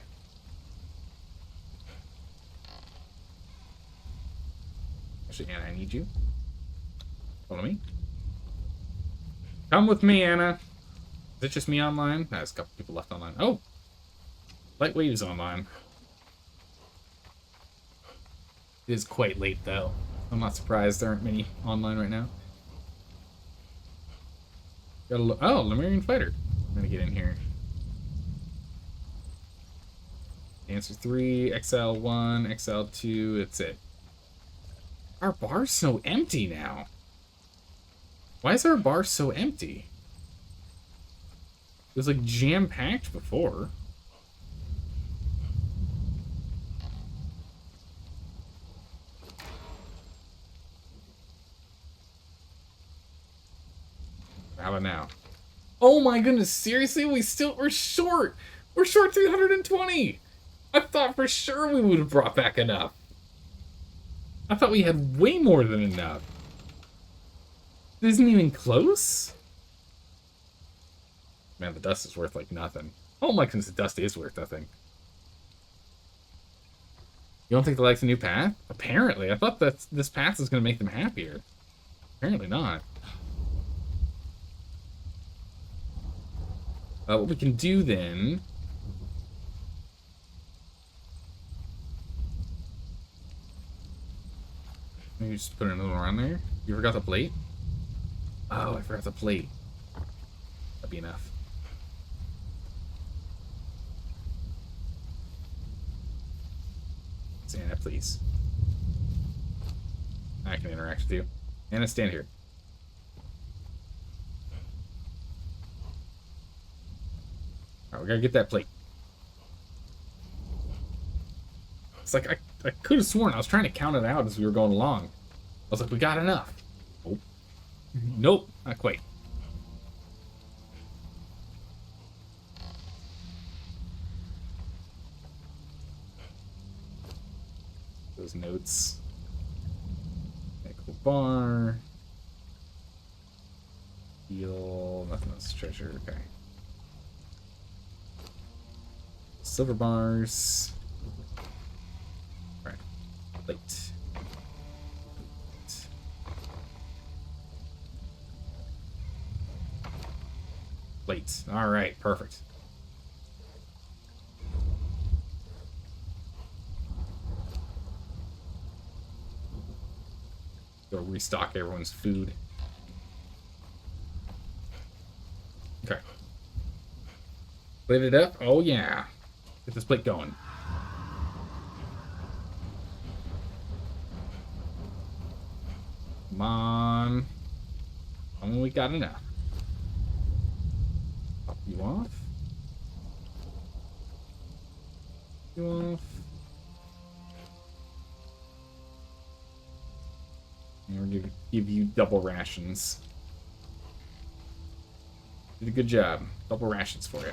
Actually, Anna, I need you. Follow me. Come with me, Anna. Is it just me online? Nah, there's a couple people left online. Oh! Lightweight is online. It is quite late, though. I'm not surprised there aren't many online right now. Oh, Lemurian Fighter. I'm gonna get in here. Answer 3, Exile 1, Exile 2, that's it. Our bar's so empty now. Why is our bar so empty? It was like jam-packed before. How about now? Oh my goodness, seriously? We're short! We're short 320! I thought for sure we would have brought back enough. I thought we had way more than enough. It isn't even close? Man, the dust is worth like nothing. Oh my goodness, the dust is worth nothing. You don't think they like the new path? Apparently. I thought that this path is going to make them happier. Apparently not. What we can do then... Maybe just put another one around there. You forgot the plate? Oh, I forgot the plate. That'd be enough. Anna, please. I can interact with you. Anna, stand here. Alright, we gotta get that plate. It's like, I could have sworn I was trying to count it out as we were going along. I was like, we got enough. Nope. Nope, not quite. Those notes. Nickel bar. Heal. Nothing else. Treasure. Okay. Silver bars. Right. Plate. Plate. All right. Perfect. Go restock everyone's food. Okay. Plate it up. Oh, yeah. Get this plate going. Come on. We got enough. Pop you off. You off. And we're gonna give you double rations. Did a good job. Double rations for you.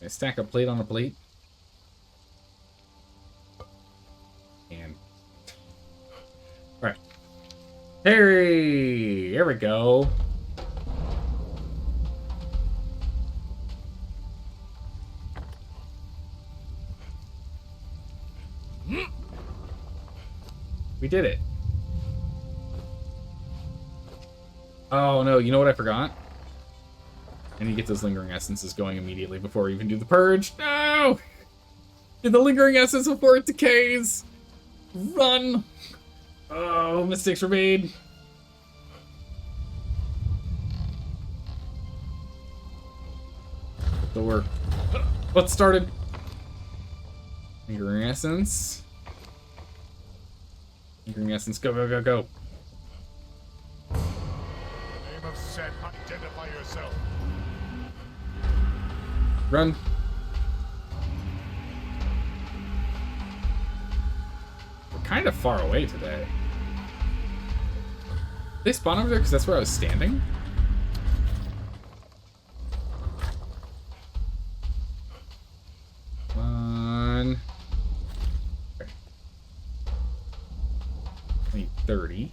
I stack a plate on a plate. And alright. Hey! There we go. We did it. Oh no, you know what I forgot? I need to get those lingering essences going immediately before we even do the purge. No! Get the lingering essence before it decays! Run! Oh, mistakes were made. Door. Let's started. Lingering essence. Lingering essence. Go, go, go, go. In the name of Set, identify yourself. Run. We're kind of far away today. They spawn over there because that's where I was standing? Come on. Okay. I need 30.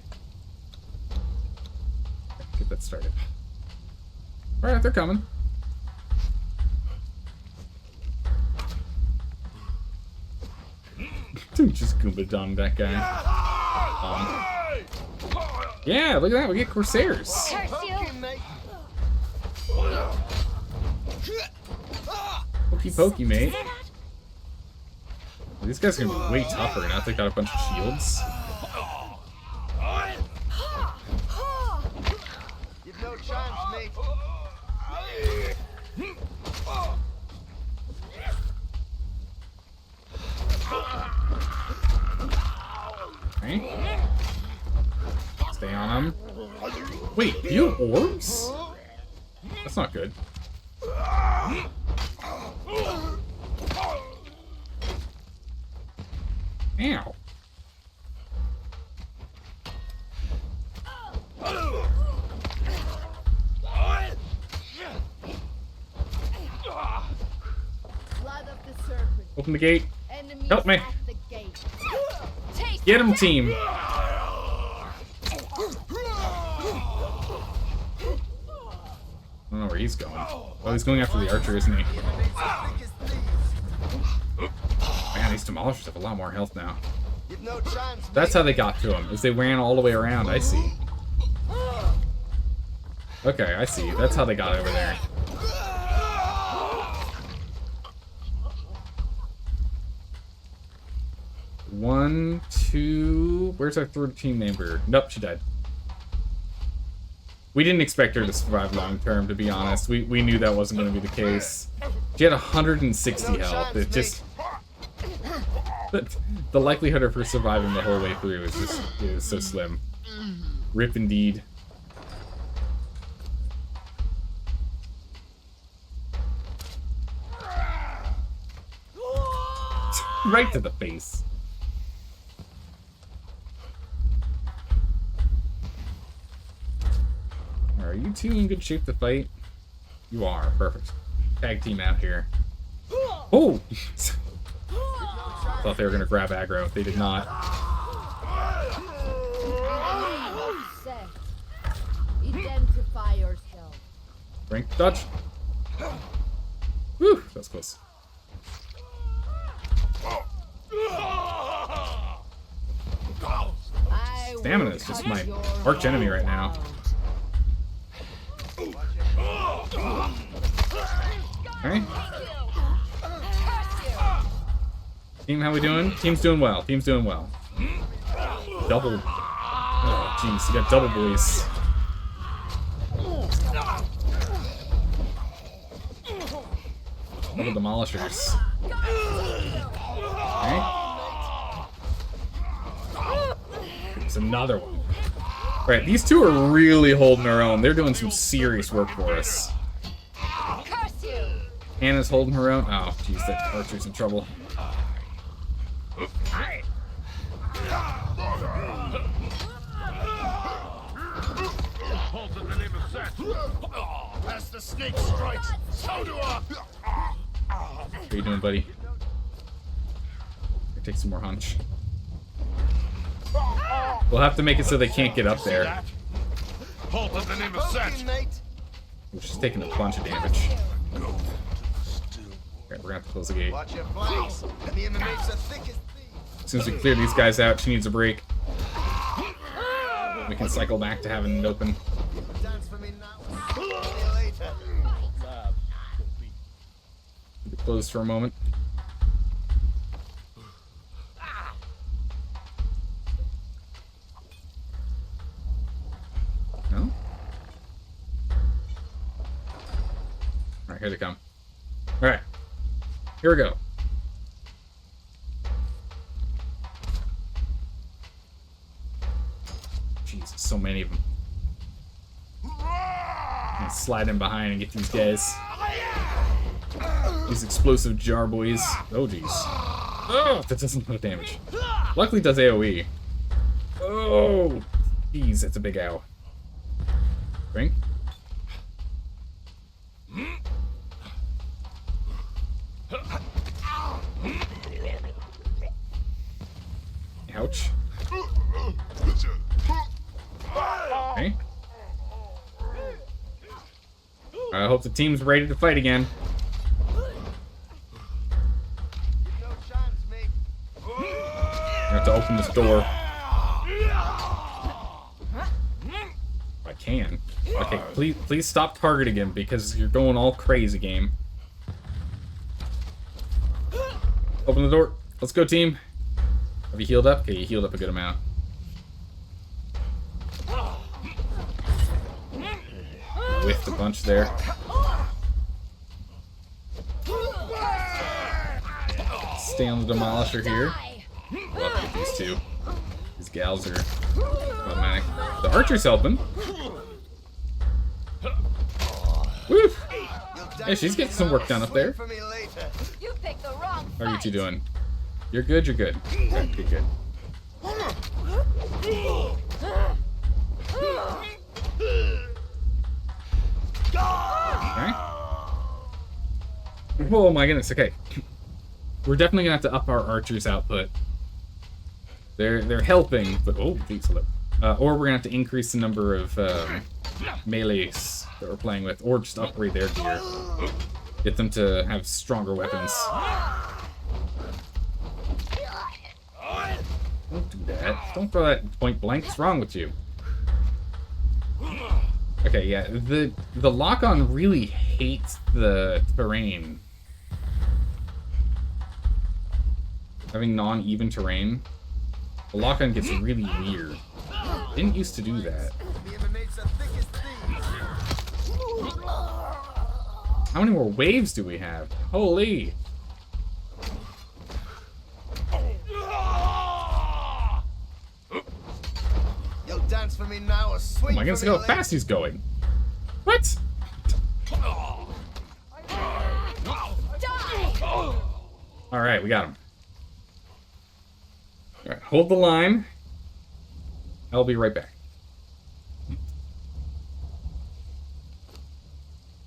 Okay, get that started. Alright, they're coming. Dude, just Goomba Dong that guy. Yeah, look at that. We get Corsairs. Curse you! Pokey pokey, mate. These guys are gonna be way tougher now that they got a bunch of shields. You've no chance, mate. Okay. Stay on him. Wait, you have orbs? That's not good. Ow. Blood of the serpent. Open the gate. Enemies Help me. at the gate. Taste Get him, team. I don't know where he's going. Oh, he's going after the archer, isn't he? Man, these demolishers have a lot more health now. You've no chance, That's how they got to him, is they ran all the way around. I see. Okay, I see. That's how they got over there. One, two... Where's our third team member? Nope, she died. We didn't expect her to survive long term, to be honest. We knew that wasn't going to be the case. She had 160 health. It just... The likelihood of her surviving the whole way through is so slim. Rip indeed. Right to the face. Are you two in good shape to fight? You are. Perfect. Tag team out here. Oh! Thought they were going to grab aggro. They did not. Identify yourself. Rank dodge. Whew, that was close. Stamina is just my arch enemy right now. Okay. Team, how we doing? Team's doing well. Team's doing well. Double. Oh, jeez, you got double boys. Double demolishers. Okay. There's another one. Right, these two are really holding their own. They're doing some serious work for us. Hannah's holding her own. Oh, jeez, that archer's in trouble. As the snake strikes, so do I. How you doing, buddy? Take some more hunch. We'll have to make it so they can't get up there. Halt in the name of Set. She's taking a bunch of damage. Okay, we're gonna have to close the gate. Watch your flanks. And the inmates are thick as thieves. As soon as we clear these guys out, she needs a break. We can cycle back to having it open. Dance for me now. See you later. Keep it closed for a moment. No? Alright, here they come. Alright. Here we go. Jesus, so many of them. I'm gonna slide in behind and get these guys. These explosive jar boys. Oh, jeez. Oh, that doesn't put damage. Luckily it does AoE. Oh, jeez, that's a big ow. Drink. Ouch. Okay. I hope the team's ready to fight again. No chance, mate. I have to open this door. If I can. Okay, please stop targeting him because you're going all crazy, game. Open the door. Let's go, team. Have you healed up? Okay, you healed up a good amount. Whiffed a bunch there. Stay on the demolisher here. We'll have to get these two. These gals are problematic. The archer's helping. Woo! Hey, she's getting some work done up there. For me later. You picked the wrong How are you two doing? You're good, you're good. Good, good, good. Alright. Oh my goodness, okay. We're definitely gonna have to up our archers' output. They're helping, but oh, geez, or we're gonna have to increase the number of melees that we're playing with, or just upgrade their gear. Get them to have stronger weapons. Don't do that. Don't throw that point blank. What's wrong with you? Okay, yeah, the lock-on really hates the terrain. Having non-even terrain, the lock-on gets really weird. Didn't used to do that. The inmates are thick as thieves. How many more waves do we have? Holy! You'll dance for me now or swing Oh my goodness, for me look how later. fast he's going. What? Die! Alright, we got him. Alright, hold the line. I'll be right back.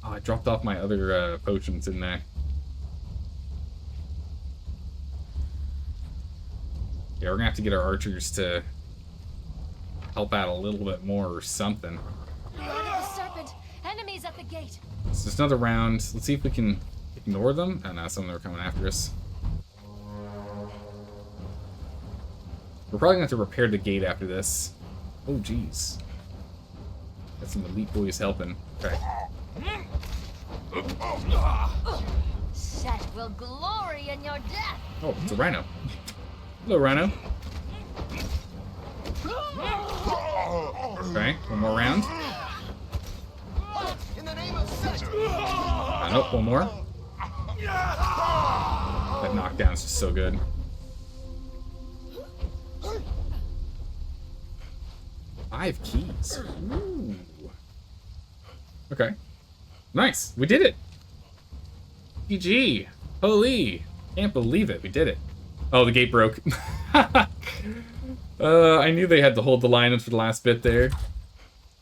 Oh, I dropped off my other potions in there. Yeah, we're gonna have to get our archers to help out a little bit more or something. Lord of the Serpent, enemies at the gate. So just another round. Let's see if we can ignore them. Oh no, some of them are coming after us. We're probably gonna have to repair the gate after this. Oh jeez. Got some elite boys helping. Okay. Set will glory in your death. Oh, it's a rhino. Hello, rhino. Okay, one more round. In the name of Set. Nope, one more. That knockdown is just so good. Five keys. Ooh. Okay. Nice. We did it. GG. Holy. Can't believe it. We did it. Oh, the gate broke. I knew they had to hold the line up for the last bit there.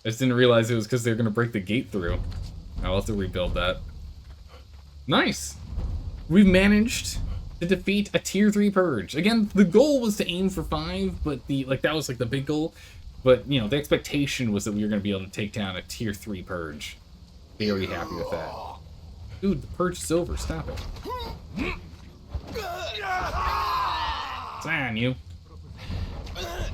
I just didn't realize it was because they were going to break the gate through. I'll have to rebuild that. Nice. We've managed to defeat a tier 3 purge. Again, the goal was to aim for 5, but that was like the big goal. But, you know, the expectation was that we were going to be able to take down a tier 3 purge. Very happy with that. Dude, the purge is over. Stop it. It's on you. Back.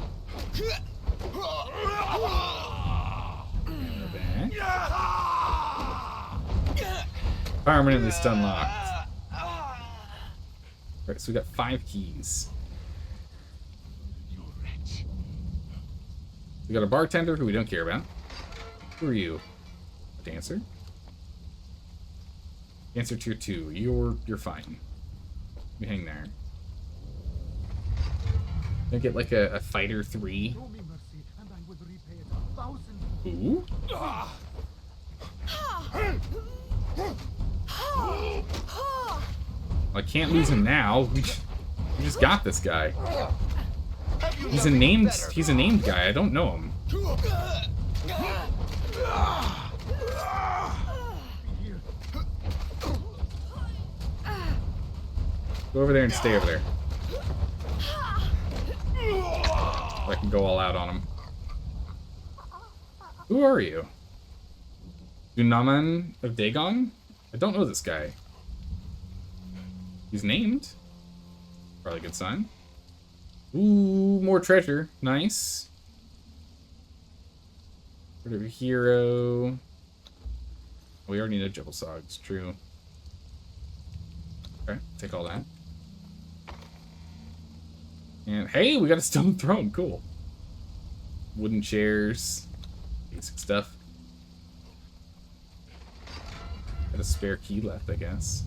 Permanently stun locked. Alright, so we got 5 keys. You wretch. We got a bartender who we don't care about. Who are you? A dancer? Dancer tier 2. You're fine. You hang there. Can I get like a fighter 3? Show me mercy, and I will repay it 1,000. Ooh. I can't lose him now. We just got this guy. He's a named guy. I don't know him. Go over there and stay over there. So I can go all out on him. Who are you? Dunaman of Dagon? I don't know this guy. He's named. Probably a good sign. Ooh, more treasure. Nice. Whatever hero. We already know Jebel Sog. It's true. Okay, take all that. And hey, we got a stone throne. Cool. Wooden chairs. Basic stuff. Got a spare key left, I guess.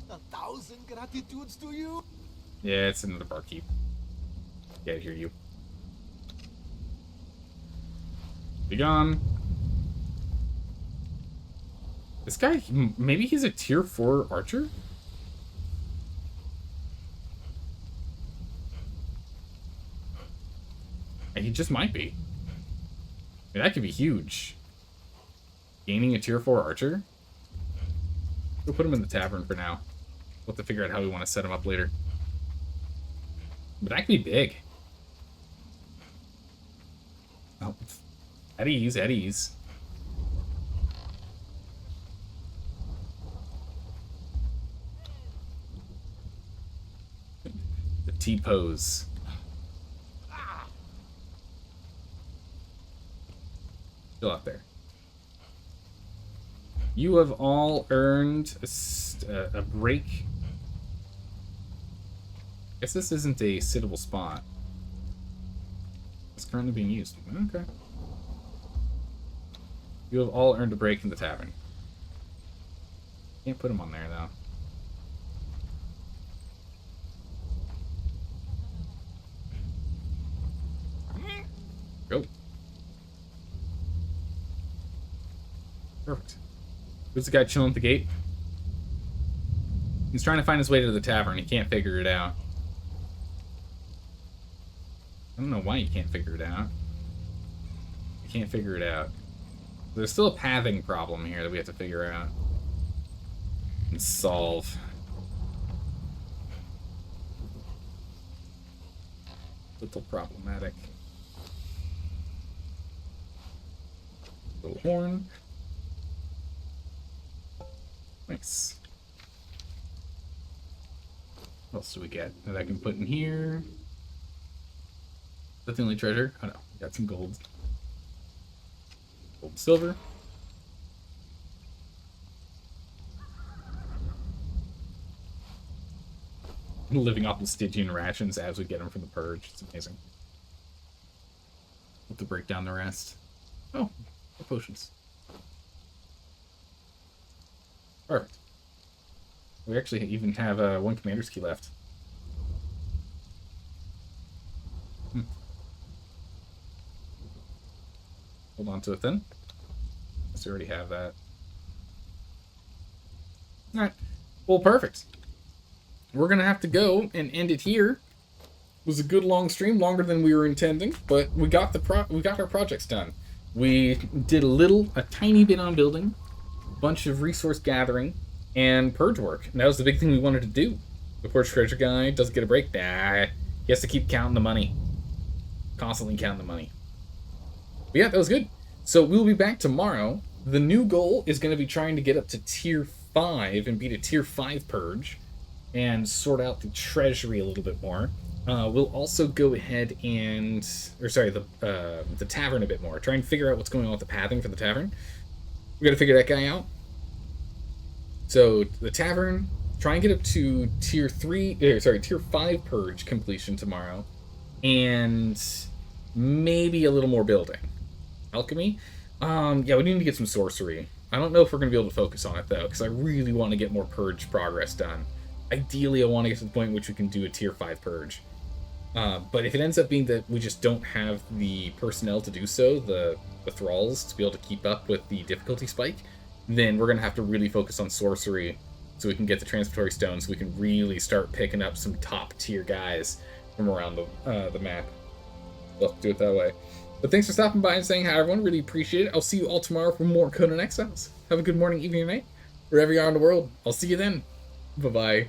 1,000 gratitudes to you. Yeah, it's another barkeep. Yeah, I hear you. Be gone. This guy, maybe he's a tier 4 archer? And he just might be. I mean, that could be huge. Gaining a tier 4 archer? We'll put him in the tavern for now. We'll have to figure out how we want to set him up later. But that could be big. Oh, at ease, at ease. The T-pose. Still out there. You have all earned a break. I guess this isn't a sittable spot. It's currently being used. Okay. You have all earned a break in the tavern. Can't put them on there, though. Go. Perfect. Who's the guy chilling at the gate? He's trying to find his way to the tavern. He can't figure it out. I don't know why he can't figure it out. He can't figure it out. There's still a pathing problem here that we have to figure out and solve. Little problematic. Little horn. Nice. What else do we get that I can put in here? Is that the only treasure? Oh no, got some gold. Gold and silver. Living off the Stygian rations as we get them from the purge. It's amazing. We'll have to break down the rest. Oh, more potions. Perfect. We actually even have one commander's key left. Hold on to it then. Unless we already have that. Alright. Well, perfect. We're going to have to go and end it here. It was a good long stream, longer than we were intending, but we got our projects done. We did a tiny bit on building, a bunch of resource gathering, and purge work. And that was the big thing we wanted to do. The Purge Treasure guy doesn't get a break. Nah, he has to keep counting the money. Constantly counting the money. But yeah, that was good. So we'll be back tomorrow. The new goal is going to be trying to get up to tier 5 and beat a tier 5 purge and sort out the treasury a little bit more. We'll also go ahead and, the tavern a bit more. Try and figure out what's going on with the pathing for the tavern. We got to figure that guy out. So the tavern, try and get up to tier 5 purge completion tomorrow, and maybe a little more building. Alchemy? Yeah, we need to get some sorcery. I don't know if we're going to be able to focus on it, though, because I really want to get more purge progress done. Ideally, I want to get to the point in which we can do a tier 5 purge. But if it ends up being that we just don't have the personnel to do so, the thralls, to be able to keep up with the difficulty spike, then we're going to have to really focus on sorcery so we can get the transitory stones, so we can really start picking up some top-tier guys from around the map. We'll have to do it that way. But thanks for stopping by and saying hi, everyone. Really appreciate it. I'll see you all tomorrow for more Conan Exiles. Have a good morning, evening, or night. Wherever you are in the world. I'll see you then. Bye-bye.